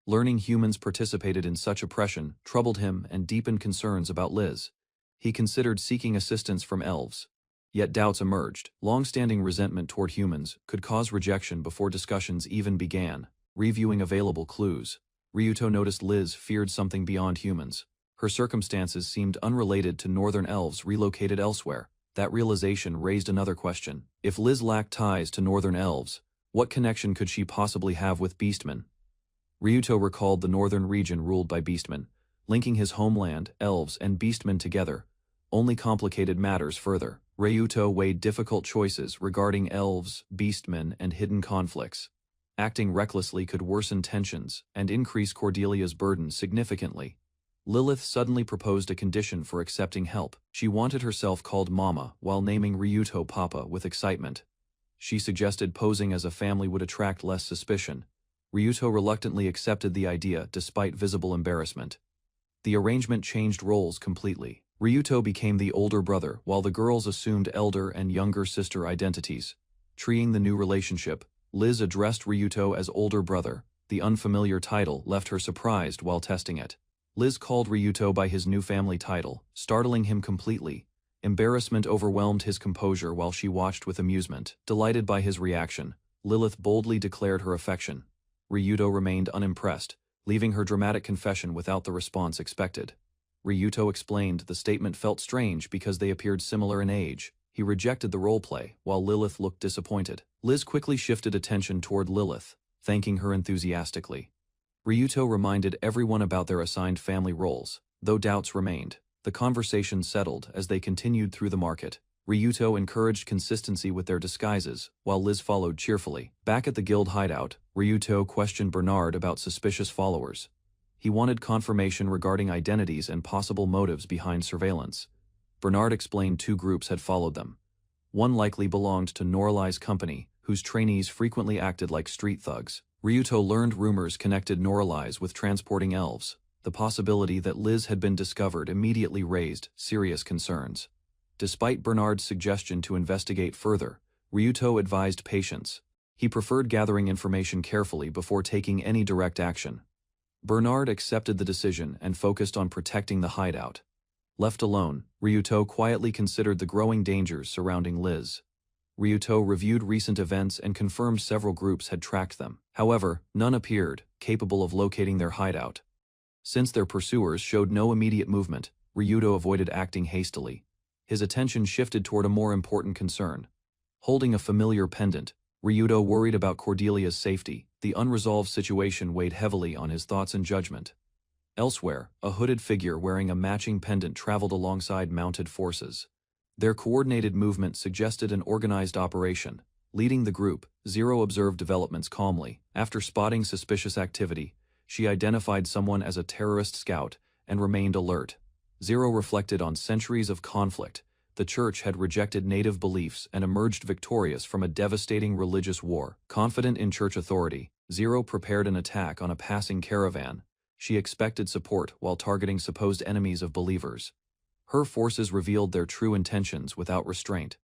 Learning humans participated in such oppression troubled him and deepened concerns about Liz. He considered seeking assistance from elves. Yet doubts emerged. Long-standing resentment toward humans could cause rejection before discussions even began. Reviewing available clues, Ryuto noticed Liz feared something beyond humans. Her circumstances seemed unrelated to northern elves relocated elsewhere. That realization raised another question. If Liz lacked ties to northern elves, what connection could she possibly have with beastmen? Ryuto recalled the northern region ruled by beastmen. Linking his homeland, elves, and beastmen together only complicated matters further. Ryuto weighed difficult choices regarding elves, beastmen, and hidden conflicts. Acting recklessly could worsen tensions and increase Cordelia's burden significantly. Lilith suddenly proposed a condition for accepting help. She wanted herself called Mama while naming Ryuto Papa with excitement. She suggested posing as a family would attract less suspicion. Ryuto reluctantly accepted the idea despite visible embarrassment. The arrangement changed roles completely. Ryuto became the older brother while the girls assumed elder and younger sister identities. Treeing the new relationship, Liz addressed Ryuto as older brother. The unfamiliar title left her surprised while testing it. Liz called Ryuto by his new family title, startling him completely. Embarrassment overwhelmed his composure while she watched with amusement. Delighted by his reaction, Lilith boldly declared her affection. Ryuto remained unimpressed, leaving her dramatic confession without the response expected. Ryuto explained the statement felt strange because they appeared similar in age. He rejected the roleplay, while Lilith looked disappointed. Liz quickly shifted attention toward Lilith, thanking her enthusiastically. Ryuto reminded everyone about their assigned family roles, though doubts remained. The conversation settled as they continued through the market. Ryuto encouraged consistency with their disguises, while Liz followed cheerfully. Back at the guild hideout, Ryuto questioned Bernard about suspicious followers. He wanted confirmation regarding identities and possible motives behind surveillance. Bernard explained 2 groups had followed them. One likely belonged to Norlai's company, whose trainees frequently acted like street thugs. Ryuto learned rumors connected Norlai's with transporting elves. The possibility that Liz had been discovered immediately raised serious concerns. Despite Bernard's suggestion to investigate further, Ryuto advised patience. He preferred gathering information carefully before taking any direct action. Bernard accepted the decision and focused on protecting the hideout. Left alone, Ryuto quietly considered the growing dangers surrounding Liz. Ryuto reviewed recent events and confirmed several groups had tracked them. However, none appeared capable of locating their hideout. Since their pursuers showed no immediate movement, Ryuto avoided acting hastily. His attention shifted toward a more important concern. Holding a familiar pendant, Ryuto worried about Cordelia's safety. The unresolved situation weighed heavily on his thoughts and judgment. Elsewhere, a hooded figure wearing a matching pendant traveled alongside mounted forces. Their coordinated movement suggested an organized operation. Leading the group, Zero observed developments calmly. After spotting suspicious activity, she identified someone as a terrorist scout and remained alert. Zero reflected on centuries of conflict. The church had rejected native beliefs and emerged victorious from a devastating religious war. Confident in church authority, Zero prepared an attack on a passing caravan. She expected support while targeting supposed enemies of believers. Her forces revealed their true intentions without restraint.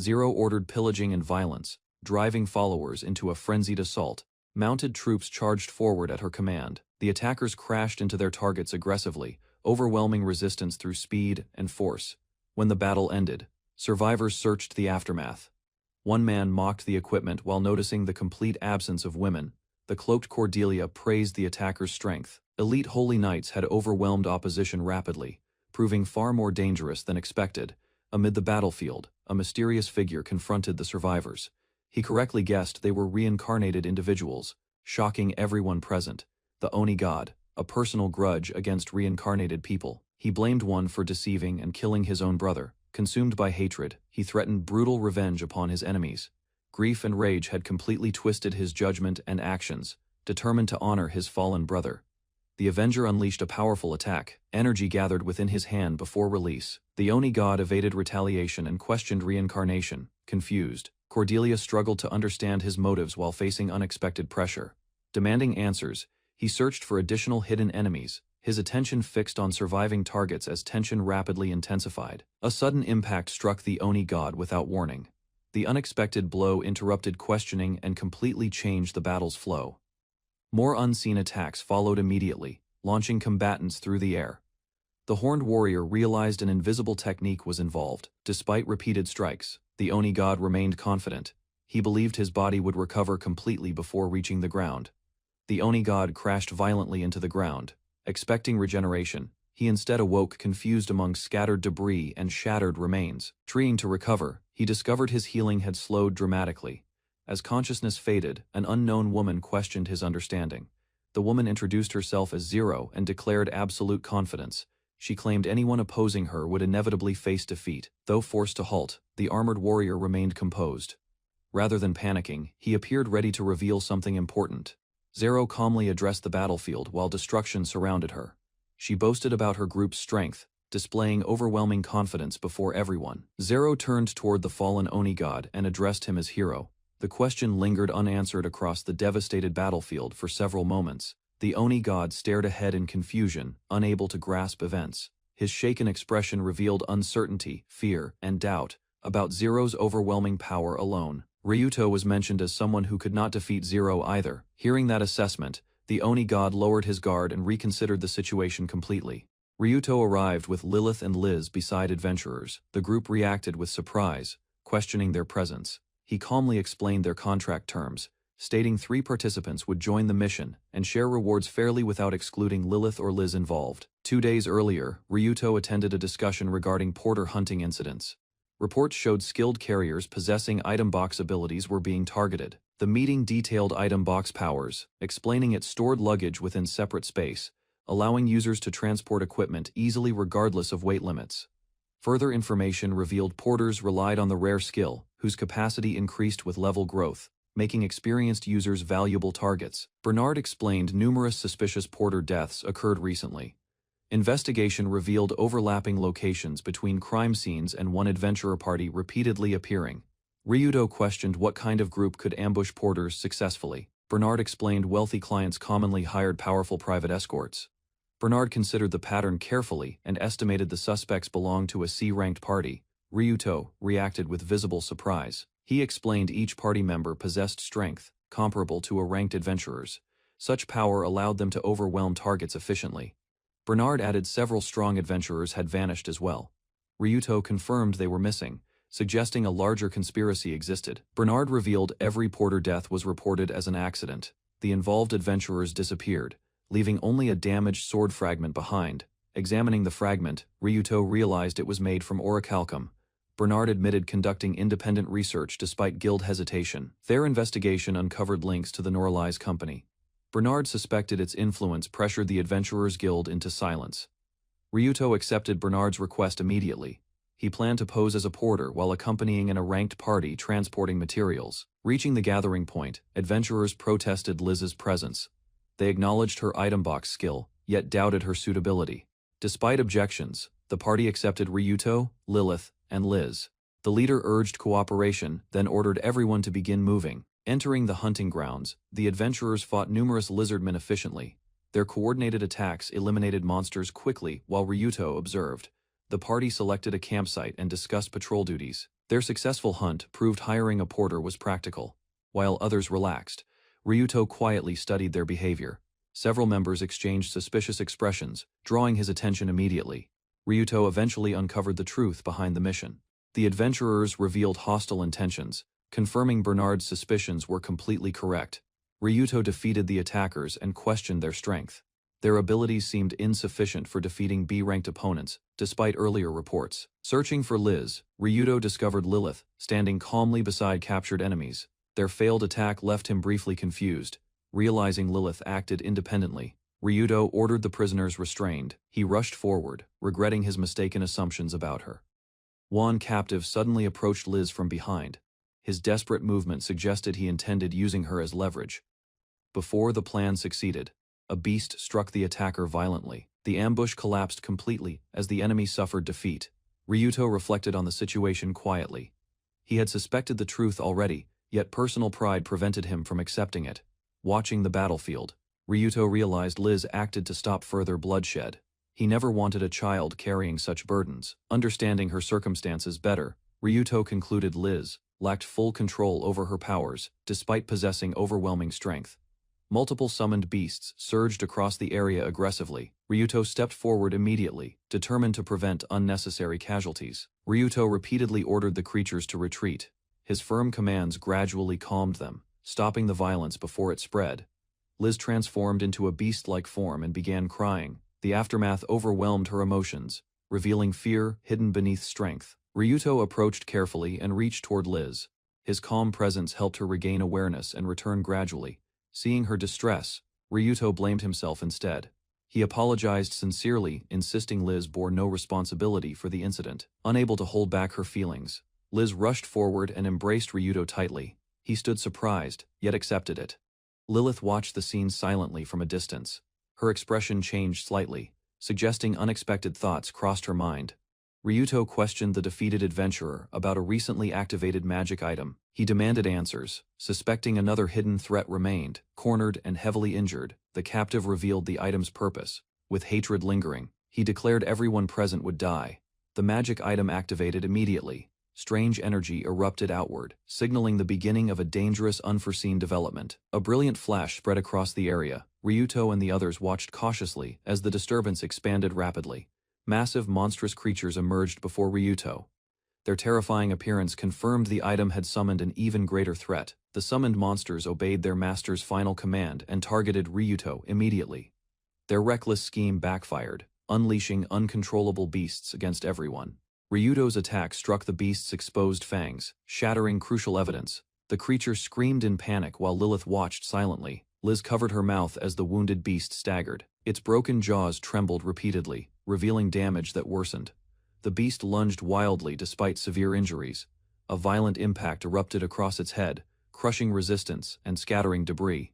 Zero ordered pillaging and violence, driving followers into a frenzied assault. Mounted troops charged forward at her command. The attackers crashed into their targets aggressively, overwhelming resistance through speed and force. When the battle ended, survivors searched the aftermath. One man mocked the equipment while noticing the complete absence of women. The cloaked Cordelia praised the attackers' strength. Elite holy knights had overwhelmed opposition rapidly, proving far more dangerous than expected. Amid the battlefield, a mysterious figure confronted the survivors. He correctly guessed they were reincarnated individuals, shocking everyone present. The Oni god, a personal grudge against reincarnated people. He blamed one for deceiving and killing his own brother. Consumed by hatred, he threatened brutal revenge upon his enemies. Grief and rage had completely twisted his judgment and actions, determined to honor his fallen brother. The Avenger unleashed a powerful attack, energy gathered within his hand before release. The Oni god evaded retaliation and questioned reincarnation. Confused, Cordelia struggled to understand his motives while facing unexpected pressure. Demanding answers, he searched for additional hidden enemies, his attention fixed on surviving targets as tension rapidly intensified. A sudden impact struck the Oni god without warning. The unexpected blow interrupted questioning and completely changed the battle's flow. More unseen attacks followed immediately, launching combatants through the air. The horned warrior realized an invisible technique was involved. Despite repeated strikes, the Oni god remained confident. He believed his body would recover completely before reaching the ground. The Oni god crashed violently into the ground. Expecting regeneration, he instead awoke confused among scattered debris and shattered remains. Trying to recover, he discovered his healing had slowed dramatically. As consciousness faded, an unknown woman questioned his understanding. The woman introduced herself as Zero and declared absolute confidence. She claimed anyone opposing her would inevitably face defeat. Though forced to halt, the armored warrior remained composed. Rather than panicking, he appeared ready to reveal something important. Zero calmly addressed the battlefield while destruction surrounded her. She boasted about her group's strength, displaying overwhelming confidence before everyone. Zero turned toward the fallen Oni god and addressed him as hero. The question lingered unanswered across the devastated battlefield for several moments. The Oni god stared ahead in confusion, unable to grasp events. His shaken expression revealed uncertainty, fear, and doubt about Zero's overwhelming power alone. Ryuto was mentioned as someone who could not defeat Zero either. Hearing that assessment, the Oni god lowered his guard and reconsidered the situation completely. Ryuto arrived with Lilith and Liz beside adventurers. The group reacted with surprise, questioning their presence. He calmly explained their contract terms, stating 3 participants would join the mission and share rewards fairly without excluding Lilith or Liz involved. 2 days earlier, Ryuto attended a discussion regarding porter hunting incidents. Reports showed skilled carriers possessing item box abilities were being targeted. The meeting detailed item box powers, explaining its stored luggage within separate space, allowing users to transport equipment easily regardless of weight limits. Further information revealed porters relied on the rare skill, whose capacity increased with level growth, making experienced users valuable targets. Bernard explained numerous suspicious porter deaths occurred recently. Investigation revealed overlapping locations between crime scenes and one adventurer party repeatedly appearing. Ryuto questioned what kind of group could ambush porters successfully. Bernard explained wealthy clients commonly hired powerful private escorts. Bernard considered the pattern carefully and estimated the suspects belonged to a C-ranked party. Ryuto reacted with visible surprise. He explained each party member possessed strength, comparable to a ranked adventurer's. Such power allowed them to overwhelm targets efficiently. Bernard added several strong adventurers had vanished as well. Ryuto confirmed they were missing, suggesting a larger conspiracy existed. Bernard revealed every porter death was reported as an accident. The involved adventurers disappeared, leaving only a damaged sword fragment behind. Examining the fragment, Ryuto realized it was made from orichalcum. Bernard admitted conducting independent research despite guild hesitation. Their investigation uncovered links to the Norlize company. Bernard suspected its influence pressured the Adventurers Guild into silence. Ryuto accepted Bernard's request immediately. He planned to pose as a porter while accompanying in a ranked party transporting materials. Reaching the gathering point, adventurers protested Liz's presence. They acknowledged her item box skill, yet doubted her suitability. Despite objections, the party accepted Ryuto, Lilith, and Liz. The leader urged cooperation, then ordered everyone to begin moving. Entering the hunting grounds, the adventurers fought numerous lizardmen efficiently. Their coordinated attacks eliminated monsters quickly while Ryuto observed. The party selected a campsite and discussed patrol duties. Their successful hunt proved hiring a porter was practical. While others relaxed, Ryuto quietly studied their behavior. Several members exchanged suspicious expressions, drawing his attention immediately. Ryuto eventually uncovered the truth behind the mission. The adventurers revealed hostile intentions, confirming Bernard's suspicions were completely correct. Ryuto defeated the attackers and questioned their strength. Their abilities seemed insufficient for defeating B-ranked opponents, despite earlier reports. Searching for Liz, Ryuto discovered Lilith, standing calmly beside captured enemies. Their failed attack left him briefly confused. Realizing Lilith acted independently, Ryuto ordered the prisoners restrained. He rushed forward, regretting his mistaken assumptions about her. One captive suddenly approached Liz from behind. His desperate movement suggested he intended using her as leverage. Before the plan succeeded, a beast struck the attacker violently. The ambush collapsed completely as the enemy suffered defeat. Ryuto reflected on the situation quietly. He had suspected the truth already, yet personal pride prevented him from accepting it. Watching the battlefield, Ryuto realized Liz acted to stop further bloodshed. He never wanted a child carrying such burdens. Understanding her circumstances better, Ryuto concluded Liz lacked full control over her powers, despite possessing overwhelming strength. Multiple summoned beasts surged across the area aggressively. Ryuto stepped forward immediately, determined to prevent unnecessary casualties. Ryuto repeatedly ordered the creatures to retreat. His firm commands gradually calmed them, stopping the violence before it spread. Liz transformed into a beast-like form and began crying. The aftermath overwhelmed her emotions, revealing fear hidden beneath strength. Ryuto approached carefully and reached toward Liz. His calm presence helped her regain awareness and return gradually. Seeing her distress, Ryuto blamed himself instead. He apologized sincerely, insisting Liz bore no responsibility for the incident. Unable to hold back her feelings, Liz rushed forward and embraced Ryuto tightly. He stood surprised, yet accepted it. Lilith watched the scene silently from a distance. Her expression changed slightly, suggesting unexpected thoughts crossed her mind. Ryuto questioned the defeated adventurer about a recently activated magic item. He demanded answers, suspecting another hidden threat remained. Cornered and heavily injured, the captive revealed the item's purpose. With hatred lingering, he declared everyone present would die. The magic item activated immediately. Strange energy erupted outward, signaling the beginning of a dangerous unforeseen development. A brilliant flash spread across the area. Ryuto and the others watched cautiously as the disturbance expanded rapidly. Massive monstrous creatures emerged before Ryuto. Their terrifying appearance confirmed the item had summoned an even greater threat. The summoned monsters obeyed their master's final command and targeted Ryuto immediately. Their reckless scheme backfired, unleashing uncontrollable beasts against everyone. Ryuto's attack struck the beast's exposed fangs, shattering crucial evidence. The creature screamed in panic while Lilith watched silently. Liz covered her mouth as the wounded beast staggered. Its broken jaws trembled repeatedly, revealing damage that worsened. The beast lunged wildly despite severe injuries. A violent impact erupted across its head, crushing resistance and scattering debris.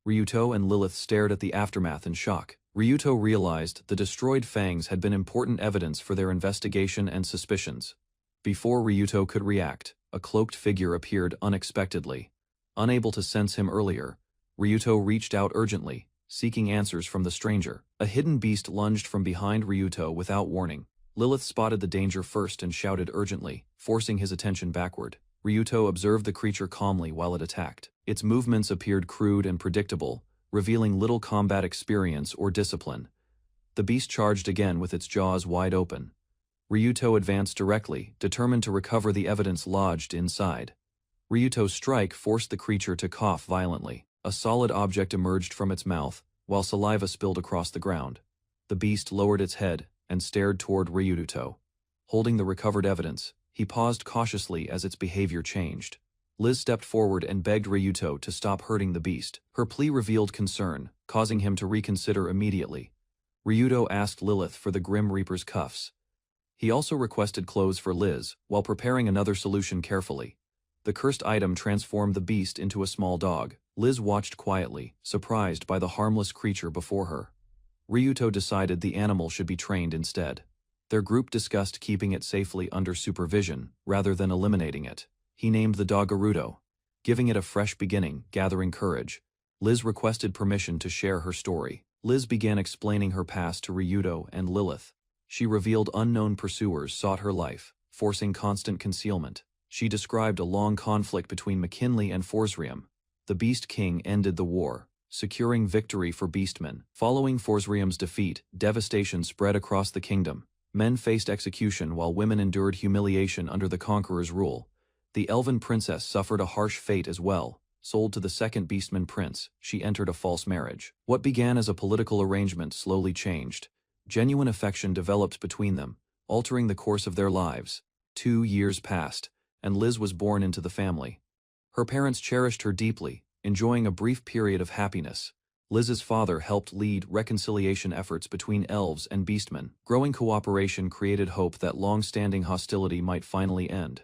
Ryuto and Lilith stared at the aftermath in shock. Ryuto realized the destroyed fangs had been important evidence for their investigation and suspicions. Before Ryuto could react, a cloaked figure appeared unexpectedly. Unable to sense him earlier, Ryuto reached out urgently, seeking answers from the stranger. A hidden beast lunged from behind Ryuto without warning. Lilith spotted the danger first and shouted urgently, forcing his attention backward. Ryuto observed the creature calmly while it attacked. Its movements appeared crude and predictable, revealing little combat experience or discipline. The beast charged again with its jaws wide open. Ryuto advanced directly, determined to recover the evidence lodged inside. Ryuto's strike forced the creature to cough violently. A solid object emerged from its mouth, while saliva spilled across the ground. The beast lowered its head and stared toward Ryuto. Holding the recovered evidence, he paused cautiously as its behavior changed. Liz stepped forward and begged Ryuto to stop hurting the beast. Her plea revealed concern, causing him to reconsider immediately. Ryuto asked Lilith for the Grim Reaper's cuffs. He also requested clothes for Liz, while preparing another solution carefully. The cursed item transformed the beast into a small dog. Liz watched quietly, surprised by the harmless creature before her. Ryuto decided the animal should be trained instead. Their group discussed keeping it safely under supervision, rather than eliminating it. He named the dog Aruto. giving it a fresh beginning. Gathering courage, Liz requested permission to share her story. Liz began explaining her past to Ryuto and Lilith. She revealed unknown pursuers sought her life, forcing constant concealment. She described a long conflict between McKinley and Forsrium. The Beast King ended the war, securing victory for Beastmen. Following Forsrium's defeat, devastation spread across the kingdom. Men faced execution while women endured humiliation under the Conqueror's rule. The elven princess suffered a harsh fate as well. Sold to the second Beastman prince, she entered a false marriage. What began as a political arrangement slowly changed. Genuine affection developed between them, altering the course of their lives. 2 years passed, and Liz was born into the family. Her parents cherished her deeply, enjoying a brief period of happiness. Liz's father helped lead reconciliation efforts between elves and beastmen. Growing cooperation created hope that long-standing hostility might finally end.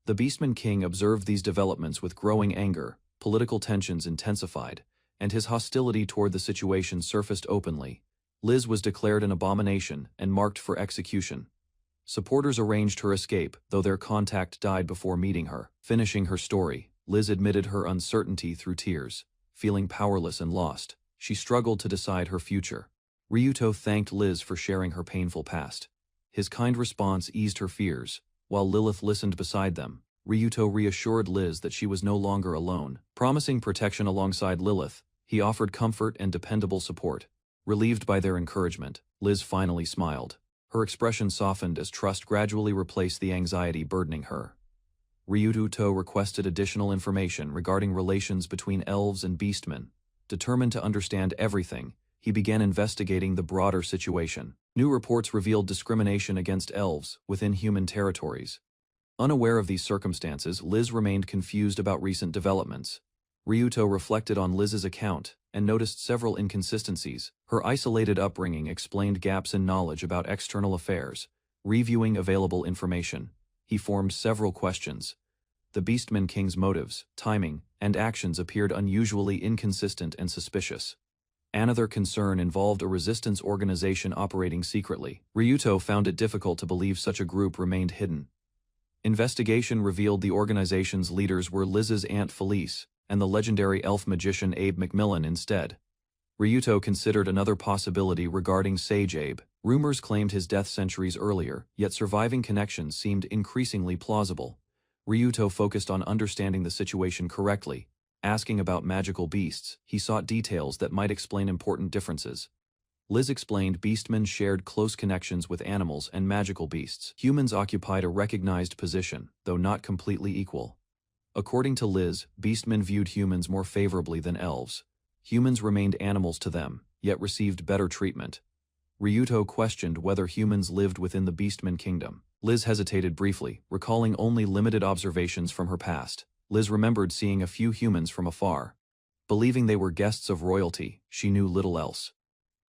The Beastman King observed these developments with growing anger. Political tensions intensified, and his hostility toward the situation surfaced openly. Liz was declared an abomination and marked for execution. Supporters arranged her escape, though their contact died before meeting her. Finishing her story, Liz admitted her uncertainty through tears. Feeling powerless and lost, she struggled to decide her future. Ryuto thanked Liz for sharing her painful past. His kind response eased her fears. While Lilith listened beside them, Ryuto reassured Liz that she was no longer alone. Promising protection alongside Lilith, he offered comfort and dependable support. Relieved by their encouragement, Liz finally smiled. Her expression softened as trust gradually replaced the anxiety burdening her. Ryuto requested additional information regarding relations between elves and beastmen. Determined to understand everything, he began investigating the broader situation. New reports revealed discrimination against elves within human territories. Unaware of these circumstances, Liz remained confused about recent developments. Ryuto reflected on Liz's account and noticed several inconsistencies. Her isolated upbringing explained gaps in knowledge about external affairs. Reviewing available information, he formed several questions. The Beastman King's motives, timing, and actions appeared unusually inconsistent and suspicious. Another concern involved a resistance organization operating secretly. Ryuto found it difficult to believe such a group remained hidden. Investigation revealed the organization's leaders were Liz's Aunt Felice and the legendary elf magician Abe McMillan instead. Ryuto considered another possibility regarding Sage Abe. Rumors claimed his death centuries earlier, yet surviving connections seemed increasingly plausible. Ryuto focused on understanding the situation correctly. Asking about magical beasts, he sought details that might explain important differences. Liz explained beastmen shared close connections with animals and magical beasts. Humans occupied a recognized position, though not completely equal. According to Liz, beastmen viewed humans more favorably than elves. Humans remained animals to them, yet received better treatment. Ryuto questioned whether humans lived within the Beastman kingdom. Liz hesitated briefly, recalling only limited observations from her past. Liz remembered seeing a few humans from afar. Believing they were guests of royalty, she knew little else.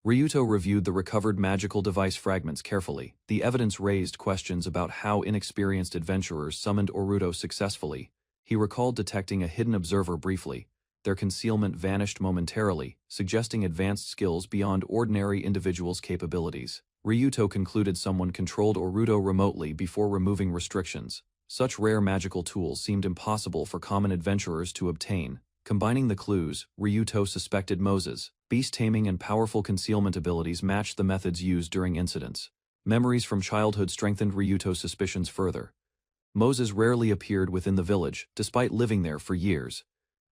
Ryuto reviewed the recovered magical device fragments carefully. The evidence raised questions about how inexperienced adventurers summoned Oruto successfully. He recalled detecting a hidden observer briefly. Their concealment vanished momentarily, suggesting advanced skills beyond ordinary individuals' capabilities. Ryuto concluded someone controlled Oruto remotely before removing restrictions. Such rare magical tools seemed impossible for common adventurers to obtain. Combining the clues, Ryuto suspected Moses. Beast taming and powerful concealment abilities matched the methods used during incidents. Memories from childhood strengthened Ryuto's suspicions further. Moses rarely appeared within the village, despite living there for years.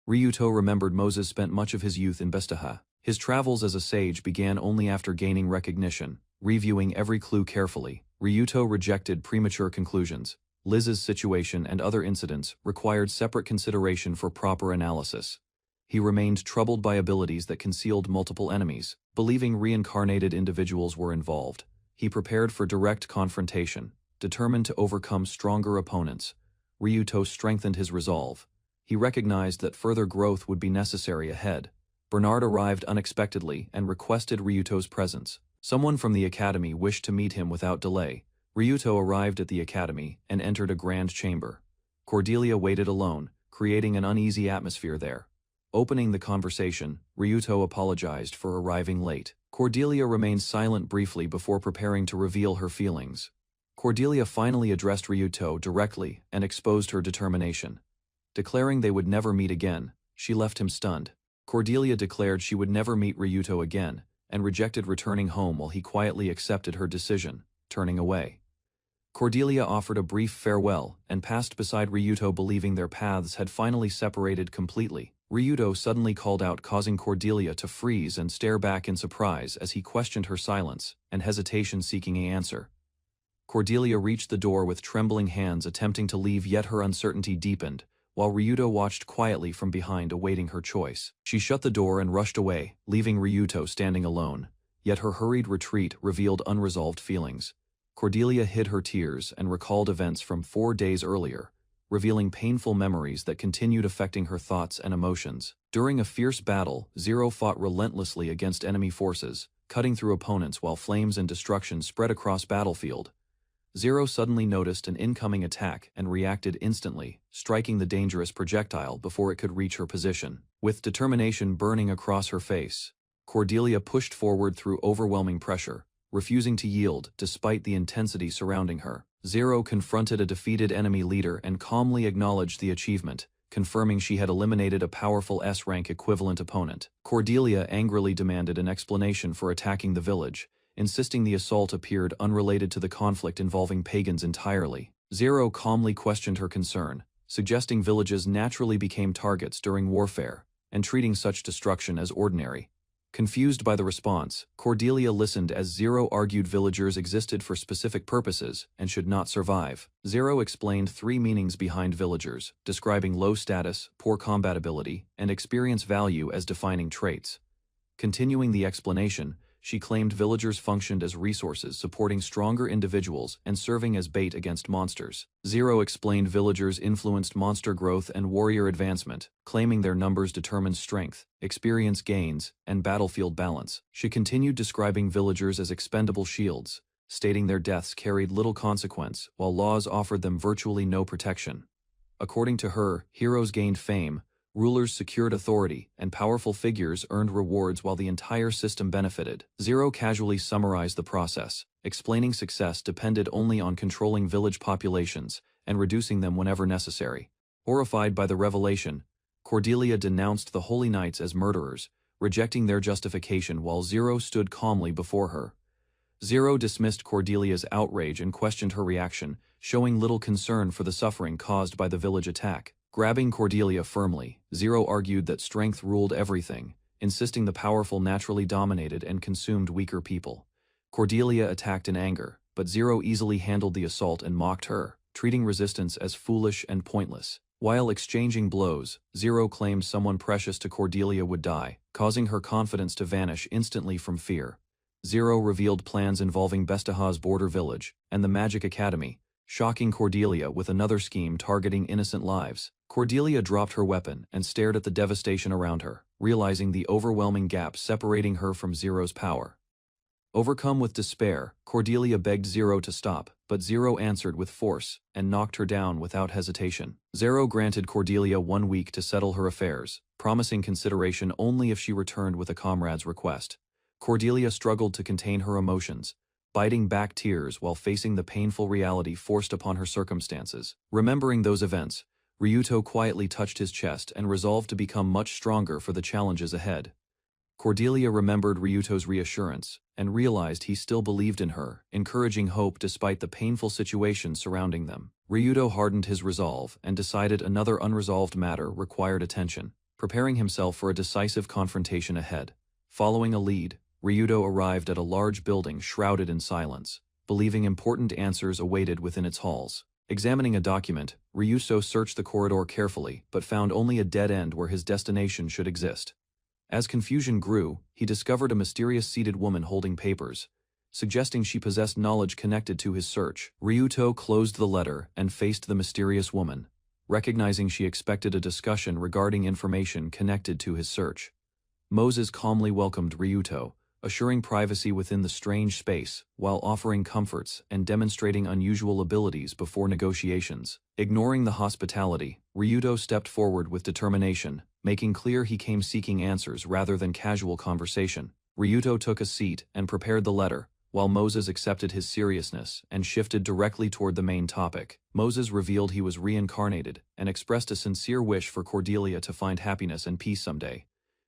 Ryuto remembered Moses spent much of his youth in Bestaha. His travels as a sage began only after gaining recognition. Reviewing every clue carefully, Ryuto rejected premature conclusions. Liz's situation and other incidents required separate consideration for proper analysis. He remained troubled by abilities that concealed multiple enemies. Believing reincarnated individuals were involved, he prepared for direct confrontation. Determined to overcome stronger opponents, Ryuto strengthened his resolve. He recognized that further growth would be necessary ahead. Bernard arrived unexpectedly and requested Ryuto's presence. Someone from the academy wished to meet him without delay. Ryuto arrived at the academy and entered a grand chamber. Cordelia waited alone, creating an uneasy atmosphere there. Opening the conversation, Ryuto apologized for arriving late. Cordelia remained silent briefly before preparing to reveal her feelings. Cordelia finally addressed Ryuto directly and exposed her determination. Declaring they would never meet again, she left him stunned. Cordelia declared she would never meet Ryuto again, and rejected returning home while he quietly accepted her decision, turning away. Cordelia offered a brief farewell and passed beside Ryuto, believing their paths had finally separated completely. Ryuto suddenly called out, causing Cordelia to freeze and stare back in surprise as he questioned her silence and hesitation, seeking an answer. Cordelia reached the door with trembling hands, attempting to leave, yet her uncertainty deepened, while Ryuto watched quietly from behind, awaiting her choice. She shut the door and rushed away, leaving Ryuto standing alone, yet her hurried retreat revealed unresolved feelings. Cordelia hid her tears and recalled events from 4 days earlier, revealing painful memories that continued affecting her thoughts and emotions. During a fierce battle, Zero fought relentlessly against enemy forces, cutting through opponents while flames and destruction spread across battlefield. Zero suddenly noticed an incoming attack and reacted instantly, striking the dangerous projectile before it could reach her position. With determination burning across her face, Cordelia pushed forward through overwhelming pressure, refusing to yield despite the intensity surrounding her. Zero confronted a defeated enemy leader and calmly acknowledged the achievement, confirming she had eliminated a powerful S-rank equivalent opponent. Cordelia angrily demanded an explanation for attacking the village, insisting the assault appeared unrelated to the conflict involving pagans entirely. Zero calmly questioned her concern, suggesting villages naturally became targets during warfare, and treating such destruction as ordinary. Confused by the response, Cordelia listened as Zero argued villagers existed for specific purposes and should not survive. Zero explained 3 meanings behind villagers, describing low status, poor combatability, and experience value as defining traits. Continuing the explanation, she claimed villagers functioned as resources, supporting stronger individuals and serving as bait against monsters. Zero explained villagers influenced monster growth and warrior advancement, claiming their numbers determined strength, experience gains, and battlefield balance. She continued describing villagers as expendable shields, stating their deaths carried little consequence while laws offered them virtually no protection. According to her, heroes gained fame, rulers secured authority, and powerful figures earned rewards while the entire system benefited. Zero casually summarized the process, explaining success depended only on controlling village populations and reducing them whenever necessary. Horrified by the revelation, Cordelia denounced the Holy Knights as murderers, rejecting their justification while Zero stood calmly before her. Zero dismissed Cordelia's outrage and questioned her reaction, showing little concern for the suffering caused by the village attack. Grabbing Cordelia firmly, Zero argued that strength ruled everything, insisting the powerful naturally dominated and consumed weaker people. Cordelia attacked in anger, but Zero easily handled the assault and mocked her, treating resistance as foolish and pointless. While exchanging blows, Zero claimed someone precious to Cordelia would die, causing her confidence to vanish instantly from fear. Zero revealed plans involving Bestaha's border village and the Magic Academy, shocking Cordelia with another scheme targeting innocent lives. Cordelia dropped her weapon and stared at the devastation around her, realizing the overwhelming gap separating her from Zero's power. Overcome with despair, Cordelia begged Zero to stop, but Zero answered with force and knocked her down without hesitation. Zero granted Cordelia 1 week to settle her affairs, promising consideration only if she returned with a comrade's request. Cordelia struggled to contain her emotions, biting back tears while facing the painful reality forced upon her circumstances. Remembering those events, Ryuto quietly touched his chest and resolved to become much stronger for the challenges ahead. Cordelia remembered Ryuto's reassurance and realized he still believed in her, encouraging hope despite the painful situation surrounding them. Ryuto hardened his resolve and decided another unresolved matter required attention, preparing himself for a decisive confrontation ahead. Following a lead, Ryuto arrived at a large building shrouded in silence, believing important answers awaited within its halls. Examining a document, Ryuto searched the corridor carefully but found only a dead end where his destination should exist. As confusion grew, he discovered a mysterious seated woman holding papers, suggesting she possessed knowledge connected to his search. Ryuto closed the letter and faced the mysterious woman, recognizing she expected a discussion regarding information connected to his search. Moses calmly welcomed Ryuto, assuring privacy within the strange space while offering comforts and demonstrating unusual abilities before negotiations. Ignoring the hospitality, Ryuto stepped forward with determination, making clear he came seeking answers rather than casual conversation. Ryuto took a seat and prepared the letter, while Moses accepted his seriousness and shifted directly toward the main topic. Moses revealed he was reincarnated and expressed a sincere wish for Cordelia to find happiness and peace someday.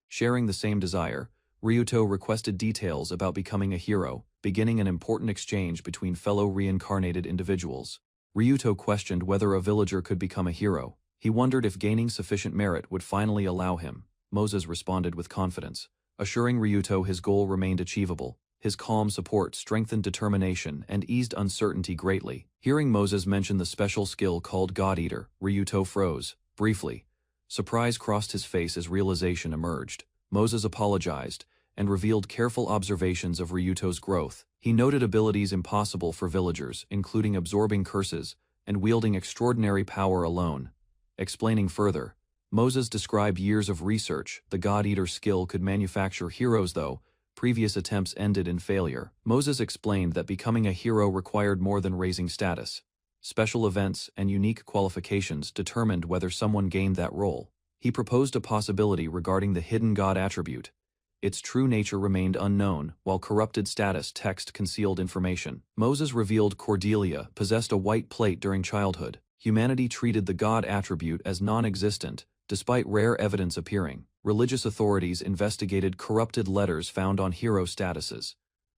Sharing the same desire, Ryuto requested details about becoming a hero, beginning an important exchange between fellow reincarnated individuals. Ryuto questioned whether a villager could become a hero. He wondered if gaining sufficient merit would finally allow him. Moses responded with confidence, assuring Ryuto his goal remained achievable. His calm support strengthened determination and eased uncertainty greatly. Hearing Moses mention the special skill called God Eater, Ryuto froze, briefly. Surprise crossed his face as realization emerged. Moses apologized and revealed careful observations of Ryuto's growth. He noted abilities impossible for villagers, including absorbing curses and wielding extraordinary power alone. Explaining further, Moses described years of research. The God Eater skill could manufacture heroes, though previous attempts ended in failure. Moses explained that becoming a hero required more than raising status. Special events and unique qualifications determined whether someone gained that role. He proposed a possibility regarding the hidden God attribute. Its true nature remained unknown, while corrupted status text concealed information. Moses revealed Cordelia possessed a white plate during childhood. Humanity treated the God attribute as non-existent, despite rare evidence appearing. Religious authorities investigated corrupted letters found on hero statuses.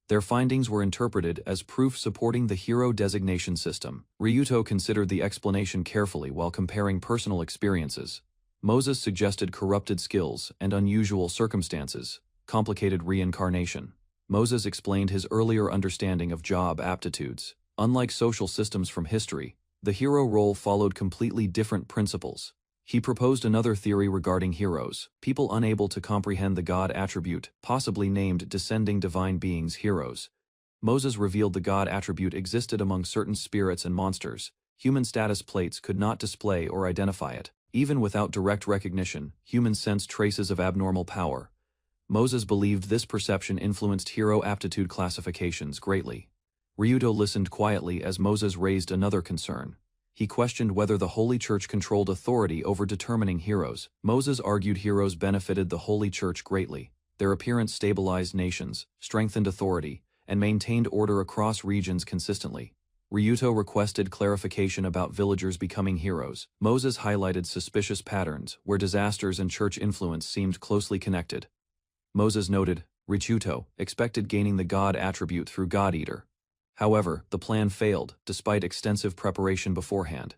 Their findings were interpreted as proof supporting the hero designation system. Ryuto considered the explanation carefully while comparing personal experiences. Moses suggested corrupted skills and unusual circumstances, complicated reincarnation. Moses explained his earlier understanding of job aptitudes. Unlike social systems from history, the hero role followed completely different principles. He proposed another theory regarding heroes, people unable to comprehend the God attribute, possibly named descending divine beings heroes. Moses revealed the God attribute existed among certain spirits and monsters. Human status plates could not display or identify it. Even without direct recognition, humans sensed traces of abnormal power. Moses believed this perception influenced hero aptitude classifications greatly. Ryuto listened quietly as Moses raised another concern. He questioned whether the Holy Church controlled authority over determining heroes. Moses argued heroes benefited the Holy Church greatly. Their appearance stabilized nations, strengthened authority, and maintained order across regions consistently. Ryuto requested clarification about villagers becoming heroes. Moses highlighted suspicious patterns where disasters and church influence seemed closely connected. Moses noted, Ryuto expected gaining the God attribute through God Eater. However, the plan failed, despite extensive preparation beforehand.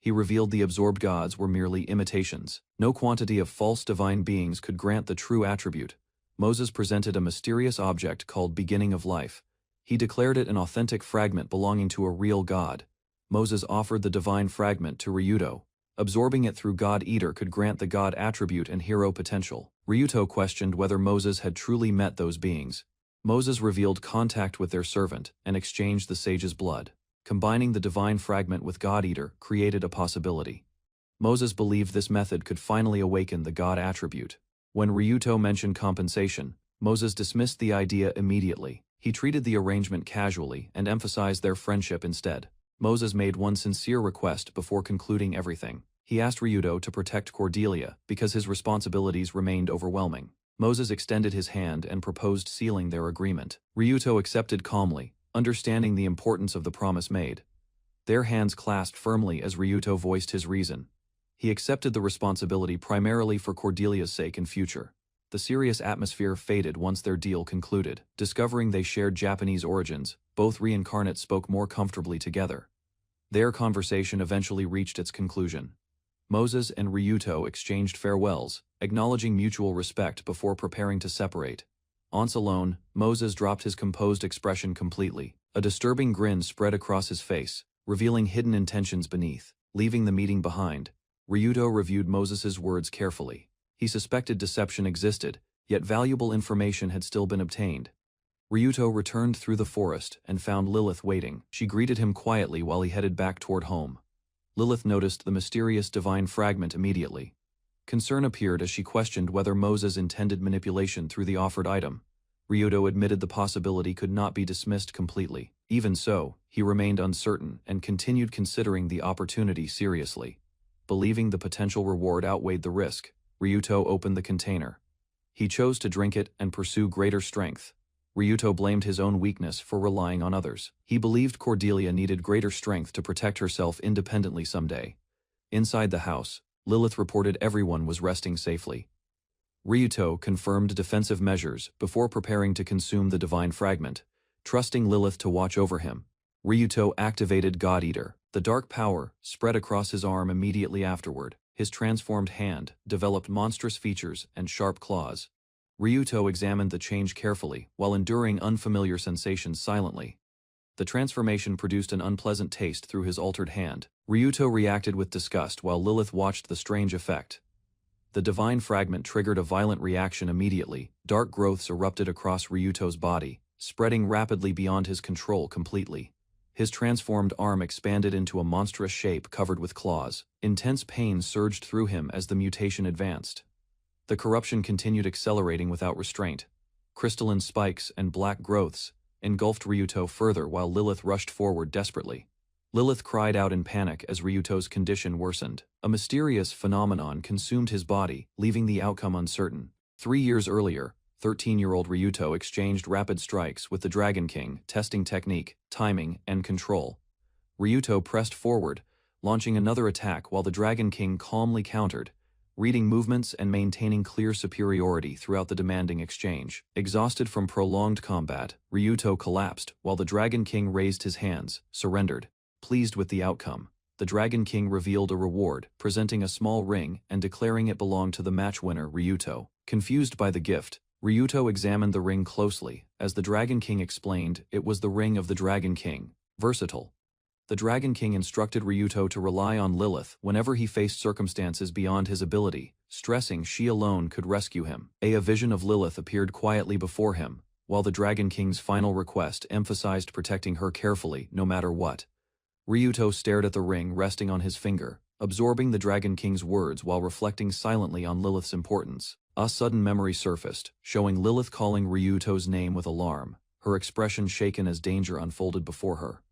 He revealed the absorbed gods were merely imitations. No quantity of false divine beings could grant the true attribute. Moses presented a mysterious object called Beginning of Life. He declared it an authentic fragment belonging to a real god. Moses offered the divine fragment to Ryuto. Absorbing it through God Eater could grant the god attribute and hero potential. Ryuto questioned whether Moses had truly met those beings. Moses revealed contact with their servant and exchanged the sage's blood. Combining the divine fragment with God Eater created a possibility. Moses believed this method could finally awaken the god attribute. When Ryuto mentioned compensation, Moses dismissed the idea immediately. He treated the arrangement casually and emphasized their friendship instead. Moses made one sincere request before concluding everything. He asked Ryuto to protect Cordelia because his responsibilities remained overwhelming. Moses extended his hand and proposed sealing their agreement. Ryuto accepted calmly, understanding the importance of the promise made. Their hands clasped firmly as Ryuto voiced his reason. He accepted the responsibility primarily for Cordelia's sake and future. The serious atmosphere faded once their deal concluded. Discovering they shared Japanese origins, both reincarnates spoke more comfortably together. Their conversation eventually reached its conclusion. Moses and Ryuto exchanged farewells, acknowledging mutual respect before preparing to separate. Once alone, Moses dropped his composed expression completely. A disturbing grin spread across his face, revealing hidden intentions beneath. Leaving the meeting behind, Ryuto reviewed Moses's words carefully. He suspected deception existed, yet valuable information had still been obtained. Ryuto returned through the forest and found Lilith waiting. She greeted him quietly while he headed back toward home. Lilith noticed the mysterious divine fragment immediately. Concern appeared as she questioned whether Moses intended manipulation through the offered item. Ryuto admitted the possibility could not be dismissed completely. Even so, he remained uncertain and continued considering the opportunity seriously. Believing the potential reward outweighed the risk, Ryuto opened the container. He chose to drink it and pursue greater strength. Ryuto blamed his own weakness for relying on others. He believed Cordelia needed greater strength to protect herself independently someday. Inside the house, Lilith reported everyone was resting safely. Ryuto confirmed defensive measures before preparing to consume the divine fragment, trusting Lilith to watch over him. Ryuto activated God Eater. The dark power spread across his arm immediately afterward. His transformed hand developed monstrous features and sharp claws. Ryuto examined the change carefully while enduring unfamiliar sensations silently. The transformation produced an unpleasant taste through his altered hand. Ryuto reacted with disgust while Lilith watched the strange effect. The divine fragment triggered a violent reaction immediately. Dark growths erupted across Ryuto's body, spreading rapidly beyond his control completely. His transformed arm expanded into a monstrous shape covered with claws. Intense pain surged through him as the mutation advanced. The corruption continued accelerating without restraint. Crystalline spikes and black growths engulfed Ryuto further while Lilith rushed forward desperately. Lilith cried out in panic as Ryuto's condition worsened. A mysterious phenomenon consumed his body, leaving the outcome uncertain. 3 years earlier, 13-year-old Ryuto exchanged rapid strikes with the Dragon King, testing technique, timing, and control. Ryuto pressed forward, launching another attack while the Dragon King calmly countered, reading movements and maintaining clear superiority throughout the demanding exchange. Exhausted from prolonged combat, Ryuto collapsed while the Dragon King raised his hands, surrendered. Pleased with the outcome, the Dragon King revealed a reward, presenting a small ring and declaring it belonged to the match winner, Ryuto. Confused by the gift, Ryuto examined the ring closely. As the Dragon King explained, it was the ring of the Dragon King. Versatile. The Dragon King instructed Ryuto to rely on Lilith whenever he faced circumstances beyond his ability, stressing she alone could rescue him. A vision of Lilith appeared quietly before him, while the Dragon King's final request emphasized protecting her carefully no matter what. Ryuto stared at the ring resting on his finger, absorbing the Dragon King's words while reflecting silently on Lilith's importance. A sudden memory surfaced, showing Lilith calling Ryuto's name with alarm, her expression shaken as danger unfolded before her.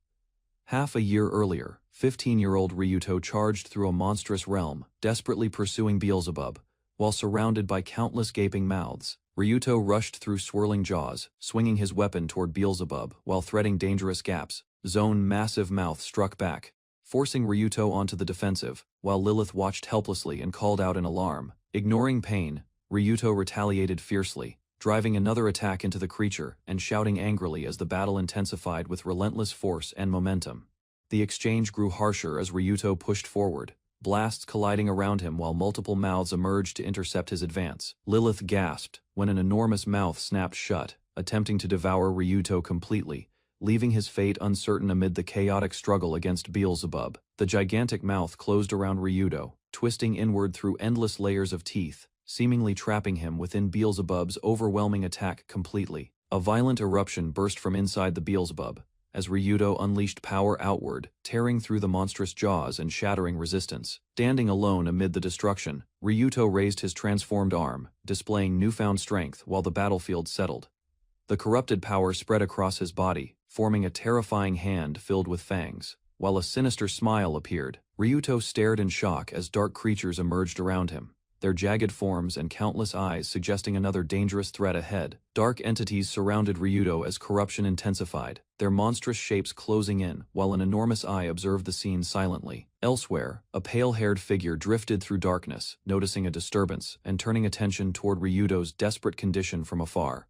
Half a year earlier, 15-year-old Ryuto charged through a monstrous realm, desperately pursuing Beelzebub. While surrounded by countless gaping mouths, Ryuto rushed through swirling jaws, swinging his weapon toward Beelzebub while threading dangerous gaps. Zone's massive mouth struck back, forcing Ryuto onto the defensive, while Lilith watched helplessly and called out in alarm. Ignoring pain, Ryuto retaliated fiercely, driving another attack into the creature and shouting angrily as the battle intensified with relentless force and momentum. The exchange grew harsher as Ryuto pushed forward, blasts colliding around him while multiple mouths emerged to intercept his advance. Lilith gasped when an enormous mouth snapped shut, attempting to devour Ryuto completely, leaving his fate uncertain amid the chaotic struggle against Beelzebub. The gigantic mouth closed around Ryuto, twisting inward through endless layers of teeth, seemingly trapping him within Beelzebub's overwhelming attack completely. A violent eruption burst from inside the Beelzebub, as Ryuto unleashed power outward, tearing through the monstrous jaws and shattering resistance. Standing alone amid the destruction, Ryuto raised his transformed arm, displaying newfound strength while the battlefield settled. The corrupted power spread across his body, forming a terrifying hand filled with fangs. While a sinister smile appeared, Ryuto stared in shock as dark creatures emerged around him, their jagged forms and countless eyes suggesting another dangerous threat ahead. Dark entities surrounded Ryuto as corruption intensified, their monstrous shapes closing in, while an enormous eye observed the scene silently. Elsewhere, a pale-haired figure drifted through darkness, noticing a disturbance and turning attention toward Ryuto's desperate condition from afar.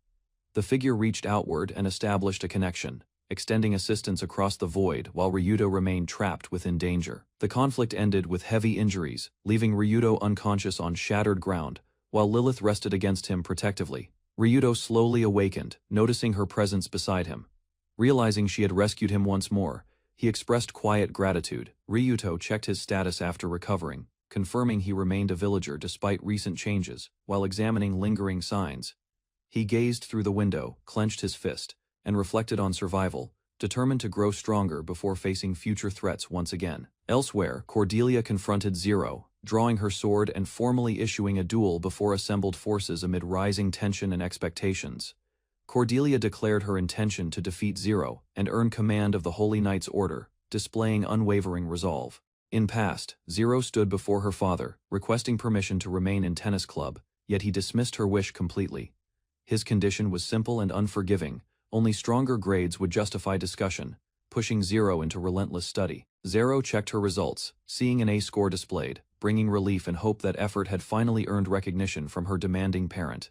The figure reached outward and established a connection, extending assistance across the void while Ryuto remained trapped within danger. The conflict ended with heavy injuries, leaving Ryuto unconscious on shattered ground, while Lilith rested against him protectively. Ryuto slowly awakened, noticing her presence beside him. Realizing she had rescued him once more, he expressed quiet gratitude. Ryuto checked his status after recovering, confirming he remained a villager despite recent changes. While examining lingering signs, he gazed through the window, clenched his fist, and reflected on survival, determined to grow stronger before facing future threats once again. Elsewhere, Cordelia confronted Zero, drawing her sword and formally issuing a duel before assembled forces amid rising tension and expectations. Cordelia declared her intention to defeat Zero and earn command of the Holy Knight's Order, displaying unwavering resolve. In past, Zero stood before her father, requesting permission to remain in tennis club, yet he dismissed her wish completely. His condition was simple and unforgiving, only stronger grades would justify discussion, pushing Zero into relentless study. Zero checked her results, seeing an A score displayed, bringing relief and hope that effort had finally earned recognition from her demanding parent.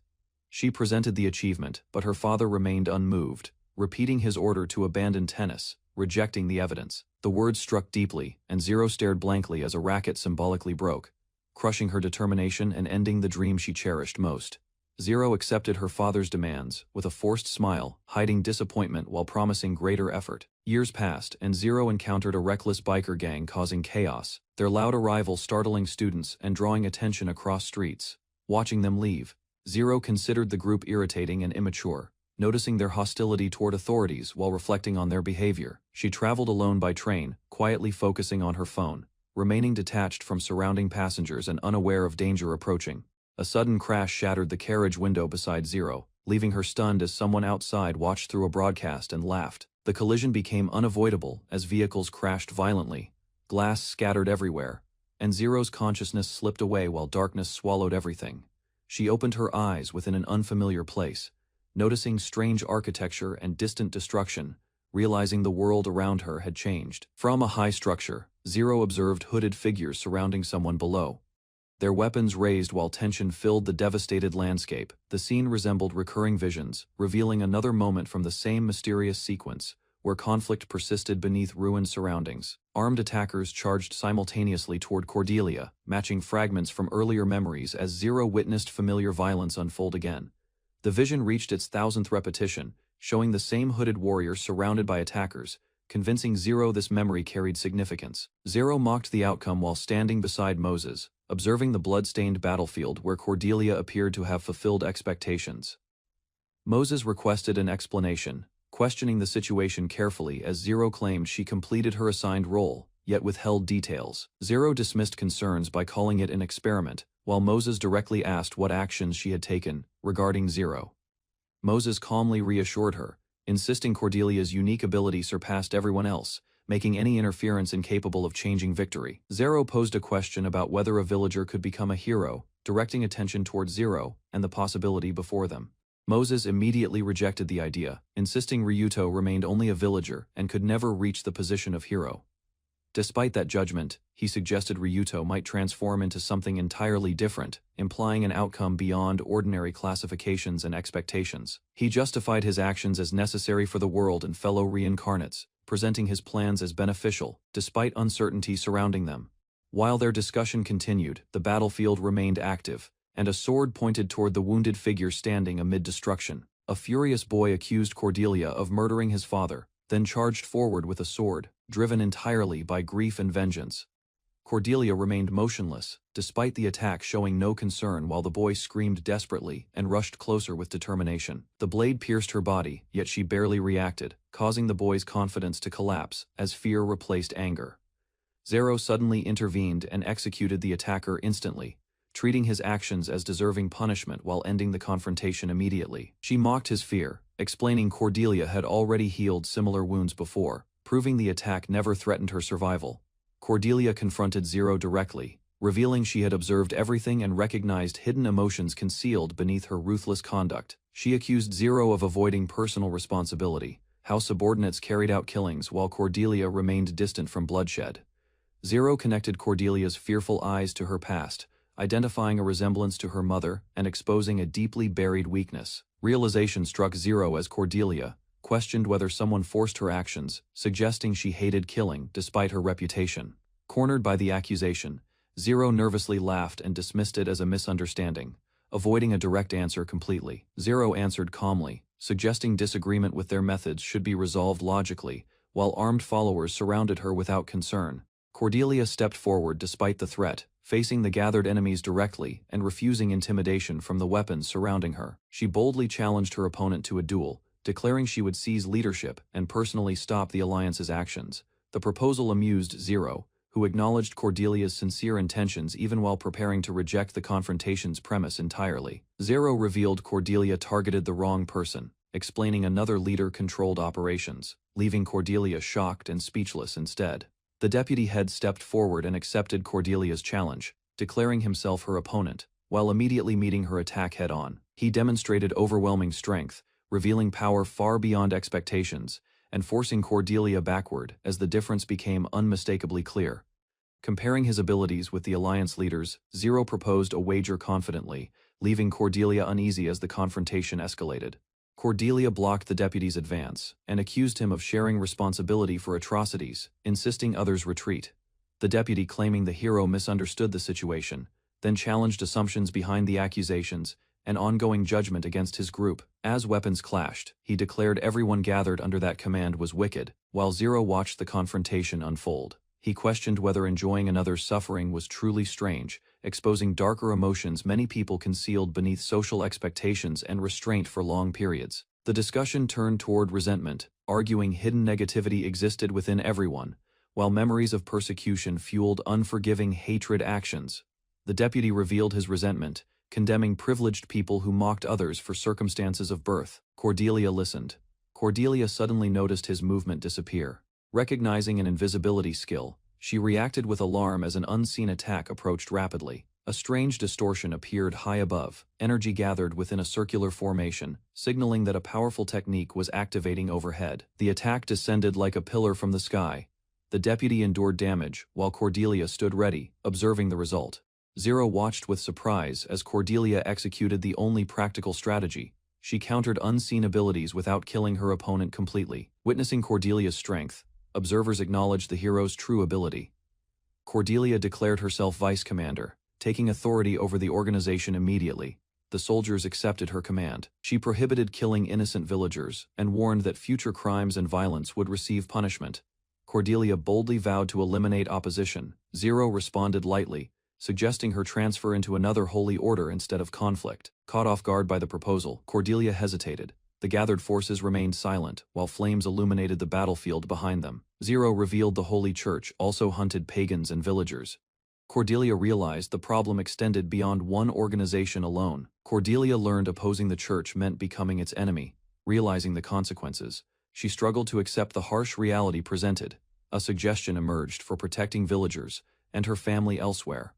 She presented the achievement, but her father remained unmoved, repeating his order to abandon tennis, rejecting the evidence. The words struck deeply, and Zero stared blankly as a racket symbolically broke, crushing her determination and ending the dream she cherished most. Zero accepted her father's demands, with a forced smile, hiding disappointment while promising greater effort. Years passed, and Zero encountered a reckless biker gang causing chaos, their loud arrival startling students and drawing attention across streets. Watching them leave, Zero considered the group irritating and immature, noticing their hostility toward authorities while reflecting on their behavior. She traveled alone by train, quietly focusing on her phone, remaining detached from surrounding passengers and unaware of danger approaching. A sudden crash shattered the carriage window beside Zero, leaving her stunned as someone outside watched through a broadcast and laughed. The collision became unavoidable as vehicles crashed violently, glass scattered everywhere, and Zero's consciousness slipped away while darkness swallowed everything. She opened her eyes within an unfamiliar place, noticing strange architecture and distant destruction, realizing the world around her had changed. From a high structure, Zero observed hooded figures surrounding someone below, their weapons raised while tension filled the devastated landscape. The scene resembled recurring visions, revealing another moment from the same mysterious sequence, where conflict persisted beneath ruined surroundings. Armed attackers charged simultaneously toward Cordelia, matching fragments from earlier memories as Zero witnessed familiar violence unfold again. The vision reached its 1000th repetition, showing the same hooded warrior surrounded by attackers, convincing Zero this memory carried significance. Zero mocked the outcome while standing beside Moses, observing the blood-stained battlefield where Cordelia appeared to have fulfilled expectations. Moses requested an explanation, questioning the situation carefully as Zero claimed she completed her assigned role, yet withheld details. Zero dismissed concerns by calling it an experiment, while Moses directly asked what actions she had taken regarding Zero. Moses calmly reassured her, insisting Cordelia's unique ability surpassed everyone else, making any interference incapable of changing victory. Zero posed a question about whether a villager could become a hero, directing attention towards Zero and the possibility before them. Moses immediately rejected the idea, insisting Ryuto remained only a villager and could never reach the position of hero. Despite that judgment, he suggested Ryuto might transform into something entirely different, implying an outcome beyond ordinary classifications and expectations. He justified his actions as necessary for the world and fellow reincarnates, presenting his plans as beneficial, despite uncertainty surrounding them. While their discussion continued, the battlefield remained active, and a sword pointed toward the wounded figure standing amid destruction. A furious boy accused Cordelia of murdering his father, then charged forward with a sword, driven entirely by grief and vengeance. Cordelia remained motionless, despite the attack showing no concern while the boy screamed desperately and rushed closer with determination. The blade pierced her body, yet she barely reacted, causing the boy's confidence to collapse as fear replaced anger. Zero suddenly intervened and executed the attacker instantly, treating his actions as deserving punishment while ending the confrontation immediately. She mocked his fear, explaining Cordelia had already healed similar wounds before, proving the attack never threatened her survival. Cordelia confronted Zero directly, revealing she had observed everything and recognized hidden emotions concealed beneath her ruthless conduct. She accused Zero of avoiding personal responsibility, how subordinates carried out killings while Cordelia remained distant from bloodshed. Zero connected Cordelia's fearful eyes to her past, identifying a resemblance to her mother and exposing a deeply buried weakness. Realization struck Zero as Cordelia questioned whether someone forced her actions, suggesting she hated killing despite her reputation. Cornered by the accusation, Zero nervously laughed and dismissed it as a misunderstanding, avoiding a direct answer completely. Zero answered calmly, suggesting disagreement with their methods should be resolved logically, while armed followers surrounded her without concern. Cordelia stepped forward despite the threat, facing the gathered enemies directly and refusing intimidation from the weapons surrounding her. She boldly challenged her opponent to a duel, declaring she would seize leadership and personally stop the alliance's actions. The proposal amused Zero, who acknowledged Cordelia's sincere intentions even while preparing to reject the confrontation's premise entirely. Zero revealed Cordelia targeted the wrong person, explaining another leader controlled operations, leaving Cordelia shocked and speechless instead. The deputy head stepped forward and accepted Cordelia's challenge, declaring himself her opponent, while immediately meeting her attack head-on. He demonstrated overwhelming strength, revealing power far beyond expectations, and forcing Cordelia backward as the difference became unmistakably clear. Comparing his abilities with the Alliance leaders, Zero proposed a wager confidently, leaving Cordelia uneasy as the confrontation escalated. Cordelia blocked the deputy's advance and accused him of sharing responsibility for atrocities, insisting others retreat. The deputy, claiming the hero misunderstood the situation, then challenged assumptions behind the accusations and ongoing judgment against his group. As weapons clashed, he declared everyone gathered under that command was wicked. While Zero watched the confrontation unfold, he questioned whether enjoying another's suffering was truly strange, exposing darker emotions many people concealed beneath social expectations and restraint for long periods. The discussion turned toward resentment, arguing hidden negativity existed within everyone, while memories of persecution fueled unforgiving hatred actions. The deputy revealed his resentment, condemning privileged people who mocked others for circumstances of birth. Cordelia listened. Cordelia suddenly noticed his movement disappear. Recognizing an invisibility skill, she reacted with alarm as an unseen attack approached rapidly. A strange distortion appeared high above, energy gathered within a circular formation, signaling that a powerful technique was activating overhead. The attack descended like a pillar from the sky. The deputy endured damage, while Cordelia stood ready, observing the result. Zero watched with surprise as Cordelia executed the only practical strategy. She countered unseen abilities without killing her opponent completely. Witnessing Cordelia's strength, observers acknowledged the hero's true ability. Cordelia declared herself vice commander, taking authority over the organization immediately. The soldiers accepted her command. She prohibited killing innocent villagers and warned that future crimes and violence would receive punishment. Cordelia boldly vowed to eliminate opposition. Zero responded lightly, suggesting her transfer into another holy order instead of conflict. Caught off guard by the proposal, Cordelia hesitated. The gathered forces remained silent, while flames illuminated the battlefield behind them. Zero revealed the Holy Church also hunted pagans and villagers. Cordelia realized the problem extended beyond one organization alone. Cordelia learned opposing the church meant becoming its enemy. Realizing the consequences, she struggled to accept the harsh reality presented. A suggestion emerged for protecting villagers and her family elsewhere.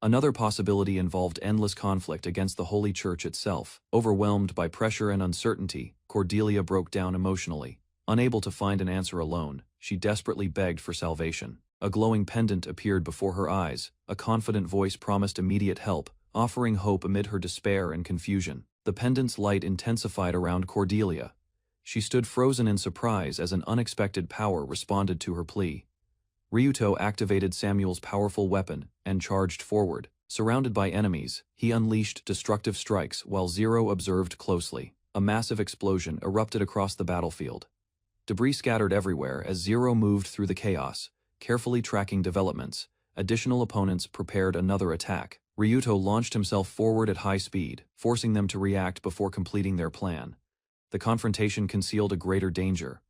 Another possibility involved endless conflict against the Holy Church itself. Overwhelmed by pressure and uncertainty, Cordelia broke down emotionally. Unable to find an answer alone, she desperately begged for salvation. A glowing pendant appeared before her eyes. A confident voice promised immediate help, offering hope amid her despair and confusion. The pendant's light intensified around Cordelia. She stood frozen in surprise as an unexpected power responded to her plea. Ryuto activated Samuel's powerful weapon and charged forward. Surrounded by enemies, he unleashed destructive strikes while Zero observed closely. A massive explosion erupted across the battlefield. Debris scattered everywhere as Zero moved through the chaos, carefully tracking developments. Additional opponents prepared another attack. Ryuto launched himself forward at high speed, forcing them to react before completing their plan. The confrontation concealed a greater danger.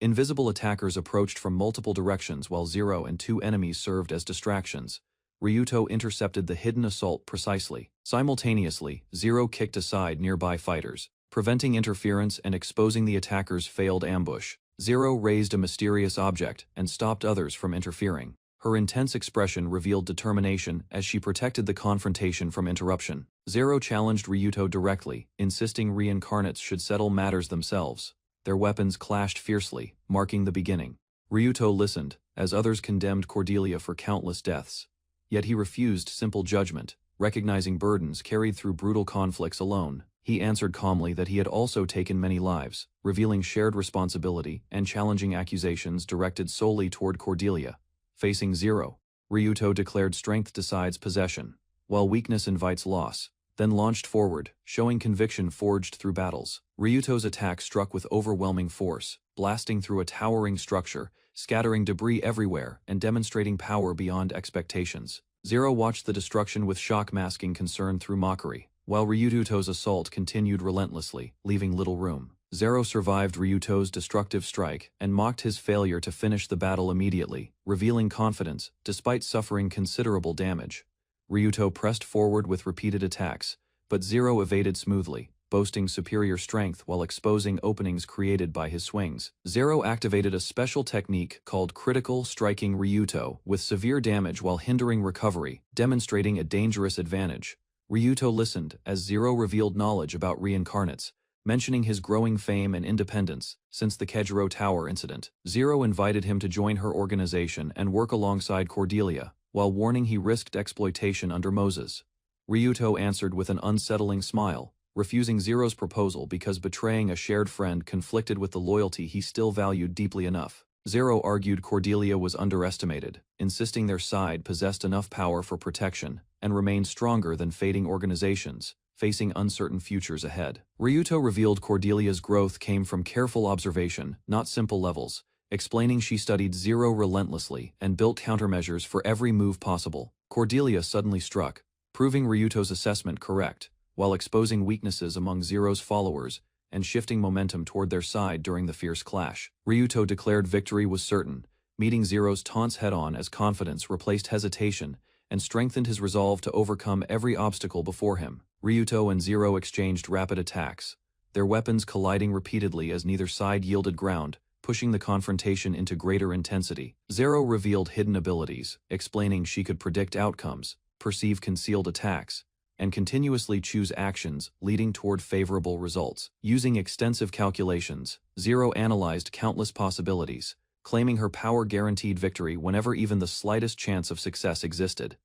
Invisible attackers approached from multiple directions while Zero and two enemies served as distractions. Ryuto intercepted the hidden assault precisely. Simultaneously, Zero kicked aside nearby fighters, preventing interference and exposing the attackers' failed ambush. Zero raised a mysterious object and stopped others from interfering. Her intense expression revealed determination as she protected the confrontation from interruption. Zero challenged Ryuto directly, insisting reincarnates should settle matters themselves. Their weapons clashed fiercely, marking the beginning. Ryuto listened, as others condemned Cordelia for countless deaths. Yet he refused simple judgment, recognizing burdens carried through brutal conflicts alone. He answered calmly that he had also taken many lives, revealing shared responsibility and challenging accusations directed solely toward Cordelia. Facing Zero, Ryuto declared strength decides possession, while weakness invites loss, then launched forward, showing conviction forged through battles. Ryuto's attack struck with overwhelming force, blasting through a towering structure, scattering debris everywhere and demonstrating power beyond expectations. Zero watched the destruction with shock, masking concern through mockery, while Ryuto's assault continued relentlessly, leaving little room. Zero survived Ryuto's destructive strike and mocked his failure to finish the battle immediately, revealing confidence despite suffering considerable damage. Ryuto pressed forward with repeated attacks, but Zero evaded smoothly, boasting superior strength while exposing openings created by his swings. Zero activated a special technique called critical striking Ryuto with severe damage while hindering recovery, demonstrating a dangerous advantage. Ryuto listened as Zero revealed knowledge about reincarnates, mentioning his growing fame and independence since the Kejiro Tower incident. Zero invited him to join her organization and work alongside Cordelia, while warning he risked exploitation under Moses. Ryuto answered with an unsettling smile, refusing Zero's proposal because betraying a shared friend conflicted with the loyalty he still valued deeply enough. Zero argued Cordelia was underestimated, insisting their side possessed enough power for protection and remained stronger than fading organizations, facing uncertain futures ahead. Ryuto revealed Cordelia's growth came from careful observation, not simple levels, explaining she studied Zero relentlessly and built countermeasures for every move possible. Cordelia suddenly struck, proving Ryuto's assessment correct, while exposing weaknesses among Zero's followers and shifting momentum toward their side during the fierce clash. Ryuto declared victory was certain, meeting Zero's taunts head-on as confidence replaced hesitation and strengthened his resolve to overcome every obstacle before him. Ryuto and Zero exchanged rapid attacks, their weapons colliding repeatedly as neither side yielded ground, pushing the confrontation into greater intensity. Zero revealed hidden abilities, explaining she could predict outcomes, perceive concealed attacks, and continuously choose actions leading toward favorable results. Using extensive calculations, Zero analyzed countless possibilities, claiming her power guaranteed victory whenever even the slightest chance of success existed.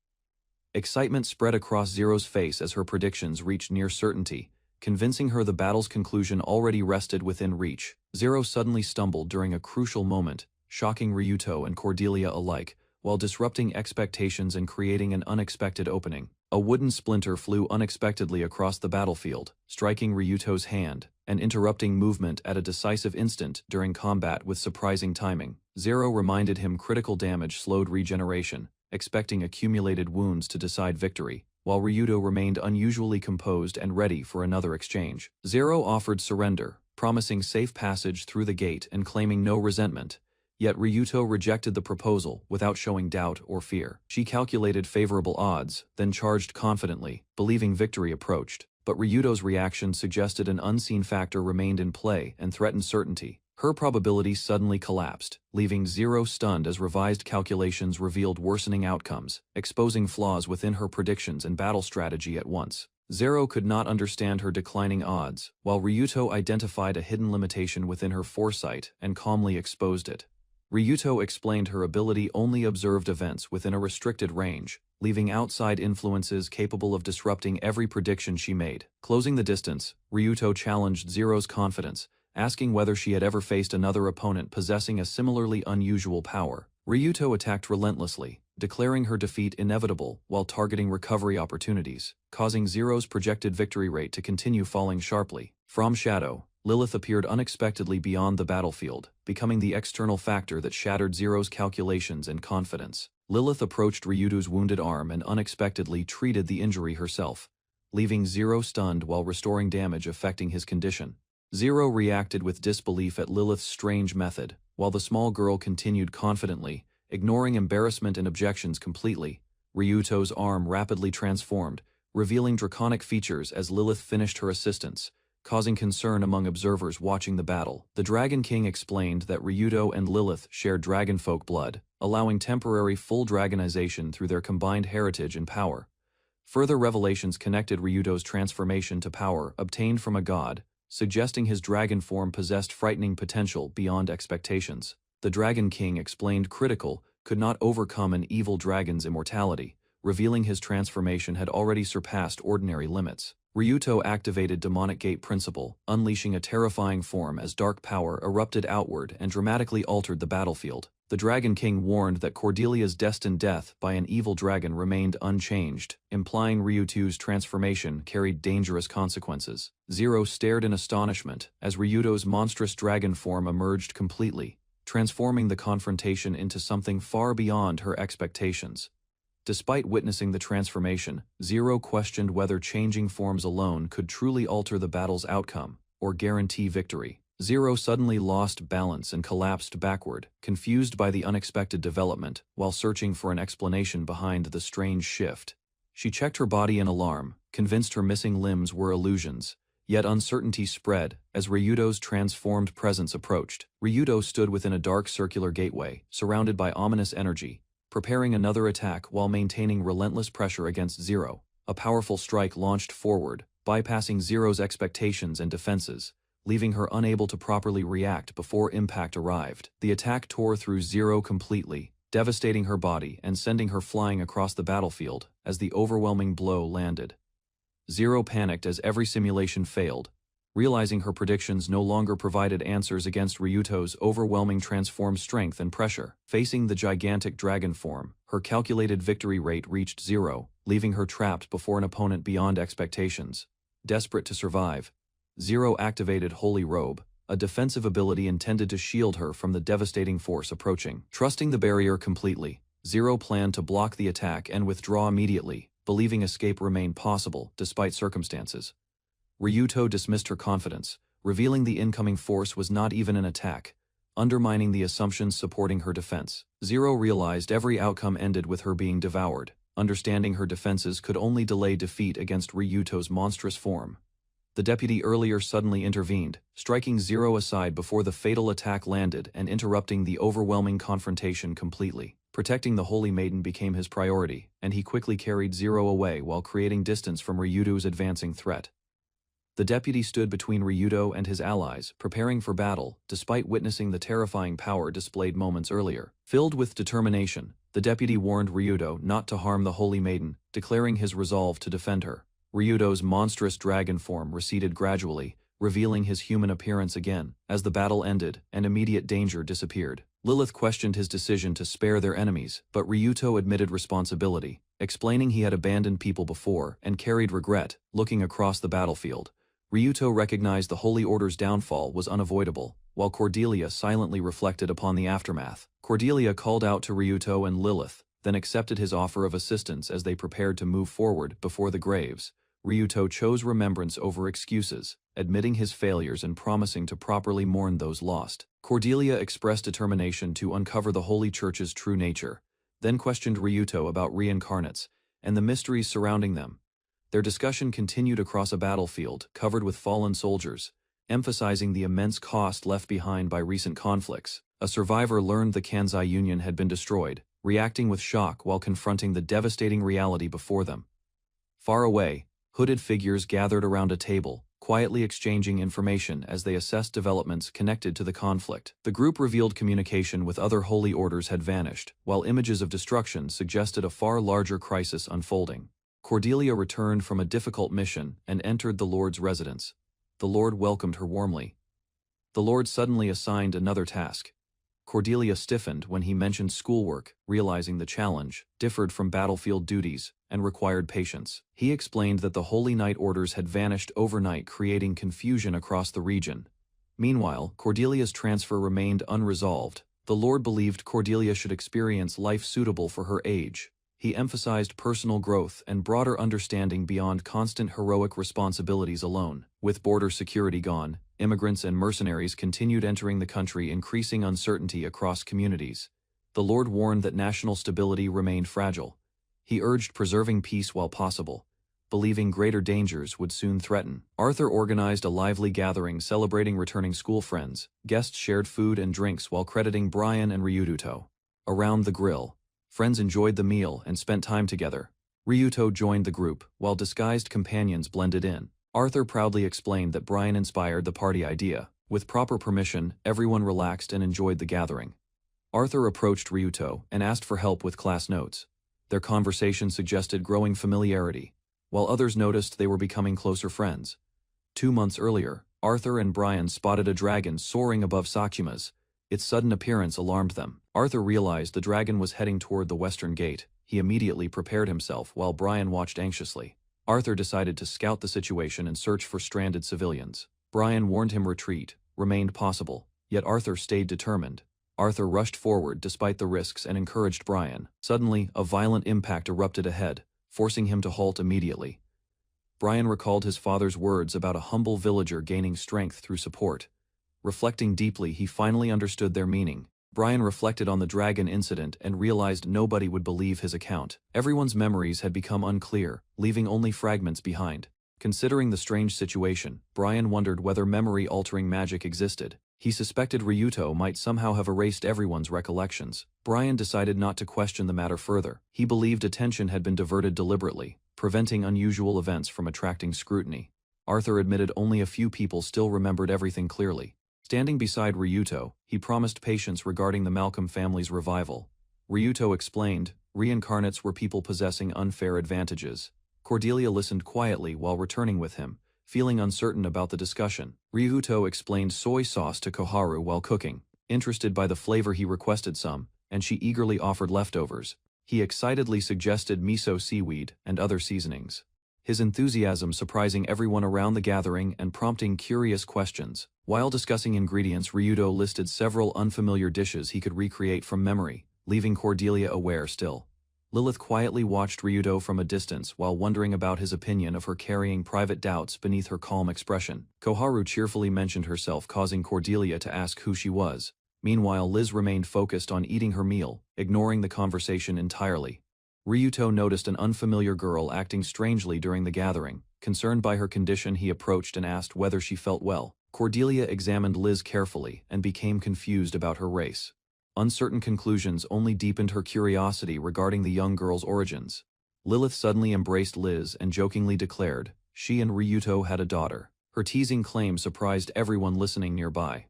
Excitement spread across Zero's face as her predictions reached near certainty, convincing her the battle's conclusion already rested within reach. Zero suddenly stumbled during a crucial moment, shocking Ryuto and Cordelia alike, while disrupting expectations and creating an unexpected opening. A wooden splinter flew unexpectedly across the battlefield, striking Ryuto's hand and interrupting movement at a decisive instant during combat with surprising timing. Zero reminded him critical damage slowed regeneration, expecting accumulated wounds to decide victory, while Ryuto remained unusually composed and ready for another exchange. Zero offered surrender, promising safe passage through the gate and claiming no resentment. Yet Ryuto rejected the proposal without showing doubt or fear. She calculated favorable odds, then charged confidently, believing victory approached. But Ryuto's reaction suggested an unseen factor remained in play and threatened certainty. Her probability suddenly collapsed, leaving Zero stunned as revised calculations revealed worsening outcomes, exposing flaws within her predictions and battle strategy at once. Zero could not understand her declining odds, while Ryuto identified a hidden limitation within her foresight and calmly exposed it. Ryuto explained her ability only observed events within a restricted range, leaving outside influences capable of disrupting every prediction she made. Closing the distance, Ryuto challenged Zero's confidence, asking whether she had ever faced another opponent possessing a similarly unusual power. Ryuto attacked relentlessly, declaring her defeat inevitable while targeting recovery opportunities, causing Zero's projected victory rate to continue falling sharply. From shadow, Lilith appeared unexpectedly beyond the battlefield, becoming the external factor that shattered Zero's calculations and confidence. Lilith approached Ryuto's wounded arm and unexpectedly treated the injury herself, leaving Zero stunned while restoring damage affecting his condition. Zero reacted with disbelief at Lilith's strange method, while the small girl continued confidently, ignoring embarrassment and objections completely. Ryuto's arm rapidly transformed, revealing draconic features as Lilith finished her assistance, causing concern among observers watching the battle. The Dragon King explained that Ryuto and Lilith shared dragonfolk blood, allowing temporary full dragonization through their combined heritage and power. Further revelations connected Ryuto's transformation to power obtained from a god, suggesting his dragon form possessed frightening potential beyond expectations. The Dragon King explained Critical could not overcome an evil dragon's immortality, revealing his transformation had already surpassed ordinary limits. Ryuto activated Demonic Gate Principle, unleashing a terrifying form as dark power erupted outward and dramatically altered the battlefield. The Dragon King warned that Cordelia's destined death by an evil dragon remained unchanged, implying Ryuto's transformation carried dangerous consequences. Zero stared in astonishment as Ryuto's monstrous dragon form emerged completely, transforming the confrontation into something far beyond her expectations. Despite witnessing the transformation, Zero questioned whether changing forms alone could truly alter the battle's outcome or guarantee victory. Zero suddenly lost balance and collapsed backward, confused by the unexpected development, while searching for an explanation behind the strange shift. She checked her body in alarm, convinced her missing limbs were illusions. Yet uncertainty spread as Ryuto's transformed presence approached. Ryuto stood within a dark circular gateway, surrounded by ominous energy, preparing another attack while maintaining relentless pressure against Zero. A powerful strike launched forward, bypassing Zero's expectations and defenses, leaving her unable to properly react before impact arrived. The attack tore through Zero completely, devastating her body and sending her flying across the battlefield as the overwhelming blow landed. Zero panicked as every simulation failed, realizing her predictions no longer provided answers against Ryuto's overwhelming transformed strength and pressure. Facing the gigantic dragon form, her calculated victory rate reached 0, leaving her trapped before an opponent beyond expectations. Desperate to survive, Zero activated Holy Robe, a defensive ability intended to shield her from the devastating force approaching. Trusting the barrier completely, Zero planned to block the attack and withdraw immediately, believing escape remained possible despite circumstances. Ryuto dismissed her confidence, revealing the incoming force was not even an attack, undermining the assumptions supporting her defense. Zero realized every outcome ended with her being devoured, understanding her defenses could only delay defeat against Ryuto's monstrous form. The deputy earlier suddenly intervened, striking Zero aside before the fatal attack landed and interrupting the overwhelming confrontation completely. Protecting the Holy Maiden became his priority, and he quickly carried Zero away while creating distance from Ryuto's advancing threat. The deputy stood between Ryuto and his allies, preparing for battle, despite witnessing the terrifying power displayed moments earlier. Filled with determination, the deputy warned Ryuto not to harm the Holy Maiden, declaring his resolve to defend her. Ryuto's monstrous dragon form receded gradually, revealing his human appearance again. As the battle ended and immediate danger disappeared, Lilith questioned his decision to spare their enemies, but Ryuto admitted responsibility, explaining he had abandoned people before and carried regret. Looking across the battlefield, Ryuto recognized the Holy Order's downfall was unavoidable, while Cordelia silently reflected upon the aftermath. Cordelia called out to Ryuto and Lilith, then accepted his offer of assistance as they prepared to move forward before the graves. Ryuto chose remembrance over excuses, admitting his failures and promising to properly mourn those lost. Cordelia expressed determination to uncover the Holy Church's true nature, then questioned Ryuto about reincarnates and the mysteries surrounding them. Their discussion continued across a battlefield covered with fallen soldiers, emphasizing the immense cost left behind by recent conflicts. A survivor learned the Kansai Union had been destroyed, reacting with shock while confronting the devastating reality before them. Far away, hooded figures gathered around a table, quietly exchanging information as they assessed developments connected to the conflict. The group revealed communication with other holy orders had vanished, while images of destruction suggested a far larger crisis unfolding. Cordelia returned from a difficult mission and entered the Lord's residence. The Lord welcomed her warmly. The Lord suddenly assigned another task. Cordelia stiffened when he mentioned schoolwork, realizing the challenge differed from battlefield duties and required patience. He explained that the Holy Knight orders had vanished overnight, creating confusion across the region. Meanwhile, Cordelia's transfer remained unresolved. The Lord believed Cordelia should experience life suitable for her age. He emphasized personal growth and broader understanding beyond constant heroic responsibilities alone. With border security gone, immigrants and mercenaries continued entering the country, increasing uncertainty across communities. The Lord warned that national stability remained fragile. He urged preserving peace while possible, believing greater dangers would soon threaten. Arthur organized a lively gathering celebrating returning school friends. Guests shared food and drinks while crediting Brian and Ryuto. Around the grill, friends enjoyed the meal and spent time together. Ryuto joined the group, while disguised companions blended in. Arthur proudly explained that Brian inspired the party idea. With proper permission, everyone relaxed and enjoyed the gathering. Arthur approached Ryuto and asked for help with class notes. Their conversation suggested growing familiarity, while others noticed they were becoming closer friends. 2 months earlier, Arthur and Brian spotted a dragon soaring above Sakuma's. Its sudden appearance alarmed them. Arthur realized the dragon was heading toward the western gate. He immediately prepared himself while Brian watched anxiously. Arthur decided to scout the situation and search for stranded civilians. Brian warned him retreat remained possible, yet Arthur stayed determined. Arthur rushed forward despite the risks and encouraged Brian. Suddenly, a violent impact erupted ahead, forcing him to halt immediately. Brian recalled his father's words about a humble villager gaining strength through support. Reflecting deeply, he finally understood their meaning. Brian reflected on the dragon incident and realized nobody would believe his account. Everyone's memories had become unclear, leaving only fragments behind. Considering the strange situation, Brian wondered whether memory-altering magic existed. He suspected Ryuto might somehow have erased everyone's recollections. Brian decided not to question the matter further. He believed attention had been diverted deliberately, preventing unusual events from attracting scrutiny. Arthur admitted only a few people still remembered everything clearly. Standing beside Ryuto, he promised patience regarding the Malcolm family's revival. Ryuto explained, reincarnates were people possessing unfair advantages. Cordelia listened quietly while returning with him, feeling uncertain about the discussion. Ryuto explained soy sauce to Koharu while cooking. Interested by the flavor, he requested some, and she eagerly offered leftovers. He excitedly suggested miso seaweed and other seasonings. His enthusiasm surprising everyone around the gathering and prompting curious questions. While discussing ingredients, Ryuto listed several unfamiliar dishes he could recreate from memory, leaving Cordelia aware still. Lilith quietly watched Ryuto from a distance while wondering about his opinion of her, carrying private doubts beneath her calm expression. Koharu cheerfully mentioned herself, causing Cordelia to ask who she was. Meanwhile, Liz remained focused on eating her meal, ignoring the conversation entirely. Ryuto noticed an unfamiliar girl acting strangely during the gathering. Concerned by her condition, he approached and asked whether she felt well. Cordelia examined Liz carefully and became confused about her race. Uncertain conclusions only deepened her curiosity regarding the young girl's origins. Lilith suddenly embraced Liz and jokingly declared she and Ryuto had a daughter. Her teasing claim surprised everyone listening nearby.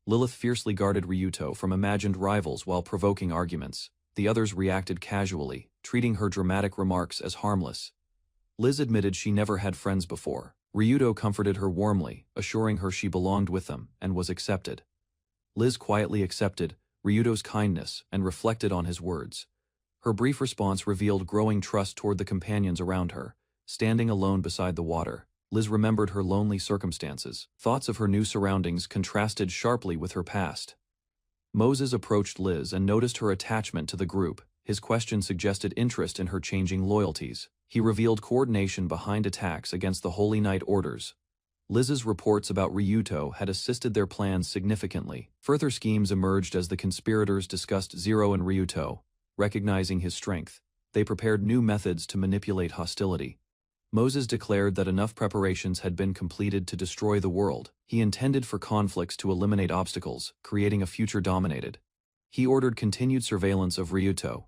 Lilith fiercely guarded Ryuto from imagined rivals while provoking arguments. The others reacted casually, treating her dramatic remarks as harmless. Liz admitted she never had friends before. Ryuto comforted her warmly, assuring her she belonged with them and was accepted. Liz quietly accepted Ryuto's kindness and reflected on his words. Her brief response revealed growing trust toward the companions around her. Standing alone beside the water, Liz remembered her lonely circumstances. Thoughts of her new surroundings contrasted sharply with her past. Moses approached Liz and noticed her attachment to the group. His question suggested interest in her changing loyalties. He revealed coordination behind attacks against the Holy Knight orders. Liz's reports about Ryuto had assisted their plans significantly. Further schemes emerged as the conspirators discussed Zero and Ryuto. Recognizing his strength, they prepared new methods to manipulate hostility. Moses declared that enough preparations had been completed to destroy the world. He intended for conflicts to eliminate obstacles, creating a future dominated. He ordered continued surveillance of Ryuto.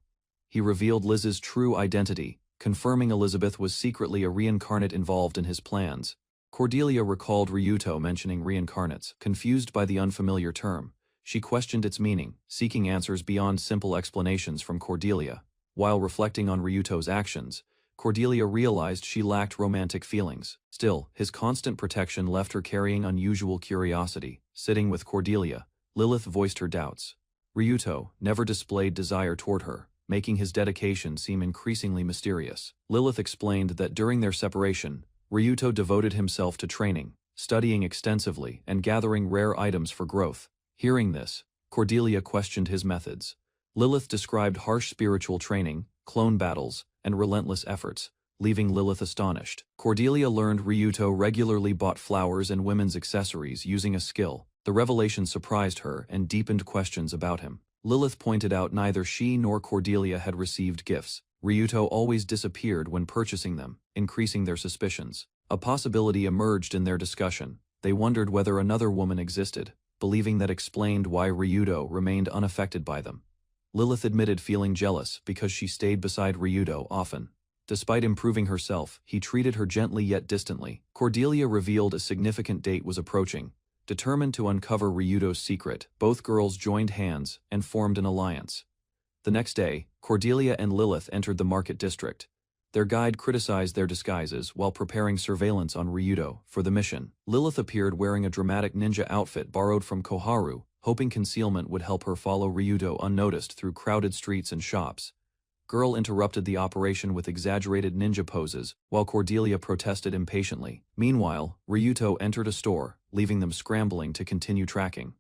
He revealed Liz's true identity, confirming Elizabeth was secretly a reincarnate involved in his plans. Cordelia recalled Ryuto mentioning reincarnates. Confused by the unfamiliar term, she questioned its meaning, seeking answers beyond simple explanations from Cordelia. While reflecting on Ryuto's actions, Cordelia realized she lacked romantic feelings. Still, his constant protection left her carrying unusual curiosity. Sitting with Cordelia, Lilith voiced her doubts. Ryuto never displayed desire toward her, making his dedication seem increasingly mysterious. Lilith explained that during their separation, Ryuto devoted himself to training, studying extensively, and gathering rare items for growth. Hearing this, Cordelia questioned his methods. Lilith described harsh spiritual training, clone battles, and relentless efforts, leaving Lilith astonished. Cordelia learned Ryuto regularly bought flowers and women's accessories using a skill. The revelation surprised her and deepened questions about him. Lilith pointed out neither she nor Cordelia had received gifts. Ryuto always disappeared when purchasing them, increasing their suspicions. A possibility emerged in their discussion. They wondered whether another woman existed, believing that explained why Ryuto remained unaffected by them. Lilith admitted feeling jealous because she stayed beside Ryuto often. Despite improving herself, he treated her gently yet distantly. Cordelia revealed a significant date was approaching. Determined to uncover Ryuto's secret, both girls joined hands and formed an alliance. The next day, Cordelia and Lilith entered the market district. Their guide criticized their disguises while preparing surveillance on Ryuto for the mission. Lilith appeared wearing a dramatic ninja outfit borrowed from Koharu, hoping concealment would help her follow Ryuto unnoticed through crowded streets and shops. Girl interrupted the operation with exaggerated ninja poses, while Cordelia protested impatiently. Meanwhile, Ryuto entered a store, leaving them scrambling to continue tracking.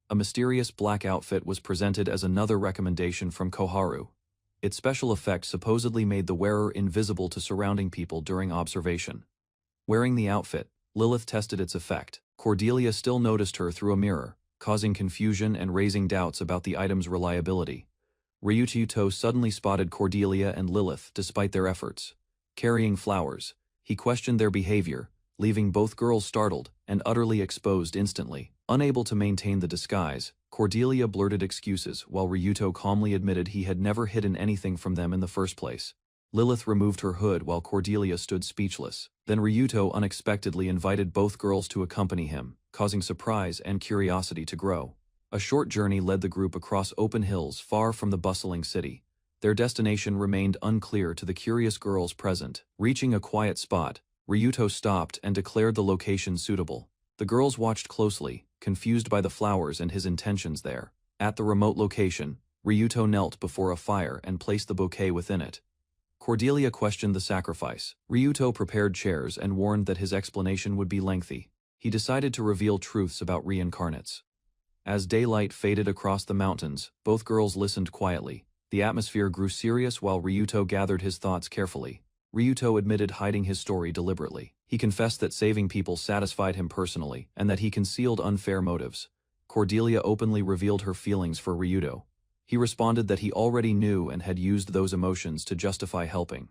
A mysterious black outfit was presented as another recommendation from Koharu. Its special effect supposedly made the wearer invisible to surrounding people during observation. Wearing the outfit, Lilith tested its effect. Cordelia still noticed her through a mirror, causing confusion and raising doubts about the item's reliability. Ryuto suddenly spotted Cordelia and Lilith despite their efforts. Carrying flowers, he questioned their behavior, leaving both girls startled and utterly exposed instantly. Unable to maintain the disguise, Cordelia blurted excuses while Ryuto calmly admitted he had never hidden anything from them in the first place. Lilith removed her hood while Cordelia stood speechless. Then Ryuto unexpectedly invited both girls to accompany him, causing surprise and curiosity to grow. A short journey led the group across open hills far from the bustling city. Their destination remained unclear to the curious girls present. Reaching a quiet spot, Ryuto stopped and declared the location suitable. The girls watched closely, confused by the flowers and his intentions there. At the remote location, Ryuto knelt before a fire and placed the bouquet within it. Cordelia questioned the sacrifice. Ryuto prepared chairs and warned that his explanation would be lengthy. He decided to reveal truths about reincarnates. As daylight faded across the mountains, both girls listened quietly. The atmosphere grew serious while Ryuto gathered his thoughts carefully. Ryuto admitted hiding his story deliberately. He confessed that saving people satisfied him personally, and that he concealed unfair motives. Cordelia openly revealed her feelings for Ryuto. He responded that he already knew and had used those emotions to justify helping.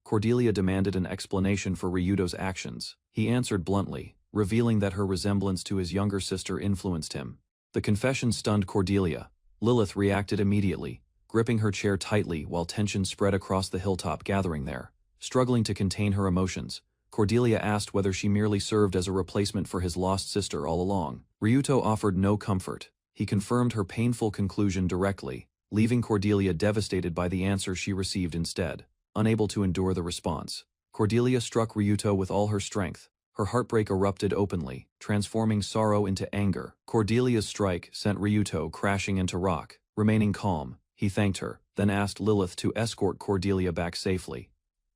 Cordelia demanded an explanation for Ryuto's actions. He answered bluntly, revealing that her resemblance to his younger sister influenced him. The confession stunned Cordelia. Lilith reacted immediately, gripping her chair tightly while tension spread across the hilltop gathering there. Struggling to contain her emotions, Cordelia asked whether she merely served as a replacement for his lost sister all along. Ryuto offered no comfort. He confirmed her painful conclusion directly, leaving Cordelia devastated by the answer she received instead. Unable to endure the response, Cordelia struck Ryuto with all her strength. Her heartbreak erupted openly, transforming sorrow into anger. Cordelia's strike sent Ryuto crashing into rock. Remaining calm, he thanked her, then asked Lilith to escort Cordelia back safely.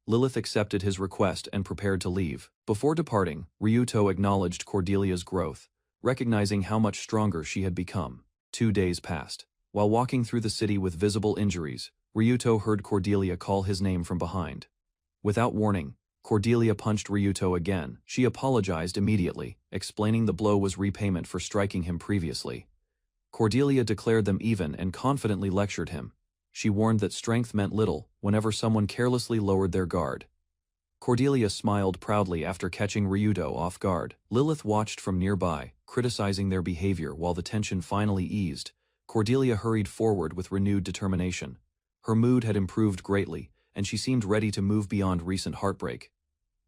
Lilith accepted his request and prepared to leave. Before departing, Ryuto acknowledged Cordelia's growth, recognizing how much stronger she had become. 2 days passed. While walking through the city with visible injuries, Ryuto heard Cordelia call his name from behind. Without warning, Cordelia punched Ryuto again. She apologized immediately, explaining the blow was repayment for striking him previously. Cordelia declared them even and confidently lectured him. She warned that strength meant little whenever someone carelessly lowered their guard. Cordelia smiled proudly after catching Ryuto off guard. Lilith watched from nearby, criticizing their behavior while the tension finally eased. Cordelia hurried forward with renewed determination. Her mood had improved greatly, and she seemed ready to move beyond recent heartbreak.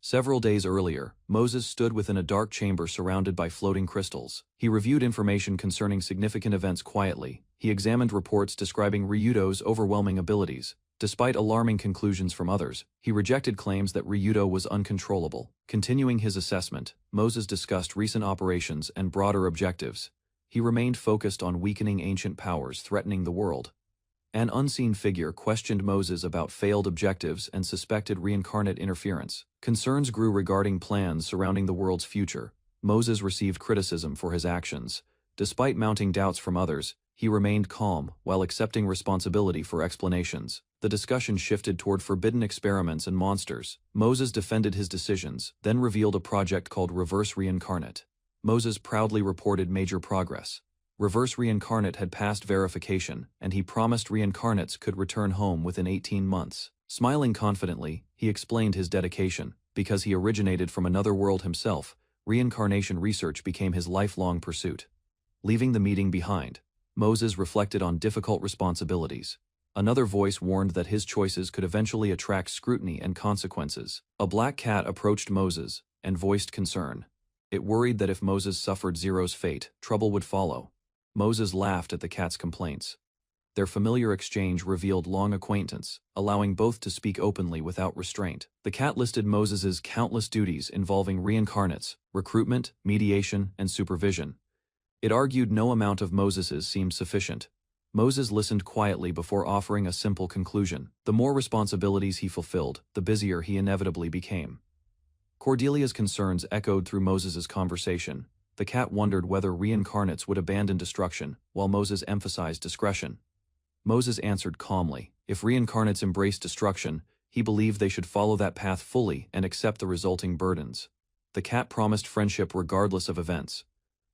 Several days earlier, Moses stood within a dark chamber surrounded by floating crystals. He reviewed information concerning significant events quietly. He examined reports describing Ryuto's overwhelming abilities. Despite alarming conclusions from others, he rejected claims that Ryuto was uncontrollable. Continuing his assessment, Moses discussed recent operations and broader objectives. He remained focused on weakening ancient powers threatening the world. An unseen figure questioned Moses about failed objectives and suspected reincarnate interference. Concerns grew regarding plans surrounding the world's future. Moses received criticism for his actions. Despite mounting doubts from others, he remained calm while accepting responsibility for explanations. The discussion shifted toward forbidden experiments and monsters. Moses defended his decisions, then revealed a project called Reverse Reincarnate. Moses proudly reported major progress. Reverse Reincarnate had passed verification, and he promised reincarnates could return home within 18 months. Smiling confidently, he explained his dedication. Because he originated from another world himself, reincarnation research became his lifelong pursuit. Leaving the meeting behind, Moses reflected on difficult responsibilities. Another voice warned that his choices could eventually attract scrutiny and consequences. A black cat approached Moses and voiced concern. It worried that if Moses suffered Zero's fate, trouble would follow. Moses laughed at the cat's complaints. Their familiar exchange revealed long acquaintance, allowing both to speak openly without restraint. The cat listed Moses's countless duties involving reincarnates, recruitment, mediation, and supervision. It argued no amount of Moses's seemed sufficient. Moses listened quietly before offering a simple conclusion. The more responsibilities he fulfilled, the busier he inevitably became. Cordelia's concerns echoed through Moses's conversation. The cat wondered whether reincarnates would abandon destruction, while Moses emphasized discretion. Moses answered calmly. If reincarnates embraced destruction, he believed they should follow that path fully and accept the resulting burdens. The cat promised friendship regardless of events.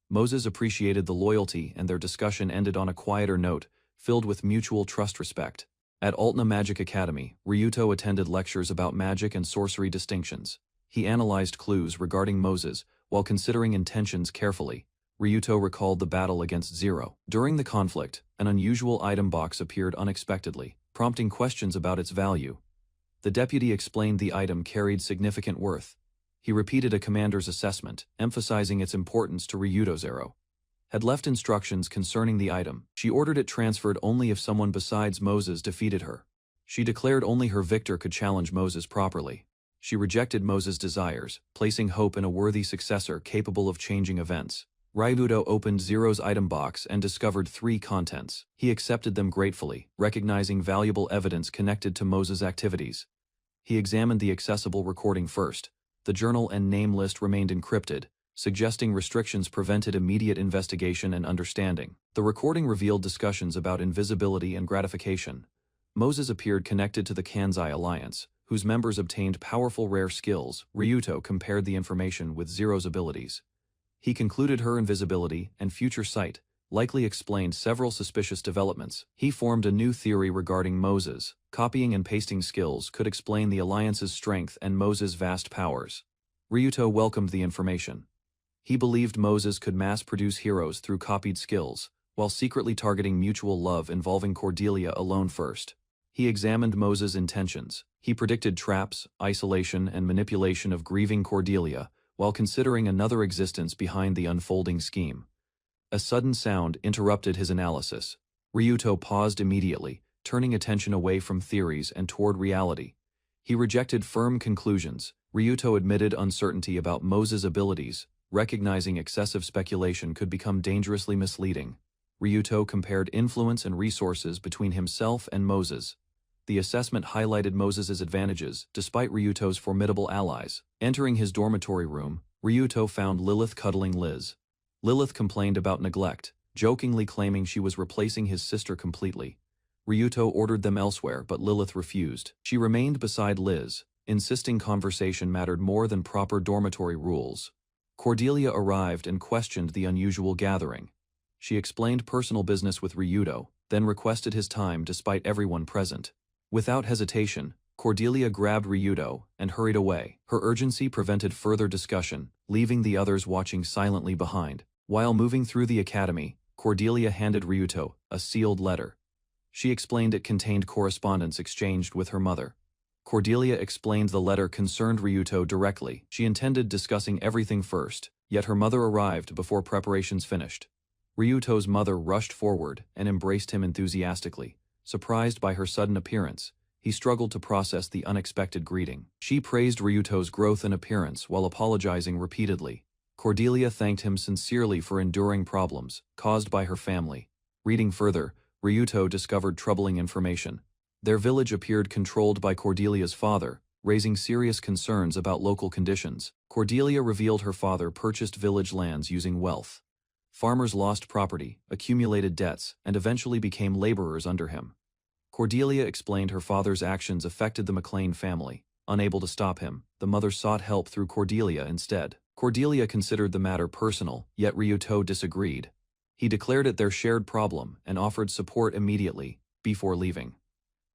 Moses appreciated the loyalty, and their discussion ended on a quieter note, filled with mutual trust-respect. At Altna Magic Academy, Ryuto attended lectures about magic and sorcery distinctions. He analyzed clues regarding Moses, while considering intentions carefully. Ryuto recalled the battle against Zero. During the conflict, an unusual item box appeared unexpectedly, prompting questions about its value. The deputy explained the item carried significant worth. He repeated a commander's assessment, emphasizing its importance to Ryuto's arrow. Had left instructions concerning the item. She ordered it transferred only if someone besides Moses defeated her. She declared only her victor could challenge Moses properly. She rejected Moses' desires, placing hope in a worthy successor capable of changing events. Ryuto opened Zero's item box and discovered 3 contents. He accepted them gratefully, recognizing valuable evidence connected to Moses' activities. He examined the accessible recording first. The journal and name list remained encrypted, suggesting restrictions prevented immediate investigation and understanding. The recording revealed discussions about invisibility and gratification. Moses appeared connected to the Kanzai Alliance, whose members obtained powerful rare skills. Ryuto compared the information with Zero's abilities. He concluded her invisibility and future sight likely explained several suspicious developments. He formed a new theory regarding Moses. Copying and pasting skills could explain the Alliance's strength and Moses' vast powers. Ryuto welcomed the information. He believed Moses could mass-produce heroes through copied skills, while secretly targeting mutual love involving Cordelia alone first. He examined Moses' intentions. He predicted traps, isolation, and manipulation of grieving Cordelia, while considering another existence behind the unfolding scheme. A sudden sound interrupted his analysis. Ryuto paused immediately, turning attention away from theories and toward reality. He rejected firm conclusions. Ryuto admitted uncertainty about Moses' abilities, recognizing excessive speculation could become dangerously misleading. Ryuto compared influence and resources between himself and Moses. The assessment highlighted Moses' advantages, despite Ryuto's formidable allies. Entering his dormitory room, Ryuto found Lilith cuddling Liz. Lilith complained about neglect, jokingly claiming she was replacing his sister completely. Ryuto ordered them elsewhere, but Lilith refused. She remained beside Liz, insisting conversation mattered more than proper dormitory rules. Cordelia arrived and questioned the unusual gathering. She explained personal business with Ryuto, then requested his time despite everyone present. Without hesitation, Cordelia grabbed Ryuto and hurried away. Her urgency prevented further discussion, leaving the others watching silently behind. While moving through the academy, Cordelia handed Ryuto a sealed letter. She explained it contained correspondence exchanged with her mother. Cordelia explained the letter concerned Ryuto directly. She intended discussing everything first, yet her mother arrived before preparations finished. Ryuto's mother rushed forward and embraced him enthusiastically. Surprised by her sudden appearance, he struggled to process the unexpected greeting. She praised Ryuto's growth and appearance while apologizing repeatedly. Cordelia thanked him sincerely for enduring problems caused by her family. Reading further, Ryuto discovered troubling information. Their village appeared controlled by Cordelia's father, raising serious concerns about local conditions. Cordelia revealed her father purchased village lands using wealth. Farmers lost property, accumulated debts, and eventually became laborers under him. Cordelia explained her father's actions affected the McLean family. Unable to stop him, the mother sought help through Cordelia instead. Cordelia considered the matter personal, yet Ryuto disagreed. He declared it their shared problem and offered support immediately, before leaving.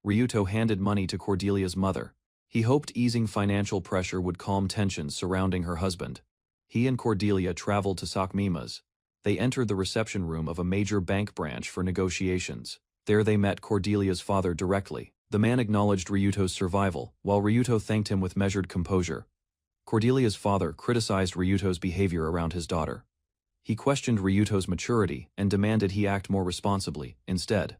Ryuto handed money to Cordelia's mother. He hoped easing financial pressure would calm tensions surrounding her husband. He and Cordelia traveled to Sakmima's. They entered the reception room of a major bank branch for negotiations. There they met Cordelia's father directly. The man acknowledged Ryuto's survival, while Ryuto thanked him with measured composure. Cordelia's father criticized Ryuto's behavior around his daughter. He questioned Ryuto's maturity and demanded he act more responsibly. Instead,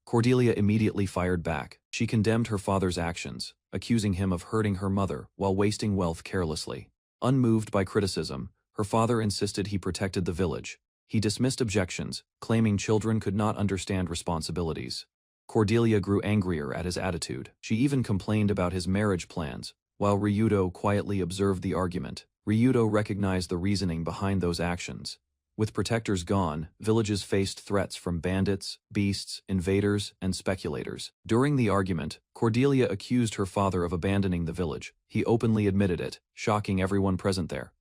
Cordelia immediately fired back. She condemned her father's actions, accusing him of hurting her mother while wasting wealth carelessly. Unmoved by criticism, her father insisted he protected the village. He dismissed objections, claiming children could not understand responsibilities. Cordelia grew angrier at his attitude. She even complained about his marriage plans, while Ryuto quietly observed the argument. Ryuto recognized the reasoning behind those actions. With protectors gone, villages faced threats from bandits, beasts, invaders, and speculators. During the argument, Cordelia accused her father of abandoning the village. He openly admitted it, shocking everyone present there.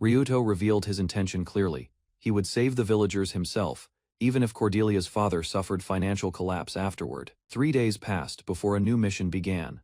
Ryuto revealed his intention clearly. He would save the villagers himself, even if Cordelia's father suffered financial collapse afterward. 3 days passed before a new mission began.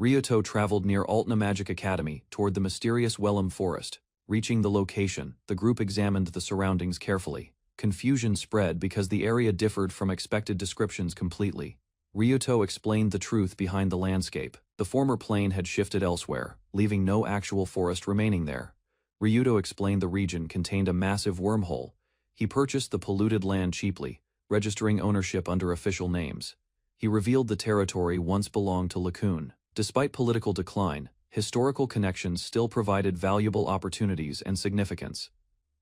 Ryuto traveled near Altna Magic Academy toward the mysterious Wellum Forest. Reaching the location, the group examined the surroundings carefully. Confusion spread because the area differed from expected descriptions completely. Ryuto explained the truth behind the landscape. The former plain had shifted elsewhere, leaving no actual forest remaining there. Ryuto explained the region contained a massive wormhole. He purchased the polluted land cheaply, registering ownership under official names. He revealed the territory once belonged to Lacoon. Despite political decline, historical connections still provided valuable opportunities and significance.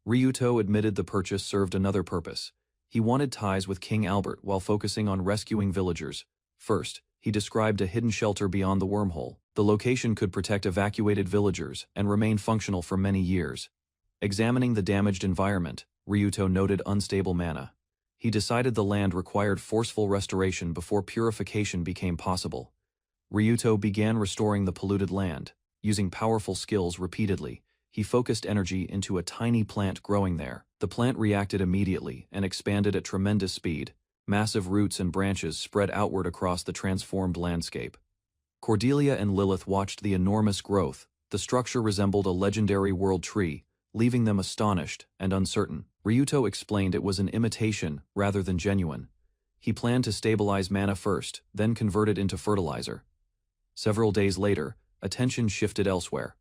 Ryuto admitted the purchase served another purpose. He wanted ties with King Albert while focusing on rescuing villagers. First, he described a hidden shelter beyond the wormhole. The location could protect evacuated villagers and remain functional for many years. Examining the damaged environment, Ryuto noted unstable mana. He decided the land required forceful restoration before purification became possible. Ryuto began restoring the polluted land. Using powerful skills repeatedly, he focused energy into a tiny plant growing there. The plant reacted immediately and expanded at tremendous speed. Massive roots and branches spread outward across the transformed landscape. Cordelia and Lilith watched the enormous growth. The structure resembled a legendary world tree, leaving them astonished and uncertain. Ryuto explained it was an imitation rather than genuine. He planned to stabilize mana first, then convert it into fertilizer. Several days later, attention shifted elsewhere.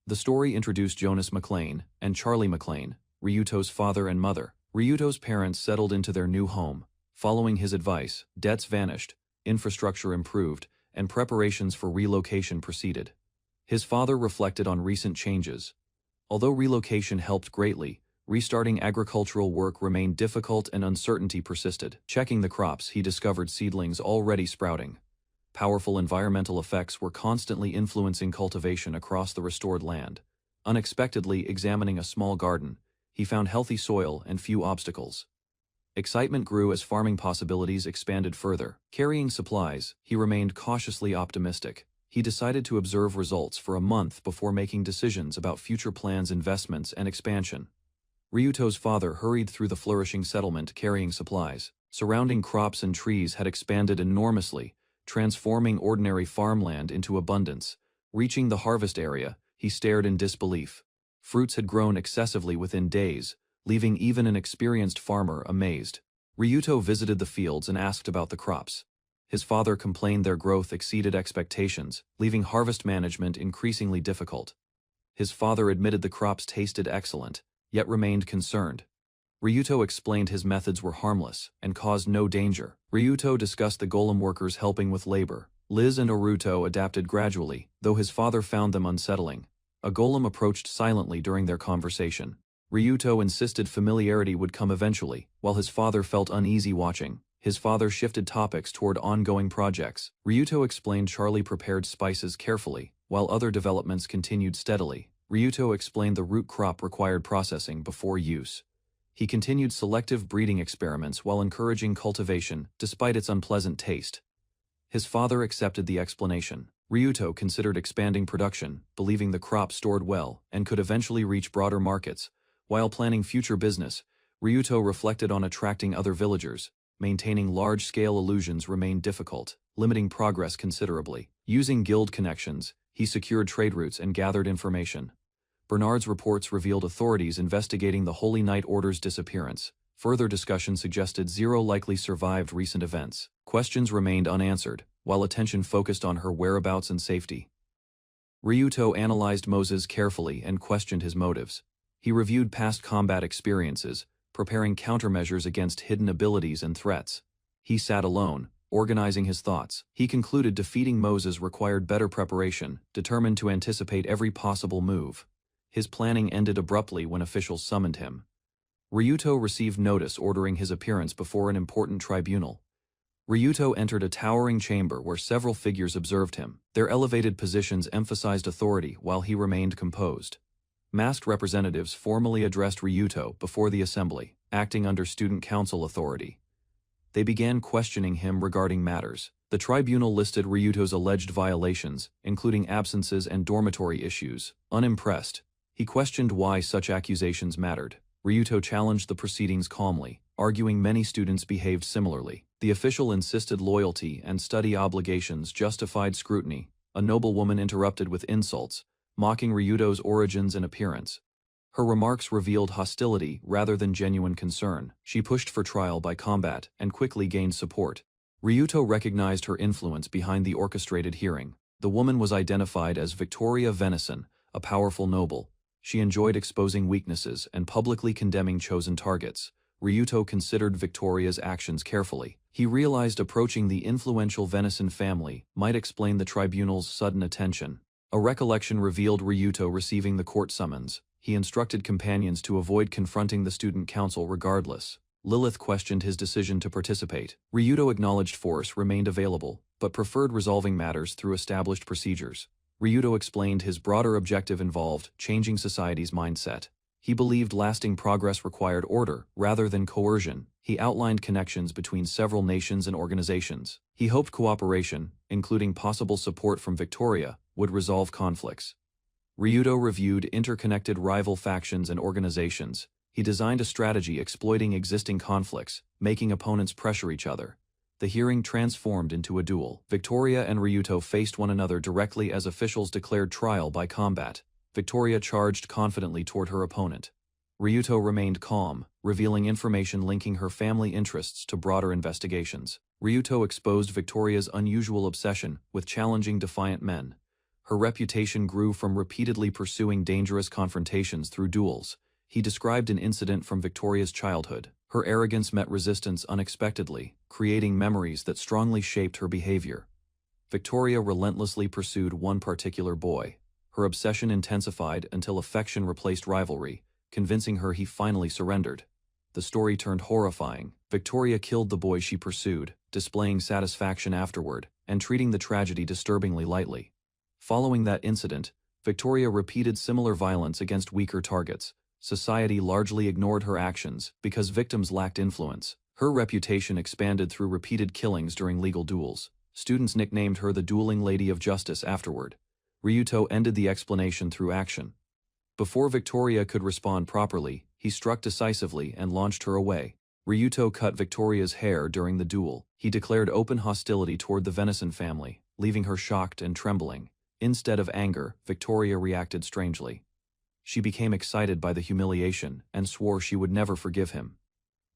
The story introduced Jonas McLean and Charlie McLean, Ryuto's father and mother. Ryuto's parents settled into their new home. Following his advice, debts vanished, infrastructure improved, and preparations for relocation proceeded. His father reflected on recent changes. Although relocation helped greatly, restarting agricultural work remained difficult and uncertainty persisted. Checking the crops, he discovered seedlings already sprouting. Powerful environmental effects were constantly influencing cultivation across the restored land. Unexpectedly examining a small garden, he found healthy soil and few obstacles. Excitement grew as farming possibilities expanded further. Carrying supplies, he remained cautiously optimistic. He decided to observe results for a month before making decisions about future plans, investments, and expansion. Ryuto's father hurried through the flourishing settlement carrying supplies. Surrounding crops and trees had expanded enormously, transforming ordinary farmland into abundance. Reaching the harvest area, he stared in disbelief. Fruits had grown excessively within days, leaving even an experienced farmer amazed. Ryuto visited the fields and asked about the crops. His father complained their growth exceeded expectations, leaving harvest management increasingly difficult. His father admitted the crops tasted excellent, yet remained concerned. Ryuto explained his methods were harmless and caused no danger. Ryuto discussed the golem workers helping with labor. Liz and Oruto adapted gradually, though his father found them unsettling. A golem approached silently during their conversation. Ryuto insisted familiarity would come eventually, while his father felt uneasy watching. His father shifted topics toward ongoing projects. Ryuto explained Charlie prepared spices carefully, while other developments continued steadily. Ryuto explained the root crop required processing before use. He continued selective breeding experiments while encouraging cultivation, despite its unpleasant taste. His father accepted the explanation. Ryuto considered expanding production, believing the crop stored well and could eventually reach broader markets. While planning future business, Ryuto reflected on attracting other villagers. Maintaining large-scale illusions remained difficult, limiting progress considerably. Using guild connections, he secured trade routes and gathered information. Bernard's reports revealed authorities investigating the Holy Knight Order's disappearance. Further discussion suggested Zero likely survived recent events. Questions remained unanswered, while attention focused on her whereabouts and safety. Ryuto analyzed Moses carefully and questioned his motives. He reviewed past combat experiences, preparing countermeasures against hidden abilities and threats. He sat alone, organizing his thoughts. He concluded defeating Moses required better preparation, determined to anticipate every possible move. His planning ended abruptly when officials summoned him. Ryuto received notice ordering his appearance before an important tribunal. Ryuto entered a towering chamber where several figures observed him. Their elevated positions emphasized authority while he remained composed. Masked representatives formally addressed Ryuto before the assembly, acting under student council authority. They began questioning him regarding matters. The tribunal listed Ryuto's alleged violations, including absences and dormitory issues. Unimpressed, he questioned why such accusations mattered. Ryuto challenged the proceedings calmly, arguing many students behaved similarly. The official insisted loyalty and study obligations justified scrutiny. A noblewoman interrupted with insults, mocking Ryuto's origins and appearance. Her remarks revealed hostility rather than genuine concern. She pushed for trial by combat and quickly gained support. Ryuto recognized her influence behind the orchestrated hearing. The woman was identified as Victoria Venison, a powerful noble. She enjoyed exposing weaknesses and publicly condemning chosen targets. Ryuto considered Victoria's actions carefully. He realized approaching the influential Venison family might explain the tribunal's sudden attention. A recollection revealed Ryuto receiving the court summons. He instructed companions to avoid confronting the student council regardless. Lilith questioned his decision to participate. Ryuto acknowledged force remained available, but preferred resolving matters through established procedures. Ryuto explained his broader objective involved changing society's mindset. He believed lasting progress required order, rather than coercion. He outlined connections between several nations and organizations. He hoped cooperation, including possible support from Victoria, would resolve conflicts. Ryuto reviewed interconnected rival factions and organizations. He designed a strategy exploiting existing conflicts, making opponents pressure each other. The hearing transformed into a duel. Victoria and Ryuto faced one another directly as officials declared trial by combat. Victoria charged confidently toward her opponent. Ryuto remained calm, revealing information linking her family interests to broader investigations. Ryuto exposed Victoria's unusual obsession with challenging defiant men. Her reputation grew from repeatedly pursuing dangerous confrontations through duels. He described an incident from Victoria's childhood. Her arrogance met resistance unexpectedly, creating memories that strongly shaped her behavior. Victoria relentlessly pursued one particular boy. Her obsession intensified until affection replaced rivalry, convincing her he finally surrendered. The story turned horrifying. Victoria killed the boy she pursued, displaying satisfaction afterward, and treating the tragedy disturbingly lightly. Following that incident, Victoria repeated similar violence against weaker targets. Society largely ignored her actions because victims lacked influence. Her reputation expanded through repeated killings during legal duels. Students nicknamed her the Dueling Lady of Justice afterward. Ryuto ended the explanation through action. Before Victoria could respond properly, he struck decisively and launched her away. Ryuto cut Victoria's hair during the duel. He declared open hostility toward the Venison family, leaving her shocked and trembling. Instead of anger, Victoria reacted strangely. She became excited by the humiliation and swore she would never forgive him.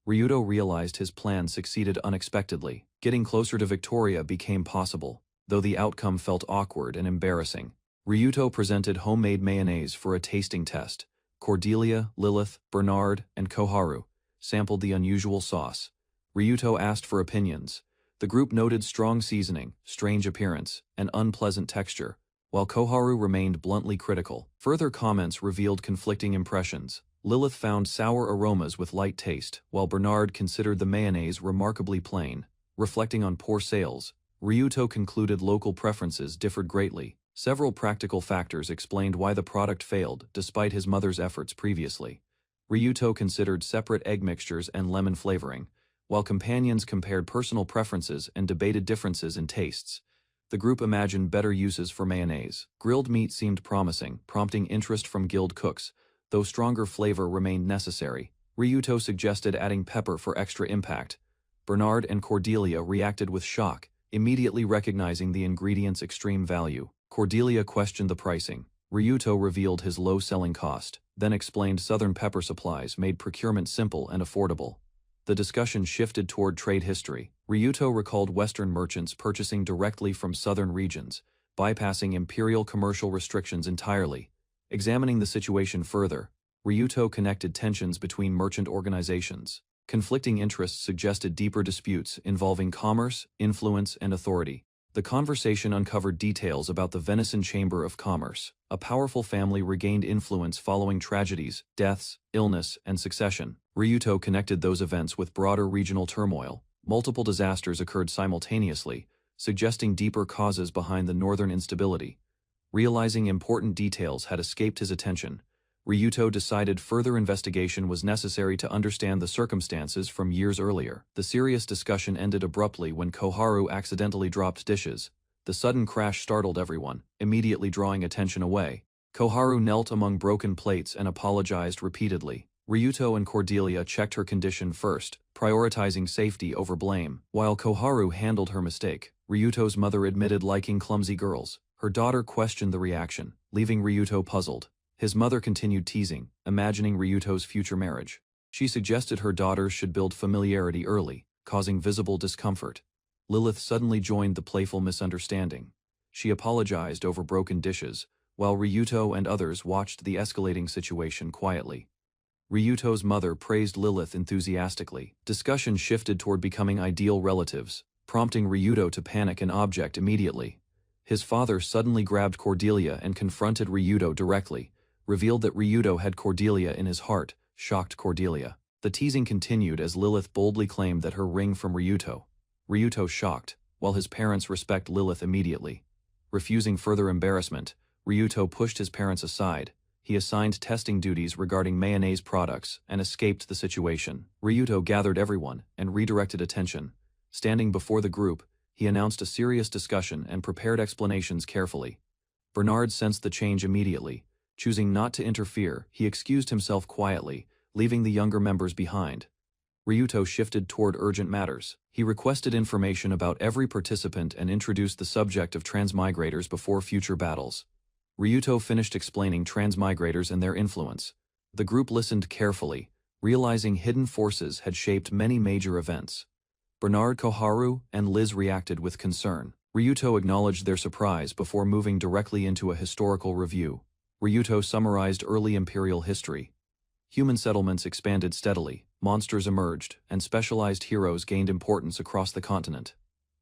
Ryuto realized his plan succeeded unexpectedly. Getting closer to Victoria became possible, though the outcome felt awkward and embarrassing. Ryuto presented homemade mayonnaise for a tasting test. Cordelia, Lilith, Bernard, and Koharu sampled the unusual sauce. Ryuto asked for opinions. The group noted strong seasoning, strange appearance, and unpleasant texture, while Koharu remained bluntly critical. Further comments revealed conflicting impressions. Lilith found sour aromas with light taste, while Bernard considered the mayonnaise remarkably plain, reflecting on poor sales. Ryuto concluded local preferences differed greatly. Several practical factors explained why the product failed, despite his mother's efforts previously. Ryuto considered separate egg mixtures and lemon flavoring, while companions compared personal preferences and debated differences in tastes. The group imagined better uses for mayonnaise. Grilled meat seemed promising, prompting interest from guild cooks, though stronger flavor remained necessary. Ryuto suggested adding pepper for extra impact. Bernard and Cordelia reacted with shock, immediately recognizing the ingredient's extreme value. Cordelia questioned the pricing. Ryuto revealed his low selling cost, then explained Southern pepper supplies made procurement simple and affordable. The discussion shifted toward trade history. Ryuto recalled Western merchants purchasing directly from southern regions, bypassing imperial commercial restrictions entirely. Examining the situation further, Ryuto connected tensions between merchant organizations. Conflicting interests suggested deeper disputes involving commerce, influence, and authority. The conversation uncovered details about the Venison Chamber of Commerce. A powerful family regained influence following tragedies, deaths, illness, and succession. Ryuto connected those events with broader regional turmoil. Multiple disasters occurred simultaneously, suggesting deeper causes behind the northern instability. Realizing important details had escaped his attention, Ryuto decided further investigation was necessary to understand the circumstances from years earlier. The serious discussion ended abruptly when Koharu accidentally dropped dishes. The sudden crash startled everyone, immediately drawing attention away. Koharu knelt among broken plates and apologized repeatedly. Ryuto and Cordelia checked her condition first, prioritizing safety over blame. While Koharu handled her mistake, Ryuto's mother admitted liking clumsy girls. Her daughter questioned the reaction, leaving Ryuto puzzled. His mother continued teasing, imagining Ryuto's future marriage. She suggested her daughters should build familiarity early, causing visible discomfort. Lilith suddenly joined the playful misunderstanding. She apologized over broken dishes, while Ryuto and others watched the escalating situation quietly. Ryuto's mother praised Lilith enthusiastically. Discussion shifted toward becoming ideal relatives, prompting Ryuto to panic and object immediately. His father suddenly grabbed Cordelia and confronted Ryuto directly, revealed that Ryuto had Cordelia in his heart, shocked Cordelia. The teasing continued as Lilith boldly claimed that her ring from Ryuto. Ryuto shocked, while his parents respect Lilith immediately. Refusing further embarrassment, Ryuto pushed his parents aside. He assigned testing duties regarding mayonnaise products and escaped the situation. Ryuto gathered everyone and redirected attention. Standing before the group, he announced a serious discussion and prepared explanations carefully. Bernard sensed the change immediately. Choosing not to interfere, he excused himself quietly, leaving the younger members behind. Ryuto shifted toward urgent matters. He requested information about every participant and introduced the subject of transmigrators before future battles. Ryuto finished explaining transmigrators and their influence. The group listened carefully, realizing hidden forces had shaped many major events. Bernard, Koharu, and Liz reacted with concern. Ryuto acknowledged their surprise before moving directly into a historical review. Ryuto summarized early imperial history. Human settlements expanded steadily, monsters emerged, and specialized heroes gained importance across the continent.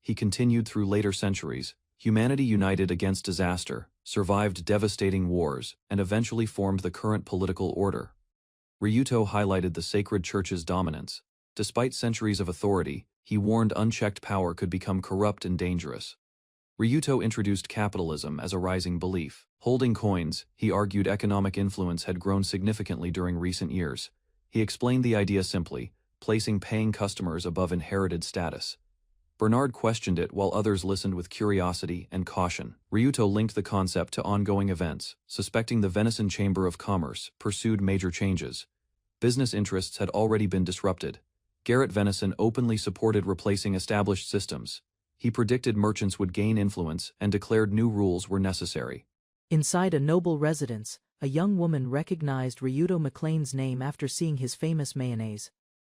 He continued through later centuries. Humanity united against disaster, survived devastating wars, and eventually formed the current political order. Ryuto highlighted the sacred church's dominance. Despite centuries of authority, he warned unchecked power could become corrupt and dangerous. Ryuto introduced capitalism as a rising belief. Holding coins, he argued economic influence had grown significantly during recent years. He explained the idea simply, placing paying customers above inherited status. Bernard questioned it while others listened with curiosity and caution. Ryuto linked the concept to ongoing events, suspecting the Venison Chamber of Commerce pursued major changes. Business interests had already been disrupted. Garrett Venison openly supported replacing established systems. He predicted merchants would gain influence and declared new rules were necessary. Inside a noble residence, a young woman recognized Ryuto McLean's name after seeing his famous mayonnaise.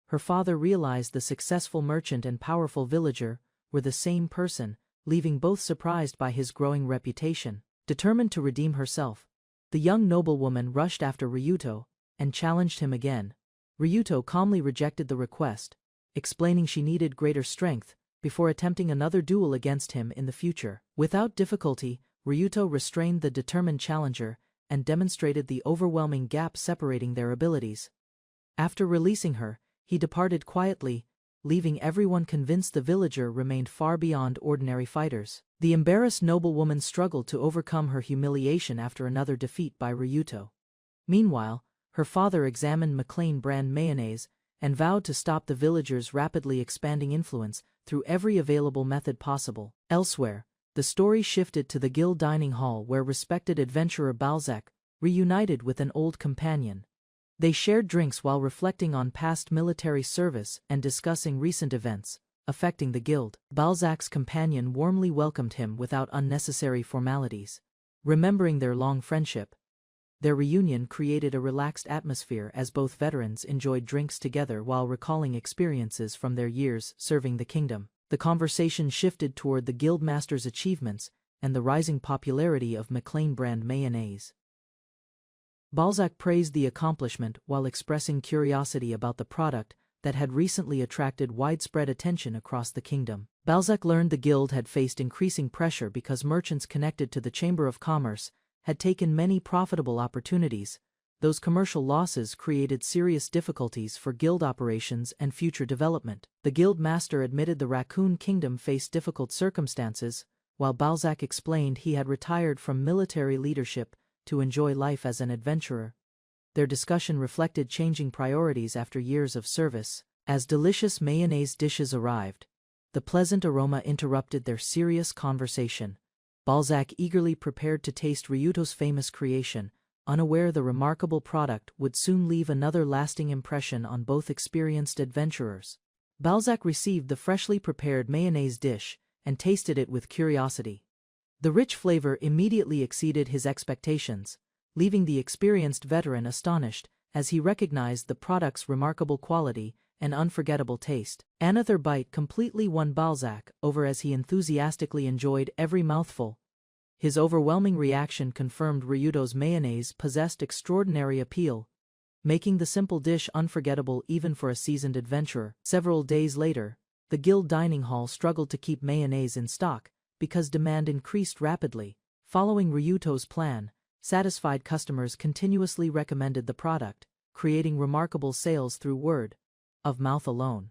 Her father realized the successful merchant and powerful villager were the same person, leaving both surprised by his growing reputation. Determined to redeem herself, the young noblewoman rushed after Ryuto and challenged him again. Ryuto calmly rejected the request, explaining she needed greater strength before attempting another duel against him in the future. Without difficulty, Ryuto restrained the determined challenger and demonstrated the overwhelming gap separating their abilities. After releasing her, he departed quietly, leaving everyone convinced the villager remained far beyond ordinary fighters. The embarrassed noblewoman struggled to overcome her humiliation after another defeat by Ryuto. Meanwhile, her father examined McLean brand mayonnaise and vowed to stop the villager's rapidly expanding influence through every available method possible. Elsewhere, the story shifted to the guild dining hall where respected adventurer Balzac reunited with an old companion. They shared drinks while reflecting on past military service and discussing recent events affecting the guild. Balzac's companion warmly welcomed him without unnecessary formalities. Remembering their long friendship, their reunion created a relaxed atmosphere as both veterans enjoyed drinks together while recalling experiences from their years serving the kingdom. The conversation shifted toward the guildmaster's achievements and the rising popularity of McLean brand mayonnaise. Balzac praised the accomplishment while expressing curiosity about the product that had recently attracted widespread attention across the kingdom. Balzac learned the guild had faced increasing pressure because merchants connected to the Chamber of Commerce had taken many profitable opportunities. Those commercial losses created serious difficulties for guild operations and future development. The guild master admitted the Raccoon Kingdom faced difficult circumstances, while Balzac explained he had retired from military leadership to enjoy life as an adventurer. Their discussion reflected changing priorities after years of service. As delicious mayonnaise dishes arrived, the pleasant aroma interrupted their serious conversation. Balzac eagerly prepared to taste Ryuto's famous creation, unaware the remarkable product would soon leave another lasting impression on both experienced adventurers. Balzac received the freshly prepared mayonnaise dish and tasted it with curiosity. The rich flavor immediately exceeded his expectations, leaving the experienced veteran astonished as he recognized the product's remarkable quality and unforgettable taste. Another bite completely won Balzac over as he enthusiastically enjoyed every mouthful. His overwhelming reaction confirmed Ryuto's mayonnaise possessed extraordinary appeal, making the simple dish unforgettable even for a seasoned adventurer. Several days later, the guild dining hall struggled to keep mayonnaise in stock because demand increased rapidly. Following Ryuto's plan, satisfied customers continuously recommended the product, creating remarkable sales through word of mouth alone.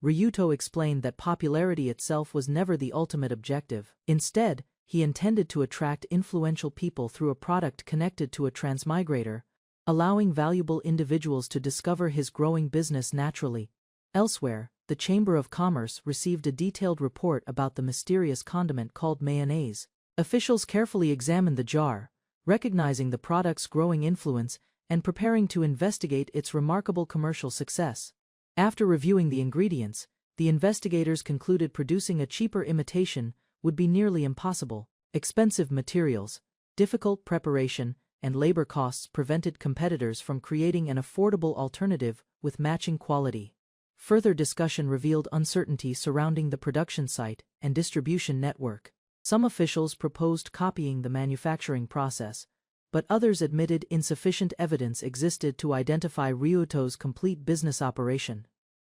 Ryuto explained that popularity itself was never the ultimate objective. Instead, he intended to attract influential people through a product connected to a transmigrator, allowing valuable individuals to discover his growing business naturally. Elsewhere, the Chamber of Commerce received a detailed report about the mysterious condiment called mayonnaise. Officials carefully examined the jar, recognizing the product's growing influence and preparing to investigate its remarkable commercial success. After reviewing the ingredients, the investigators concluded producing a cheaper imitation would be nearly impossible. Expensive materials, difficult preparation, and labor costs prevented competitors from creating an affordable alternative with matching quality. Further discussion revealed uncertainty surrounding the production site and distribution network. Some officials proposed copying the manufacturing process, but others admitted insufficient evidence existed to identify Ryuto's complete business operation.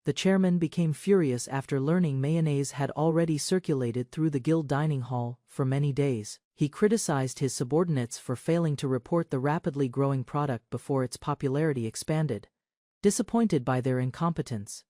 The chairman became furious after learning mayonnaise had already circulated through the guild dining hall for many days. He criticized his subordinates for failing to report the rapidly growing product before its popularity expanded. Disappointed by their incompetence,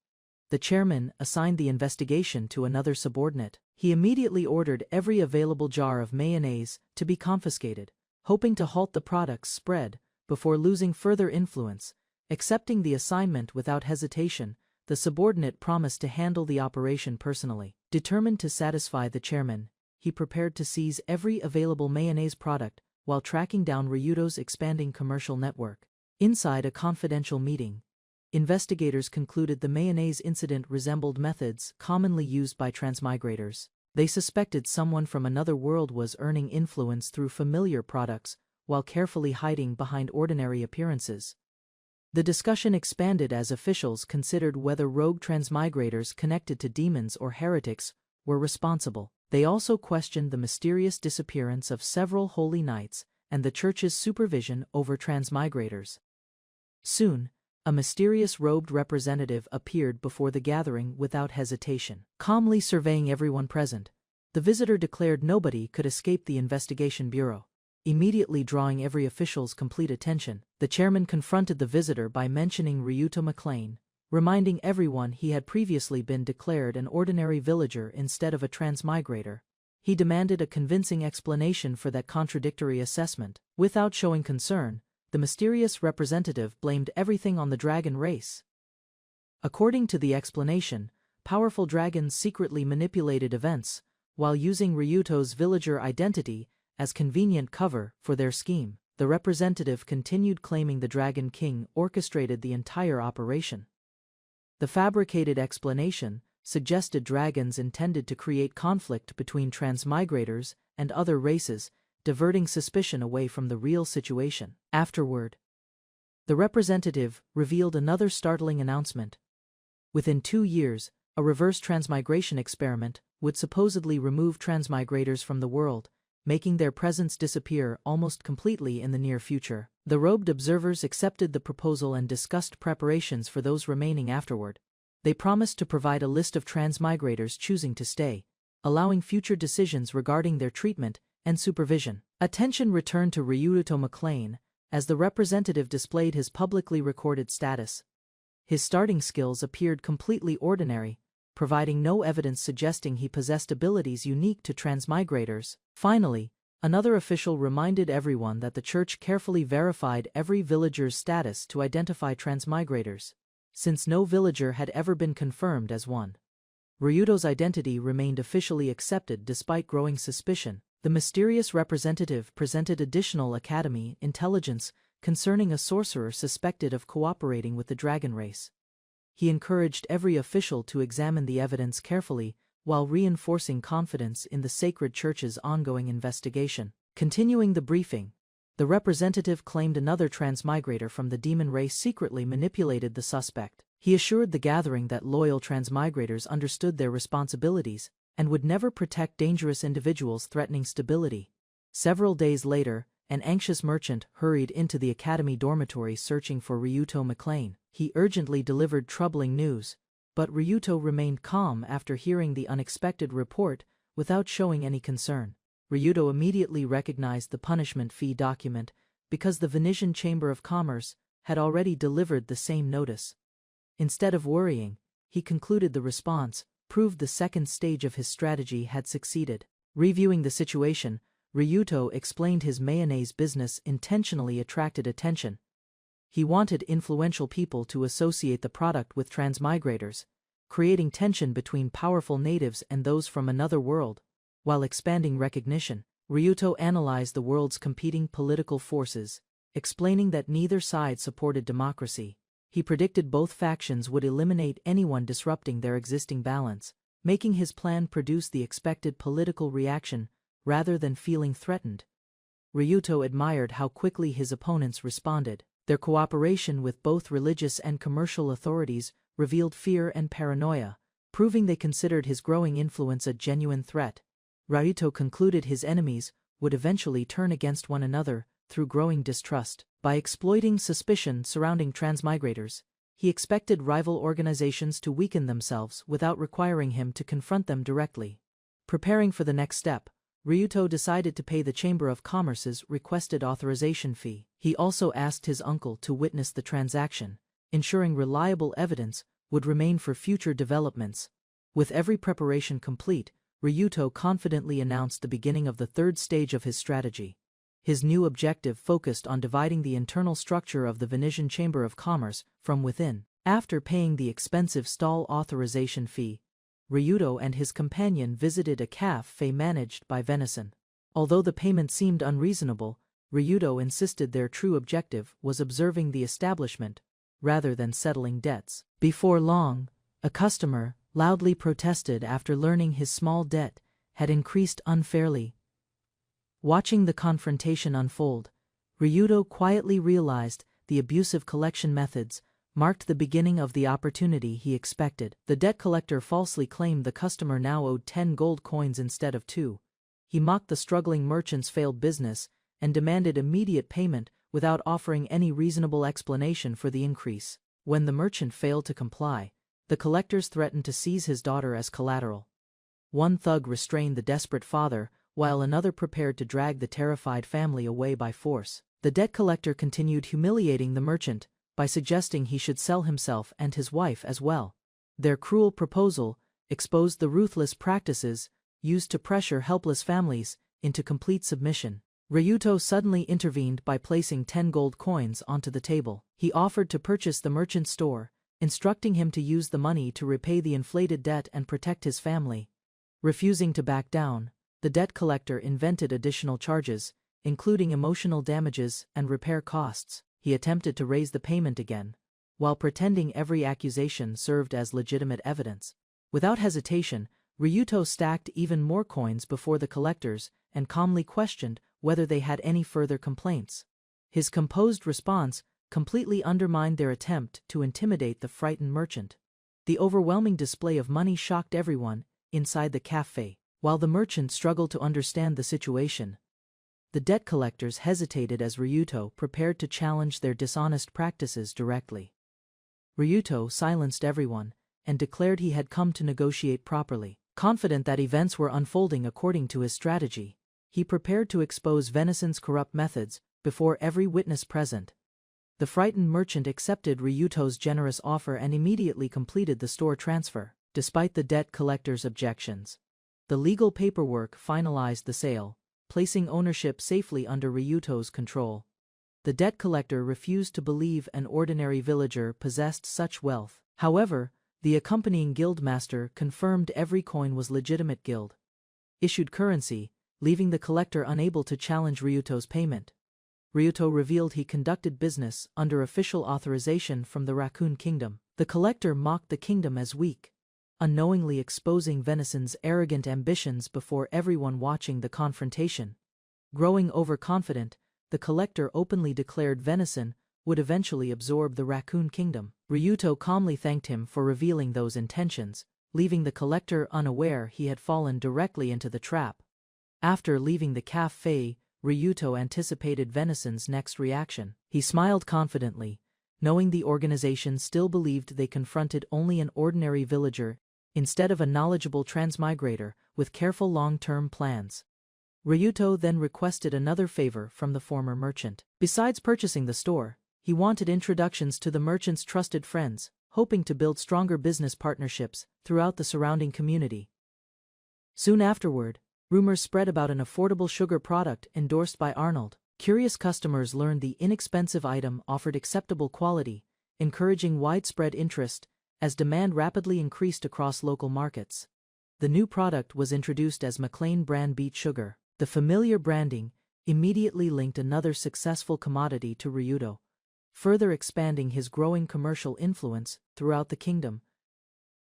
the chairman assigned the investigation to another subordinate. He immediately ordered every available jar of mayonnaise to be confiscated, hoping to halt the product's spread before losing further influence. Accepting the assignment without hesitation, the subordinate promised to handle the operation personally. Determined to satisfy the chairman, he prepared to seize every available mayonnaise product while tracking down Ryuto's expanding commercial network. Inside a confidential meeting, investigators concluded the mayonnaise incident resembled methods commonly used by transmigrators. They suspected someone from another world was earning influence through familiar products while carefully hiding behind ordinary appearances. The discussion expanded as officials considered whether rogue transmigrators connected to demons or heretics were responsible. They also questioned the mysterious disappearance of several holy knights and the church's supervision over transmigrators. Soon, a mysterious robed representative appeared before the gathering without hesitation. Calmly surveying everyone present, the visitor declared nobody could escape the investigation bureau. Immediately drawing every official's complete attention, the chairman confronted the visitor by mentioning Ryuto McLean, reminding everyone he had previously been declared an ordinary villager instead of a transmigrator. He demanded a convincing explanation for that contradictory assessment. Without showing concern, the mysterious representative blamed everything on the dragon race. According to the explanation, powerful dragons secretly manipulated events, while using Ryuto's villager identity as convenient cover for their scheme. The representative continued claiming the Dragon King orchestrated the entire operation. The fabricated explanation suggested dragons intended to create conflict between transmigrators and other races, diverting suspicion away from the real situation. Afterward, the representative revealed another startling announcement. Within 2 years, a reverse transmigration experiment would supposedly remove transmigrators from the world, making their presence disappear almost completely in the near future. The robed observers accepted the proposal and discussed preparations for those remaining afterward. They promised to provide a list of transmigrators choosing to stay, allowing future decisions regarding their treatment and supervision. Attention returned to Ryuto McLean as the representative displayed his publicly recorded status. His starting skills appeared completely ordinary, providing no evidence suggesting he possessed abilities unique to transmigrators. Finally, another official reminded everyone that the church carefully verified every villager's status to identify transmigrators, since no villager had ever been confirmed as one. Ryuto's identity remained officially accepted despite growing suspicion. The mysterious representative presented additional academy intelligence concerning a sorcerer suspected of cooperating with the dragon race. He encouraged every official to examine the evidence carefully while reinforcing confidence in the sacred church's ongoing investigation. Continuing the briefing, the representative claimed another transmigrator from the demon race secretly manipulated the suspect. He assured the gathering that loyal transmigrators understood their responsibilities and would never protect dangerous individuals threatening stability. Several days later, an anxious merchant hurried into the academy dormitory searching for Ryuto McLean. He urgently delivered troubling news, but Ryuto remained calm after hearing the unexpected report without showing any concern. Ryuto immediately recognized the punishment fee document because the Venetian Chamber of Commerce had already delivered the same notice. Instead of worrying, he concluded the response proved the second stage of his strategy had succeeded. Reviewing the situation, Ryuto explained his mayonnaise business intentionally attracted attention. He wanted influential people to associate the product with transmigrators, creating tension between powerful natives and those from another world. While expanding recognition, Ryuto analyzed the world's competing political forces, explaining that neither side supported democracy. He predicted both factions would eliminate anyone disrupting their existing balance, making his plan produce the expected political reaction rather than feeling threatened. Ryuto admired how quickly his opponents responded. Their cooperation with both religious and commercial authorities revealed fear and paranoia, proving they considered his growing influence a genuine threat. Ryuto concluded his enemies would eventually turn against one another through growing distrust. By exploiting suspicion surrounding transmigrators, he expected rival organizations to weaken themselves without requiring him to confront them directly. Preparing for the next step, Ryuto decided to pay the Chamber of Commerce's requested authorization fee. He also asked his uncle to witness the transaction, ensuring reliable evidence would remain for future developments. With every preparation complete, Ryuto confidently announced the beginning of the third stage of his strategy. His new objective focused on dividing the internal structure of the Venetian Chamber of Commerce from within. After paying the expensive stall authorization fee, Ryuto and his companion visited a cafe managed by Venison. Although the payment seemed unreasonable, Ryuto insisted their true objective was observing the establishment rather than settling debts. Before long, a customer loudly protested after learning his small debt had increased unfairly. Watching the confrontation unfold, Ryuto quietly realized the abusive collection methods marked the beginning of the opportunity he expected. The debt collector falsely claimed the customer now owed 10 gold coins instead of 2. He mocked the struggling merchant's failed business and demanded immediate payment without offering any reasonable explanation for the increase. When the merchant failed to comply, the collectors threatened to seize his daughter as collateral. One thug restrained the desperate father, while another prepared to drag the terrified family away by force. The debt collector continued humiliating the merchant by suggesting he should sell himself and his wife as well. Their cruel proposal exposed the ruthless practices used to pressure helpless families into complete submission. Ryuto suddenly intervened by placing 10 gold coins onto the table. He offered to purchase the merchant's store, instructing him to use the money to repay the inflated debt and protect his family. Refusing to back down, the debt collector invented additional charges, including emotional damages and repair costs. He attempted to raise the payment again, while pretending every accusation served as legitimate evidence. Without hesitation, Ryuto stacked even more coins before the collectors and calmly questioned whether they had any further complaints. His composed response completely undermined their attempt to intimidate the frightened merchant. The overwhelming display of money shocked everyone inside the cafe. While the merchant struggled to understand the situation, the debt collectors hesitated as Ryuto prepared to challenge their dishonest practices directly. Ryuto silenced everyone and declared he had come to negotiate properly. Confident that events were unfolding according to his strategy, he prepared to expose Venison's corrupt methods before every witness present. The frightened merchant accepted Ryuto's generous offer and immediately completed the store transfer. Despite the debt collector's objections, the legal paperwork finalized the sale, placing ownership safely under Ryuto's control. The debt collector refused to believe an ordinary villager possessed such wealth. However, the accompanying guildmaster confirmed every coin was legitimate guild-issued currency, leaving the collector unable to challenge Ryuto's payment. Ryuto revealed he conducted business under official authorization from the Raccoon Kingdom. The collector mocked the kingdom as weak, unknowingly exposing Venison's arrogant ambitions before everyone watching the confrontation. Growing overconfident, the collector openly declared Venison would eventually absorb the Raccoon Kingdom. Ryuto calmly thanked him for revealing those intentions, leaving the collector unaware he had fallen directly into the trap. After leaving the cafe, Ryuto anticipated Venison's next reaction. He smiled confidently, knowing the organization still believed they confronted only an ordinary villager instead of a knowledgeable transmigrator with careful long-term plans. Ryuto then requested another favor from the former merchant. Besides purchasing the store, he wanted introductions to the merchant's trusted friends, hoping to build stronger business partnerships throughout the surrounding community. Soon afterward, rumors spread about an affordable sugar product endorsed by Arnold. Curious customers learned the inexpensive item offered acceptable quality, encouraging widespread interest as demand rapidly increased across local markets. The new product was introduced as McLean brand beet sugar. The familiar branding immediately linked another successful commodity to Ryuto, further expanding his growing commercial influence throughout the kingdom.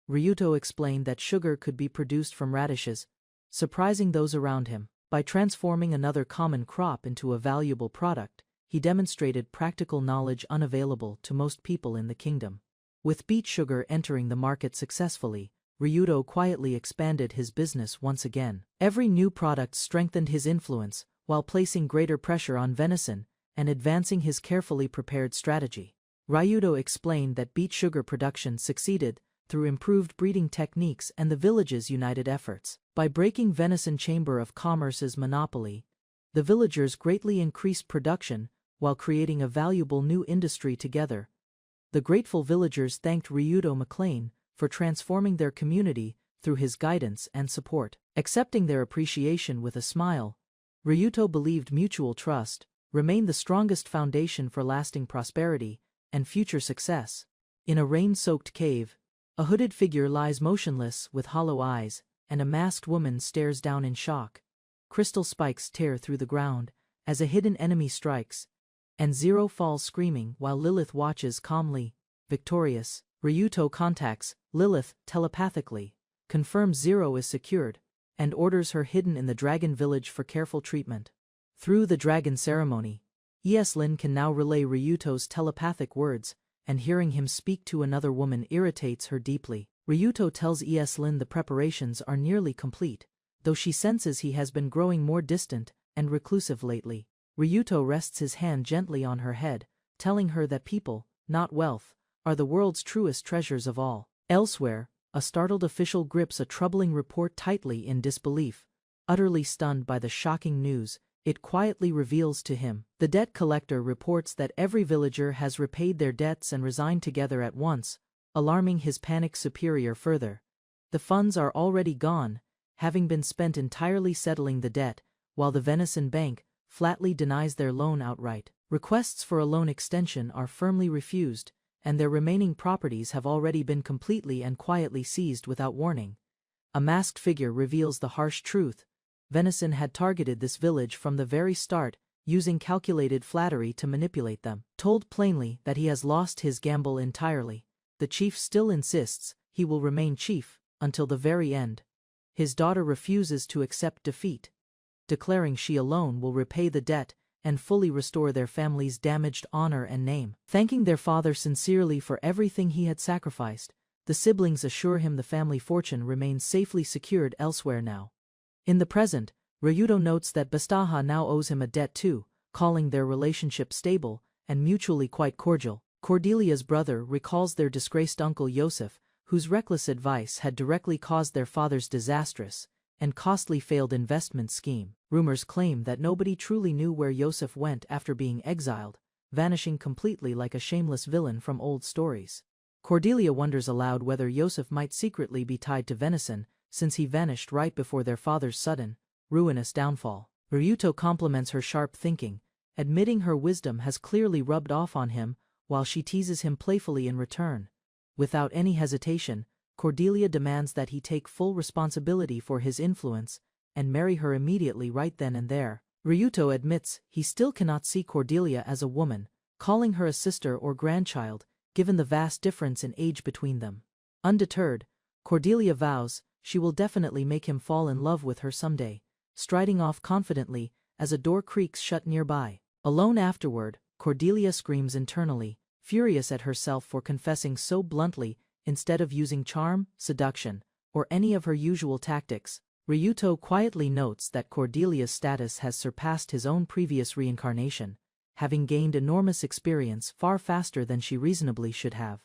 Ryuto explained that sugar could be produced from radishes, surprising those around him. By transforming another common crop into a valuable product, he demonstrated practical knowledge unavailable to most people in the kingdom. With beet sugar entering the market successfully, Ryuto quietly expanded his business once again. Every new product strengthened his influence, while placing greater pressure on Venison and advancing his carefully prepared strategy. Ryuto explained that beet sugar production succeeded through improved breeding techniques and the village's united efforts. By breaking Venison Chamber of Commerce's monopoly, the villagers greatly increased production while creating a valuable new industry together. The grateful villagers thanked Ryuto McLean for transforming their community through his guidance and support. Accepting their appreciation with a smile, Ryuto believed mutual trust remained the strongest foundation for lasting prosperity and future success. In a rain-soaked cave, a hooded figure lies motionless with hollow eyes, and a masked woman stares down in shock. Crystal spikes tear through the ground as a hidden enemy strikes, and Zero falls screaming while Lilith watches calmly. Victorious, Ryuto contacts Lilith telepathically, confirms Zero is secured, and orders her hidden in the dragon village for careful treatment. Through the dragon ceremony, Ieslin can now relay Ryuto's telepathic words, and hearing him speak to another woman irritates her deeply. Ryuto tells Ieslin the preparations are nearly complete, though she senses he has been growing more distant and reclusive lately. Ryuto rests his hand gently on her head, telling her that people, not wealth, are the world's truest treasures of all. Elsewhere, a startled official grips a troubling report tightly in disbelief. Utterly stunned by the shocking news, it quietly reveals to him. The debt collector reports that every villager has repaid their debts and resigned together at once, alarming his panicked superior further. The funds are already gone, having been spent entirely settling the debt, while the Venison Bank flatly denies their loan outright. Requests for a loan extension are firmly refused, and their remaining properties have already been completely and quietly seized without warning. A masked figure reveals the harsh truth. Venison had targeted this village from the very start, using calculated flattery to manipulate them. Told plainly that he has lost his gamble entirely, the chief still insists he will remain chief until the very end. His daughter refuses to accept defeat, declaring she alone will repay the debt and fully restore their family's damaged honor and name. Thanking their father sincerely for everything he had sacrificed, the siblings assure him the family fortune remains safely secured elsewhere now. In the present, Ryuto notes that Bastaha now owes him a debt too, calling their relationship stable and mutually quite cordial. Cordelia's brother recalls their disgraced uncle Yosef, whose reckless advice had directly caused their father's disastrous and costly failed investment scheme. Rumors claim that nobody truly knew where Yosef went after being exiled, vanishing completely like a shameless villain from old stories. Cordelia wonders aloud whether Yosef might secretly be tied to Venison, since he vanished right before their father's sudden, ruinous downfall. Ryuto compliments her sharp thinking, admitting her wisdom has clearly rubbed off on him, while she teases him playfully in return. Without any hesitation, Cordelia demands that he take full responsibility for his influence and marry her immediately right then and there. Ryuto admits he still cannot see Cordelia as a woman, calling her a sister or grandchild, given the vast difference in age between them. Undeterred, Cordelia vows she will definitely make him fall in love with her someday, striding off confidently as a door creaks shut nearby. Alone afterward, Cordelia screams internally, furious at herself for confessing so bluntly instead of using charm, seduction, or any of her usual tactics. Ryuto quietly notes that Cordelia's status has surpassed his own previous reincarnation, having gained enormous experience far faster than she reasonably should have.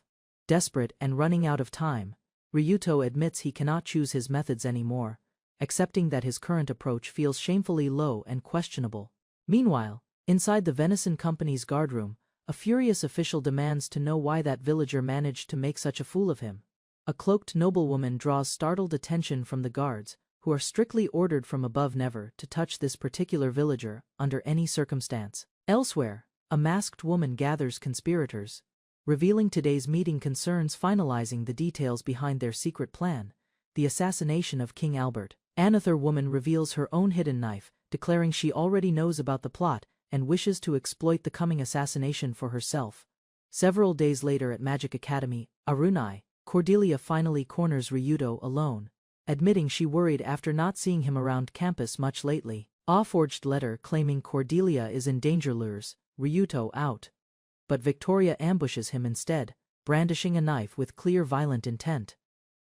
Desperate and running out of time, Ryuto admits he cannot choose his methods anymore, accepting that his current approach feels shamefully low and questionable. Meanwhile, inside the Venison Company's guardroom, a furious official demands to know why that villager managed to make such a fool of him. A cloaked noblewoman draws startled attention from the guards, who are strictly ordered from above never to touch this particular villager under any circumstance. Elsewhere, a masked woman gathers conspirators, revealing today's meeting concerns finalizing the details behind their secret plan, the assassination of King Albert. Another woman reveals her own hidden knife, declaring she already knows about the plot and wishes to exploit the coming assassination for herself. Several days later at Magic Academy, Arunai, Cordelia finally corners Ryuto alone, admitting she worried after not seeing him around campus much lately. A forged letter claiming Cordelia is in danger lures Ryuto out. But Victoria ambushes him instead, brandishing a knife with clear violent intent.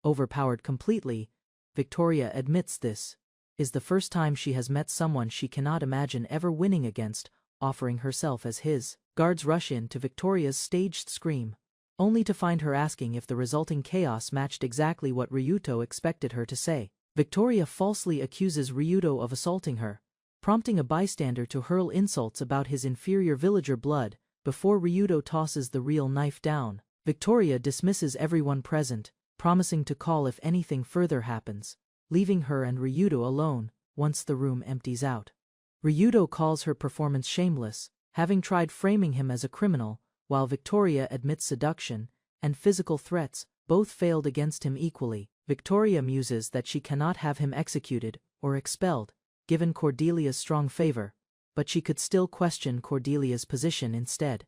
Overpowered completely, Victoria admits this is the first time she has met someone she cannot imagine ever winning against, offering herself as his. Guards rush in to Victoria's staged scream, only to find her asking if the resulting chaos matched exactly what Ryuto expected her to say. Victoria falsely accuses Ryuto of assaulting her, prompting a bystander to hurl insults about his inferior villager blood before Ryuto tosses the real knife down. Victoria dismisses everyone present, promising to call if anything further happens, leaving her and Ryuto alone once the room empties out. Ryuto calls her performance shameless, having tried framing him as a criminal, while Victoria admits seduction and physical threats both failed against him equally. Victoria muses that she cannot have him executed or expelled, given Cordelia's strong favor, but she could still question Cordelia's position instead.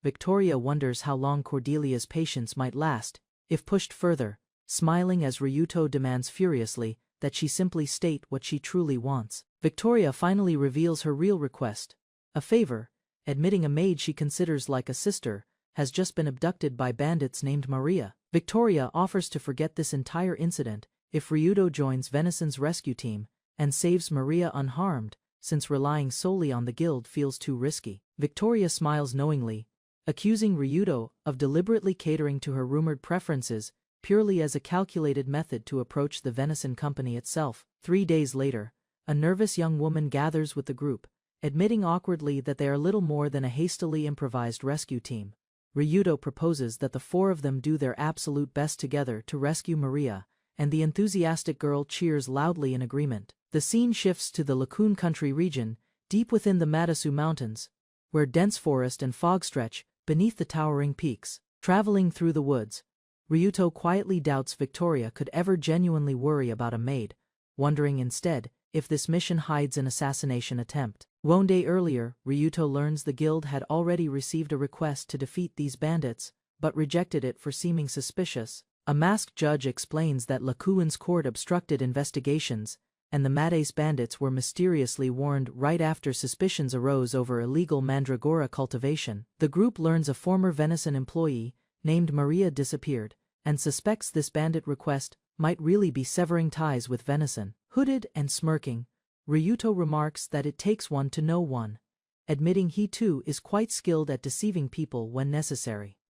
Victoria wonders how long Cordelia's patience might last, if pushed further, smiling as Ryuto demands furiously that she simply state what she truly wants. Victoria finally reveals her real request, a favor, admitting a maid she considers like a sister has just been abducted by bandits named Maria. Victoria offers to forget this entire incident if Ryuto joins Venison's rescue team and saves Maria unharmed, since relying solely on the guild feels too risky. Victoria smiles knowingly, accusing Ryuto of deliberately catering to her rumored preferences purely as a calculated method to approach the Venison Company itself. 3 days later, a nervous young woman gathers with the group, admitting awkwardly that they are little more than a hastily improvised rescue team. Ryuto proposes that the 4 of them do their absolute best together to rescue Maria, and the enthusiastic girl cheers loudly in agreement. The scene shifts to the Lacoon Country region, deep within the Madasu Mountains, where dense forest and fog stretch beneath the towering peaks. Traveling through the woods, Ryuto quietly doubts Victoria could ever genuinely worry about a maid, wondering instead if this mission hides an assassination attempt. One day earlier, Ryuto learns the guild had already received a request to defeat these bandits, but rejected it for seeming suspicious. A masked judge explains that Lakuin's court obstructed investigations, and the Madace bandits were mysteriously warned right after suspicions arose over illegal mandragora cultivation. The group learns a former Venison employee, named Maria, disappeared, and suspects this bandit request might really be severing ties with Venison. Hooded and smirking, Ryuto remarks that it takes one to know one, admitting he too is quite skilled at deceiving people when necessary.